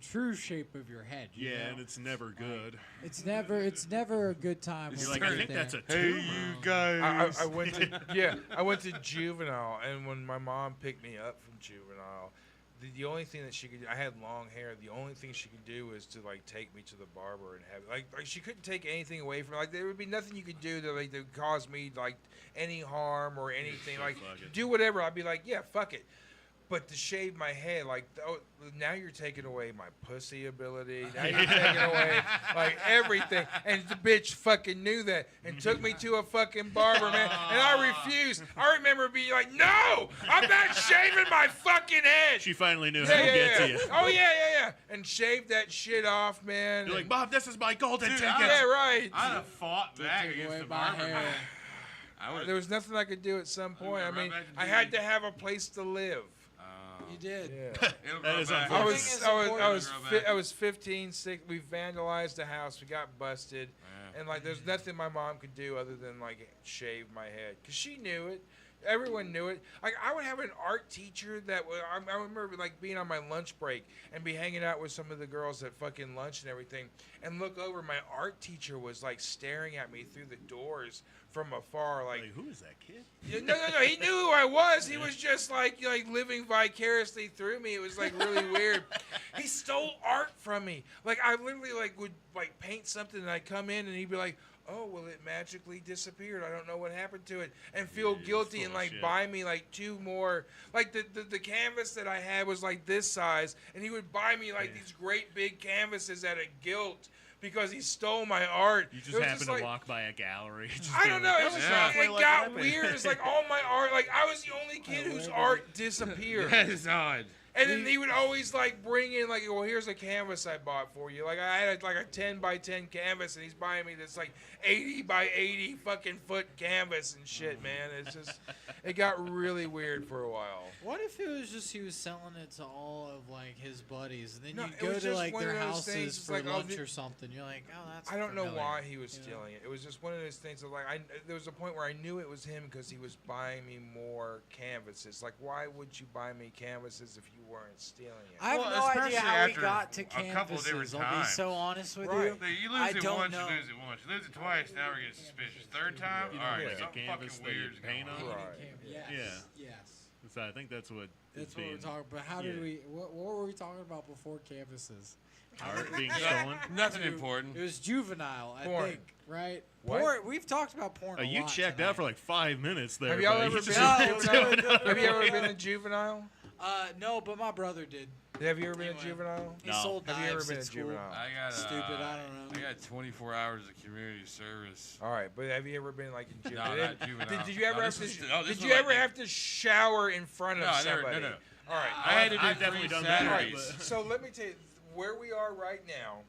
S3: true shape of your head. you
S2: Yeah,
S3: know?
S2: and it's never good.
S3: It's never a good time.
S2: You're
S3: when
S2: like, I
S3: you're
S2: think
S3: there.
S2: that's a
S10: Hey,
S2: tumor.
S10: you guys.
S8: I went to juvenile, and when my mom picked me up from juvenile, the only thing that she could do, I had long hair. The only thing she could do was to like take me to the barber and have like she couldn't take anything away from like there would be nothing you could do that would cause me like any harm or anything.
S2: So
S8: Like
S2: fuck it.
S8: do whatever. I'd be like, yeah, fuck it. But to shave my head, like, oh, now you're taking away my pussy ability. Now you're taking away, like, everything. And the bitch fucking knew that and took me to a fucking barber, man. And I refused. I remember being like, no, I'm not shaving my fucking head.
S2: She finally knew how to get to you.
S8: Oh, yeah. And shaved that shit off, man.
S2: You're like, Bob, this is my golden ticket.
S8: Yeah, right.
S10: I'd have fought back against the barber.
S8: There was nothing I could do at some point. I mean, I had to have a place to live.
S3: You did.
S8: Yeah.
S2: That is
S8: I was 15, 6. We vandalized the house. We got busted. And, like, there's nothing my mom could do other than, like, shave my head. Because she knew it. Everyone knew it. Like, I would have an art teacher that would, I remember, like, being on my lunch break and be hanging out with some of the girls at fucking lunch and everything and look over. My art teacher was, like, staring at me through the doors from afar, like
S2: who is that kid?
S8: No. He knew who I was. He was just like living vicariously through me. It was like really weird. He stole art from me. Like I literally would paint something and I'd come in and he'd be like, "Oh, well, it magically disappeared. I don't know what happened to it," and feel guilty and buy me like 2 more. Like the canvas that I had was like this size, and he would buy me like these great big canvases at a gilt. Because he stole my art.
S2: You just happened to walk by a gallery.
S8: I don't know. It was it got weird. It's like all my art. Like I was the only kid whose art disappeared.
S10: That is odd.
S8: And then he would always bring in well, here's a canvas I bought for you. Like I had a 10 by 10 canvas, and he's buying me this 80 by 80 fucking foot canvas and shit, man. It's just it got really weird for a while.
S3: What if it was just he was selling it to all of his buddies, and then
S8: No,
S3: you
S8: it
S3: go
S8: was
S3: to
S8: just one
S3: their
S8: of those
S3: houses
S8: things, it's
S3: for
S8: like, oh,
S3: lunch or something? You're like, oh, that's.
S8: I don't know
S3: familiar.
S8: why he was stealing it. It was just one of those things of there was a point where I knew it was him because he was buying me more canvases. Like, why would you buy me canvases if you weren't stealing it?
S3: I have no idea how we got to canvases. I'll be so honest with you.
S10: You lose it once, you lose it once. You lose it twice, now we're getting suspicious. Third time, all right, something fucking weird is going on.
S2: Yeah. So I think that's what.
S3: That's what we're talking. But how did we? What were we talking about before canvases?
S2: Art being stolen.
S10: Nothing important.
S3: It was juvenile, I
S8: Porn.
S3: think. Right?
S8: What?
S3: Porn. We've talked about porn.
S2: You checked out for like 5 minutes there.
S8: Have y'all
S2: buddy.
S8: ever been a juvenile? Have you ever been a juvenile?
S3: No, but my brother did.
S8: Have you ever been a juvenile?
S3: He sold
S8: Have you ever
S3: knives
S8: been
S3: at
S8: a
S3: school.
S8: juvenile?
S10: I got
S3: Stupid, I don't know.
S10: I got 24 hours of community service.
S8: All right, but have you ever been in juvenile?
S10: No, not juvenile.
S8: Did you ever
S10: No,
S8: have
S10: this
S8: to?
S10: was- no, this
S8: Did
S10: was
S8: you ever
S10: like-
S8: have to shower in front of
S10: No, I never-
S8: somebody?
S10: no.
S8: All right,
S10: I had to do
S2: I've definitely
S10: three
S2: done that.
S10: Saturdays.
S8: So let me tell you where we are right now.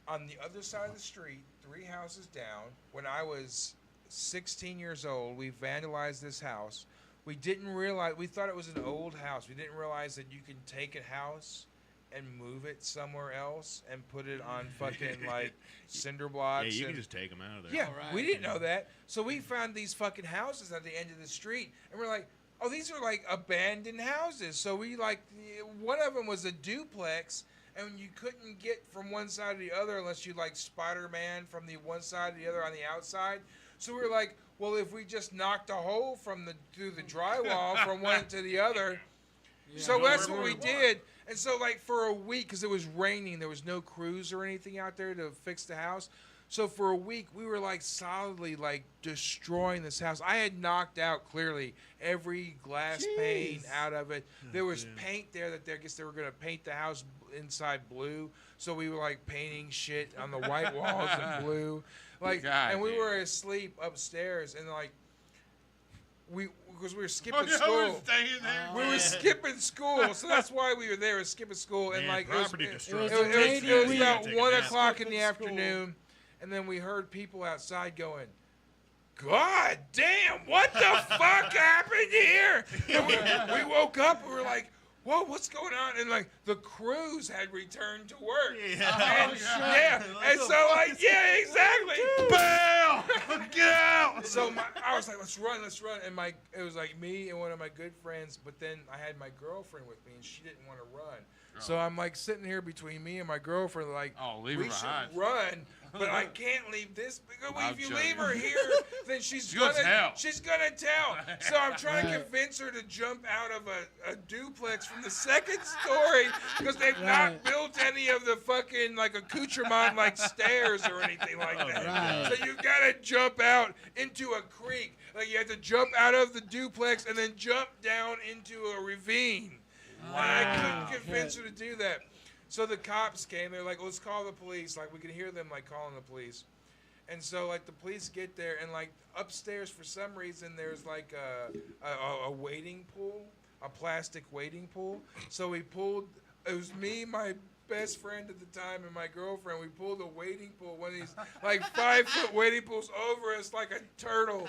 S8: On the other side of the street, 3 houses down. When I was 16 years old, we vandalized this house. We didn't realize, we thought it was an old house. We didn't realize that you can take a house and move it somewhere else and put it on fucking cinder blocks.
S2: Yeah, you can
S8: and-
S2: just take them out of there.
S8: Yeah, we didn't know that. So we found these fucking houses at the end of the street, and we're like, oh, these are abandoned houses. So we one of them was a duplex, and you couldn't get from one side to the other unless you Spider-Man from the one side to the other on the outside. So we were like, well, if we just knocked a hole through the drywall from one to the other. So that's what we did. And so for a week, because it was raining, there was no crews or anything out there to fix the house. So for a week, we were solidly destroying this house. I had knocked out clearly every glass pane out of it. There was paint there that I guess they were going to paint the house inside blue. So we were painting shit on the white walls in blue. And we were asleep upstairs and because we were skipping school. We were skipping school, so that's why we were there. We were skipping school, and
S2: Man,
S8: it was about 1 o'clock in the afternoon, and then we heard people outside going, "God damn, what the fuck happened here?" And we woke up and we were like, whoa, what's going on? And the crews had returned to work.
S2: Yeah.
S8: And so yeah, exactly. Bail! Get out! So I was like, let's run. And it was me and one of my good friends, but then I had my girlfriend with me and she didn't want to run. So I'm sitting here between me and my girlfriend,
S10: leave her
S8: we should
S10: behind.
S8: run. but I can't leave this because
S10: I'll
S8: if you
S10: show
S8: leave
S10: you.
S8: her here, then she's
S10: gonna tell.
S8: She's gonna tell. So I'm trying to convince her to jump out of a duplex from the second story because they've not built any of the fucking like accoutrement like stairs or anything like that.
S5: Right.
S8: So you gotta jump out into a creek. Like you have to jump out of the duplex and then jump down into a ravine. And I couldn't convince her to do that. So the cops came. They're like, let's call the police. Like, we could hear them, like, calling the police. And so, like, the police get there, and, like, upstairs, for some reason, there's, like, a wading pool, a plastic wading pool. So we pulled, it was me, my best friend at the time, and my girlfriend. We pulled a wading pool, one of these, like, 5-foot wading pools over us like a turtle.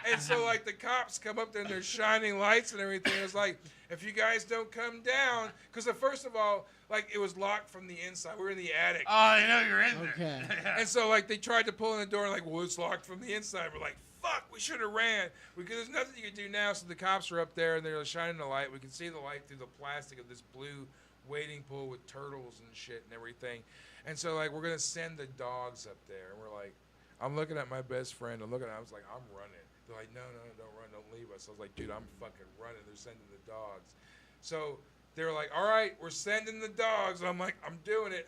S8: And so, like, the cops come up there, and they're shining lights and everything. It was like, if you guys don't come down, because first of all, like, it was locked from the inside. We were in the attic.
S10: Oh, I know you're in there.
S5: Okay.
S8: And so, like, they tried to pull in the door, and like, well, it's locked from the inside. We're like, fuck, we should have ran. Because there's nothing you can do now. So the cops are up there, and they're shining the light. We can see the light through the plastic of this blue wading pool with turtles and shit and everything. And so, like, we're going to send the dogs up there. And we're like, I'm looking at my best friend. I was like, I'm running. They're like, no, don't run. Don't leave us. I was like, dude, I'm fucking running. They're sending the dogs. So they were like, all right, we're sending the dogs. And I'm like, I'm doing it.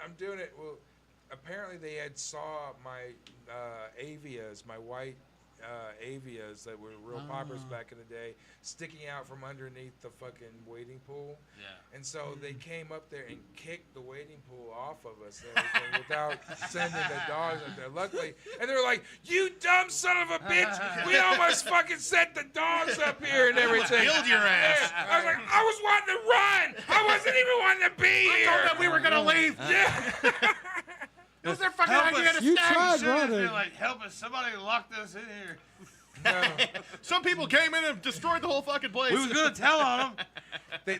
S8: Well, apparently they had saw my avias, my white avias that were real poppers back in the day, sticking out from underneath the fucking wading pool.
S10: Yeah.
S8: And so they came up there and kicked the wading pool off of us and everything without sending the dogs up there. Luckily, and they were like, you dumb son of a bitch, we almost fucking sent the dogs up here and everything.
S10: Killed your ass.
S8: Yeah. I was like, I was wanting to run. I wasn't even wanting to be here.
S10: I thought that we were going to leave.
S8: Yeah.
S10: It was their fucking
S5: Help
S10: idea
S5: us.
S10: to
S5: You
S10: stay.
S5: tried
S10: Should've
S5: running.
S10: been like, help us. Somebody locked us in here.
S2: Some people came in and destroyed the whole fucking place.
S10: We was going to tell on them.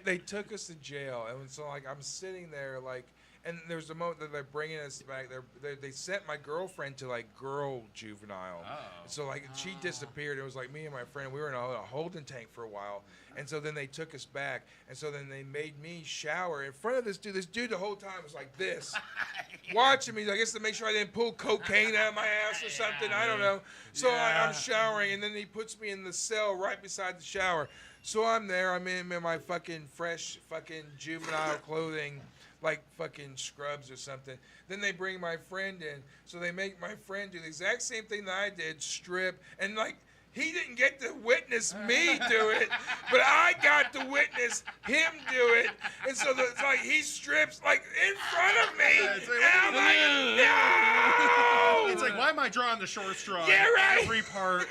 S8: They took us to jail, and so like I'm sitting there like, and there's a moment that they're bringing us back. They sent my girlfriend to like girl juvenile.
S10: Oh.
S8: So like she disappeared. It was like me and my friend. We were in a holding tank for a while, and so then they took us back, and so then they made me shower in front of this dude. This dude the whole time was like this, watching me. I guess to make sure I didn't pull cocaine out of my ass or something. I don't know. So I'm showering, and then he puts me in the cell right beside the shower. So I'm there. I'm in my fucking fresh fucking juvenile clothing, like fucking scrubs or something. Then they bring my friend in. So they make my friend do the exact same thing that I did, strip. And like, he didn't get to witness me do it, but I got to witness him do it. And so it's like he strips like in front of me. And I'm like, no!
S2: It's like, why am I drawing the short straw?
S8: Yeah, right.
S2: Every part.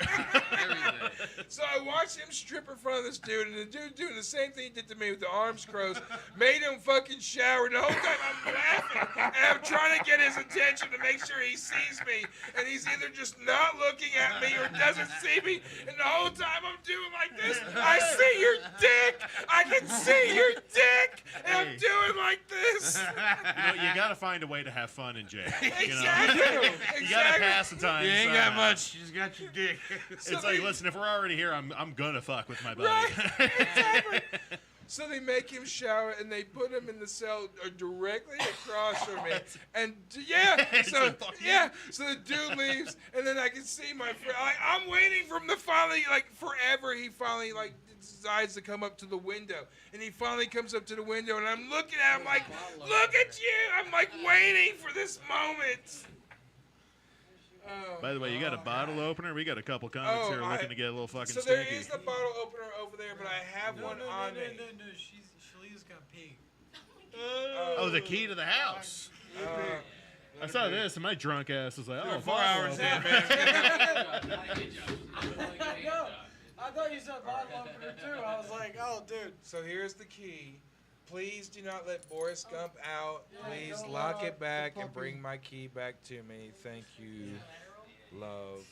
S8: So I watched him strip in front of this dude, and the dude doing the same thing he did to me with the arms crossed, made him fucking shower. And the whole time I'm laughing, and I'm trying to get his attention to make sure he sees me, and he's either just not looking at me or doesn't see me. And the whole time I'm doing like this, I see your dick. I can see your dick, and I'm doing like this.
S2: You gotta find a way to have fun in jail. You know?
S8: Exactly.
S2: You gotta pass the time.
S10: You ain't got much. You just got your dick.
S2: It's like, listen, if we're already here, I'm gonna fuck with my buddy.
S8: Right. Exactly. So they make him shower, and they put him in the cell directly across from me. And so the dude leaves, and then I can see my friend. I'm waiting for him to finally, like forever. He finally like decides to come up to the window, and he finally comes up to the window, and I'm looking at him like, look at you. I'm like waiting for this moment.
S2: By the way, you got a bottle opener? We got a couple comics here looking to get a little fucking
S8: so
S2: stinky.
S8: there is the bottle opener over there, but I have one on me.
S5: No. Shelita's got pee.
S2: Oh, the key to the house. I saw this, and my drunk ass was like, oh,
S10: 4 hours in, man.
S3: No, I thought you said bottle opener too. I was like, oh, dude.
S8: So here's the key. Please do not let Boris Gump out. Please lock it back and bring my key back to me. Thank you, love.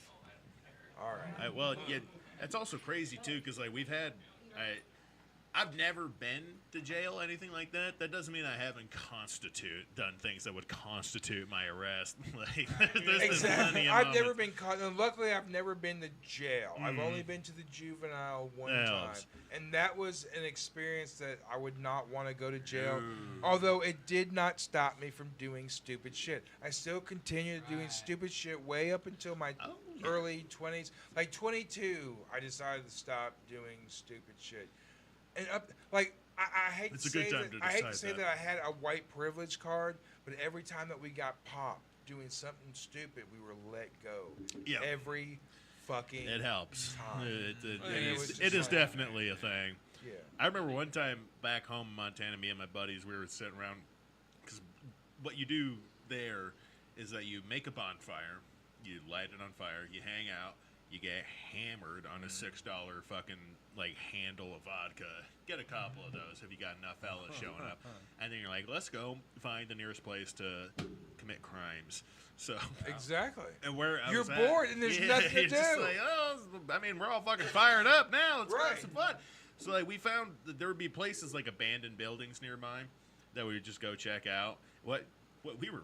S8: All right.
S2: Well, yeah, it's also crazy too, because like we've had, I've never been to jail, anything like that. That doesn't mean I haven't done things that would constitute my arrest. Like, there's
S8: Exactly.
S2: plenty of
S8: I've never
S2: moments.
S8: been caught. And luckily, I've never been to jail. I've
S2: Mhm.
S8: only been to the juvenile one
S2: That
S8: time,
S2: helps.
S8: and that was an experience that I would not want to go to jail. Although it did not stop me from doing stupid shit. I still continued doing stupid shit way up until my early 20s. Like 22, I decided to stop doing stupid shit. And I hate
S2: It's
S8: to
S2: a good
S8: say
S2: time
S8: that
S2: to
S8: I hate to
S2: decide
S8: say
S2: that.
S8: that I had a white privilege card, but every time that we got popped doing something stupid, we were let go.
S2: Yeah.
S8: Every fucking
S2: It helps.
S8: time.
S2: It is definitely a thing.
S8: Yeah.
S2: I remember one time back home in Montana, me and my buddies, we were sitting around, because what you do there is that you make a bonfire, you light it on fire, you hang out, you get hammered on a $6 fucking like handle of vodka. Get a couple of those if you got enough fellas showing up, and then you're like, let's go find the nearest place to commit crimes. So
S8: Exactly.
S2: and where I
S8: You're
S2: was at-
S8: bored and there's nothing to
S2: you're just
S8: do.
S2: like, oh, I mean, we're all fucking fired up now. Let's
S8: Right.
S2: have some fun. So like, we found that there would be places like abandoned buildings nearby that we would just go check out. What we were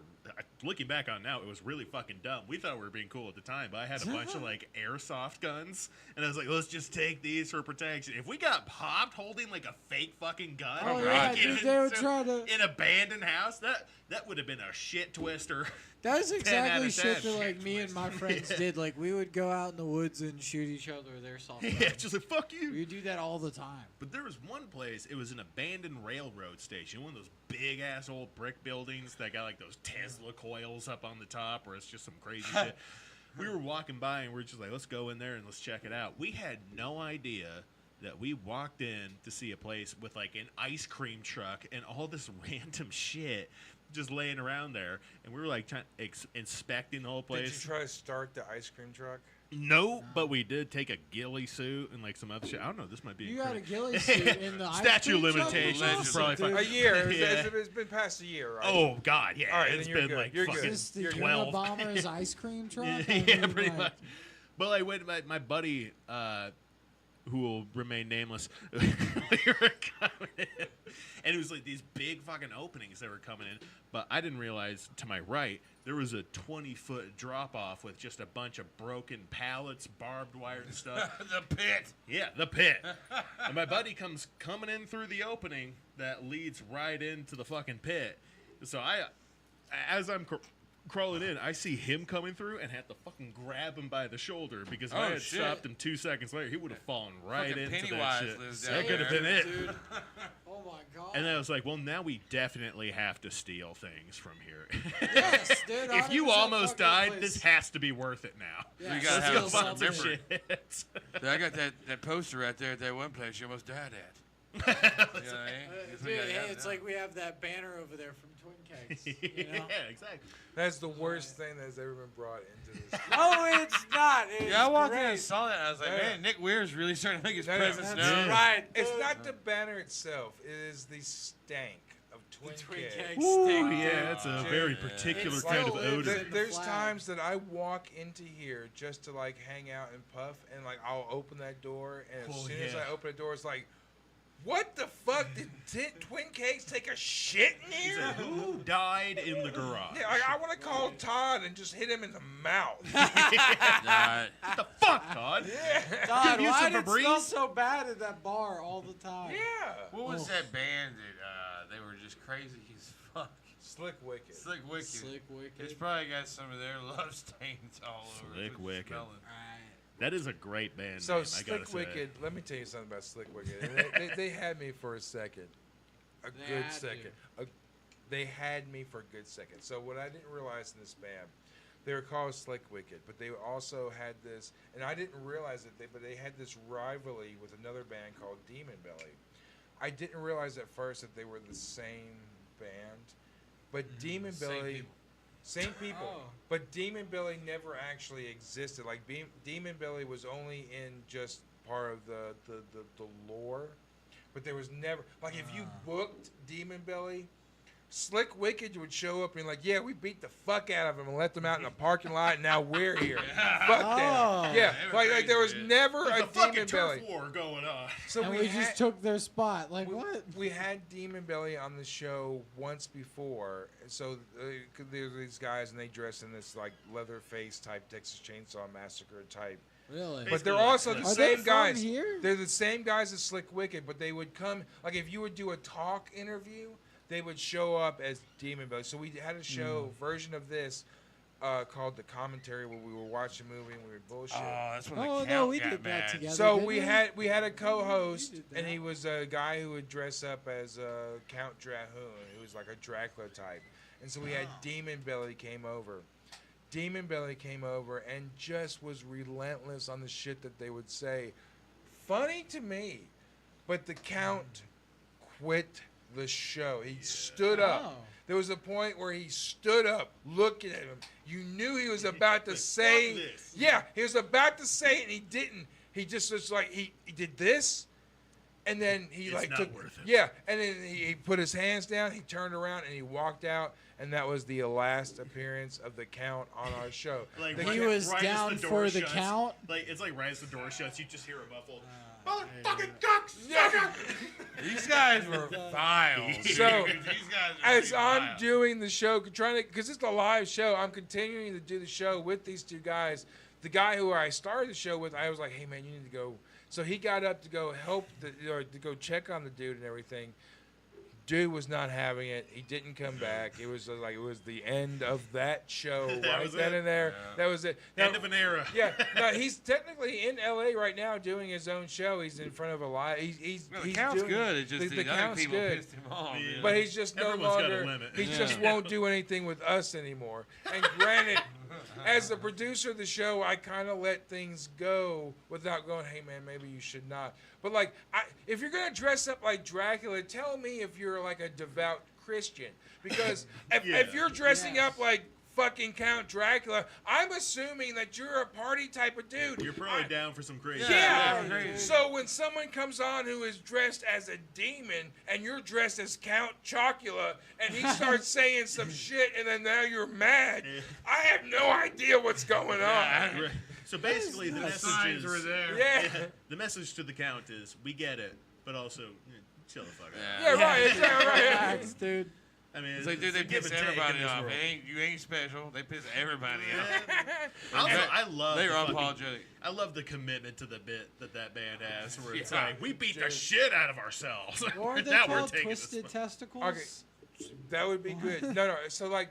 S2: looking back on now, it was really fucking dumb. We thought we were being cool at the time, but I had a bunch of like airsoft guns, and I was like, let's just take these for protection. If we got popped holding like a fake fucking gun,
S9: Oh, yeah, dude, they were trying to-
S2: in an abandoned house, that would have been a shit twister.
S9: That's
S2: 10 out
S9: exactly
S2: of
S9: shit
S2: 10.
S9: that like me and my friends did. Like we would go out in the woods and shoot each other with airsoft guns.
S2: Yeah, just like fuck you.
S9: We do that all the time.
S2: But there was one place, it was an abandoned railroad station, one of those big ass old brick buildings that got like those Tesla coils up on the top where it's just some crazy shit. We were walking by and we are just like, let's go in there and let's check it out. We had no idea that we walked in to see a place with like an ice cream truck and all this random shit just laying around there, and we were like inspecting the whole place.
S8: Did you try to start the ice cream truck?
S2: No, but we did take a ghillie suit and like some other shit. I don't know. This might be
S9: You got a
S2: incriminating.
S9: ghillie suit in the ice
S2: statute
S9: cream truck?
S2: limitations.
S9: Awesome,
S2: Is probably
S9: dude.
S2: fine.
S8: A year.
S2: Yeah.
S8: It's been past a year, right?
S2: Oh God, yeah.
S8: All right,
S2: it's
S8: then you're
S2: been
S8: good.
S2: like
S8: You're
S2: fucking
S8: good.
S9: Is the
S2: 12.
S9: Unabomber's ice cream truck? I
S2: Yeah,
S9: mean,
S2: pretty
S9: like-
S2: much. But like, when my buddy, who will remain nameless, we were coming in, and it was like these big fucking openings that were coming in. But I didn't realize to my right there was a 20-foot drop off with just a bunch of broken pallets, barbed wire and stuff.
S10: The pit.
S2: Yeah, the pit. And my buddy comes coming in through the opening that leads right into the fucking pit. So as I'm crawling in, I see him coming through and had to fucking grab him by the shoulder because if I
S10: Oh,
S2: had
S10: shit.
S2: stopped him 2 seconds later, he would have fallen right
S10: Fucking
S2: into that
S10: Pennywise
S2: shit.
S10: lives
S2: That
S10: down
S2: could have
S10: there.
S2: been it.
S10: Dude.
S9: Oh my god.
S2: And then I was like, well, now we definitely have to steal things from here.
S9: Yes, dude.
S2: If you
S9: 100%
S2: almost
S9: fucking
S2: died,
S9: place.
S2: this has to be worth it now.
S9: Yeah,
S10: You gotta
S2: Let's
S10: have
S2: go
S10: a
S2: find some
S10: memory.
S2: shit.
S10: I got that poster right there at that one place you almost died at. You know what I mean?
S9: Dude, hey, it's like we have that banner over there from Twin Cakes. You know?
S2: Yeah, exactly.
S8: That's the worst thing that's ever been brought into this.
S9: No, it's not. It's
S10: Yeah, I walked in
S9: great.
S10: and saw that. And I was like,
S8: Yeah.
S10: man, Nick Weir's really starting to make his
S8: No,
S10: presence
S8: that's
S10: known.
S9: right.
S8: It's not the banner itself. It is the stank of Twin Cakes.
S9: Cakes
S2: Ooh,
S9: stink,
S2: yeah,
S9: dude.
S2: that's a
S8: Dude,
S2: very particular
S9: It
S2: kind of
S9: still lives
S2: odor.
S9: in the
S8: There's
S9: flag.
S8: times that I walk into here just to like hang out and puff, and like I'll open that door, and as
S2: Oh,
S8: soon as
S2: yeah.
S8: I open the door, it's like, what the fuck did Twin Cakes take a shit in
S2: He
S8: here?
S2: said, who died in the garage?
S8: Yeah, I want to call Todd and just hit him in the mouth.
S10: Nah,
S2: What the fuck, Todd?
S8: Yeah.
S9: God,
S2: Use
S9: why
S2: some
S9: did it smell
S2: Febreze?
S9: so bad at that bar all the time?
S8: Yeah.
S10: what was
S9: Oh.
S10: that band that they were just crazy as fuck?
S8: Slick Wicked.
S10: Slick Wicked.
S9: Slick Wicked.
S10: It's probably got some of their love stains all over.
S2: Slick
S10: It's
S2: Wicked.
S10: smelling.
S2: That is a great band
S8: So
S2: name, I gotta
S8: Slick
S2: say.
S8: Wicked, let me tell you something about Slick Wicked. And they had me for a second, a
S9: They
S8: good
S9: had
S8: second. They had me for a good second. So what I didn't realize in this band, they were called Slick Wicked, but they also had this, and I didn't realize it, but they had this rivalry with another band called Demon Belly. I didn't realize at first that they were the same band, but Demon
S10: Same
S8: Belly.
S10: people.
S8: Same people,
S9: Oh.
S8: but Demon Billy never actually existed. Like Demon Billy was only in just part of the lore, but there was never like if you booked Demon Billy, Slick Wicked would show up and like, yeah, we beat the fuck out of them and let them out in the parking lot, and now we're here. Fuck them. Yeah, like there was never
S2: There's
S8: a
S2: a fucking
S8: Demon
S2: turf
S8: Belly.
S2: war going on.
S8: So
S9: and we just took their spot. Like, what?
S8: We had Demon Belly on the show once before. So there's these guys, and they dress in this like Leatherface type Texas Chainsaw Massacre type.
S9: Really?
S8: But they're also the
S9: Are they
S8: same
S9: from
S8: guys.
S9: here?
S8: They're the same guys as Slick Wicked, but they would come like if you would do a talk interview, they would show up as Demon Belly. So we had a show version of this called The Commentary, where we were watching a movie and we would bullshit.
S10: Oh, that's when the
S9: Oh,
S10: count
S9: no, we
S10: got
S9: did that
S10: mad.
S9: together.
S8: So
S9: didn't
S8: we had a co-host, and he was a guy who would dress up as Count Drahoon, who was like a Dracula type. And so we had Demon Belly came over. Demon Belly came over and just was relentless on the shit that they would say. Funny to me, but the Count quit the show. He stood up. There was a point where he stood up, looking at him. You knew he was about to say, yeah, he was about to say it, and he didn't. He just was like, he did this, and then he
S2: It's
S8: like
S2: not
S8: took,
S2: worth it.
S8: yeah, and then he put his hands down. He turned around and he walked out, and that was the last appearance of the Count on our show.
S2: Like
S8: The
S2: right,
S9: He was
S2: right
S9: down
S2: as the
S9: for
S2: door
S9: the
S2: shuts,
S9: count?
S2: Like it's like right as the door shuts, you just hear a muffled.
S10: Motherfucking cocksucker! These guys were vile.
S8: So,
S10: These guys are
S8: as
S10: pretty
S8: I'm
S10: vile.
S8: doing the show, because it's a live show, I'm continuing to do the show with these two guys. The guy who I started the show with, I was like, hey, man, you need to go. So he got up to go help, or to go check on the dude and everything. Dude was not having it. He didn't come back. It was like it was the end of that show right
S2: was
S8: then
S2: it.
S8: and there.
S10: Yeah.
S8: That was it.
S2: End of an era.
S8: Yeah. No, he's technically in LA right now doing his own show. He's in front of a live. He's
S10: No, the
S8: he's
S10: count's
S8: doing,
S10: good. It's just
S8: the
S10: the other
S8: count's
S10: people
S8: good.
S10: pissed him off.
S2: Yeah.
S10: man.
S8: But he's just no
S2: Everyone's got a
S8: longer.
S2: limit.
S8: He just won't do anything with us anymore. And granted, as the producer of the show, I kind of let things go without going, hey man, maybe you should not. But like, if you're gonna dress up like Dracula, tell me if you're like a devout Christian. Because if you're dressing up like fucking Count Dracula, I'm assuming that you're a party type of dude.
S2: You're probably down for some crazy.
S8: Yeah.
S10: crazy.
S8: So when someone comes on who is dressed as a demon and you're dressed as Count Chocula and he starts saying some shit and then now you're mad, I have no idea what's going on.
S2: Right. So basically, the message
S10: signs
S2: is
S10: were there.
S8: Yeah.
S2: the message to the Count is we get it, but also chill the fuck out.
S8: Yeah, right. Exactly right.
S9: Relax, dude.
S2: I mean,
S10: It's like, dude,
S2: a
S10: they
S2: give
S10: piss
S2: and take in
S10: everybody
S2: this
S10: off.
S2: world.
S10: You ain't special. They piss everybody off.
S2: Also, I love
S10: They
S2: the
S10: were
S2: fucking-
S10: unapologetic.
S2: I love the commitment to the bit that band has, where it's
S10: Yeah.
S2: like we beat the shit out of ourselves.
S9: Or they
S2: now we're
S9: called
S2: taking this.
S9: Twisted Testicles.
S8: Okay. That would be good. No. So like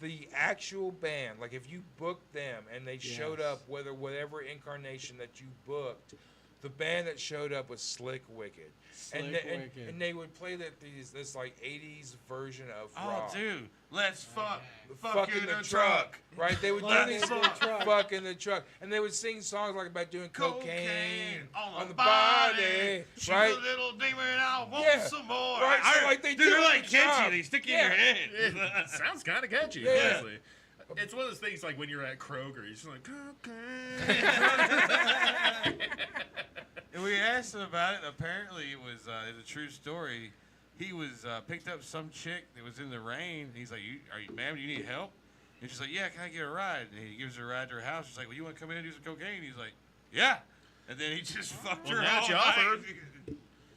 S8: the actual band, like if you booked them and they showed up, whatever incarnation that you booked, the band that showed up was Slick Wicked. And they would play this like 80s version of rock.
S10: Oh, dude, let's fuck
S8: Fucking
S10: in
S8: the
S10: the
S8: truck, right? They would do
S10: Let's
S8: this
S10: fuck.
S8: fuck in the truck, and they would sing songs like about doing cocaine
S10: on
S8: the body,
S10: She's
S8: right?
S10: a little demon, I want
S8: Yeah.
S10: some more.
S8: Right, so like they
S10: dude,
S8: do
S10: they're
S8: a
S10: like
S8: good
S10: catchy.
S8: job.
S10: They stick in
S8: Yeah.
S10: your head.
S2: It sounds kind of catchy,
S8: Yeah.
S2: honestly. It's one of those things like when you're at Kroger, you're just like,
S10: And we asked him about it. And apparently, it was a true story. He was picked up some chick that was in the rain. He's like, "Ma'am, do you need help?" And she's like, "Yeah, can I get a ride?" And he gives her a ride to her house. She's like, "Well, you want to come in and do some cocaine?" He's like, "Yeah." And then he just fucked her
S2: now
S10: all
S2: she
S10: night.
S2: offered.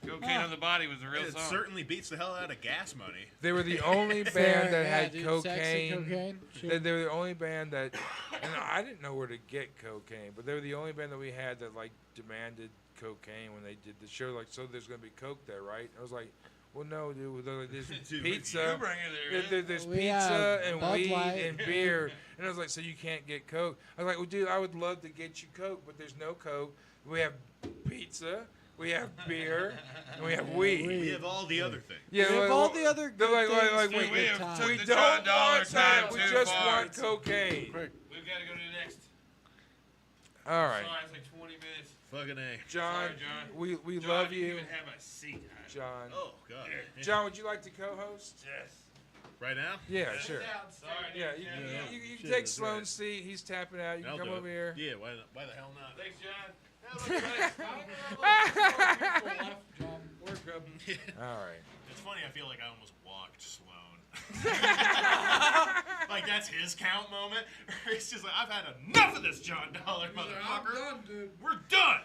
S10: Cocaine on the Body was the real
S2: It
S10: song.
S2: certainly beats the hell out of gas money.
S8: They were the only
S9: Fair,
S8: band that
S9: yeah,
S8: had
S9: dude, sexy
S8: cocaine.
S9: cocaine,
S8: They,
S9: sure.
S8: they were the only band that, and I didn't know where to get cocaine, but they were the only band that we had that like demanded cocaine when they did the show. Like, so there's gonna be coke there, right? I was like, well, no, dude. There's
S10: Dude,
S8: pizza.
S10: you bring it there,
S8: There's
S9: We
S8: pizza
S9: have
S8: and
S9: Bud
S8: weed
S9: Light.
S8: and beer, and I was like, so you can't get coke? I was like, well, dude, I would love to get you coke, but there's no coke. We have pizza. We have beer, and we have weed.
S2: We have all the other things.
S8: Yeah,
S9: We have
S8: like,
S9: all the other
S8: they're
S9: good
S8: like,
S9: things
S8: wait,
S9: for
S10: we
S9: good
S10: have
S9: time.
S10: took
S8: we
S10: the
S8: don't
S10: dollar
S8: want
S10: time
S8: that. We
S10: too
S8: just
S10: far.
S8: want cocaine.
S10: We've got to go to the next.
S8: All right,
S10: Sorry, it's like 20 minutes.
S2: Fucking A.
S8: John,
S10: Sorry, John.
S8: we
S10: John,
S8: love
S10: I didn't
S8: you.
S10: even have a seat.
S8: John.
S2: Oh, God.
S8: John, would you like to co-host?
S10: Yes.
S2: Right now?
S8: Yeah, sure.
S10: Sorry,
S8: Yeah,
S10: dude.
S8: you can
S2: Shit,
S8: take
S2: that's
S8: Sloan's
S2: right.
S8: seat. He's tapping out. You can
S2: I'll
S8: come
S2: do
S8: over
S2: it.
S8: here.
S2: Yeah, why the hell not?
S10: Thanks, John.
S8: All right.
S2: It's funny, I feel like I almost walked Sloan. Like that's his count moment. It's just like, I've had enough of this John Dollar, motherfucker.
S8: I'm done, dude.
S2: We're done.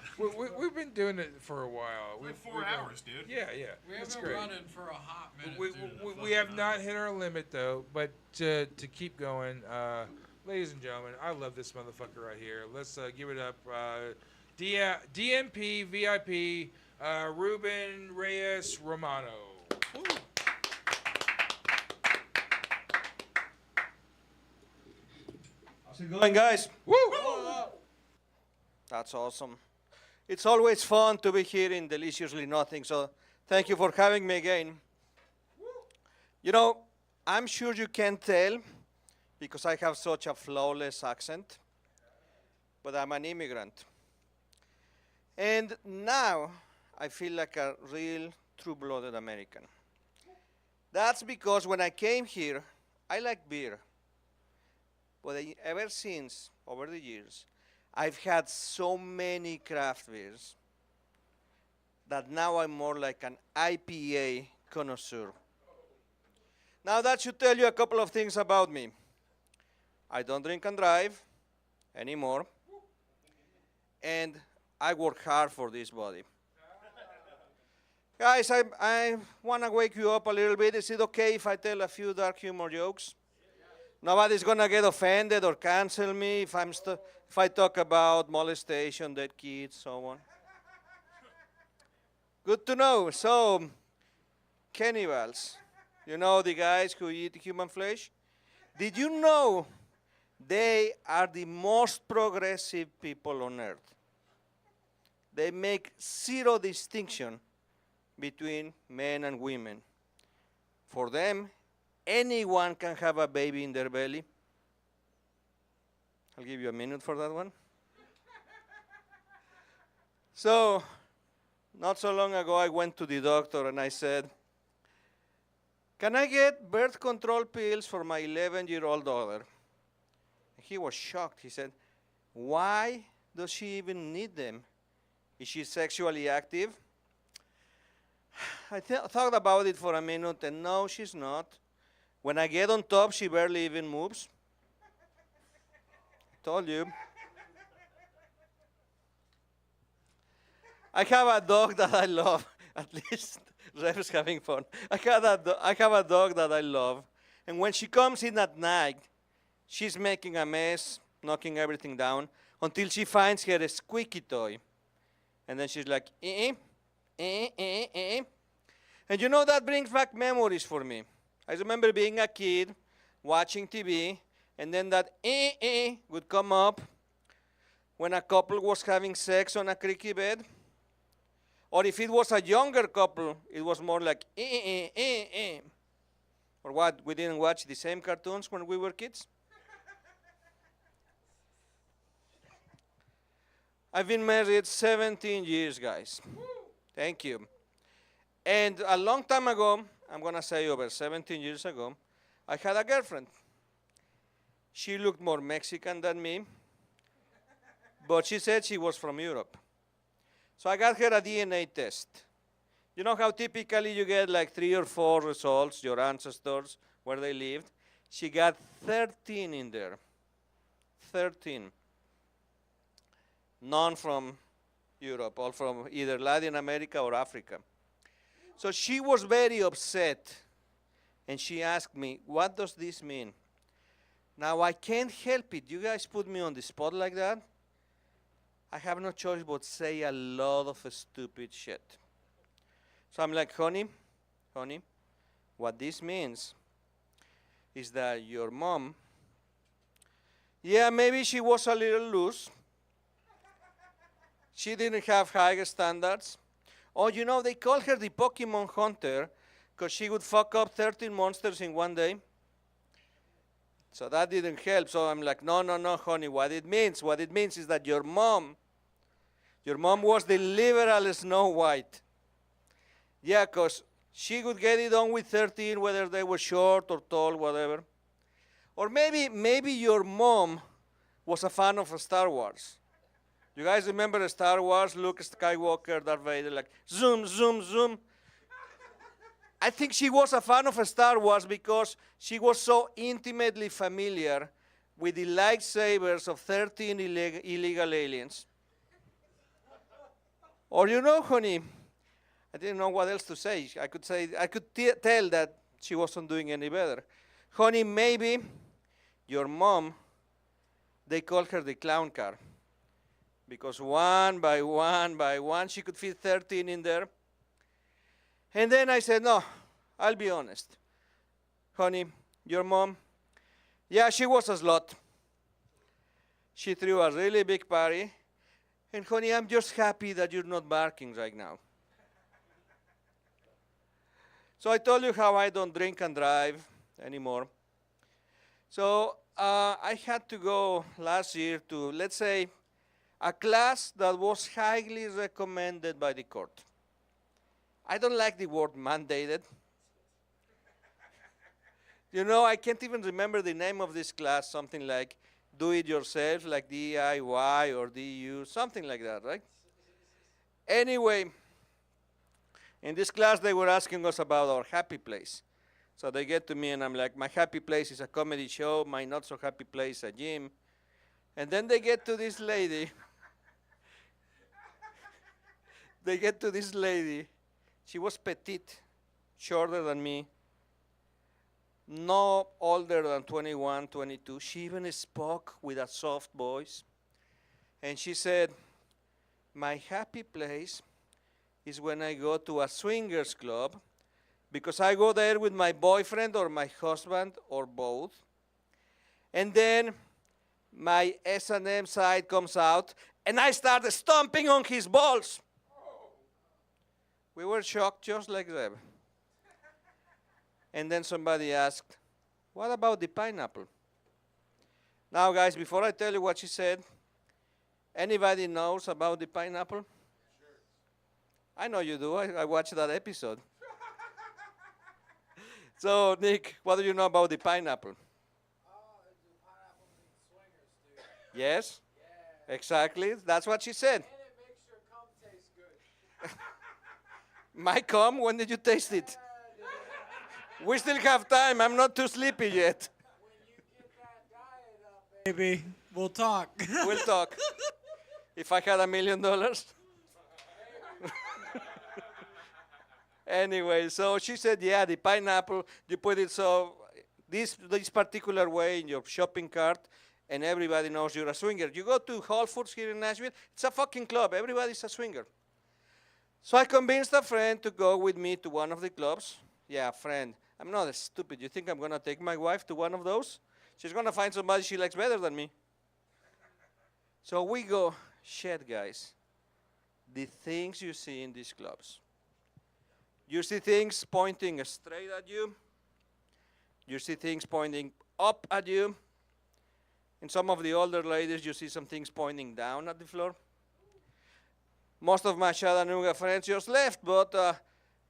S8: We've been doing it for a while.
S2: Like 4 hours, dude.
S8: Yeah, yeah.
S9: We have
S8: It's
S9: been
S8: great.
S9: running for a hot minute.
S8: We have not hit our limit though, but to keep going, ladies and gentlemen, I love this motherfucker right here. Let's give it up. DMP VIP Reuben Reyes Romano. Woo.
S13: How's it going, guys?
S8: Woo!
S13: That's awesome. It's always fun to be here in Deliciously Nothing, so thank you for having me again. You know, I'm sure you can tell because I have such a flawless accent, but I'm an immigrant. And now I feel like a real true-blooded American. That's because when I came here, I like beer. But ever since, over the years, I've had so many craft beers that now I'm more like an IPA connoisseur. Now that should tell you a couple of things about me. I don't drink and drive anymore, and I work hard for this body. Guys, I want to wake you up a little bit. Is it okay if I tell a few dark humor jokes? Nobody's gonna get offended or cancel me if I talk about molestation, dead kids, so on. Good to know. So, cannibals, you know the guys who eat human flesh? Did you know they are the most progressive people on earth? They make zero distinction between men and women. For them, anyone can have a baby in their belly. I'll give you a minute for that one. So, not so long ago, I went to the doctor and I said, "Can I get birth control pills for my 11-year-old daughter?" He was shocked. He said, "Why does she even need them? Is she sexually active?" I thought about it for a minute, and no, she's not. When I get on top, she barely even moves. I told you. I have a dog that I love. At least Rev's having fun. I have a dog that I love. And when she comes in at night, she's making a mess, knocking everything down, until she finds her squeaky toy. And then she's like, eh, eh, eh, eh. And you know, that brings back memories for me. I remember being a kid, watching TV, and then that would come up when a couple was having sex on a creaky bed. Or if it was a younger couple, it was more like Or what, we didn't watch the same cartoons when we were kids? I've been married 17 years, guys. Thank you. And a long time ago, I'm going to say over 17 years ago, I had a girlfriend. She looked more Mexican than me, but she said she was from Europe. So I got her a DNA test. You know how typically you get like 3 or 4 results, your ancestors, where they lived? She got 13 in there. 13. None from Europe, all from either Latin America or Africa. So she was very upset, and she asked me, "What does this mean?" Now, I can't help it. You guys put me on the spot like that. I have no choice but say a lot of stupid shit. So I'm like, honey, what this means is that your mom, yeah, maybe she was a little loose. She didn't have high standards. Oh, you know, they call her the Pokemon Hunter because she would fuck up 13 monsters in one day. So that didn't help. So I'm like, no, honey, what it means is that your mom was the liberal Snow White. Yeah, because she would get it on with 13, whether they were short or tall, whatever. Or maybe your mom was a fan of Star Wars. You guys remember Star Wars, Luke Skywalker, Darth Vader, like zoom, zoom, zoom. I think she was a fan of Star Wars because she was so intimately familiar with the lightsabers of 13 illegal aliens. Or you know, honey, I didn't know what else to say. I could tell that she wasn't doing any better. Honey, maybe your mom, they called her the clown car. Because one by one, she could fit 13 in there. And then I said, no, I'll be honest. Honey, your mom, yeah, she was a slut. She threw a really big party. And honey, I'm just happy that you're not barking right now. So I told you how I don't drink and drive anymore. So I had to go last year to, let's say, a class that was highly recommended by the court. I don't like the word mandated. You know, I can't even remember the name of this class, something like do it yourself, like DIY or DU, something like that, right? Anyway, in this class, they were asking us about our happy place. So they get to me, and I'm like, my happy place is a comedy show. My not so happy place is a gym. And then they get to this lady. They get to this lady. She was petite, shorter than me, no older than 21, 22. She even spoke with a soft voice. And she said, my happy place is when I go to a swingers club, because I go there with my boyfriend or my husband or both. And then my S&M side comes out, and I start stomping on his balls. We were shocked just like them. And then somebody asked, what about the pineapple? Now, guys, before I tell you what she said, anybody knows about the pineapple? Sure. I know you do. I watched that episode. So, Nick, what do you know about the pineapple? Yes? Yeah. Exactly. That's what she said. And it makes your cum taste good. My cum? When did you taste it? We still have time. I'm not too sleepy yet.
S9: When you get that diet up, baby, we'll talk.
S13: We'll talk. If I had $1 million. Anyway, so she said, yeah, the pineapple, you put it so this particular way in your shopping cart, and everybody knows you're a swinger. You go to Whole Foods here in Nashville, it's a fucking club. Everybody's a swinger. So I convinced a friend to go with me to one of the clubs. Yeah, friend. I'm not stupid. You think I'm going to take my wife to one of those? She's going to find somebody she likes better than me. So we go, shit, guys. The things you see in these clubs. You see things pointing straight at you. You see things pointing up at you. In some of the older ladies, you see some things pointing down at the floor. Most of my Chattanooga friends just left, but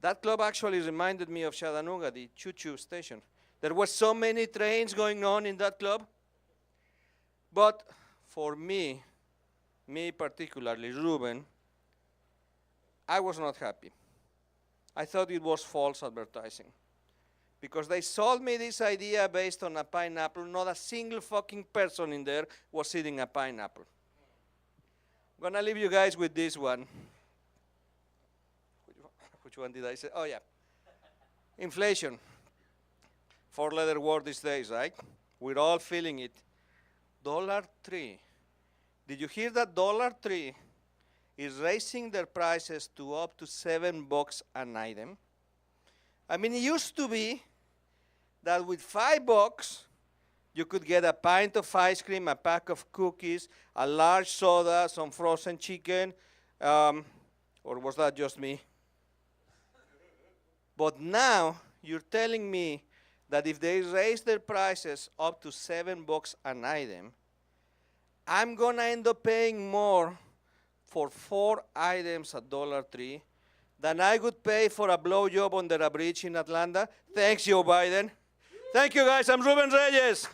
S13: that club actually reminded me of Chattanooga, the choo-choo station. There were so many trains going on in that club. But for me particularly, Reuben, I was not happy. I thought it was false advertising. Because they sold me this idea based on a pineapple. Not a single fucking person in there was eating a pineapple. I'm going to leave you guys with this one. Which one did I say? Oh, yeah. Inflation. 4-letter word these days, right? We're all feeling it. $3. Did you hear that? $3 is raising their prices to up to $7 an item. I mean, it used to be that with $5, you could get a pint of ice cream, a pack of cookies, a large soda, some frozen chicken, or was that just me? But now, you're telling me that if they raise their prices up to $7 an item, I'm going to end up paying more for 4 items at $3 than I would pay for a blowjob under a bridge in Atlanta. Thanks, Joe Biden. Thank you, guys. I'm Reuben Reyes.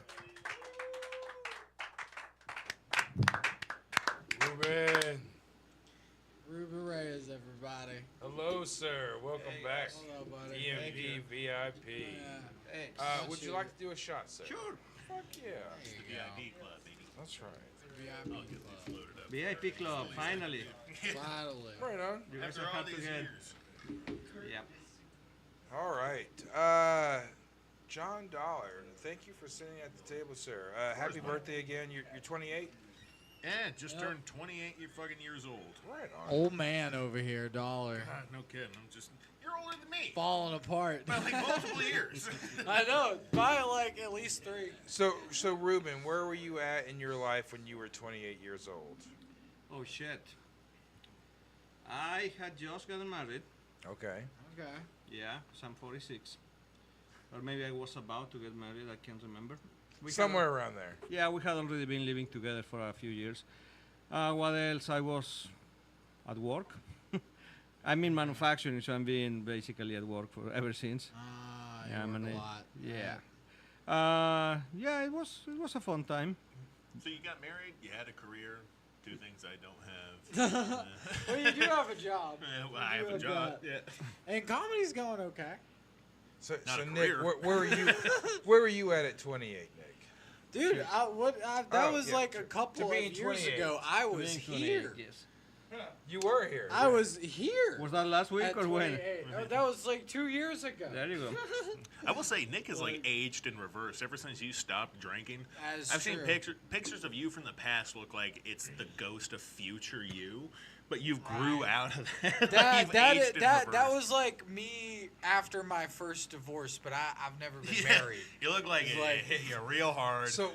S3: Reuben.
S9: Reuben Reyes, everybody.
S8: Hello, sir. Welcome back.
S9: Hello, buddy.
S8: EMP
S9: Thank you.
S8: VIP.
S9: Hey,
S8: would you like to do a shot, sir?
S2: Sure.
S8: Fuck yeah.
S2: It's the VIP club, baby.
S8: That's right.
S2: I'll get these loaded up.
S5: VIP club, finally.
S9: Finally.
S8: Right on.
S5: You guys
S2: After
S5: are
S2: all
S5: hard to
S2: these
S5: get.
S2: years.
S5: Yep.
S8: All right. John Dollar, thank you for sitting at the table, sir. Happy birthday again. You're 28?
S2: Yeah, just turned 28 fucking years old.
S8: Right on.
S9: Old man over here, $1.
S2: God, no kidding. You're older than me.
S9: Falling apart.
S2: By like multiple years.
S9: I know. By like at least 3.
S8: So Reuben, where were you at in your life when you were 28 years old?
S5: Oh shit. I had just gotten married.
S8: Okay.
S9: Okay.
S5: Yeah, so I'm 46. Or maybe I was about to get married, I can't remember.
S8: Somewhere around there.
S5: Yeah, we had already been living together for a few years. What else? I was at work. I'm in manufacturing, so I'm being basically at work for ever since.
S9: Yeah,
S5: I'm
S9: work
S5: an
S9: a lot.
S5: Yeah. Yeah, it was a fun time.
S2: So you got married, you had a career, 2 things I don't have.
S9: Well, you do have a job.
S2: Well, I have a job. Yeah.
S9: And comedy's going okay.
S8: So
S2: Not a
S8: Nick,
S2: career.
S8: where were you? Where were you at 28, Nick?
S9: Dude, that
S8: Oh,
S9: was
S8: yeah,
S9: like a
S8: to
S9: couple
S8: being
S9: of years
S8: 28.
S9: ago. I was
S5: Being 28,
S9: here.
S5: Yes.
S8: You were here.
S9: I was here.
S5: Was that last week
S9: at
S5: or when?
S9: 28. Oh, that was like 2 years ago.
S5: There you go.
S2: I will say Nick is like aged in reverse ever since you stopped drinking.
S9: That is
S2: I've seen
S9: true.
S2: pictures of you from the past look like it's the ghost of future you, but you've grew out of that. You've aged in
S3: that
S2: reverse.
S3: was like me after my first divorce, but I've never been
S2: Yeah,
S3: married.
S2: You look like
S3: It's
S2: it
S3: like-
S2: hit you real hard.
S8: So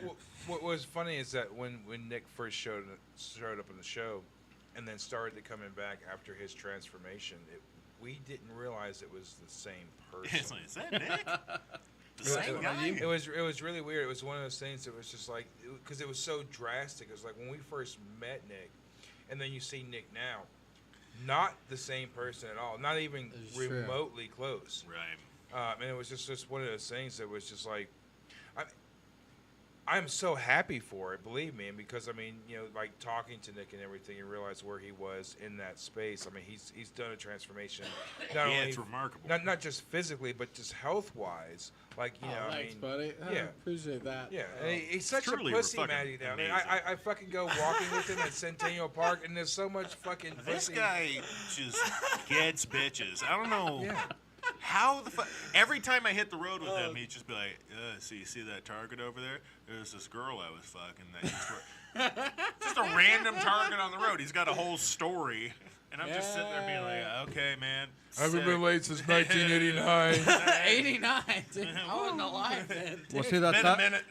S8: what was funny is that when Nick first showed up on the show, and then started coming back after his transformation, we didn't realize it was the same person.
S2: It's like, is that Nick? The same guy?
S8: It was really weird. It was one of those things that was just like, because it was so drastic. It was like when we first met Nick, and then you see Nick now, not the same person at all, not even
S9: It's true.
S8: remotely close.
S2: Right.
S8: And it was just one of those things that was just like, I'm so happy for it, believe me, and because I mean, like talking to Nick and everything, and realize where he was in that space. I mean, he's done a transformation. Not
S2: Yeah,
S8: only,
S2: it's remarkable.
S8: Not just physically, but just health wise. Like
S9: Thanks,
S8: I mean,
S9: buddy. I
S8: yeah,
S9: appreciate that.
S8: yeah. And he's such a
S2: truly
S8: pussy
S2: fucking
S8: matty now. I mean,
S2: amazing.
S8: I fucking go walking with him at Centennial Park, and there's so much fucking
S2: This
S8: pussy.
S2: guy just gets bitches. I don't know
S8: Yeah.
S2: how the fuck. Every time I hit the road with him, he'd just be like, "So you see that target over there? There's this girl I was fucking that used to." Just a random target on the road. He's got a whole story, and I'm just sitting there being like, "Okay, man."
S8: I haven't been
S2: sick."
S8: late since 1989.
S9: 89. Dude. I wasn't alive then.
S5: Was he that
S2: Been a minute.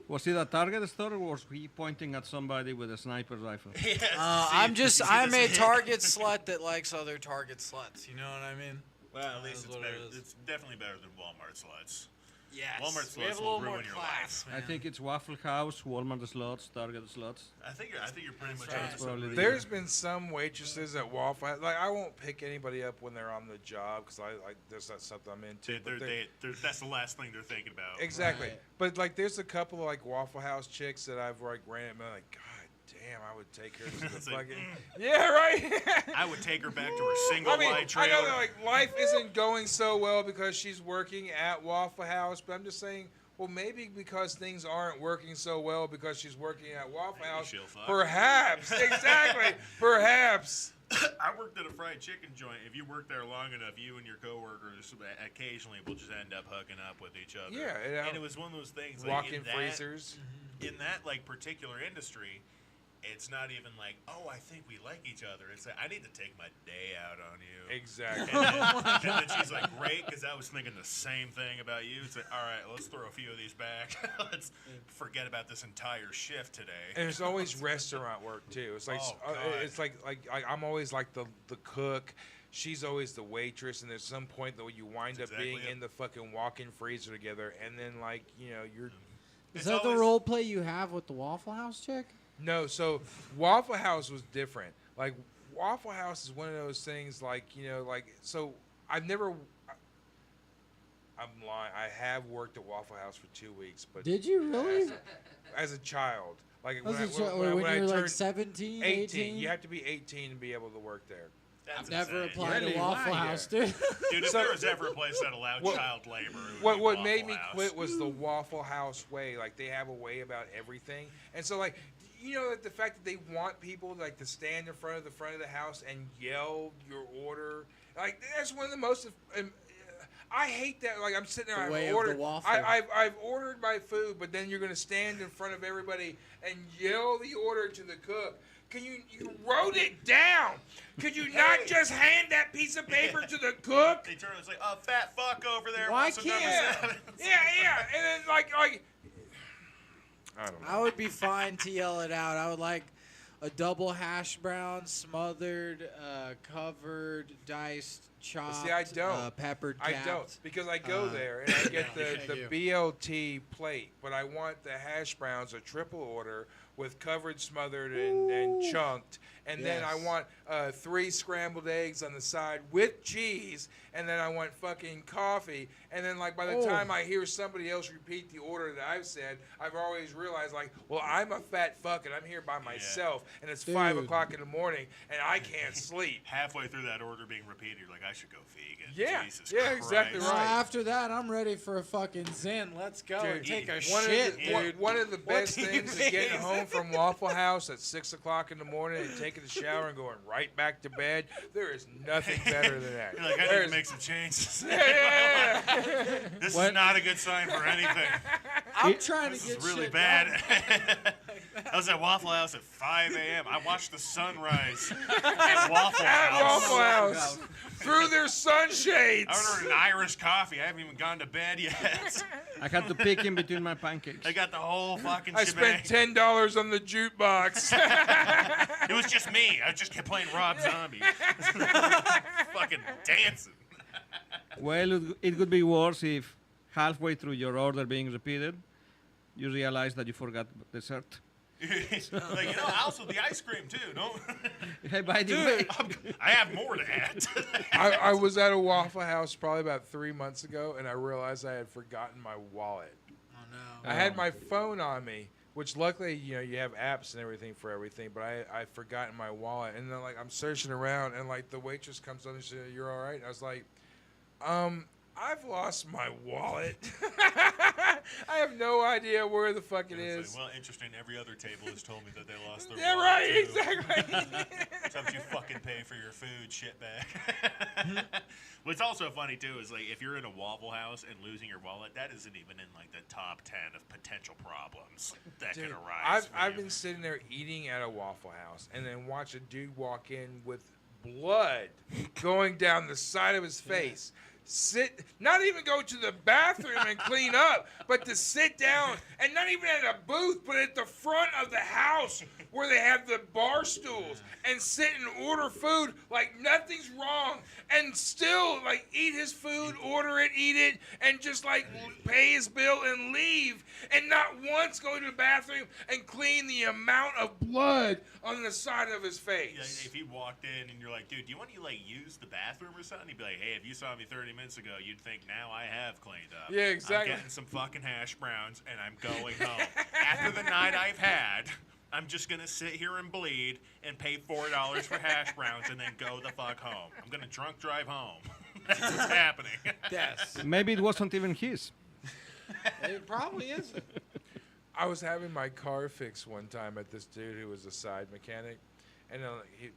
S5: Was he the target store, or was he pointing at somebody with a sniper rifle?
S2: Yes,
S3: I'm a
S2: this-
S3: target slut that likes other target sluts. You know what I mean?
S2: Well, at least it's
S3: what
S2: better.
S3: it is.
S2: It's definitely better than Walmart sluts.
S3: Yes.
S2: Walmart
S3: We have
S2: sluts
S3: a
S2: will
S3: little more
S2: ruin your
S3: class,
S2: life.
S5: I think it's Waffle House, Walmart slots, Target slots.
S2: I think you're pretty much
S5: right.
S2: on
S5: Probably the-
S8: There's been some waitresses at Waffle House. Like I won't pick anybody up when they're on the job because there's not something I'm into. but
S2: that's the last thing they're thinking about.
S8: Exactly.
S9: Right.
S8: But like, there's a couple of like Waffle House chicks that I've like ran at, and I'm like, God damn, I would take her to the
S2: It's like,
S8: fucking. Yeah, right.
S2: I would take her back to her single
S8: I mean,
S2: wide
S8: I
S2: trailer.
S8: know that like life isn't going so well because she's working at Waffle House, but I'm just saying. Well, maybe because things aren't working so well because she's working at Waffle House.
S2: she'll fuck.
S8: Perhaps. Exactly. Perhaps.
S2: I worked at a fried chicken joint. If you work there long enough, you and your coworkers occasionally will just end up hooking up with each other.
S8: Yeah,
S2: and it was one of those things. Like,
S8: Walk-in
S2: in that,
S8: freezers.
S2: In that like particular industry, it's not even like, oh, I think we like each other. It's like, I need to take my day out on you.
S8: Exactly.
S2: And then she's like, great, because I was thinking the same thing about you. It's like, all right, let's throw a few of these back. Let's forget about this entire shift today.
S8: And there's always restaurant work too. It's like
S2: Oh, God.
S8: it's like I'm always like the cook. She's always the waitress, and there's some point though you wind up
S2: exactly
S8: being
S2: it.
S8: in the fucking walk-in freezer together, and then like you're.
S9: Is
S2: It's
S9: that the
S2: always-
S9: role play you have with the Waffle House chick?
S8: No, so Waffle House was different. Like Waffle House is one of those things. Like so I've never. I'm lying. I have worked at Waffle House for 2 weeks, but
S9: Did you really?
S8: as a child, like
S9: When
S8: I
S9: you were like
S8: turned
S9: 17,
S8: 18,
S9: 18?
S8: you have to be 18 to be able to work there.
S2: That's
S9: Never
S2: insane.
S9: applied to Waffle House, dude.
S2: Dude, if
S8: So-
S2: there was ever a place that allowed
S8: What-
S2: child labor, it would
S8: What
S2: be
S8: what
S2: Waffle
S8: made me
S2: House.
S8: quit was the Waffle House way. Like they have a way about everything, and so like like the fact that they want people like to stand in front of the house and yell your order. Like that's one of the most. I hate that. Like I'm sitting there,
S9: The way
S8: I've
S9: of
S8: ordered.
S9: the waffle.
S8: I've ordered my food, but then you're gonna stand in front of everybody and yell the order to the cook. Can you wrote it down? Could you not just hand that piece of paper to the cook?
S2: They turn it's like, oh, fat fuck over there.
S9: Why
S2: wants some number
S9: can't-
S2: 7.
S8: Yeah, and then like I don't know.
S9: I would be fine to yell it out. I would like a double hash brown, smothered, covered, diced, chopped,
S8: See, I don't.
S9: peppered.
S8: I
S9: capped.
S8: don't because I go there and I get the BLT plate, but I want the hash browns a triple order with covered, smothered, and chunked, and then I
S9: Yes.
S8: want 3 scrambled eggs on the side with cheese, and then I want fucking coffee, and then like by the
S9: Oh.
S8: time I hear somebody else repeat the order that I've said, I've always realized like, well, I'm a fat fuck and I'm here by myself, and it's 5 o'clock in the morning and I can't sleep.
S2: Halfway through that order being repeated, you're like, I should go vegan.
S8: Yeah,
S2: Jesus
S8: yeah,
S2: Christ.
S8: exactly
S9: No, after that, I'm ready for a fucking zen. Let's go and take a
S8: one
S9: shit,
S8: of the,
S9: dude.
S8: One of the
S9: What
S8: best
S9: do you
S8: things is
S9: mean?
S8: getting home from Waffle House at 6 o'clock in the morning and taking a shower and going right back to bed. There is nothing better than that.
S2: You're like, I need
S8: There's-
S2: to make some changes.
S8: Yeah.
S2: This is not a good sign for anything.
S9: I'm trying
S2: This
S9: to get
S2: is really
S9: shit
S2: bad.
S9: done.
S2: I was at Waffle House at 5 a.m. I watched the sunrise at Waffle
S8: At
S2: House.
S8: Waffle House. Through their sunshades.
S2: I ordered an Irish coffee. I haven't even gone to bed yet.
S5: I had to pick in between my pancakes.
S2: I got the whole fucking
S8: I
S2: shebang.
S8: spent $10 on the jukebox.
S2: It was just me. I just kept playing Rob Zombie. Fucking dancing.
S5: Well, it could be worse if halfway through your order being repeated, you realize that you forgot dessert.
S2: Like, also the ice cream too. Don't.
S5: Hey, by the
S8: Dude.
S5: way,
S2: I have more to add.
S8: I was at a Waffle House probably about 3 months ago, and I realized I had forgotten my wallet.
S9: Oh no.
S8: I had my phone on me, which luckily, you have apps and everything for everything, but I forgotten my wallet. And then, like, I'm searching around, and, like, the waitress comes up and says, "You're all right?" And I was like, I've lost my wallet. I have no idea where the fuck it
S2: It's
S8: is.
S2: like, well, interesting. Every other table has told me that they lost their
S8: Yeah,
S2: wallet,
S8: right,
S2: too.
S8: exactly.
S2: Sometimes you fucking pay for your food, shitbag. What's also funny, too, is, like, if you're in a Waffle House and losing your wallet, that isn't even in, like, the top 10 of potential problems that
S8: Dude,
S2: could arise.
S8: I've been sitting there eating at a Waffle House and then watch a dude walk in with blood going down the side of his face. Not even go to the bathroom and clean up, but to sit down and not even at a booth, but at the front of the house where they have the bar stools and sit and order food like nothing's wrong and still like eat his food, order it, eat it, and just like pay his bill and leave and not once go to the bathroom and clean the amount of blood on the side of his face.
S2: Yeah, if he walked in and you're like, dude, do you want to, like, use the bathroom or something? He'd be like, hey, if you saw me 30 minutes ago, you'd think now I have cleaned up.
S8: Yeah, exactly.
S2: I'm getting some fucking hash browns and I'm going home. After the night I've had, I'm just going to sit here and bleed and pay $4 for hash browns and then go the fuck home. I'm going to drunk drive home. That's what's happening.
S9: Yes.
S5: maybe it wasn't even his.
S9: It probably isn't.
S8: I was having my car fixed one time at this dude who was a side mechanic, and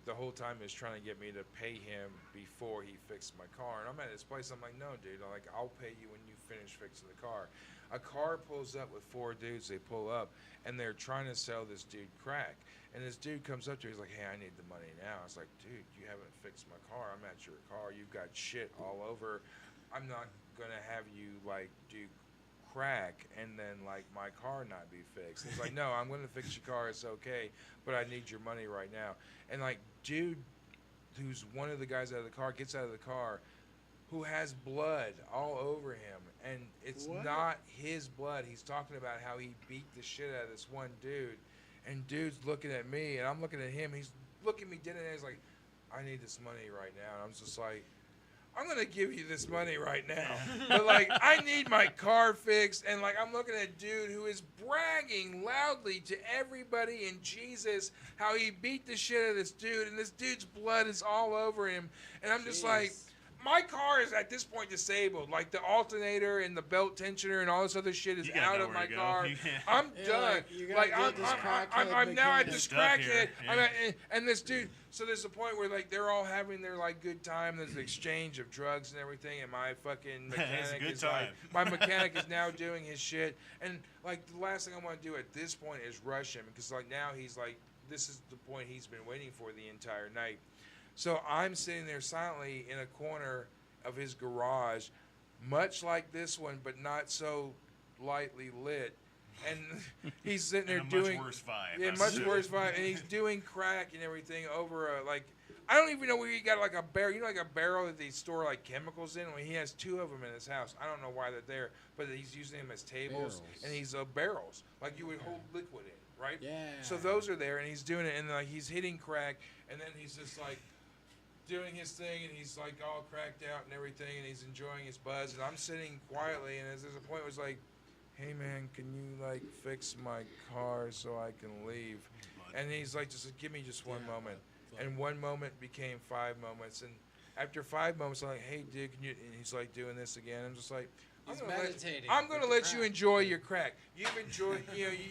S8: the whole time he was trying to get me to pay him before he fixed my car. And I'm at his place. I'm like, no, dude. I'll pay you when you finish fixing the car. A car pulls up with 4 dudes. They pull up, and they're trying to sell this dude crack. And this dude comes up to me. He's like, hey, I need the money now. I was like, dude, you haven't fixed my car. I'm at your car. You've got shit all over. I'm not going to have you, like, do crack and then like my car not be fixed. He's like, no, I'm going to fix your car. It's okay, but I need your money right now. And like, dude, who's one of the guys out of the car gets out of the car, who has blood all over him, and it's not his blood. He's talking about how he beat the shit out of this one dude, and dude's looking at me, and I'm looking at him. He's looking me dead in the eyes like, I need this money right now. And I'm just like, I'm gonna give you this money right now, but like I need my car fixed, and like I'm looking at a dude who is bragging loudly to everybody and Jesus how he beat the shit out of this dude, and this dude's blood is all over him, and I'm just like, my car is at this point disabled. Like the alternator and the belt tensioner and all this other shit is out of my car. I'm done. Like I'm now at this crackhead. And this dude. So there's a point where like they're all having their like good time. There's an exchange of drugs and everything. And my fucking mechanic is like, my mechanic is now doing his shit. And like the last thing I want to do at this point is rush him, because like now he's like, this is the point he's been waiting for the entire night. So I'm sitting there silently in a corner of his garage, much like this one, but not so lightly lit. And he's sitting there doing
S2: much worse vibe.
S8: Yeah, much worse vibe. And he's doing crack and everything over a like. I don't even know where he got like a barrel. You know, like a barrel that they store like chemicals in. Well, he has 2 of them in his house. I don't know why they're there, but he's using them as tables and he's barrels like you would hold liquid in, right?
S9: Yeah.
S8: So those are there, and he's doing it, and like he's hitting crack, and then he's just like doing his thing, and he's like all cracked out and everything, and he's enjoying his buzz, and I'm sitting quietly, and there's a point where it's like, hey man, can you like fix my car so I can leave? And he's like, just give me just one moment. And 1 moment became 5 moments, and after 5 moments, I'm like, hey dude, can you? And he's like doing this again. I'm just like, I'm gonna let you enjoy your crack. You've enjoyed,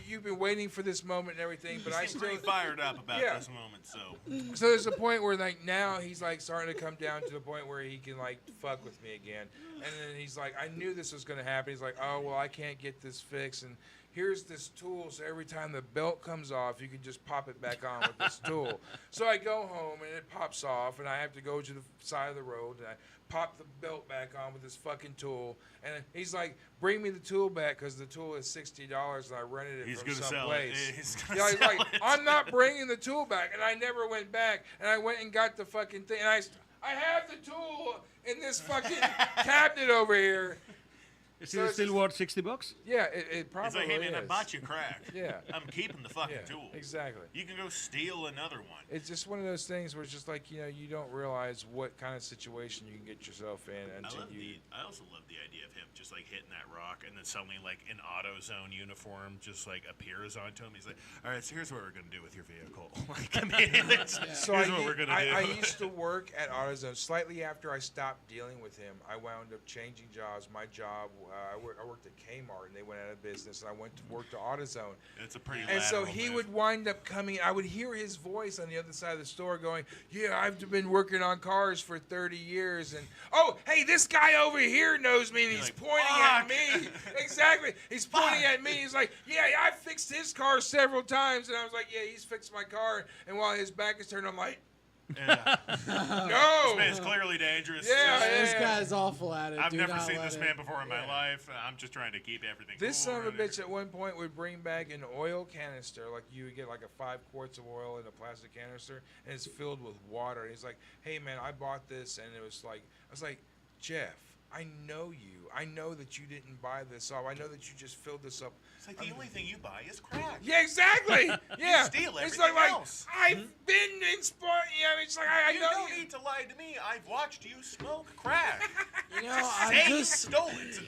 S8: you've been waiting for this moment and everything, but I still
S2: pretty fired up about this moment.
S8: So there's a point where like now he's like starting to come down to the point where he can like fuck with me again, and then he's like, I knew this was gonna happen. He's like, oh well, I can't get this fixed, and here's this tool, so every time the belt comes off, you can just pop it back on with this tool. So I go home and it pops off, and I have to go to the side of the road and I pop the belt back on with this fucking tool, and he's like, bring me the tool back, because the tool is $60 and I rented it from someplace.
S2: He's
S8: He's like, I'm not bringing the tool back, and I never went back, and I went and got the fucking thing, and I have the tool in this fucking cabinet over here.
S15: Is it still worth $60?
S8: Yeah, it probably is.
S2: It's like, hey man, I bought you crack.
S8: Yeah.
S2: I'm keeping the fucking tool.
S8: Exactly.
S2: You can go steal another one.
S8: It's just one of those things where it's just like, you don't realize what kind of situation you can get yourself in until
S2: I also love the idea of him just like hitting that rock, and then suddenly like an AutoZone uniform just like appears onto him. He's like, all right, so here's what we're going to do with your vehicle. Like, I mean, here's what we're going to do.
S8: I used to work at AutoZone. Slightly after I stopped dealing with him, I wound up changing jobs. My job, I worked at Kmart, and they went out of business, and I went to work to AutoZone.
S2: It's a pretty
S8: And so he would wind up coming. I would hear his voice on the other side of the store going, yeah, I've been working on cars for 30 years, and oh, hey, this guy over here knows me, and he's pointing at me. Exactly. He's pointing at me. He's like, yeah, I fixed his car several times, and I was like, yeah, he's fixed my car. And while his back is turned, I'm like,
S2: yeah.
S8: No.
S2: This man's clearly dangerous.
S9: This guy's awful at it.
S2: I've
S9: Do
S2: never
S9: not
S2: seen
S9: let
S2: this
S9: it.
S2: man before in my life. I'm just trying to keep everything
S8: This
S2: cool
S8: son of a
S2: around
S8: bitch at one point would bring back an oil canister, like you would get like a 5 quarts of oil in a plastic canister, and it's filled with water. And he's like, hey man, I bought this, and it was like, I was like, Jeff, I know you. I know that you didn't buy this up. I know that you just filled this up.
S2: It's like the only thing you buy is crack.
S8: Yeah, exactly. Yeah.
S2: You steal everything
S8: it's like,
S2: else.
S8: I've been inspired. Yeah, it's like I
S2: you
S8: know
S2: don't need to lie to me. I've watched you smoke crack.
S9: You know,
S2: Say you stole it.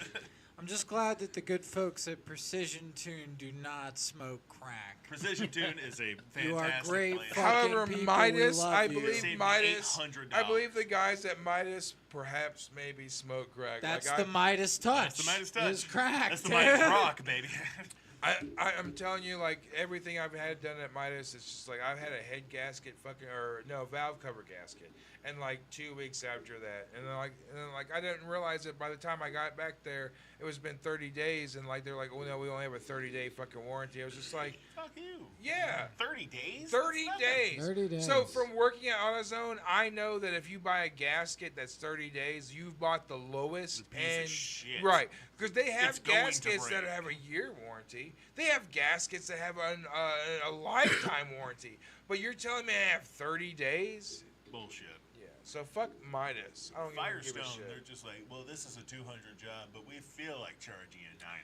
S9: I'm just glad that the good folks at Precision Tune do not smoke crack.
S2: Precision Tune is a fantastic
S9: You are great
S2: place.
S8: However,
S9: people,
S8: Midas,
S9: we love
S8: I
S9: you.
S8: believe
S2: Saved
S8: Midas,
S2: $800.
S8: I believe the guys at Midas perhaps maybe smoke crack.
S9: That's
S8: like
S9: the Midas touch.
S2: That's the Midas touch.
S9: It's crack.
S2: That's the Midas rock, baby.
S8: I'm telling you, like everything I've had done at Midas, it's just like I've had a head gasket, valve cover gasket, and like 2 weeks after that, and then like I didn't realize it by the time I got back there, it was been 30 days, and like they're like, oh no, we only have a 30-day fucking warranty. I was just like,
S2: fuck you.
S8: Yeah.
S2: 30 days.
S8: 30 days.
S9: 30 days.
S8: So from working at AutoZone, I know that if you buy a gasket that's 30 days, you've bought the lowest
S2: piece of shit.
S8: right, because they have
S2: It's going to
S8: gaskets that
S2: break.
S8: have a year warranty. They have gaskets that have a lifetime warranty. But you're telling me I have 30 days?
S2: Bullshit.
S8: Yeah. So fuck Midas. I don't give a
S2: Firestone,
S8: shit.
S2: they're just like, well, this is a 200 job, but we feel like charging you 900,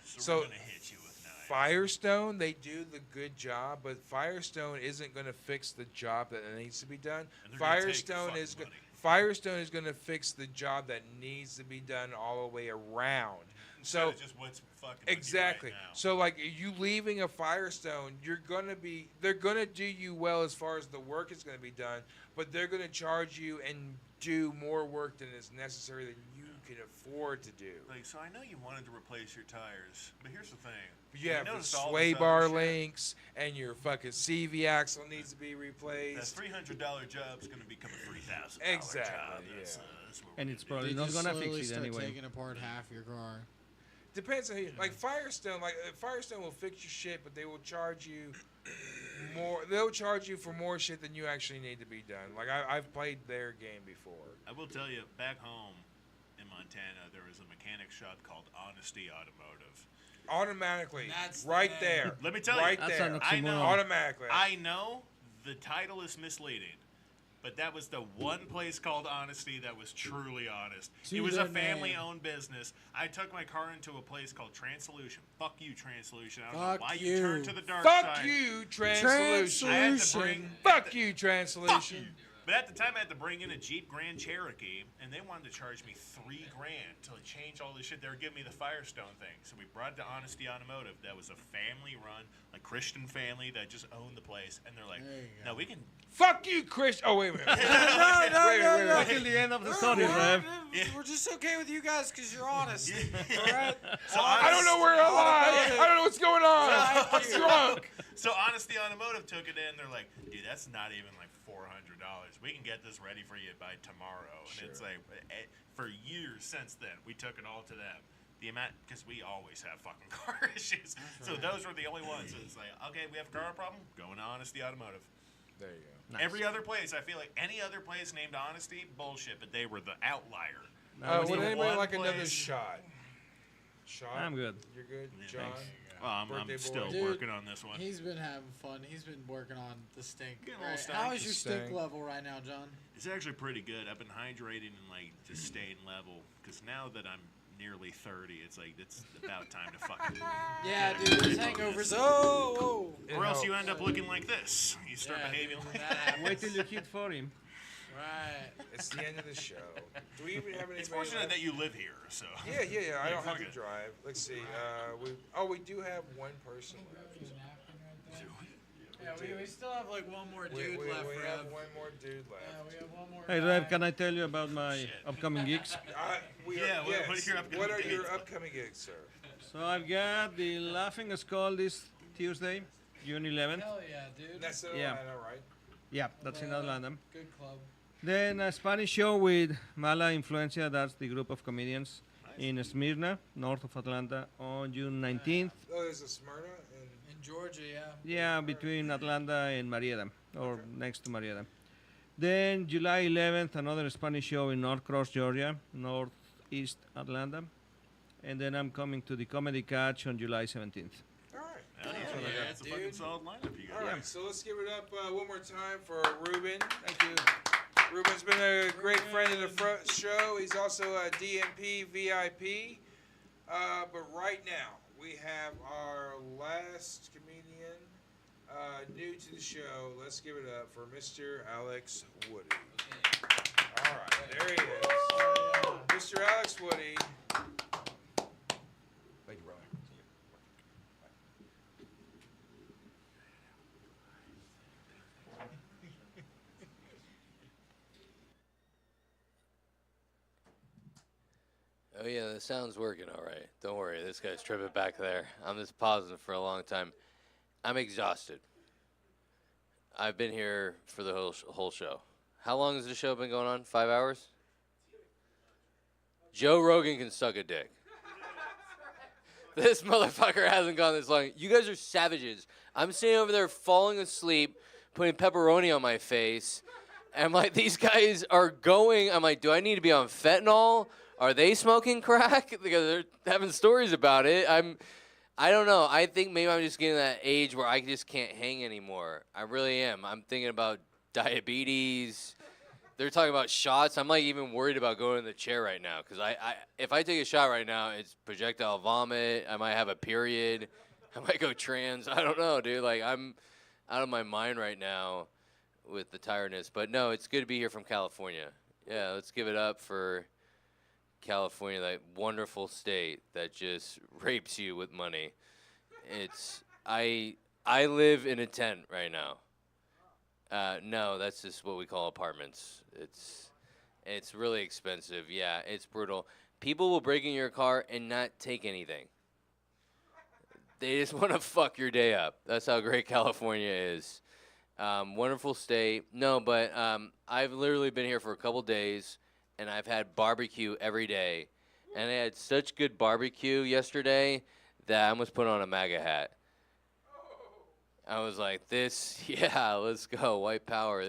S2: so
S8: So
S2: we're gonna hit you with 9.
S8: Firestone, they do the good job, but Firestone isn't going to fix the job that needs to be done.
S2: And they're gonna take
S8: Firestone
S2: fucking
S8: is
S2: money.
S8: Firestone is going to fix the job that needs to be done all the way around. So
S2: just what's fucking
S8: exactly. So like you leaving a Firestone, they're gonna do you well as far as the work is gonna be done, but they're gonna charge you and do more work than is necessary than you can afford to do.
S2: Like, so I know you wanted to replace your tires, but here's the thing.
S8: You have the
S2: noticed all
S8: sway
S2: this
S8: bar
S2: other shit?
S8: links, and your fucking CV axle needs to be replaced.
S2: That $300 job's going to become a $3,000
S8: Exactly,
S2: job.
S8: yeah.
S2: That's what
S15: And
S2: we're
S15: it's
S2: gonna
S15: probably
S2: do.
S15: not gonna
S9: slowly
S15: fix it
S9: start
S15: anyway.
S9: taking apart half your car.
S8: Depends on who. Like Firestone, Firestone will fix your shit, but they will charge you more. They'll charge you for more shit than you actually need to be done. Like I've played their game before.
S2: I will tell you, back home in Montana, there was a mechanic shop called Honesty Automotive.
S8: Automatically,
S9: That's
S8: right
S9: the
S8: there.
S2: Let me tell you,
S8: right
S15: That's
S8: there.
S15: an
S2: I know,
S15: oxymoron.
S8: Automatically.
S2: I know the title is misleading, but that was the one place called Honesty that was truly honest.
S9: To
S2: It was
S9: the
S2: a family-owned business. I took my car into a place called Transolution. Fuck you, Transolution. I don't know
S9: Fuck
S2: why you
S9: you.
S2: turned to the dark
S8: Fuck
S2: side.
S8: you, Transolution.
S2: I had to bring,
S8: Fuck you, Transolution.
S2: But at the time, I had to bring in a Jeep Grand Cherokee, and they wanted to charge me $3,000 to change all this shit. They were giving me the Firestone thing. So we brought it to Honesty Automotive. That was a family-run, like Christian family that just owned the place. And they're like, no, we can...
S8: Fuck you, Chris. Oh, wait a minute.
S9: no.
S15: Until the end of the story, Rev.
S9: We're just okay with you guys because you're honest. All right?
S2: So
S8: I don't know where I lie. I don't know what's going on. I'm drunk.
S2: So Honesty Automotive took it in. They're like, dude, that's not even like $400. We can get this ready for you by tomorrow. And it's like, for years since then, we took it all to them. The amount, because we always have fucking car issues. So those were the only ones. So it's like, okay, we have a car problem. Going to Honesty Automotive.
S8: There you go.
S2: Nice. Every other place, I feel like any other place named Honesty, bullshit, but they were the outlier.
S8: Would anybody
S2: one
S8: like another
S2: place-
S8: shot? Shot?
S15: I'm good.
S8: You're good,
S2: Yeah,
S8: John?
S2: thanks. I'm
S8: Birthday
S2: still
S8: boy.
S9: Dude,
S2: working on this one.
S9: He's been having fun. He's been working on the stink.
S2: Getting a little
S9: Right.
S2: stank.
S9: How is your stink
S8: Stank.
S9: level right now, John?
S2: It's actually pretty good. I've been hydrating and like just staying level because now that I'm nearly 30, it's like it's about time to fucking.
S9: Yeah, dude, those hangovers. Oh,
S2: Or else you end up looking like this. You start
S9: Yeah,
S2: behaving
S9: dude,
S2: like
S9: that happens.
S15: Wait till you hit 40.
S9: Right.
S8: It's the end of the show. Do we even have any?
S2: It's fortunate that you live here, so.
S8: Yeah. I don't have
S2: fuck
S8: to
S2: it.
S8: drive. Let's see. We do have one person left.
S9: Yeah, we still have like one more
S8: We
S9: dude left,
S8: have
S9: Rev.
S8: one more dude left.
S9: Yeah, we have one more.
S15: Hey,
S9: guy.
S15: Rev, can I tell you about my upcoming gigs?
S2: Yeah, what are your upcoming
S8: What are your
S2: dates?
S8: upcoming gigs, sir?
S15: So I've got the Laughing Skull this Tuesday, June 11th.
S9: Hell yeah, dude.
S8: That's in
S15: Yeah.
S8: Atlanta, right?
S15: Yeah, that's in Atlanta.
S9: Good club.
S15: Then a Spanish show with Mala Influencia, that's the group of comedians, in Smyrna, north of Atlanta, on June 19th.
S8: Oh, there's a Smyrna and
S9: In Georgia, yeah.
S15: Yeah, between Atlanta and Marietta, or next to Marietta. Then July 11th, another Spanish show in Norcross, Georgia, northeast Atlanta. And then I'm coming to the Comedy Catch on July 17th.
S8: all right.
S2: Yeah, it's a fucking solid lineup you got.
S8: All right, so let's give it up one more time for Reuben. Thank you. Reuben's been a great friend of the show. He's also a DMP VIP. But right now, we have our last comedian new to the show. Let's give it up for Mr. Alex Woody. All right, there he is. Mr. Alex Woody. Thank you, brother.
S16: Oh yeah, the sound's working all right. Don't worry, this guy's tripping back there. I'm just pausing for a long time. I'm exhausted. I've been here for the whole show. How long has the show been going on? 5 hours? Joe Rogan can suck a dick. This motherfucker hasn't gone this long. You guys are savages. I'm sitting over there falling asleep, putting pepperoni on my face. And I'm like, these guys are going. I'm like, do I need to be on fentanyl? Are they smoking crack? Because they're having stories about it. I don't know. I think maybe I'm just getting to that age where I just can't hang anymore. I really am. I'm thinking about diabetes. They're talking about shots. I'm like even worried about going in the chair right now because if I take a shot right now, it's projectile vomit. I might have a period. I might go trans. I don't know, dude. Like I'm out of my mind right now with the tiredness. But no, it's good to be here from California. Yeah, let's give it up for California, that wonderful state that just rapes you with money. It's I live in a tent right now. No, that's just what we call apartments. It's really expensive. Yeah, it's brutal. People will break in your car and not take anything. They just want to fuck your day up. That's how great California is. Wonderful state. No, but I've literally been here for a couple days, and I've had barbecue every day. And I had such good barbecue yesterday that I almost put on a MAGA hat. I was like, yeah, let's go, white power.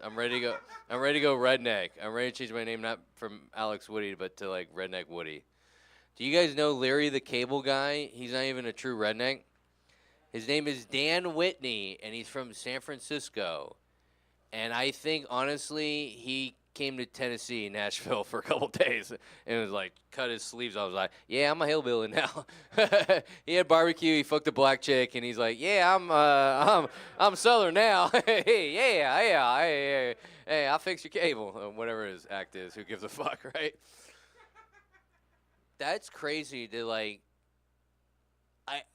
S16: I'm ready to go. I'm ready to go redneck. I'm ready to change my name, not from Alex Woody, but to like Redneck Woody. Do you guys know Larry the Cable Guy? He's not even a true redneck. His name is Dan Whitney, and he's from San Francisco. And I think, honestly, he came to Tennessee, Nashville, for a couple days and was like, cut his sleeves off. I was like, yeah, I'm a hillbilly now. He had barbecue. He fucked a black chick, and he's like, yeah, I'm Southern now. Hey, I'll fix your cable, or whatever his act is. Who gives a fuck, right? That's crazy to like.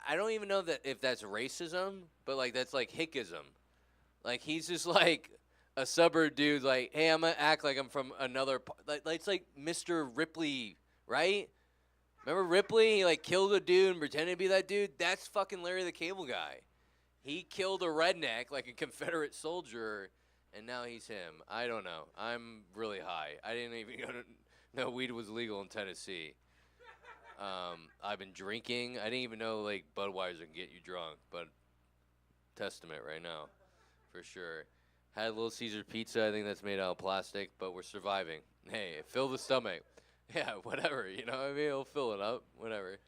S16: I don't even know that if that's racism, but like that's like hickism. Like he's just like a suburb dude, like, hey, I'm gonna act like I'm from another. Like it's like Mr. Ripley, right? Remember Ripley? He like killed a dude and pretended to be that dude. That's fucking Larry the Cable Guy. He killed a redneck like a Confederate soldier, and now he's him. I don't know. I'm really high. I didn't even know weed was legal in Tennessee. I've been drinking. I didn't even know like Budweiser can get you drunk, but testament right now, for sure. Had a Little Caesar pizza. I think that's made out of plastic, but we're surviving. Hey, fill the stomach. Yeah, whatever. You know what I mean? It'll fill it up. Whatever.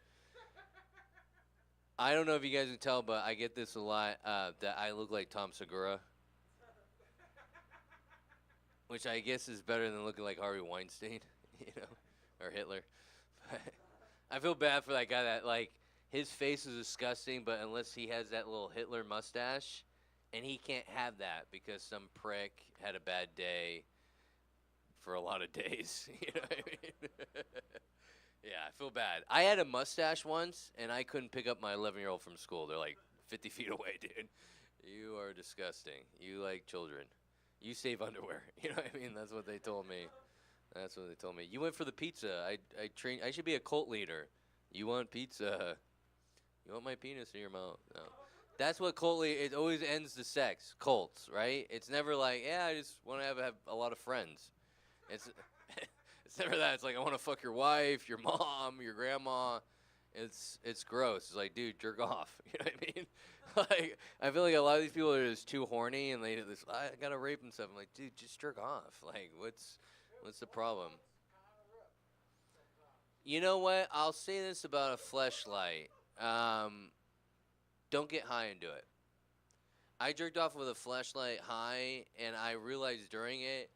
S16: I don't know if you guys can tell, but I get this a lot, that I look like Tom Segura. Which I guess is better than looking like Harvey Weinstein, you know, or Hitler. I feel bad for that guy that, like, his face is disgusting, but unless he has that little Hitler mustache, and he can't have that because some prick had a bad day for a lot of days. You know what I mean? Yeah, I feel bad. I had a mustache once, and I couldn't pick up my 11-year-old from school. They're like 50 feet away, dude. You are disgusting. You like children. You save underwear. You know what I mean? That's what they told me. That's what they told me. You went for the pizza. I should be a cult leader. You want pizza? You want my penis in your mouth? No. That's what cult leader. It always ends the sex. Cults, right? It's never like, yeah, I just want to have a lot of friends. It's it's never that. It's like I want to fuck your wife, your mom, your grandma. It's gross. It's like, dude, jerk off. You know what I mean? Like, I feel like a lot of these people are just too horny, and they just, I gotta rape and stuff. I'm like, dude, just jerk off. Like, what's the problem? You know what? I'll say this about a fleshlight. Don't get high and do it. I jerked off with a fleshlight high, and I realized during it,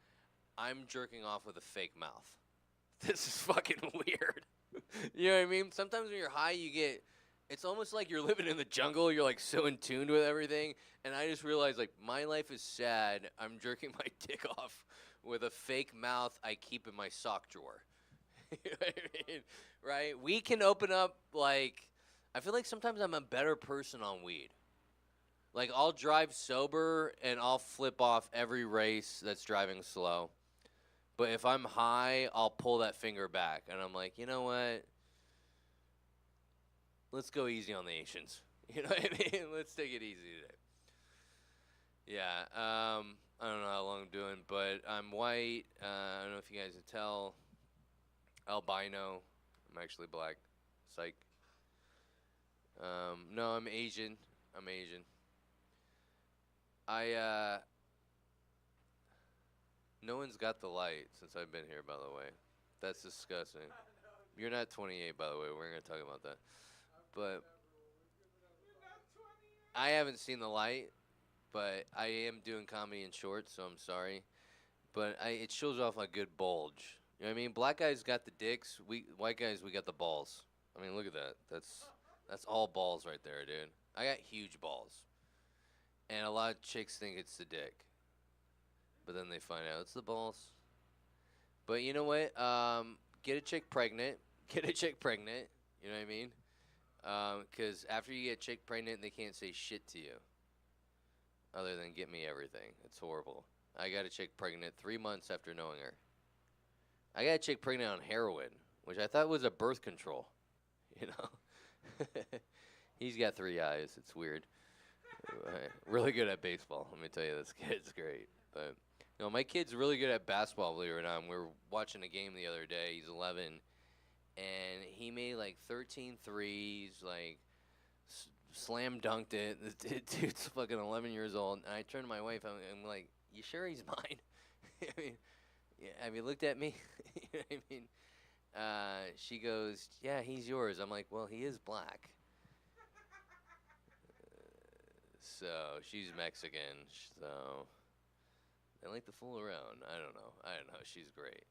S16: I'm jerking off with a fake mouth. This is fucking weird. You know what I mean? Sometimes when you're high, it's almost like you're living in the jungle. You're like so in tune with everything. And I just realized, like, my life is sad. I'm jerking my dick off with a fake mouth I keep in my sock drawer. You know what I mean? Right? We can open up, like, I feel like sometimes I'm a better person on weed. Like, I'll drive sober and I'll flip off every race that's driving slow. But if I'm high, I'll pull that finger back. And I'm like, you know what? Let's go easy on the Asians. You know what I mean? Let's take it easy today. Yeah, I don't know how long I'm doing, but I'm white. I don't know if you guys can tell. Albino. I'm actually black. Psych. No, I'm Asian. I'm Asian. No one's got the light since I've been here, by the way. That's disgusting. You're not 28, by the way. We're going to talk about that. But I haven't seen the light, but I am doing comedy in shorts, so I'm sorry. But it shows off a good bulge. You know what I mean? Black guys got the dicks. White guys, we got the balls. I mean, look at that. That's all balls right there, dude. I got huge balls. And a lot of chicks think it's the dick. But then they find out it's the balls. But you know what? Get a chick pregnant. Get a chick pregnant. You know what I mean? Because after you get a chick pregnant, they can't say shit to you. Other than get me everything. It's horrible. I got a chick pregnant 3 months after knowing her. I got a chick pregnant on heroin, which I thought was a birth control. You know? He's got 3 eyes. It's weird. Really good at baseball. Let me tell you, this kid's great. But you know, my kid's really good at basketball, believe it or not. We were watching a game the other day. He's 11, and he made like 13 threes, like slam dunked it. The dude's fucking 11 years old. And I turned to my wife. I'm like, "You sure he's mine?" I mean, yeah, have you looked at me? You know what I mean? She goes, "Yeah, he's yours." I'm like, "Well, he is black." So she's Mexican, so they like to fool around. I don't know. She's great.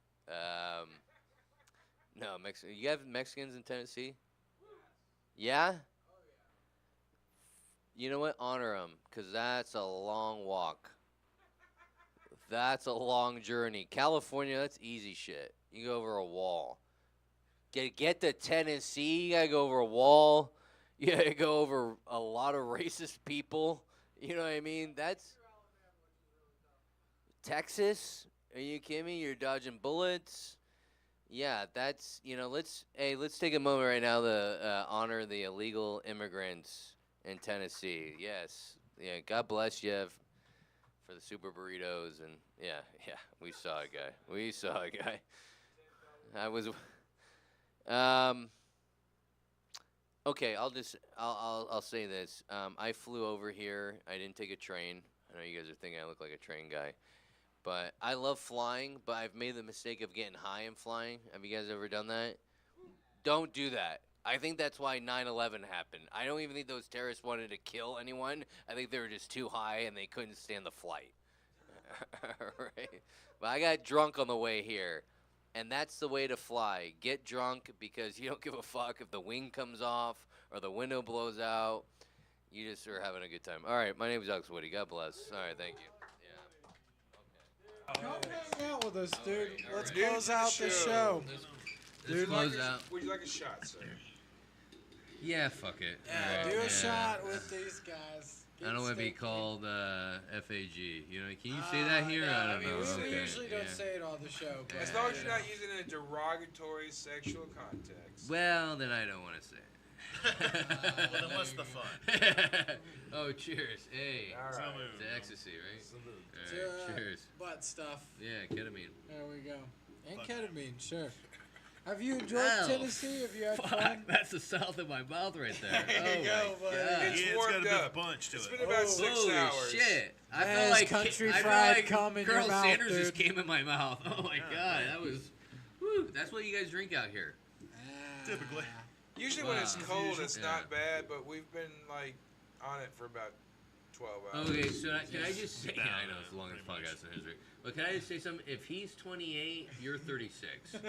S16: No, you have Mexicans in Tennessee? Yeah? You know what? Honor them, because that's a long walk. That's a long journey. California, that's easy shit. You go over a wall. Get to Tennessee, you gotta go over a wall. You gotta go over a lot of racist people. You know what I mean? That's Texas. Are you kidding me? You're dodging bullets. Yeah, that's, you know, let's take a moment right now to honor the illegal immigrants in Tennessee. Yes. Yeah, God bless you for the super burritos. And yeah, we saw a guy. I was okay, I'll say this. I flew over here. I didn't take a train. I know you guys are thinking I look like a train guy. But I love flying, but I've made the mistake of getting high and flying. Have you guys ever done that? Don't do that. I think that's why 9/11 happened. I don't even think those terrorists wanted to kill anyone. I think they were just too high and they couldn't stand the flight. Right? But I got drunk on the way here. And that's the way to fly. Get drunk because you don't give a fuck if the wing comes off or the window blows out. You just are having a good time. All right, my name is Alex Woody. God bless. All right, thank you.
S9: Come hang out with us, dude. Let's close out the show.
S10: Let's close out.
S8: Would you like a shot, sir?
S10: Yeah, fuck it.
S9: Yeah,
S10: All
S9: do
S10: right,
S9: a shot with these guys.
S10: I don't want to be called FAG. You know, can you say that here?
S9: No,
S10: I don't know.
S9: We
S10: Okay,
S9: usually don't say it on the show. But
S8: As long as you're not using it in a derogatory sexual context.
S10: Well, then I don't want to say it.
S2: Well, then what's the fun?
S10: Oh, cheers. Hey.
S8: All right.
S10: To ecstasy, right?
S9: To,
S10: All right, cheers.
S9: butt stuff.
S10: Yeah, ketamine.
S9: There we go. And ketamine, sure. Have you enjoyed Tennessee? Have you had fun?
S10: That's the south of my mouth right there.
S9: There you go, buddy.
S8: It's warmed up. It's been about 6
S10: Holy
S8: hours.
S10: shit. I
S9: Has
S10: feel like
S9: country
S10: I feel
S9: fried
S10: like
S9: cum in
S10: Colonel
S9: your mouth,
S10: Sanders
S9: dude.
S10: just came in my mouth. Oh my god, that was. Woo, that's what you guys drink out here.
S2: Typically.
S8: Usually when it's cold, it's not bad, but we've been like on it for about 12 hours.
S10: Okay, so can I just say? Yeah, I know it's the longest podcast in history. But can I just say something? If he's 28, you're 36. I'm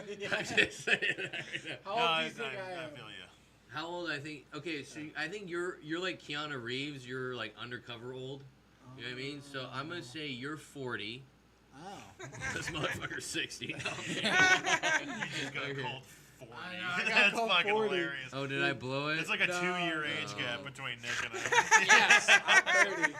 S10: just saying that right now.
S9: How old do you think I am?
S2: feel you.
S10: How old I think? Okay, so I think you're like Keanu Reeves. You're like undercover old. You know what I mean? So I'm gonna say you're 40.
S9: Oh.
S10: This motherfucker's 60.
S2: You just got called 40.
S9: I got
S2: That's
S9: called
S2: fucking
S9: 40.
S2: hilarious.
S10: Oh, did I blow it?
S2: It's like a
S9: No,
S2: 2-year
S10: no.
S2: age gap between Nick and I.
S9: Yes, I'm 30.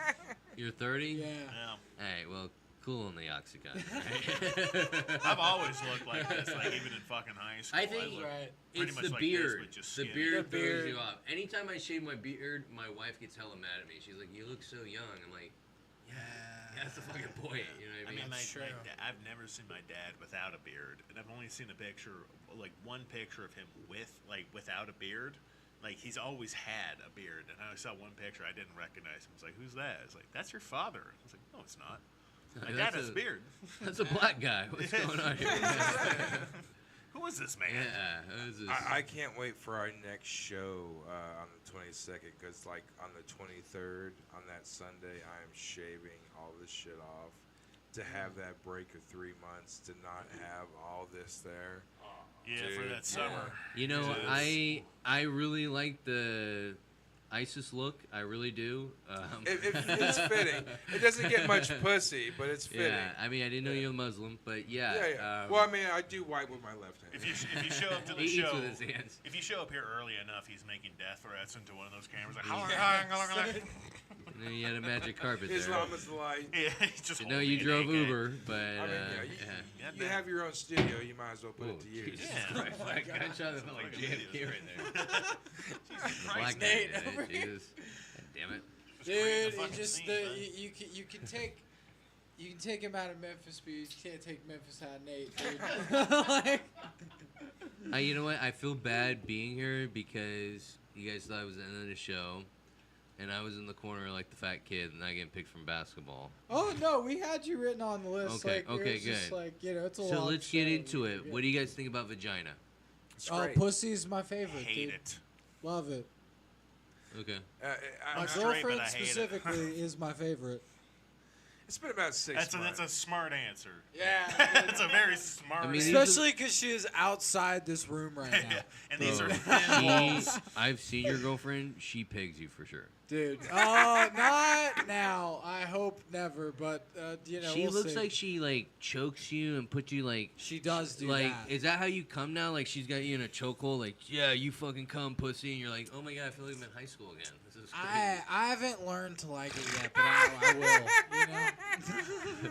S10: You're 30?
S9: Yeah.
S10: All right, well, cool in the Oxycontin, right?
S2: I've always looked like this, like even in fucking high school.
S10: I think
S2: looked
S9: right.
S2: pretty
S10: it's
S2: much
S10: the
S2: like
S10: beard.
S2: This, but just
S10: The
S2: skinny.
S10: beard
S9: The
S10: throws
S9: beard.
S10: you off. Anytime I shave my beard, my wife gets hella mad at me. She's like, "You look so young." I'm like, "Yeah, that's the fucking point." You know what I mean?
S2: I've never seen my dad without a beard, and I've only seen a picture, like one picture of him without a beard. Like he's always had a beard, and I saw one picture I didn't recognize him. I was like, "Who's that?" I was like, "That's your father." I was like, "No, it's not. My dad has a beard."
S10: That's a black guy. What's going on here?
S2: Who is this man?
S10: Yeah, who is this?
S8: I can't wait for our next show on the 22nd because, like, on the 23rd, on that Sunday, I am shaving all this shit off. To have that break of 3 months, to not have all this there.
S2: Yeah,
S8: Dude.
S2: for that summer.
S10: You know, I really like the
S17: ISIS look. I really do.
S8: It's fitting. It doesn't get much pussy, but it's fitting.
S17: Yeah, I mean, I didn't know you were Muslim, but yeah.
S8: Yeah. Well, I mean, I do wipe with my left hand.
S2: If you show up to the
S17: He eats
S2: show,
S17: with his hands.
S2: if you show up here early enough, he's making death threats into one of those cameras. Like,
S17: And then you had a magic carpet there.
S8: Islam is the light.
S2: Yeah, he's just
S17: You know you drove Uber, but
S8: I mean, you have your own studio. You might as well put it to use.
S17: Jesus Christ, that gunshot that felt like JFK right there.
S2: Jesus
S17: Black
S2: Christ,
S17: Knight
S9: Nate,
S17: did it,
S9: over here.
S17: Jesus. God damn it.
S9: Dude, it just you can take him out of Memphis, but you can't take Memphis out of Nate, dude. Like,
S17: You know what? I feel bad being here because you guys thought it was the end of the show, and I was in the corner like the fat kid, and I getting picked from basketball.
S9: oh no, we had you written on the list.
S17: Okay,
S9: like, it
S17: okay,
S9: was just
S17: good.
S9: like, you know, it's a
S17: So
S9: long
S17: let's
S9: show,
S17: get into it.
S9: you're
S17: What do you guys think about vagina?
S9: Oh, pussy's my favorite,
S2: hate
S9: dude.
S2: it.
S9: Love it.
S17: Okay.
S9: My girlfriend specifically is my favorite.
S8: It's been about 6 months.
S2: That's a smart answer.
S9: Yeah.
S2: That's a very smart answer.
S9: Especially because she is outside this room right now.
S2: And these are
S17: Bro,
S2: thin walls.
S17: I've seen your girlfriend. She pegs you for sure.
S9: Dude. Oh, not now. I hope never, but, you know,
S17: She
S9: we'll
S17: looks
S9: see.
S17: like she like chokes you and puts you like.
S9: She does do
S17: like,
S9: that.
S17: is that how you come now? Like she's got you in a chokehold. Like, yeah, you fucking come, pussy, and you're like, oh my god, I feel like I'm in high school again. This is crazy.
S9: I haven't learned to like it yet, but I will. You know.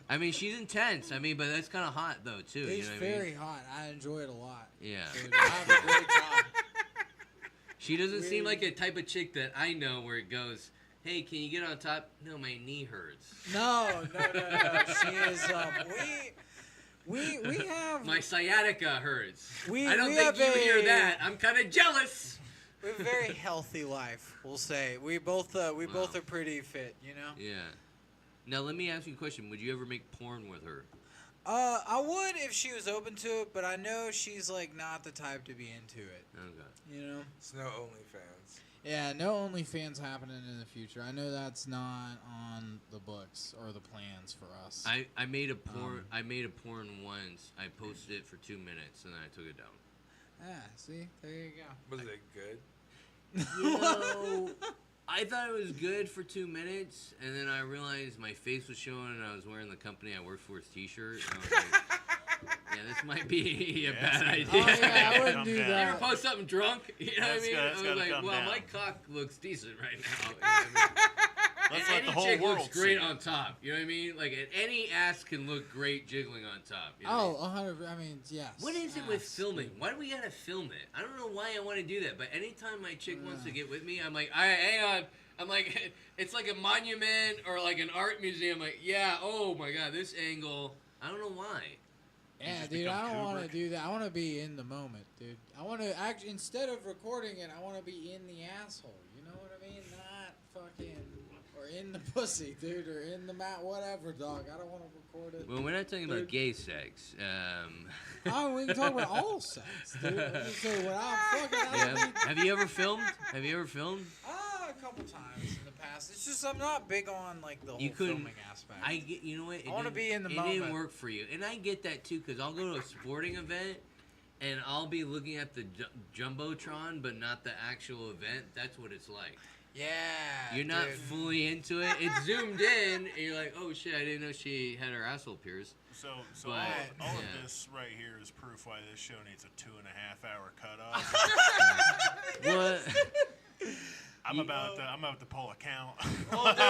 S17: I mean, she's intense. I mean, but that's kind of hot though too.
S9: It's
S17: you know what I mean?
S9: very hot. I enjoy it a lot.
S17: Yeah.
S9: Dude, I have a great time.
S17: She doesn't seem like a type of chick that I know where it goes, hey, can you get on top? No, my knee hurts.
S9: No. She is. We have.
S17: My sciatica hurts.
S9: I
S17: don't
S9: we
S17: think
S9: have
S17: you hear
S9: a-
S17: that. I'm kind of jealous.
S9: We have a very healthy life. We'll say we both are pretty fit. You know.
S17: Yeah. Now let me ask you a question. Would you ever make porn with her?
S9: I would if she was open to it, but I know she's like not the type to be into it.
S17: Okay.
S9: You know.
S8: It's no OnlyFans.
S9: Yeah, no OnlyFans happening in the future. I know that's not on the books or the plans for us.
S17: I made a porn. I made a porn once. I posted it for 2 minutes and then I took it down.
S9: Ah, see, there you go.
S8: Was it good?
S17: You know, I thought it was good for 2 minutes, and then I realized my face was showing, and I was wearing the company I work for's T-shirt. And I was like, yeah, this might be a bad idea.
S9: Oh, yeah, I wouldn't do
S17: You
S9: that.
S17: ever post something drunk? You know what I
S2: That's
S17: mean?
S2: gotta-
S17: I
S2: that's
S17: was
S2: gotta
S17: like,
S2: come
S17: well,
S2: down.
S17: my cock looks decent right now. You know what I mean?
S2: Let's
S17: And
S2: let the
S17: any
S2: whole
S17: chick
S2: world
S17: looks great
S2: see it.
S17: on top. You know what I mean? Like, and any ass can look great jiggling on top. You know?
S9: Oh, 100. I mean, yes.
S17: What is it with filming? Why do we gotta film it? I don't know why I want to do that, but anytime my chick wants to get with me, I'm like, all right, hang on. I'm like, it's like a monument or like an art museum. Like, yeah, oh my god, this angle. I don't know why.
S9: Yeah, dude, I don't want to do that. I want to be in the moment, dude. I want to act instead of recording it. I want to be in the asshole. You know what I mean? Not fucking or in the pussy, dude, or in the mat, whatever, dog. I don't want to record it.
S17: Well, we're not talking about
S9: Dude.
S17: gay sex.
S9: Oh, we can talk about all sex, dude. I'm just saying, when I'm fucking, I don't
S17: Yeah.
S9: need-
S17: Have you ever filmed? Have you ever filmed?
S9: A couple times in the past. It's just I'm not big on like the whole
S17: You couldn't.
S9: filming aspect.
S17: I get. You know what? It
S9: I wanna
S17: didn't-
S9: be in the
S17: It didn't
S9: moment.
S17: work for you, and I get that too, because I'll go to a sporting event, and I'll be looking at the jumbotron, but not the actual event. That's what it's like.
S9: Yeah.
S17: You're not
S9: dude.
S17: fully into it. It's zoomed in, and you're like, oh shit, I didn't know she had her asshole pierced.
S2: So
S17: But,
S2: all of
S17: yeah.
S2: this right here is proof why this show needs a 2.5 hour cutoff.
S17: What?
S2: I'm about to pull a count.
S9: Well, dude,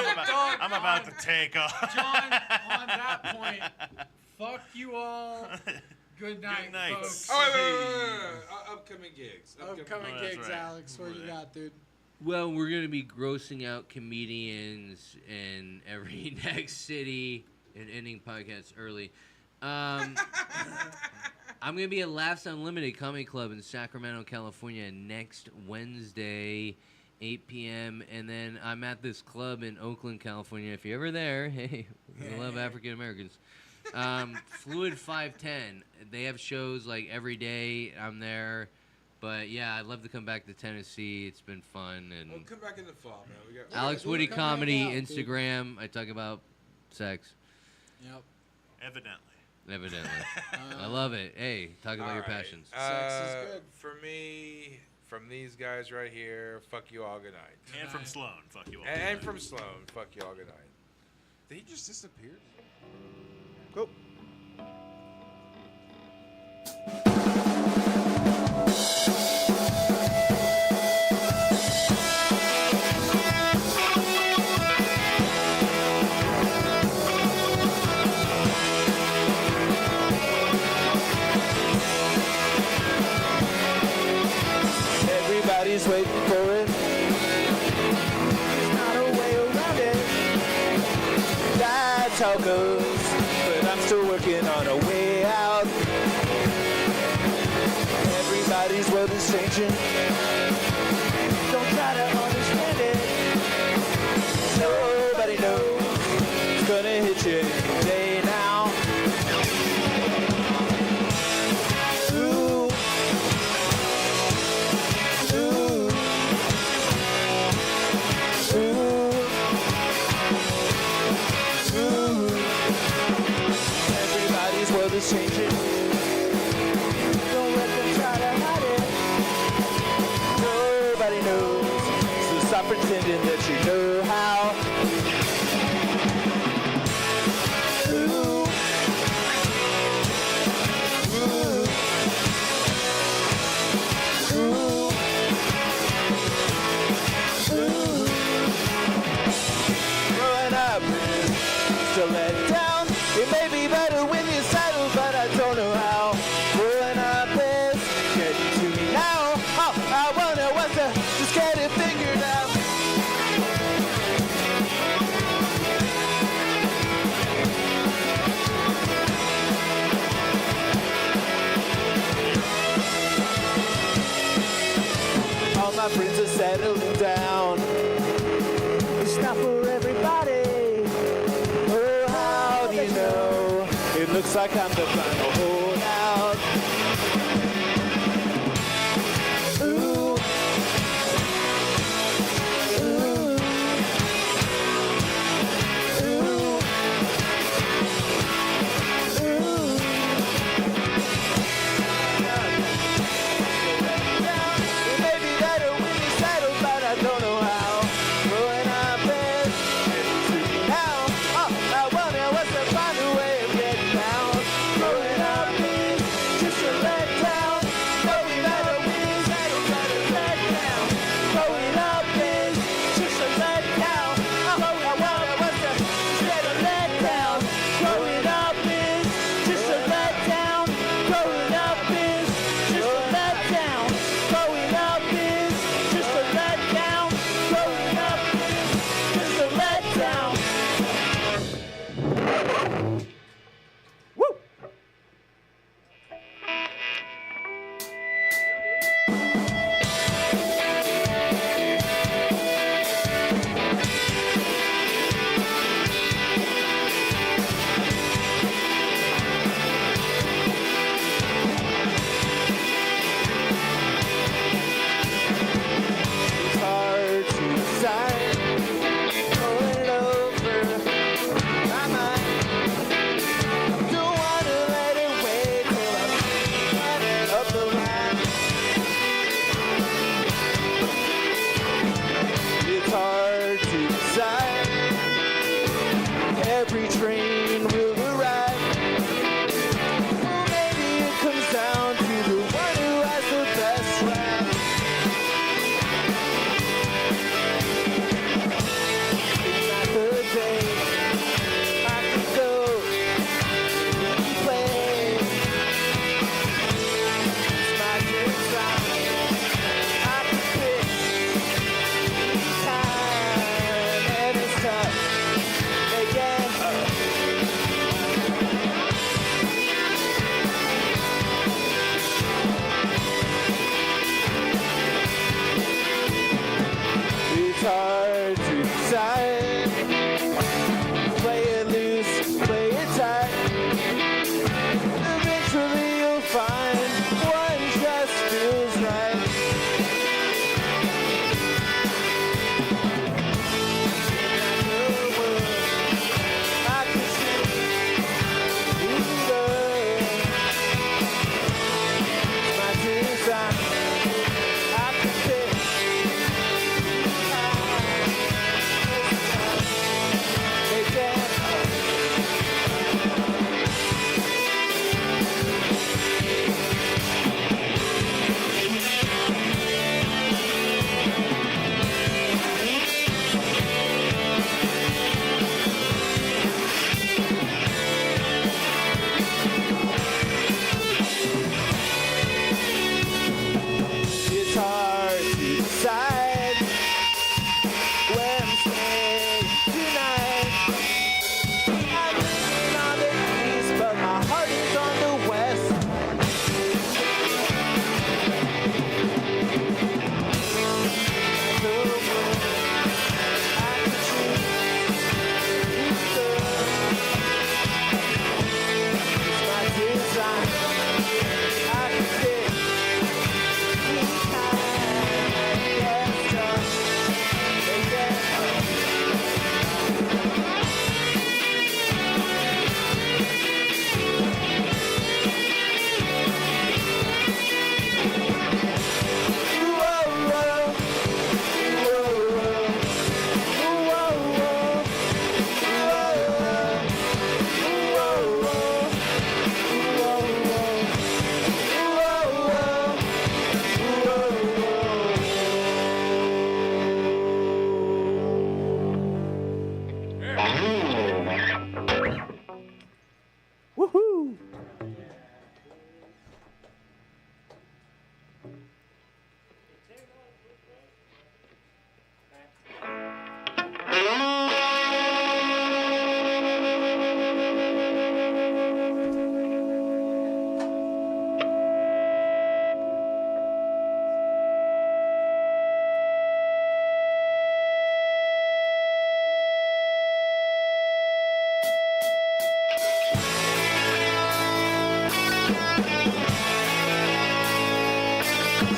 S2: I'm about to take off.
S9: John, on that point, fuck you all. Good night,
S2: night.
S9: folks.
S8: Oh, wait. Upcoming gigs.
S9: Upcoming
S2: Oh, that's
S9: gigs,
S2: right.
S9: Alex. What you got, dude?
S17: Well, we're gonna be grossing out comedians in every next city and ending podcasts early. I'm gonna be at Laughs Unlimited Comedy Club in Sacramento, California next Wednesday, 8 p.m. And then I'm at this club in Oakland, California. If you're ever there, hey, we love African Americans. Fluid 510. They have shows like every day. I'm there. But yeah, I'd love to come back to Tennessee. It's been fun. And
S8: Well, come back in the fall, man. We got
S17: Alex Woody Comedy, Instagram. I talk about sex.
S9: Yep.
S17: Evidently. I love it. Hey, talk about your
S8: All right.
S17: passions.
S9: Sex is good.
S8: For me, from these guys right here, fuck you all, good night.
S2: And from Sloan, fuck you all.
S8: And from Sloan, fuck you all, good night. Did he just disappear?
S4: Cool.
S7: Everybody's waiting for it. There's not a way around it. That's how it goes. But I'm still working on a way out. Everybody's world is changing. Don't try to understand it. Nobody knows it's gonna hit you any day now. Ooh. Everybody's world is changing. Don't let them try to hide it. Nobody knows, so stop pretending that you know how. Ooh. Ooh. Ooh. Ooh. Growing up, still let down. It may be better when you settle, but I don't know how. Growing up is getting to me now. Oh, I wonder what to just get it figured out. All my friends are settling down. It's not for everybody. Oh, how do you know? It looks like I'm the final holdout. Ooh. Ooh. Ooh. Ooh. It may be better when you settle, but I don't know how. Growing up is getting to me now. Oh, I wonder what's the final way of getting down. Growing up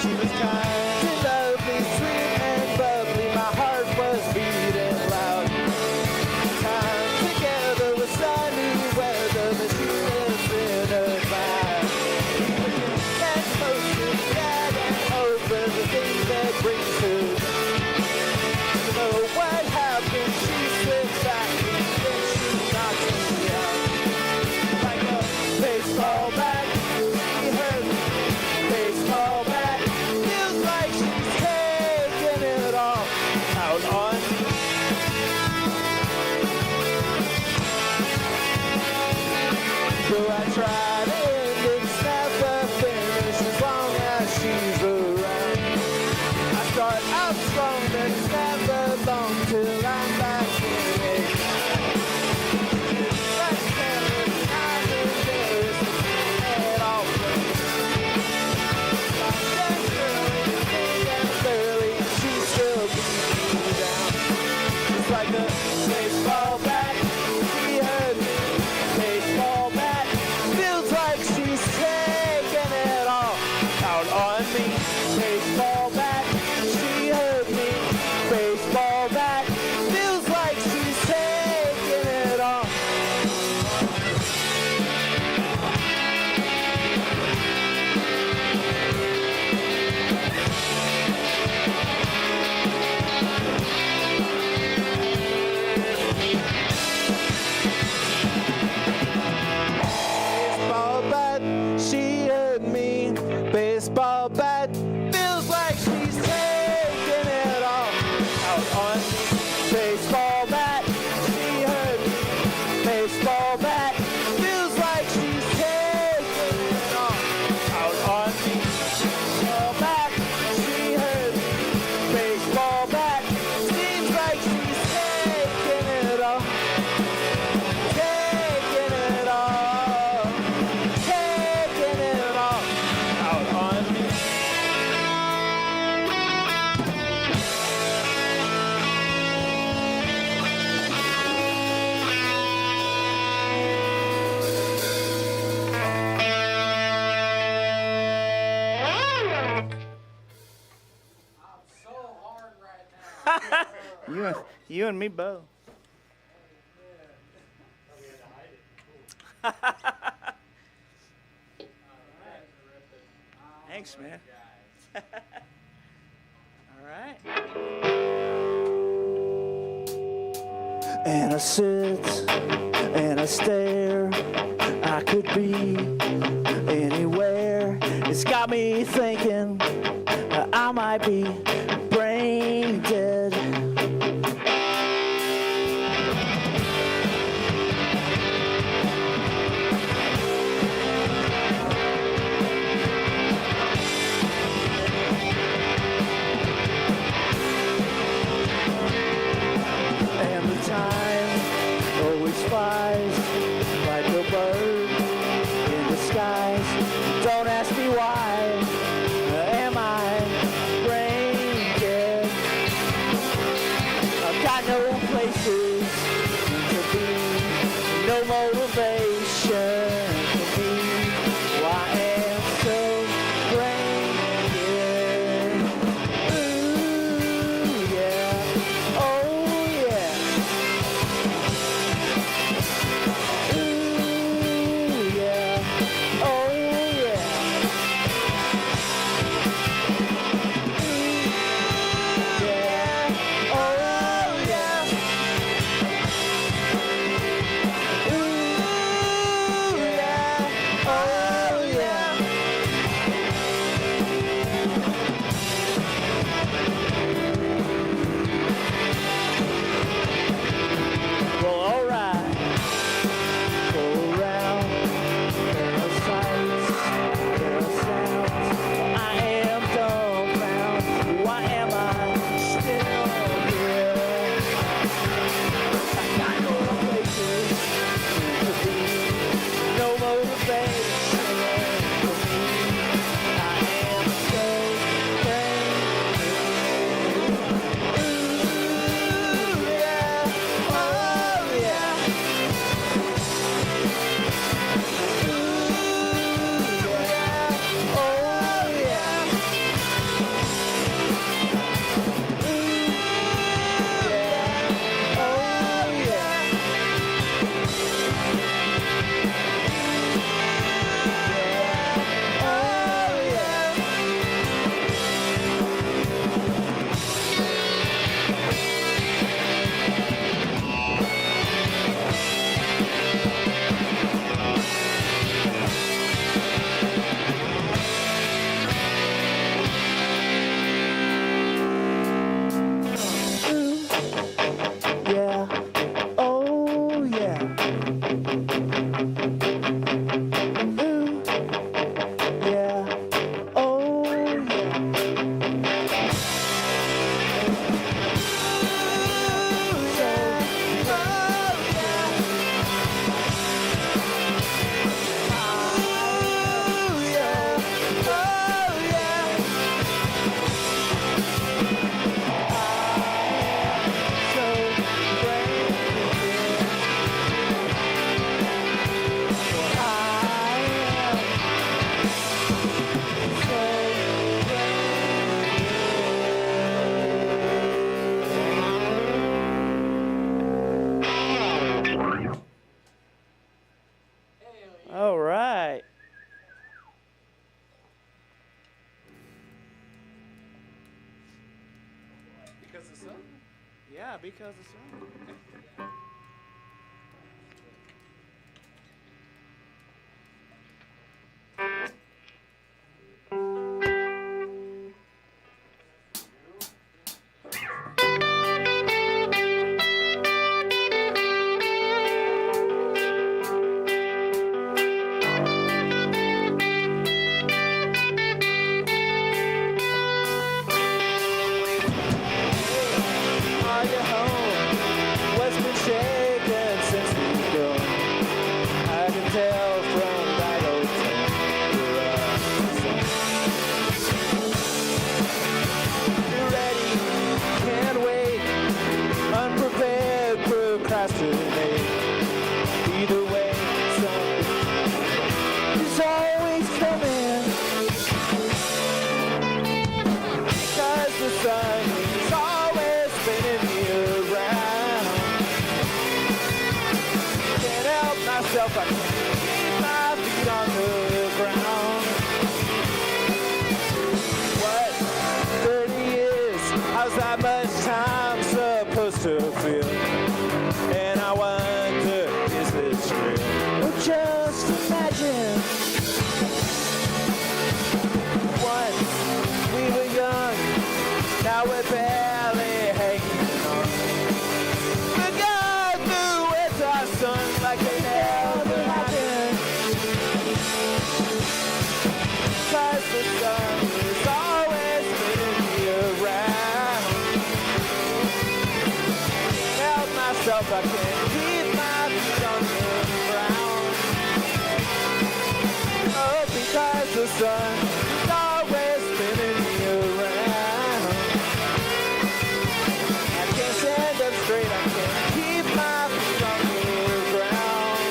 S7: She was kind and lovely, sweet and bubbly. My heart was beating loud. Time together was sunny weather, but she lives in her mind. That's motion, that and over the things that brings her. You know what happened? She slipped back and then she knocked me out. Like a baseball bat, she hurt me. Baseball bat feels like she's taking it all out on me. So I try to end it, never finish as long as she's around. I start out strong, but it's never long till I'm back in it. That's careless, I'm embarrassed at all. She's still beating me down. It's like a baseball bat. She hurt me. Baseball bat feels like she's taking it all out on me. Baseball bat. She hurt me. Baseball bat feels like she's taking it all. Baseball bat, she hurt me. Baseball bat feels like she's taking it all out on me. Baseball bat, she hurt me. Baseball bat feels like she's taking it all out on me. Baseball bat, she hurt me. Baseball bat seems like she's taking it all. Taking it all. Taking it all out on me. You and me both. Thanks, man. All right. And I sit and I stare. I could be anywhere. It's got me thinking I might be brain dead. And the time always flies like a bird in the skies. Don't ask me why. Am I brain dead?
S12: Because the sun? Yeah, because the sun.
S7: Are you home? What's been shaking since we've gone? I can tell from that old you're ready, can't wait, unprepared, procrastinate. Either way, something's always coming. Because the sun is always spinning me around. Can't help myself, I can't keep my feet on the ground. What, 30 years, how's that much time supposed to feel? And I wonder, is this real? Or just imagine. Once we were young, now we're barely hanging on. The God knew it's our son like it never happened. Cause the sun is always spinning me around. Can't help myself, I can't keep my feet on the ground. Oh, because the sun is always spinning me around. I can't stand up straight, I can't keep my feet on the ground.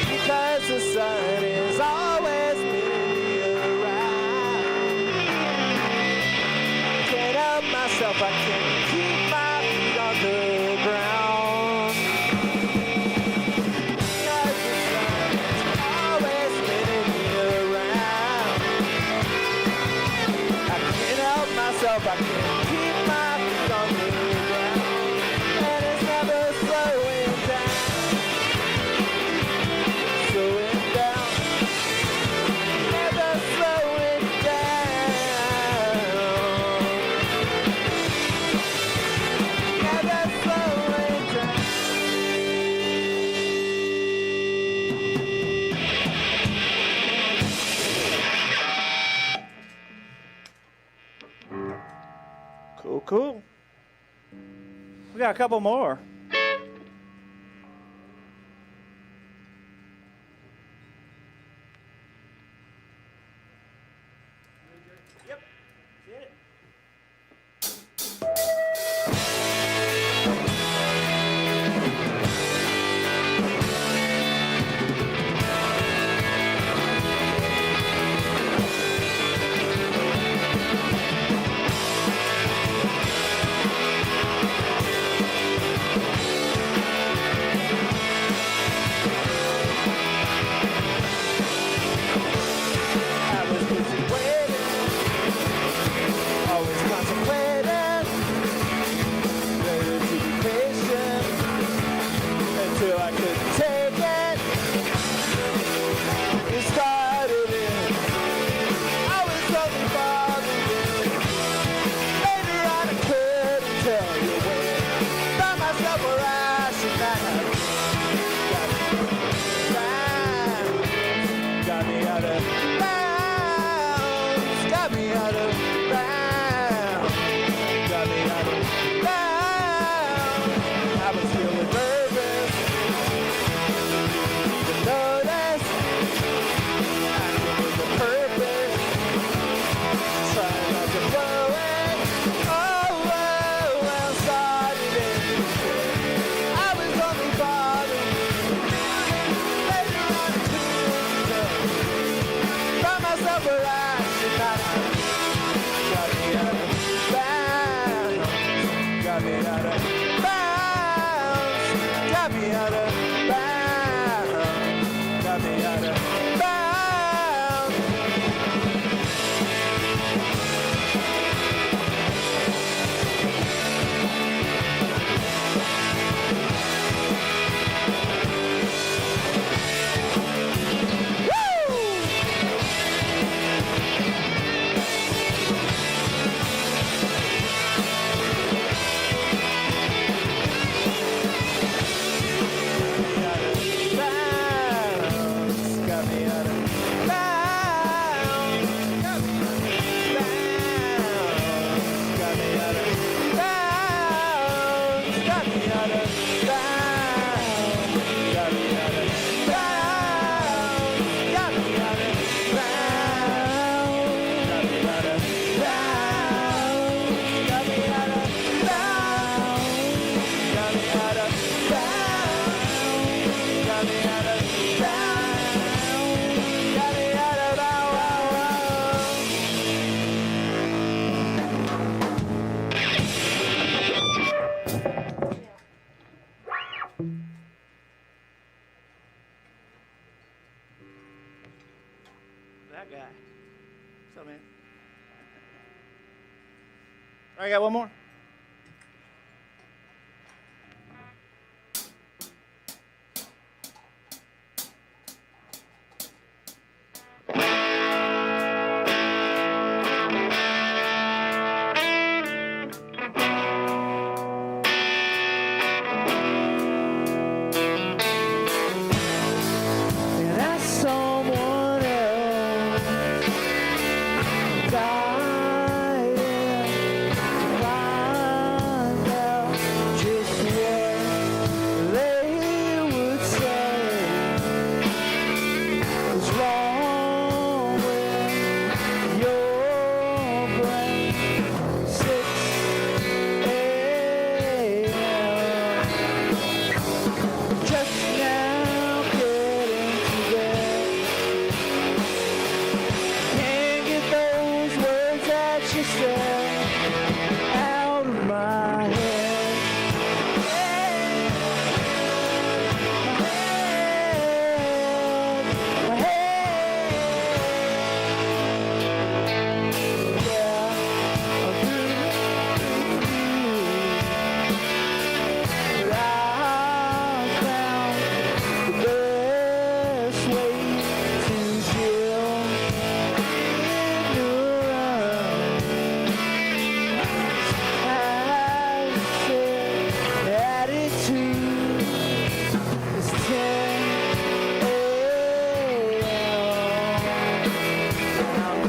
S7: Because the sun is always spinning me around. Can't help myself, I can't keep my feet on the ground. Because the sun is always spinning me around. I can't help myself, I can't keep my feet on the ground. And it's never slowing down. Slowing down, never slowing down, never slowing down. Cool, cool. We got a couple more. Yep, get it.
S18: I got one more.
S7: And as someone else died, find out just what they would say is wrong with your brain. 6 a.m. Just now getting to bed. Can't get those words that you said out of my head. My head. Yeah, I'm through. But I found the best way to kill ignorance. Passive attitude is 10 a.m.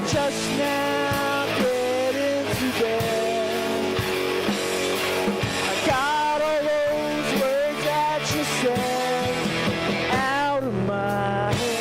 S7: Just now getting to bed. I got all those words that you said out of my head.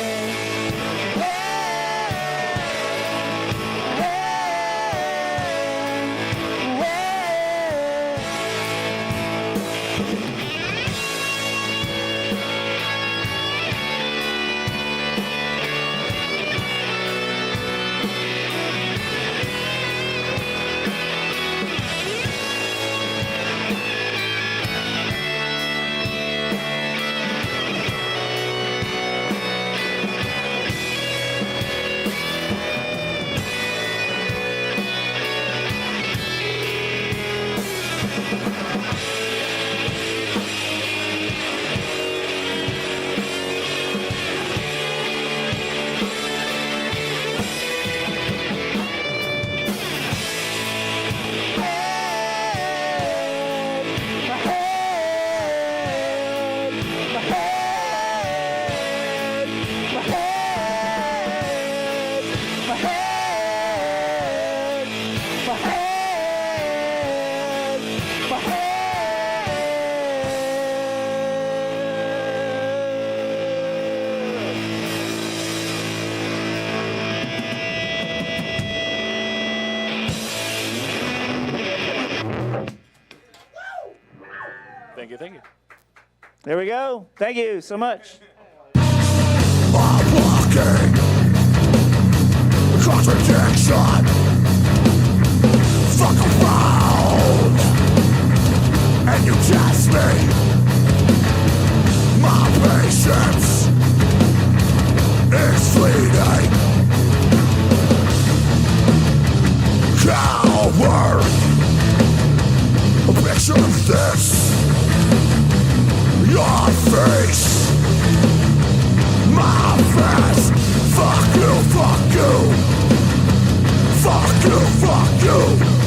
S18: Thank you, thank you. There we go. Thank you so much.
S19: Contradiction. Fuck around and you test me. My patience is fleeting. Coward. A picture of this. Your face. My face. Fuck you, fuck you. Fuck you, fuck you.